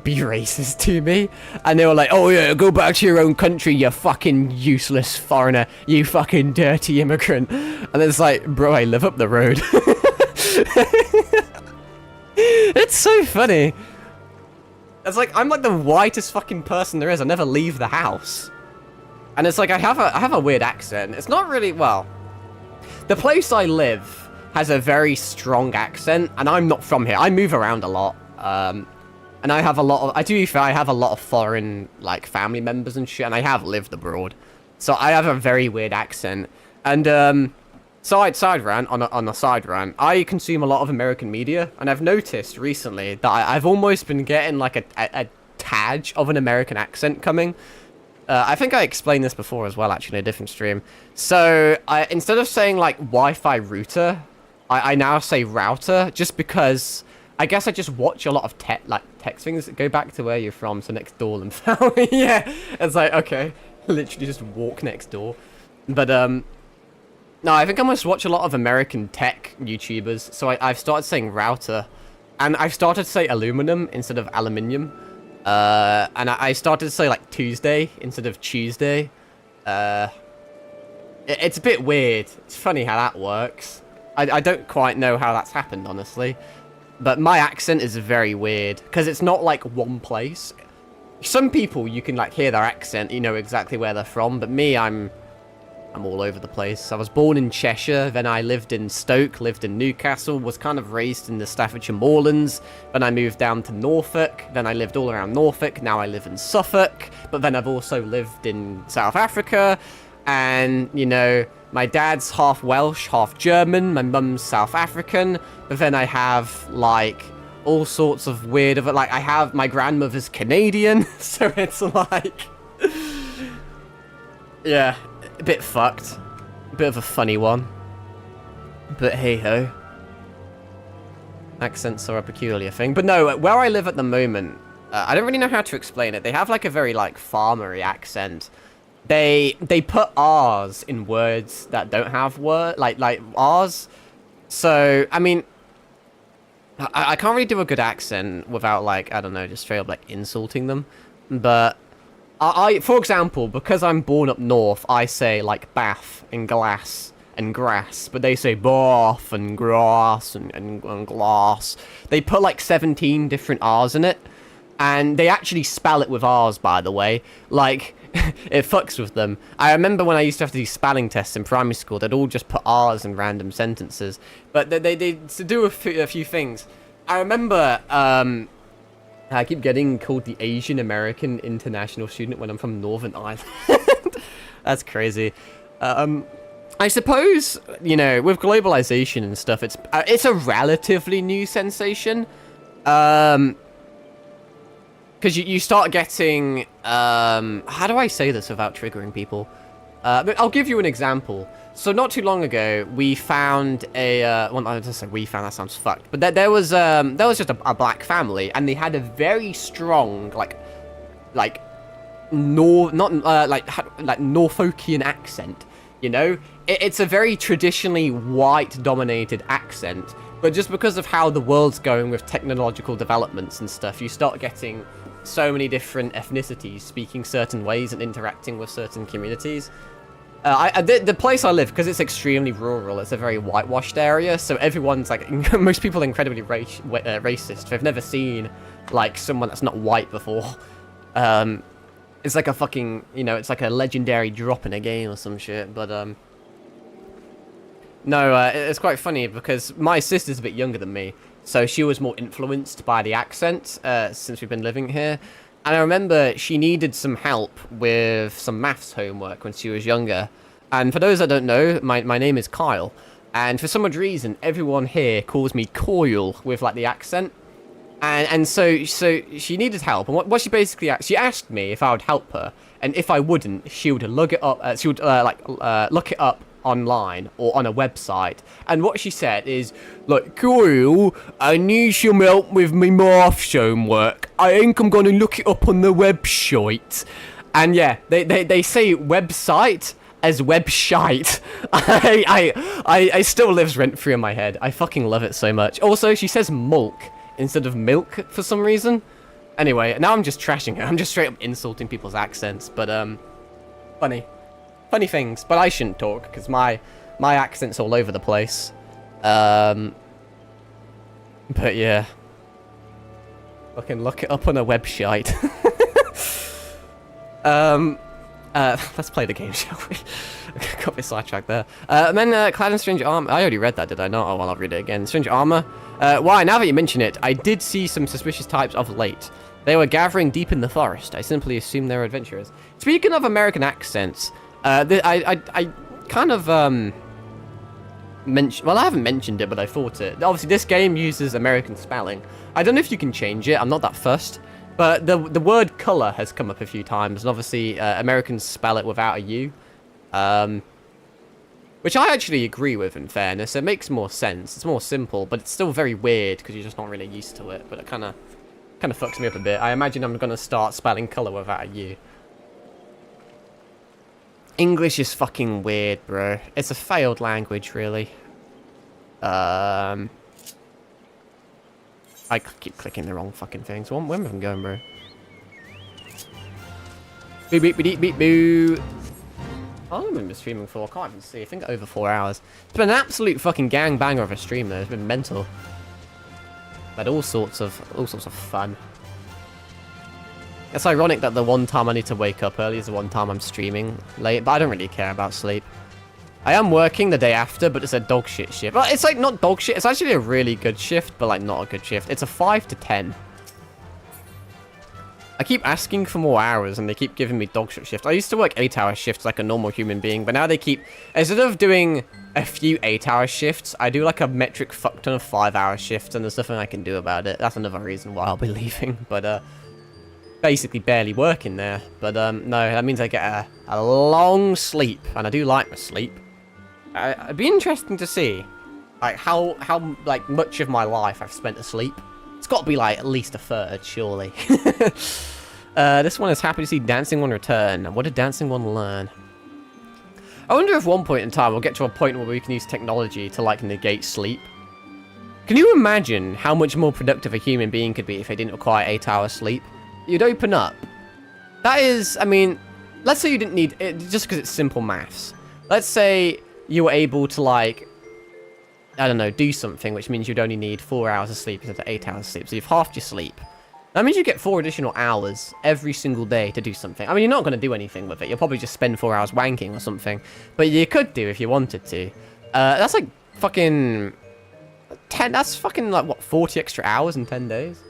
be racist to me. And they were like, oh yeah, go back to your own country, you fucking useless foreigner. You fucking dirty immigrant. And it's like, bro, I live up the road. It's so funny. It's like, I'm like the whitest fucking person there is. I never leave the house. And it's like, I have a weird accent. It's not really, well, the place I live has a very strong accent, and I'm not from here. I move around a lot, and I have a lot of, I have a lot of foreign, like, family members and shit, and I have lived abroad. So I have a very weird accent. And, side rant, on a side rant, I consume a lot of American media, and I've noticed recently that I've almost been getting, like, a tad of an American accent coming. I think I explained this before as well, actually, in a different stream. So, instead of saying, like, Wi-Fi router, I now say router, just because I guess I just watch a lot of text things that go back to where you're from, so next door and family. Yeah, it's like, okay, literally just walk next door. But, no, I think I must watch a lot of American tech YouTubers, so I've started saying router, and I've started to say aluminum instead of aluminium. And I started to say, like, Tuesday instead of Tuesday. It's a bit weird. It's funny how that works. I don't quite know how that's happened, honestly. But my accent is very weird, because it's not, like, one place. Some people, you can, like, hear their accent, you know exactly where they're from, but me, I'm all over the place. I was born in Cheshire, then I lived in Stoke, lived in Newcastle, was kind of raised in the Staffordshire Moorlands, then I moved down to Norfolk, then I lived all around Norfolk, now I live in Suffolk, but then I've also lived in South Africa, and, you know, my dad's half Welsh, half German, my mum's South African, but then I have, like, all sorts of weird, like, I have, my grandmother's Canadian, so it's like, yeah, a bit fucked, a bit of a funny one, but hey-ho. Accents are a peculiar thing, but no, where I live at the moment, I don't really know how to explain it. They have, like, a very, like, farmery accent. They put R's in words that don't have like R's. So, I mean, I can't really do a good accent without, like, I don't know, just straight up, like, insulting them. But for example, because I'm born up north, I say, like, bath and glass and grass, but they say bath and grass and glass. They put, like, 17 different R's in it, and they actually spell it with R's, by the way. Like, it fucks with them. I remember when I used to have to do spelling tests in primary school, they'd all just put R's in random sentences. But they to do a few things. I remember, I keep getting called the Asian American international student when I'm from Northern Ireland. That's crazy. I suppose, you know, with globalization and stuff, it's a relatively new sensation. Because you start getting, how do I say this without triggering people? But I'll give you an example. So not too long ago, we found well, I just say we found, that sounds fucked. But there was just a black family, and they had a very strong, like Norfolkian accent. You know, it's a very traditionally white-dominated accent. But just because of how the world's going with technological developments and stuff, you start getting so many different ethnicities speaking certain ways and interacting with certain communities. The place I live, because it's extremely rural, it's a very whitewashed area, so everyone's like, most people are incredibly racist. They've never seen, like, someone that's not white before. It's like a fucking, you know, it's like a legendary drop in a game or some shit, but, no, it's quite funny because my sister's a bit younger than me, so she was more influenced by the accent since we've been living here. And I remember she needed some help with some maths homework when she was younger. And for those that don't know, my name is Kyle. And for some odd reason, everyone here calls me Coyle with, like, the accent. And so she needed help. And what she basically... She asked me if I would help her. And if I wouldn't, she would look it up... she would, look it up online or on a website. And what she said is, like, Coyle, I need some help with my maths homework. I think I'm going to look it up on the website. And yeah, they say website as webshite. I still lives rent-free in my head. I fucking love it so much. Also, she says mulk instead of milk for some reason. Anyway, now I'm just trashing her. I'm just straight up insulting people's accents. But, funny things. But I shouldn't talk, because my accent's all over the place. But yeah. Fucking look it up on a website. Let's play the game, shall we? Got me sidetracked there. And then, Clad in Strange Armor. I already read that, did I not? Oh, well, I'll read it again. Strange Armor. Why, now that you mention it, I did see some suspicious types of late. They were gathering deep in the forest. I simply assumed they were adventurers. Speaking of American accents, I kind of, well, I haven't mentioned it, but I thought it. Obviously, this game uses American spelling. I don't know if you can change it. I'm not that fussed. But the word color has come up a few times, and obviously Americans spell it without a U, which I actually agree with. In fairness, it makes more sense. It's more simple, but it's still very weird because you're just not really used to it. But it kind of fucks me up a bit. I imagine I'm gonna start spelling color without a U. English is fucking weird, bro. It's a failed language, really. I keep clicking the wrong fucking things. Where am I going, bro? Beep, beep, beep, beep, boo. How long have I been streaming for? I can't even see. I think over 4 hours. It's been an absolute fucking gangbanger of a stream, though. It's been mental. Had all sorts of fun. It's ironic that the one time I need to wake up early is the one time I'm streaming late, but I don't really care about sleep. I am working the day after, but it's a dog shit shift. Well, it's like not dog shit. It's actually a really good shift, but like not a good shift. It's a 5 to 10. I keep asking for more hours, and they keep giving me dog shit shifts. I used to work 8-hour shifts like a normal human being, but now they keep... Instead of doing a few 8-hour shifts, I do like a metric fuck ton of 5-hour shifts, and there's nothing I can do about it. That's another reason why I'll be leaving, but basically barely working there. But no, that means I get a long sleep, and I do like my sleep. It'd be interesting to see, like, how like much of my life I've spent asleep. It's got to be like at least a third, surely. This one is happy to see Dancing One return. What did Dancing One learn? I wonder if one point in time we'll get to a point where we can use technology to like negate sleep. Can you imagine how much more productive a human being could be if they didn't require 8 hours sleep? You'd open up. That is, I mean, let's say you didn't need it just because it's simple maths. Let's say you were able to, like, I don't know, do something, which means you'd only need 4 hours of sleep instead of 8 hours of sleep. So you've halved your sleep. That means you get 4 additional hours every single day to do something. I mean, you're not going to do anything with it. You'll probably just spend 4 hours wanking or something. But you could do if you wanted to. That's like fucking 10. That's fucking like, what, 40 extra hours in 10 days?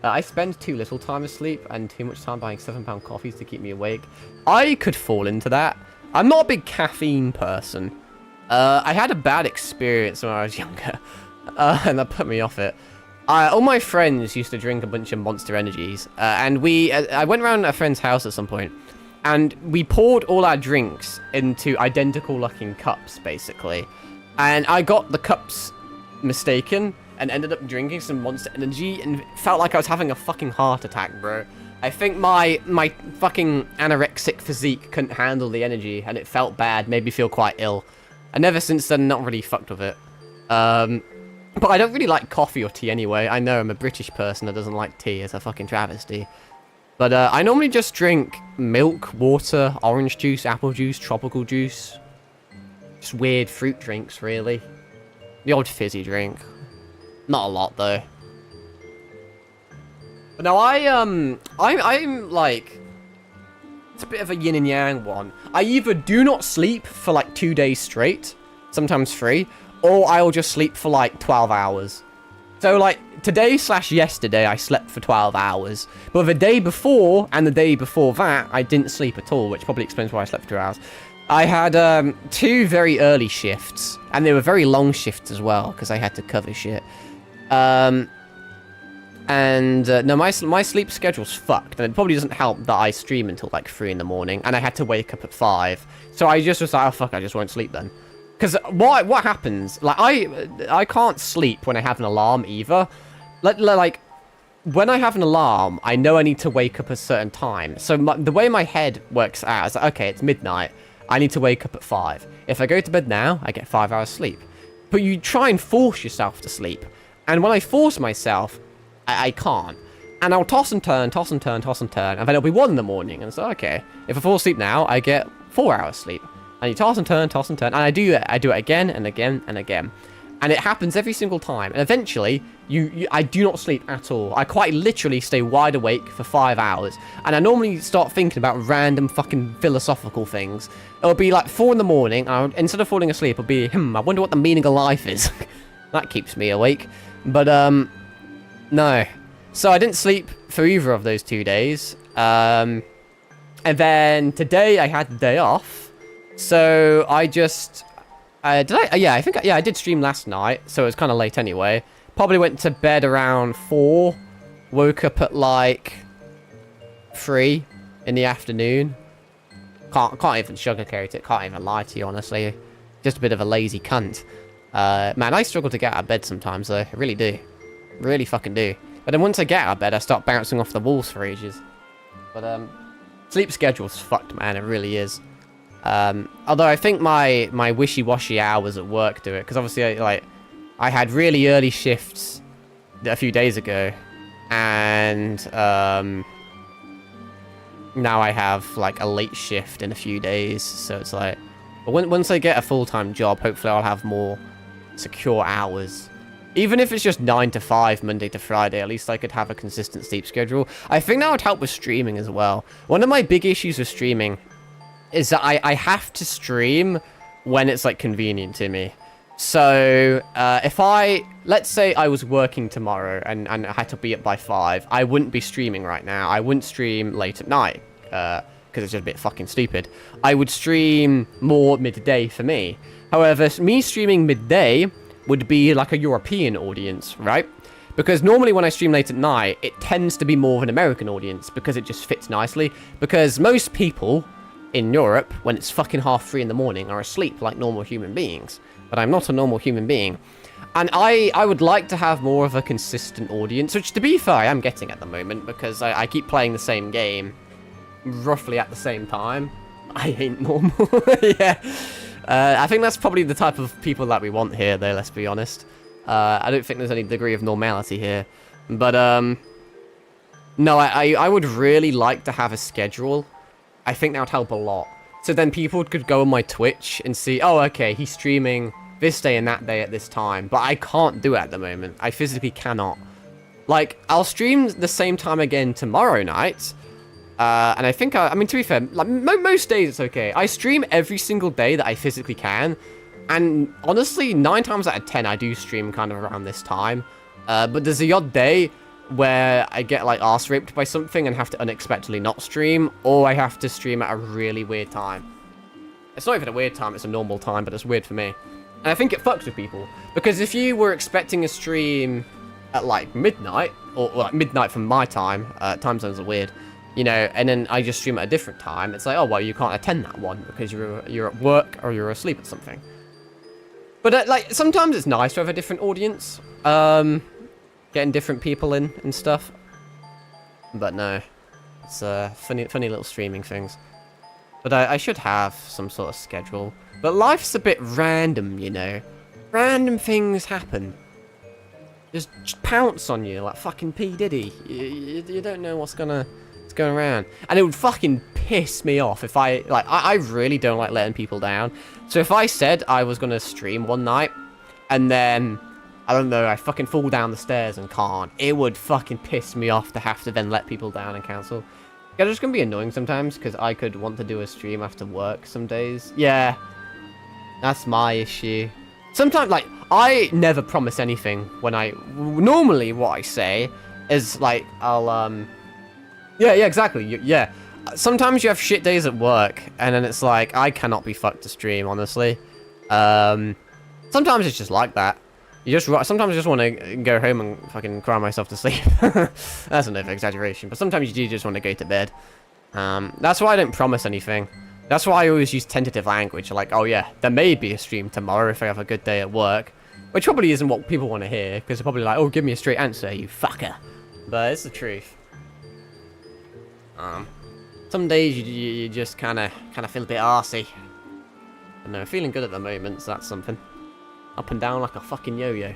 I spend too little time asleep and too much time buying £7 coffees to keep me awake. I could fall into that. I'm not a big caffeine person. I had a bad experience when I was younger. And that put me off it. All my friends used to drink a bunch of Monster Energies. And I went around a friend's house at some point. And we poured all our drinks into identical-looking cups, basically. And I got the cups mistaken and ended up drinking some Monster Energy and felt like I was having a fucking heart attack, bro. I think my fucking anorexic physique couldn't handle the energy, and it felt bad, made me feel quite ill. And ever since then, not really fucked with it. But I don't really like coffee or tea anyway. I know I'm a British person that doesn't like tea. It's a fucking travesty. But I normally just drink milk, water, orange juice, apple juice, tropical juice. Just weird fruit drinks, really. The old fizzy drink. Not a lot, though. But now I'm like... It's a bit of a yin and yang one. I either do not sleep for like 2 days straight, sometimes 3, or I'll just sleep for like 12 hours. So like today/yesterday I slept for 12 hours. But the day before and the day before that, I didn't sleep at all, which probably explains why I slept for 2 hours. I had 2 very early shifts, and they were very long shifts as well, because I had to cover shit. No, my sleep schedule's fucked, and it probably doesn't help that I stream until like 3 in the morning, and I had to wake up at 5. So I just was like, oh fuck, I just won't sleep then. Because what happens? Like I can't sleep when I have an alarm either. Like when I have an alarm, I know I need to wake up at a certain time. So the way my head works out is like, okay, it's midnight. I need to wake up at 5. If I go to bed now, I get 5 hours sleep. But you try and force yourself to sleep. And when I force myself, I can't. And I'll toss and turn, toss and turn, toss and turn. And then it'll be 1 in the morning. And so, okay, if I fall asleep now, I get 4 hours sleep. And you toss and turn, and I do it. I do it again and again and again. And it happens every single time. And eventually, I do not sleep at all. I quite literally stay wide awake for 5 hours. And I normally start thinking about random fucking philosophical things. It'll be like 4 in the morning. And instead of falling asleep, it'll be, I wonder what the meaning of life is. That keeps me awake. But, no. So I didn't sleep for either of those 2 days. And then today I had the day off. So I just... I did stream last night, so it was kind of late anyway. Probably went to bed around 4. Woke up at like 3 in the afternoon. Can't even sugarcoat it. Can't even lie to you, honestly. Just a bit of a lazy cunt. Man, I struggle to get out of bed sometimes, though. I really do. Really fucking do. But then once I get out of bed, I start bouncing off the walls for ages. But, sleep schedule's fucked, man. It really is. Although I think my wishy-washy hours at work do it. Because obviously, I had really early shifts a few days ago. And, now I have, like, a late shift in a few days. So it's like... But once I get a full-time job, hopefully I'll have more secure hours. Even if it's just 9 to 5, Monday to Friday, at least I could have a consistent sleep schedule. I think that would help with streaming as well. One of my big issues with streaming is that I have to stream when it's, like, convenient to me. So, let's say I was working tomorrow and I had to be up by 5, I wouldn't be streaming right now. I wouldn't stream late at night, because it's just a bit fucking stupid. I would stream more midday for me. However, me streaming midday would be like a European audience, right? Because normally when I stream late at night, it tends to be more of an American audience because it just fits nicely. Because most people in Europe, when it's fucking 3:30 in the morning, are asleep like normal human beings. But I'm not a normal human being. And I would like to have more of a consistent audience, which to be fair, I am getting at the moment because I keep playing the same game roughly at the same time. I ain't normal. Yeah. I think that's probably the type of people that we want here, though, let's be honest. I don't think there's any degree of normality here. But, no, I would really like to have a schedule. I think that would help a lot. So then people could go on my Twitch and see, oh, okay, he's streaming this day and that day at this time. But I can't do it at the moment. I physically cannot. Like, I'll stream the same time again tomorrow night. And I think, I mean, to be fair, like, most days it's okay. I stream every single day that I physically can. And honestly, 9 times out of 10, I do stream kind of around this time. But there's the odd day where I get, like, arse raped by something and have to unexpectedly not stream. Or I have to stream at a really weird time. It's not even a weird time, it's a normal time, but it's weird for me. And I think it fucks with people. Because if you were expecting a stream at, like, midnight, or like, midnight from my time, time zones are weird, you know, and then I just stream at a different time, it's like, oh, well, you can't attend that one because you're at work or you're asleep at something. But, like, sometimes it's nice to have a different audience, getting different people in and stuff. But no, it's funny little streaming things. But I should have some sort of schedule. But life's a bit random, you know. Random things happen. Just pounce on you like fucking P. Diddy. You don't know what's going around. And it would fucking piss me off if I really don't like letting people down. So if I said I was going to stream one night, and then, I don't know, I fucking fall down the stairs and can't, it would fucking piss me off to have to then let people down and cancel. Yeah, it's just going to be annoying sometimes, because I could want to do a stream after work some days. Yeah, that's my issue. Sometimes, like, I never promise anything when normally what I say is, like, yeah, exactly, yeah. Sometimes you have shit days at work, and then it's like, I cannot be fucked to stream, honestly. Sometimes it's just like that. Sometimes I just want to go home and fucking cry myself to sleep. That's an exaggeration, but sometimes you do just want to go to bed. That's why I don't promise anything. That's why I always use tentative language, like, oh yeah, there may be a stream tomorrow if I have a good day at work. Which probably isn't what people want to hear, because they're probably like, oh, give me a straight answer, you fucker. But it's the truth. Some days you just kind of feel a bit arsey. But no, feeling good at the moment, so that's something. Up and down like a fucking yo-yo.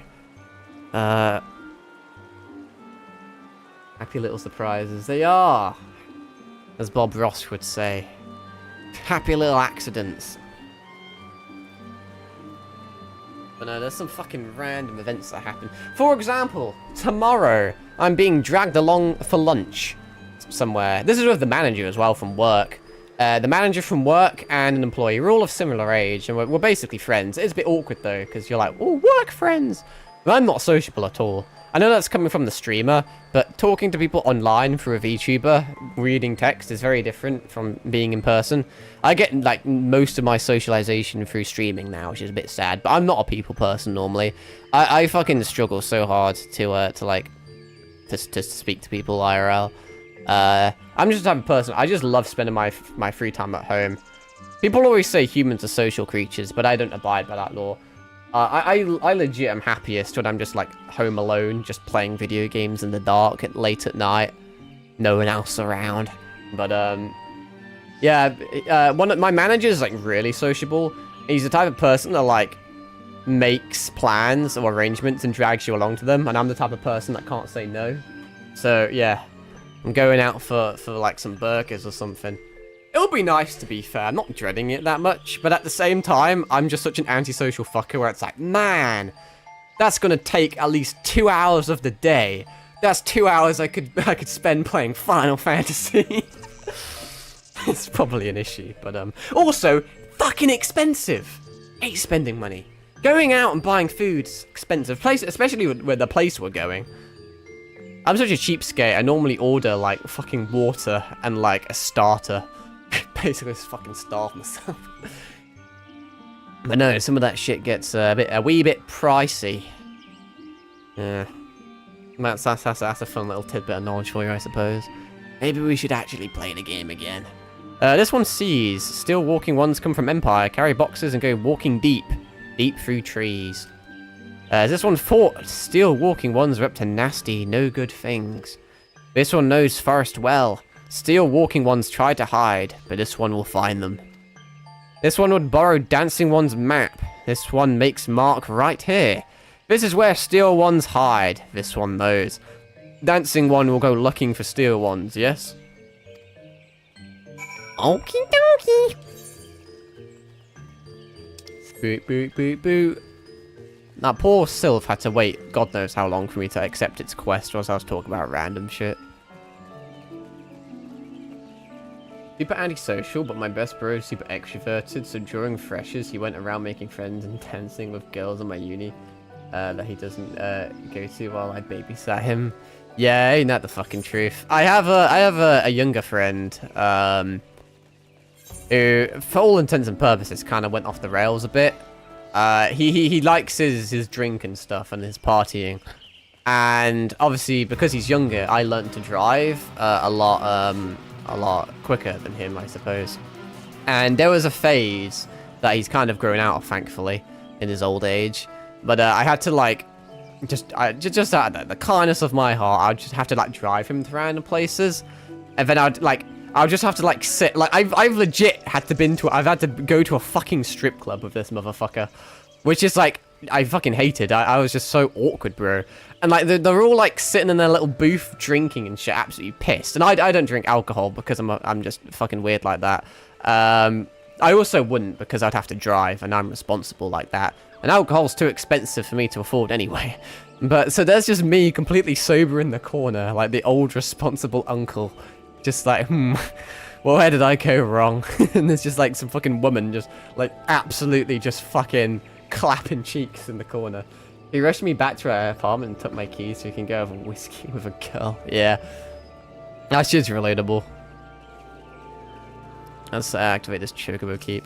Happy little surprises. They are, as Bob Ross would say. Happy little accidents. But no, there's some fucking random events that happen. For example, tomorrow, I'm being dragged along for lunch somewhere. This is with the manager as well from work. The manager from work and an employee. We're all of similar age, and we're basically friends. It's a bit awkward, though, because you're like, oh, work friends. But I'm not sociable at all. I know that's coming from the streamer, but talking to people online through a VTuber, reading text is very different from being in person. I get, like, most of my socialization through streaming now, which is a bit sad, but I'm not a people person normally. I fucking struggle so hard to speak to people IRL. I'm just the type of person, I just love spending my free time at home. People always say humans are social creatures, but I don't abide by that law. I legit am happiest when I'm just, like, home alone, just playing video games in the dark late at night. No one else around. But, yeah, one of my managers is, like, really sociable. He's the type of person that, like, makes plans or arrangements and drags you along to them, and I'm the type of person that can't say no. So, yeah. I'm going out for like, some burgers or something. It'll be nice, to be fair. I'm not dreading it that much. But at the same time, I'm just such an antisocial fucker where it's like, man, that's going to take at least 2 hours of the day. That's 2 hours I could spend playing Final Fantasy. It's probably an issue. But also, fucking expensive. Hate spending money. Going out and buying food's expensive. Especially where the place we're going. I'm such a cheapskate. I normally order, like, fucking water and, like, a starter. Basically, just fucking starve myself. But no, some of that shit gets a wee bit pricey. Yeah. That's a fun little tidbit of knowledge for you, I suppose. Maybe we should actually play the game again. This one sees still walking ones come from Empire, carry boxes and go walking deep through trees. This one fought still walking ones are up to nasty, no good things. This one knows forest well. Still walking ones try to hide, but this one will find them. This one would borrow dancing one's map. This one makes mark right here. This is where steel ones hide. This one knows. Dancing one will go looking for steel ones, yes? Okie dokie. Boot, boot, boot, boot. That poor Sylph had to wait God knows how long for me to accept its quest, or else I was talking about random shit. Super antisocial, but my best bro is super extroverted, so during freshers he went around making friends and dancing with girls in my uni that he doesn't go to while I babysat him. Yeah, ain't that the fucking truth. I have a younger friend who, for all intents and purposes, kind of went off the rails a bit. He likes his drink and stuff and his partying. And obviously, because he's younger, I learned to drive a lot quicker than him, I suppose. And there was a phase that he's kind of grown out of, thankfully, in his old age. But I had to, like, just out of the kindness of my heart, I'd just have to, like, drive him to random places. And then I'll just have to, like, sit. Like, I've legit had to I've had to go to a fucking strip club with this motherfucker. Which is, like, I fucking hated. I was just so awkward, bro. And, like, they're all, like, sitting in their little booth drinking and shit, absolutely pissed. And I don't drink alcohol because I'm just fucking weird like that. I also wouldn't because I'd have to drive and I'm responsible like that. And alcohol's too expensive for me to afford anyway. But, so there's just me completely sober in the corner, like the old responsible uncle. Just like, well, where did I go wrong? And there's just, like, some fucking woman just, like, absolutely just fucking clapping cheeks in the corner. He rushed me back to our apartment and took my keys so he can go have a whiskey with a girl. Yeah. That shit's relatable. Let's activate this chocobo keep.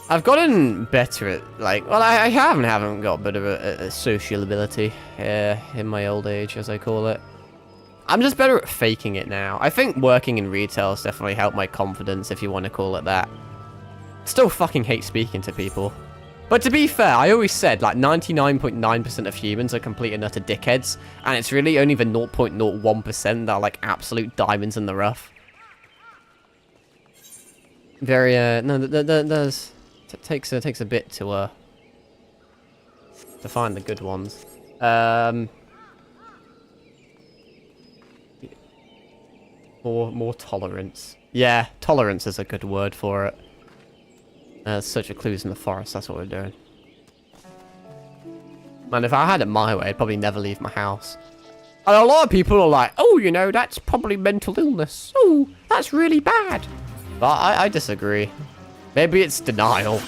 I've gotten better at, like, well, I haven't got a bit of a social ability in my old age, as I call it. I'm just better at faking it now. I think working in retail has definitely helped my confidence, if you want to call it that. Still fucking hate speaking to people. But to be fair, I always said, like, 99.9% of humans are complete and utter dickheads, and it's really only the 0.01% that are, like, absolute diamonds in the rough. Very, no, there's... It takes a bit to find the good ones. More tolerance. Yeah, tolerance is a good word for it. Search for clues in the forest, that's what we're doing. Man, if I had it my way, I'd probably never leave my house. And a lot of people are like, oh, you know, that's probably mental illness. Oh, that's really bad. But I disagree. Maybe it's denial.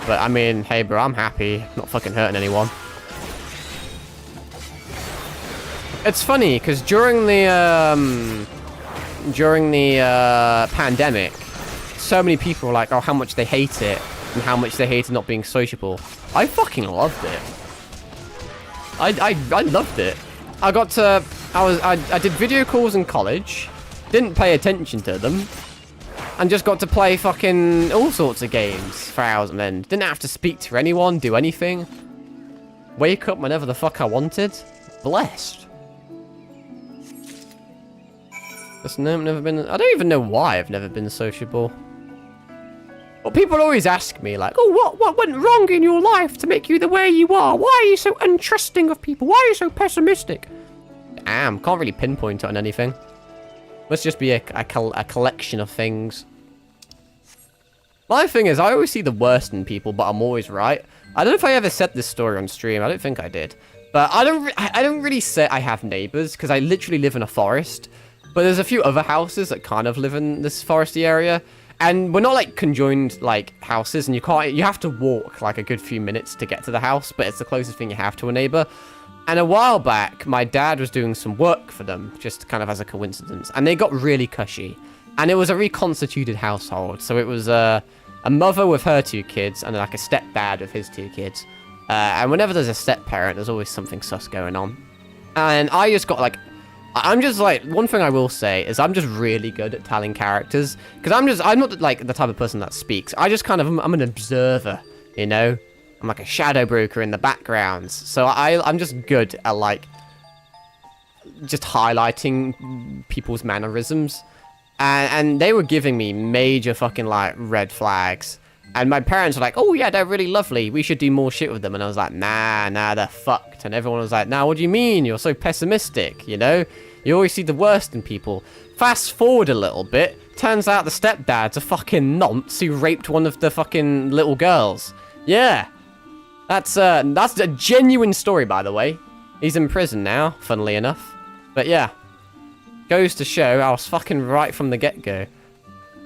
But, I mean, hey, bro, I'm happy. Not fucking hurting anyone. It's funny, because during the pandemic, so many people were like, oh, how much they hate it, and how much they hated not being sociable. I fucking loved it. I loved it. I did video calls in college, didn't pay attention to them, and just got to play fucking all sorts of games for hours and then didn't have to speak to anyone, do anything. Wake up whenever the fuck I wanted. Blessed. Just never been... I don't even know why I've never been sociable. Well, people always ask me, like, oh, what went wrong in your life to make you the way you are? Why are you so untrusting of people? Why are you so pessimistic? Damn, can't really pinpoint it on anything. Must just be a collection of things. My thing is, I always see the worst in people, but I'm always right. I don't know if I ever said this story on stream. I don't think I did. But I don't really say I have neighbors, because I literally live in a forest. But there's a few other houses that kind of live in this foresty area. And we're not, like, conjoined, like, houses, and you have to walk, like, a good few minutes to get to the house, but it's the closest thing you have to a neighbor. And a while back, my dad was doing some work for them, just kind of as a coincidence. And they got really cushy. And it was a reconstituted household. So it was a mother with her 2 kids, and like a stepdad with his 2 kids. And whenever there's a step-parent, there's always something sus going on. And I just got, like... I'm just, like... One thing I will say is I'm just really good at telling characters. Because I'm not, like, the type of person that speaks. I just kind of... I'm an observer, you know? I'm like a shadow broker in the background. So I'm just good at, like, just highlighting people's mannerisms. And they were giving me major fucking, like, red flags. And my parents were like, oh, yeah, they're really lovely. We should do more shit with them. And I was like, nah, they're fucked. And everyone was like, nah, what do you mean? You're so pessimistic, you know? You always see the worst in people. Fast forward a little bit. Turns out the stepdad's a fucking nonce who raped one of the fucking little girls. Yeah. That's a genuine story, by the way. He's in prison now, funnily enough. But yeah. Goes to show I was fucking right from the get-go.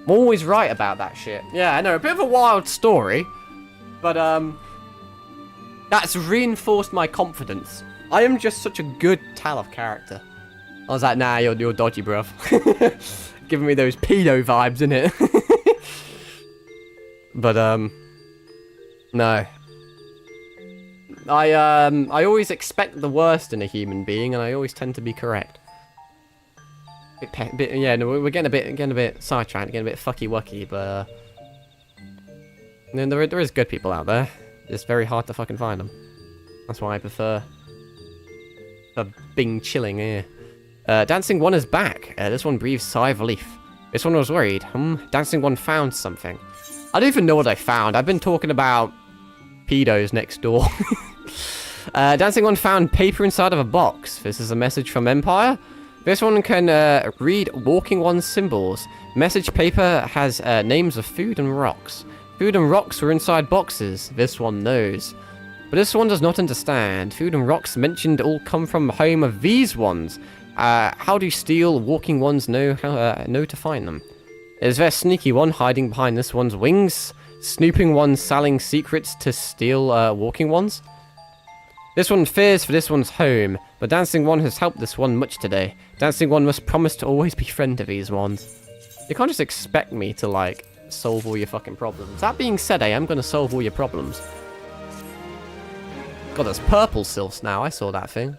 I'm always right about that shit. Yeah, I know, a bit of a wild story. But, that's reinforced my confidence. I am just such a good tell of character. I was like, nah, you're dodgy, bruv. Giving me those pedo vibes, innit? But, no. I always expect the worst in a human being, and I always tend to be correct. Yeah, no, we're getting a bit sidetracked, getting a bit fucky-wucky, but there is good people out there. It's very hard to fucking find them. That's why I prefer being chilling here. Dancing One is back. This one breathes sigh of relief. This one was worried. Dancing One found something. I don't even know what I found. I've been talking about pedos next door. Dancing One found paper inside of a box. This is a message from Empire. This one can read Walking One's symbols. Message paper has names of food and rocks. Food and rocks were inside boxes. This one knows. But this one does not understand. Food and rocks mentioned all come from the home of these ones. How do steal Walking Ones know to find them? Is there a sneaky one hiding behind this one's wings? Snooping one selling secrets to steal Walking Ones? This one fears for this one's home, but Dancing One has helped this one much today. Dancing One must promise to always be friend to these ones. You can't just expect me to, like, solve all your fucking problems. That being said, I am going to solve all your problems. God, there's purple sylphs now. I saw that thing.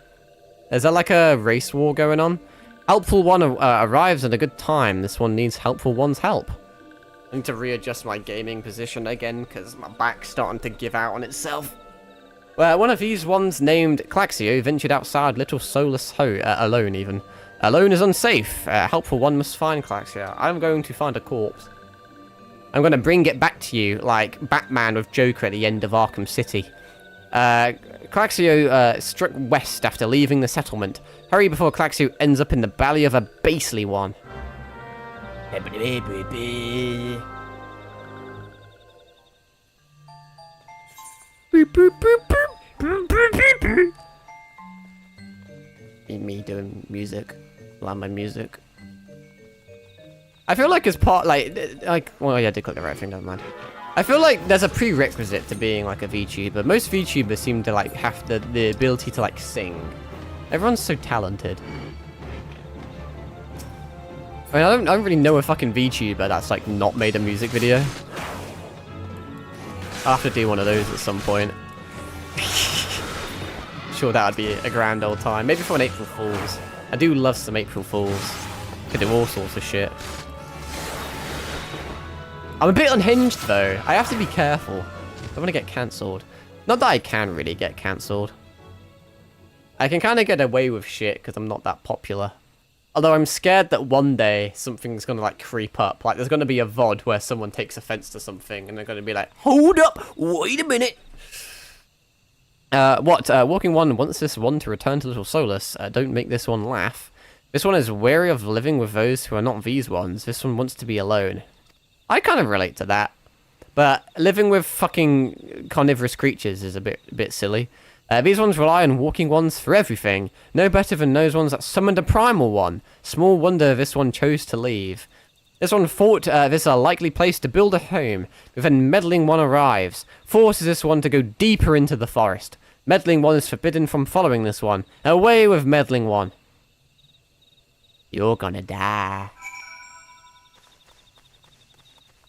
Is there, like, a race war going on? Helpful One arrives at a good time. This one needs Helpful One's help. I need to readjust my gaming position again, because my back's starting to give out on itself. One of these ones, named Claxio, ventured outside Little Solus alone, even. Alone is unsafe. Helpful One must find Claxio. I'm going to find a corpse. I'm going to bring it back to you, like Batman with Joker at the end of Arkham City. Claxio struck west after leaving the settlement. Hurry before Claxio ends up in the belly of a beastly one. Me doing music, land my music. I feel like as part, well, yeah, I did click the right thing, never mind. I feel like there's a prerequisite to being like a VTuber. Most VTubers seem to like have the ability to like sing. Everyone's so talented. I mean, I don't really know a fucking VTuber that's like not made a music video. I'll have to do one of those at some point. Sure, that would be a grand old time. Maybe for an April Fool's. I do love some April Fools. Could do all sorts of shit. I'm a bit unhinged though. I have to be careful. I don't want to get cancelled. Not that I can really get cancelled. I can kind of get away with shit because I'm not that popular. Although I'm scared that one day something's going to like creep up. Like there's going to be a VOD where someone takes offense to something and they're going to be like, hold up, wait a minute. Walking One wants this one to return to Little Solus. Don't make this one laugh. This one is wary of living with those who are not these ones. This one wants to be alone. I kind of relate to that. But living with fucking carnivorous creatures is a bit silly. These ones rely on Walking Ones for everything. No better than those ones that summoned a Primal One. Small wonder this one chose to leave. This one thought this is a likely place to build a home, but then Meddling One arrives. Forces this one to go deeper into the forest. Meddling One is forbidden from following this one. Away with Meddling One. You're gonna die.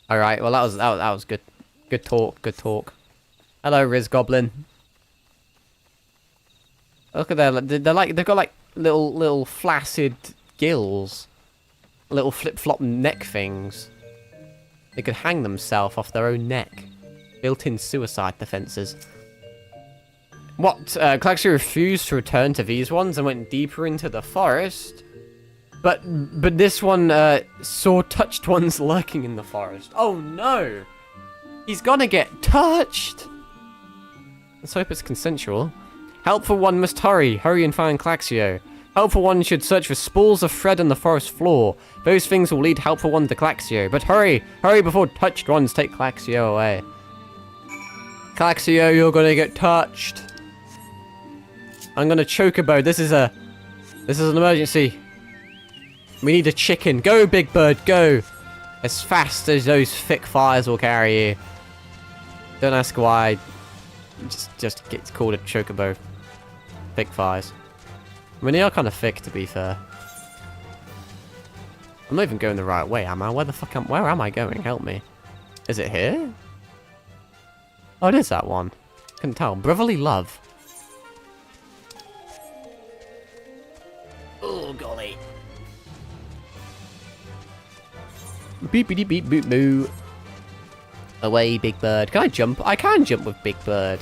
Alright, well that was good. Good talk. Hello, Riz Goblin. Look at that, they've got like little flaccid gills. Little flip-flop neck things. They could hang themselves off their own neck. Built-in suicide defenses. What? Claxio refused to return to these ones and went deeper into the forest. But this one saw touched ones lurking in the forest. Oh no! He's gonna get touched! Let's hope it's consensual. Helpful One must hurry and find Claxio. Helpful One should search for spools of thread on the forest floor. Those things will lead Helpful One to Claxio. But hurry before touched ones take Claxio away. Claxio, you're gonna get touched. I'm gonna chocobo. This is an emergency. We need a chicken. Go, Big Bird, go. As fast as those thick fires will carry you. Don't ask why. Just gets called a chocobo. Thick fires. I mean, they are kind of thick, to be fair. I'm not even going the right way, am I? Where am I going? Help me. Is it here? Oh, it is that one. Couldn't tell. Brotherly love. Oh, golly. Beepity beep boop boo. Away, Big Bird. Can I jump? I can jump with Big Bird.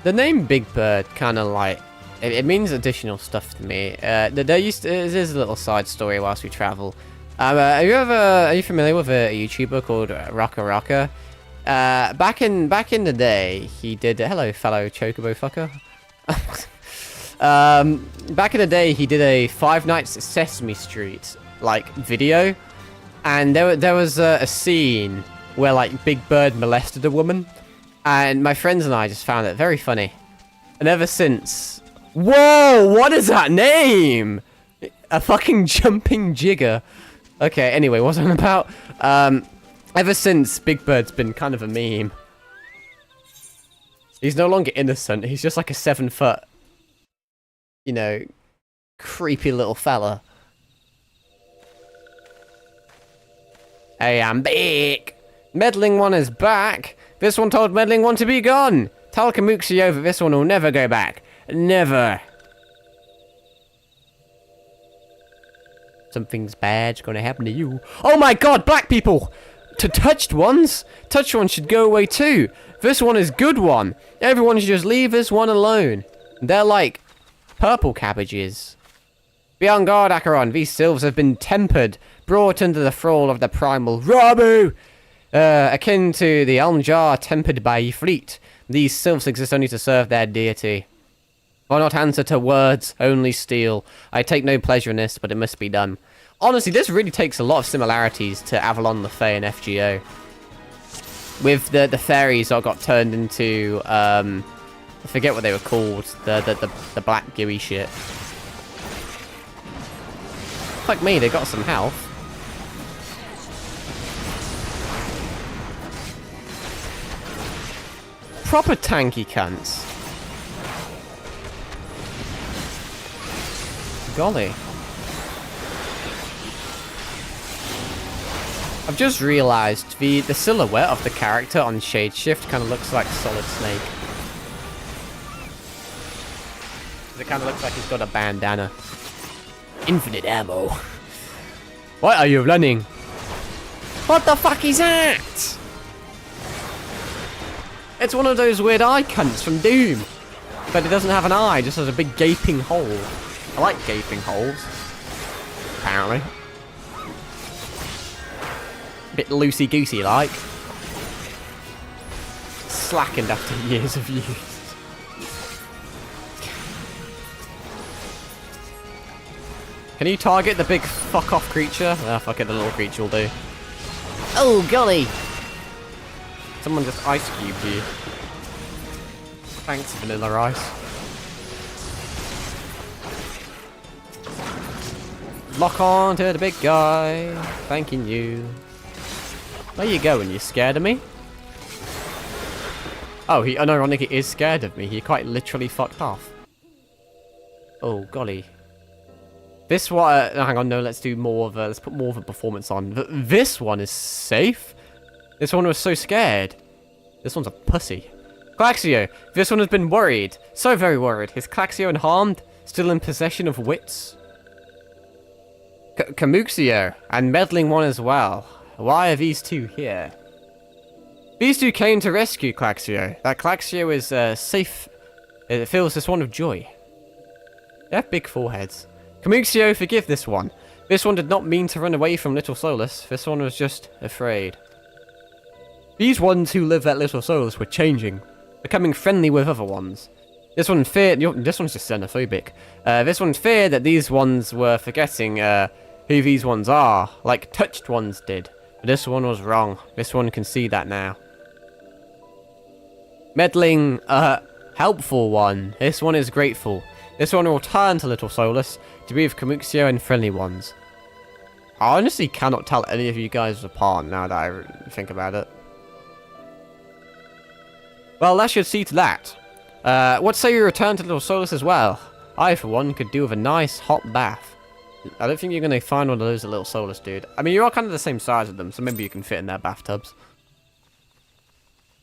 The name Big Bird kind of like... It means additional stuff to me. There's a little side story whilst we travel. Are you familiar with a YouTuber called Rocka Rocka? Back in the day, he did... Hello, fellow chocobo fucker. Back in the day, he did a Five Nights at Sesame Street like video, and there was a scene where like Big Bird molested a woman, and my friends and I just found it very funny, and ever since. Whoa! What is that name? A fucking jumping jigger. Okay. Anyway, what's on about? Ever since, Big Bird's been kind of a meme. He's no longer innocent. He's just like a 7-foot, you know, creepy little fella. Hey, I'm back. Meddling One is back. This one told Meddling One to be gone. Tell Kamuxio that this one will never go back. Never. Something's bad's gonna happen to you. Oh my god, black people! To touched ones? Touched ones should go away too. This one is good one. Everyone should just leave this one alone. They're like purple cabbages. Be on guard, Acheron. These sylphs have been tempered, brought under the thrall of the primal Rabu. Akin to the elm jar tempered by Ifrit. These sylphs exist only to serve their deity. Why not answer to words, only steel? I take no pleasure in this, but it must be done. Honestly, this really takes a lot of similarities to Avalon the Fae and FGO. With the fairies that got turned into, I forget what they were called, the black gooey shit. Fuck me, they got some health. Proper tanky cunts. Golly. I've just realised the silhouette of the character on Shade Shift kind of looks like Solid Snake. It kind of looks like he's got a bandana. Infinite ammo. Why are you running? What the fuck is that? It's one of those weird eye cunts from Doom. But it doesn't have an eye, it just has a big gaping hole. I like gaping holes. Apparently. Bit loosey-goosey like. Slackened after years of use. Can you target the big fuck-off creature? Ah, fuck it, the little creature will do. Oh, golly! Someone just ice cubed you. Thanks, Vanilla Ice. Lock on to the big guy. Thanking you. Where you going? You scared of me? Oh, he unironically is scared of me. He quite literally fucked off. Oh, golly. This one... hang on, no, let's do more of a... let's put more of a performance on. This one is safe. This one was so scared. This one's a pussy. Claxio. This one has been worried. So very worried. Is Claxio unharmed? Still in possession of wits? Kamuxio. And Meddling One as well. Why are these two here? These two came to rescue Claxio. That Claxio is safe. It fills this one with joy. They have big foreheads. Kamuxio, forgive this one. This one did not mean to run away from Little Solus. This one was just afraid. These ones who live at Little Solus were changing. Becoming friendly with other ones. This one feared... this one's just xenophobic. This one feared that these ones were forgetting who these ones are. Like touched ones did. But this one was wrong. This one can see that now. Meddling, helpful one. This one is grateful. This one will turn to Little Solus to be with Kamuxio and friendly ones. I honestly cannot tell any of you guys apart now that I think about it. Well, that should see to that. What say you return to Little Solus as well? I, for one, could do with a nice hot bath. I don't think you're going to find one of those at Little Solus, dude. I mean, you are kind of the same size as them, so maybe you can fit in their bathtubs.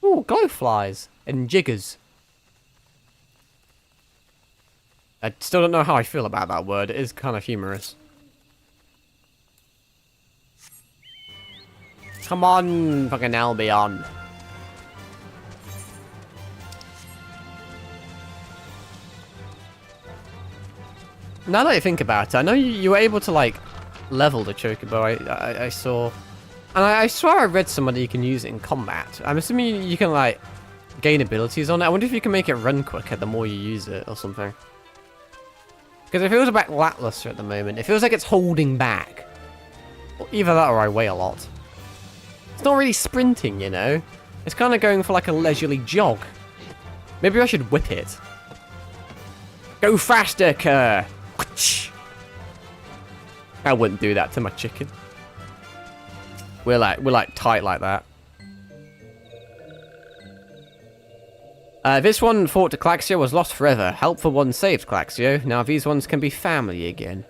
Ooh, glowflies and jiggers. I still don't know how I feel about that word. It is kind of humorous. Come on, fucking Albion. Now that I think about it, I know you were able to, like, level the Chocobo, I saw. And I swear I read somewhere you can use it in combat. I'm assuming you can, like, gain abilities on it. I wonder if you can make it run quicker the more you use it or something. Because it feels a bit lackluster at the moment. It feels like it's holding back. Well, either that or I weigh a lot. It's not really sprinting, you know? It's kind of going for, like, a leisurely jog. Maybe I should whip it. Go faster, Kerr! I wouldn't do that to my chicken. We're like tight like that. This one fought to Claxio was lost forever. Helpful one saved Claxio. Now these ones can be family again.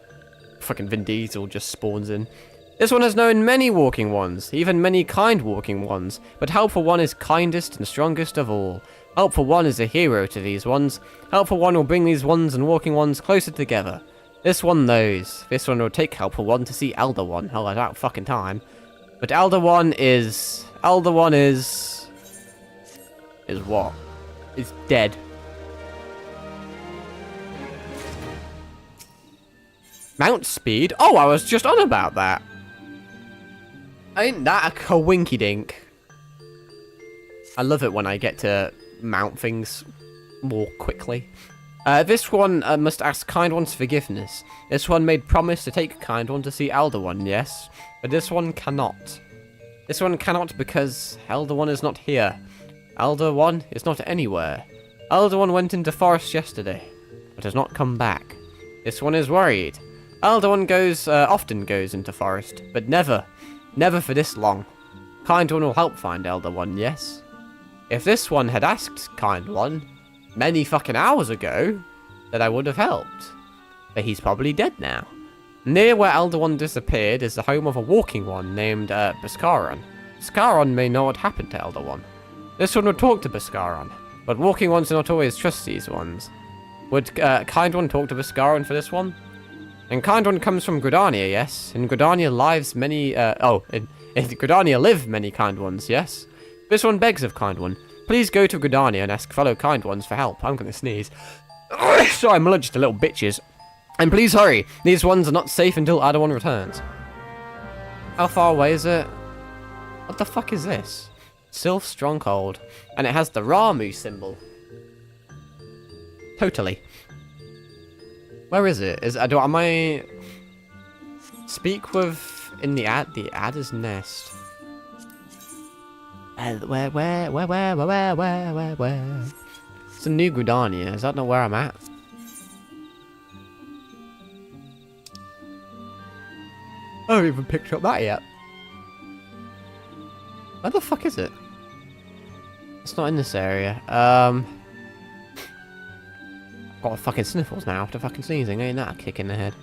Fucking Vin Diesel just spawns in. This one has known many walking ones, even many kind walking ones, but Helpful One is kindest and strongest of all. Helpful One is a hero to these ones. Helpful One will bring these ones and walking ones closer together. This one knows. This one will take Helpful One to see Elder One. Oh, about fucking time. But Elder One is what? Is dead. Mount speed? Oh, I was just on about that. Ain't that a coinky dink? I love it when I get to mount things more quickly. This one must ask Kind One's forgiveness. This one made promise to take Kind One to see Elder One, yes. But this one cannot. This one cannot because Elder One is not here. Elder One is not anywhere. Elder One went into forest yesterday, but has not come back. This one is worried. Elder One often goes into forest, but never for this long. Kind One will help find Elder One, yes. If this one had asked Kind One many fucking hours ago, then I would have helped. But he's probably dead now. Near where Elder One disappeared is the home of a walking one named Bhaskaran. Bhaskaran may know what happened to Elder One. This one would talk to Bhaskaran, but walking ones do not always trust these ones. Would Kind One talk to Bhaskaran for this one? And Kind One comes from Gridania, yes? In Gridania in Gridania live many Kind Ones, yes? This one begs of Kind One. Please go to Gridania and ask fellow Kind Ones for help. I'm gonna sneeze. Sorry, I'm allergic to little bitches. And please hurry. These ones are not safe until Elder One returns. How far away is it? What the fuck is this? Sylph Stronghold. And it has the Ramu symbol. Totally. Where is it? Am I... Speak with... In the adder's nest. Where? It's a New Gridania. Is that not where I'm at? I haven't even picked up that yet. Where the fuck is it? It's not in this area. Got fucking sniffles now after fucking sneezing. Ain't that a kick in the head?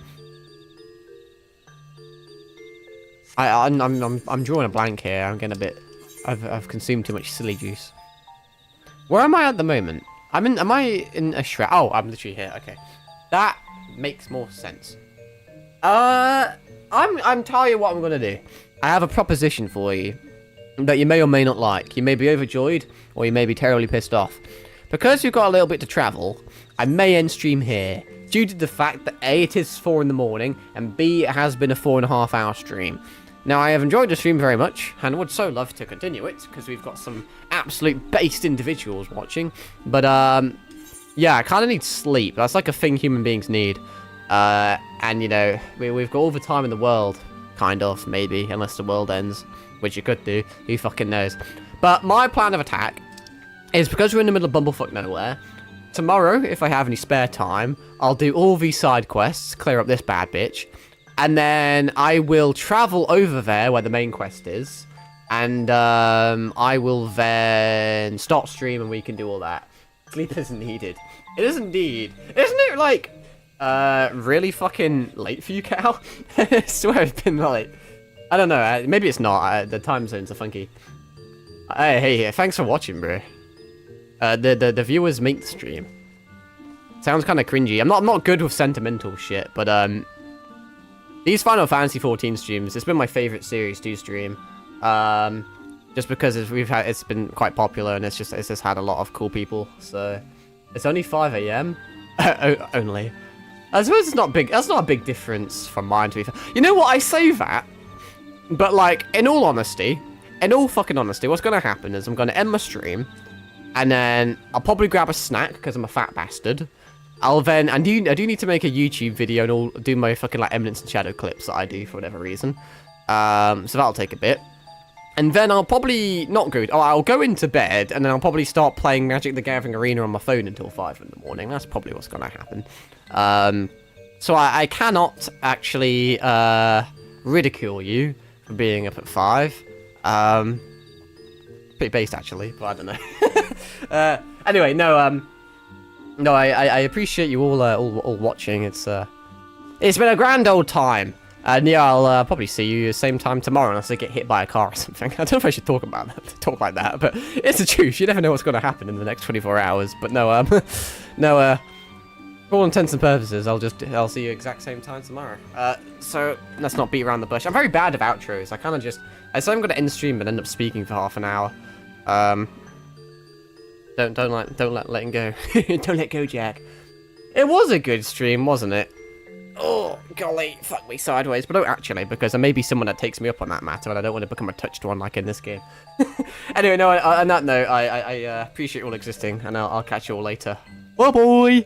I'm drawing a blank here. I'm getting a bit. I've consumed too much silly juice. Where am I at the moment? Am I in a shroud? Oh, I'm literally here. Okay, that makes more sense. I'm telling you what I'm gonna do. I have a proposition for you that you may or may not like. You may be overjoyed, or you may be terribly pissed off. Because you've got a little bit to travel, I may end stream here, due to the fact that A, it is 4 in the morning, and B, it has been a 4.5 hour stream. Now, I have enjoyed the stream very much, and would so love to continue it, because we've got some absolute based individuals watching. But, yeah, I kind of need sleep. That's like a thing human beings need. And, you know, we've got all the time in the world. Kind of, maybe, unless the world ends, which it could do. Who fucking knows? But my plan of attack is, because we're in the middle of bumblefuck nowhere, tomorrow, if I have any spare time, I'll do all these side quests, clear up this bad bitch, and then I will travel over there where the main quest is, and I will then start stream and we can do all that. Sleep isn't needed. It is indeed. Isn't it, like, really fucking late for you, Cal? I swear it's been, like, I don't know, maybe it's not. The time zones are funky. Hey, thanks for watching, bro. The viewers make the stream. Sounds kind of cringy. I'm not good with sentimental shit, but these Final Fantasy 14 streams, it's been my favorite series to stream. Just because it's been quite popular and it's just had a lot of cool people. So it's only 5 AM. Only. I suppose it's not big. That's not a big difference from mine, to be fair. You know what? I say that, but like, in all honesty, what's gonna happen is I'm gonna end my stream, and then I'll probably grab a snack because I'm a fat bastard. I do need to make a YouTube video and I'll do my fucking like Eminence and Shadow clips that I do for whatever reason. So that'll take a bit. And then I'll probably I'll go into bed and then I'll probably start playing Magic the Gathering Arena on my phone until 5 in the morning. That's probably what's gonna happen. So I cannot actually ridicule you for being up at 5. Pretty based actually, but I don't know. Anyway, no, I appreciate you all watching. It's been a grand old time. And yeah, I'll probably see you the same time tomorrow unless I get hit by a car or something. I don't know if I should talk like that, but it's the truth. You never know what's going to happen in the next 24 hours. But no, for all intents and purposes, I'll see you exact same time tomorrow. So let's not beat around the bush. I'm very bad at outros. I say I'm going to end stream and end up speaking for half an hour. Don't let him go. Don't let go, Jack. It was a good stream, wasn't it? Oh, golly, fuck me sideways. But don't actually, because there may be someone that takes me up on that matter, and I don't want to become a touched one like in this game. Anyway, no, on that note, I appreciate you all existing, and I'll catch you all later. Bye-bye!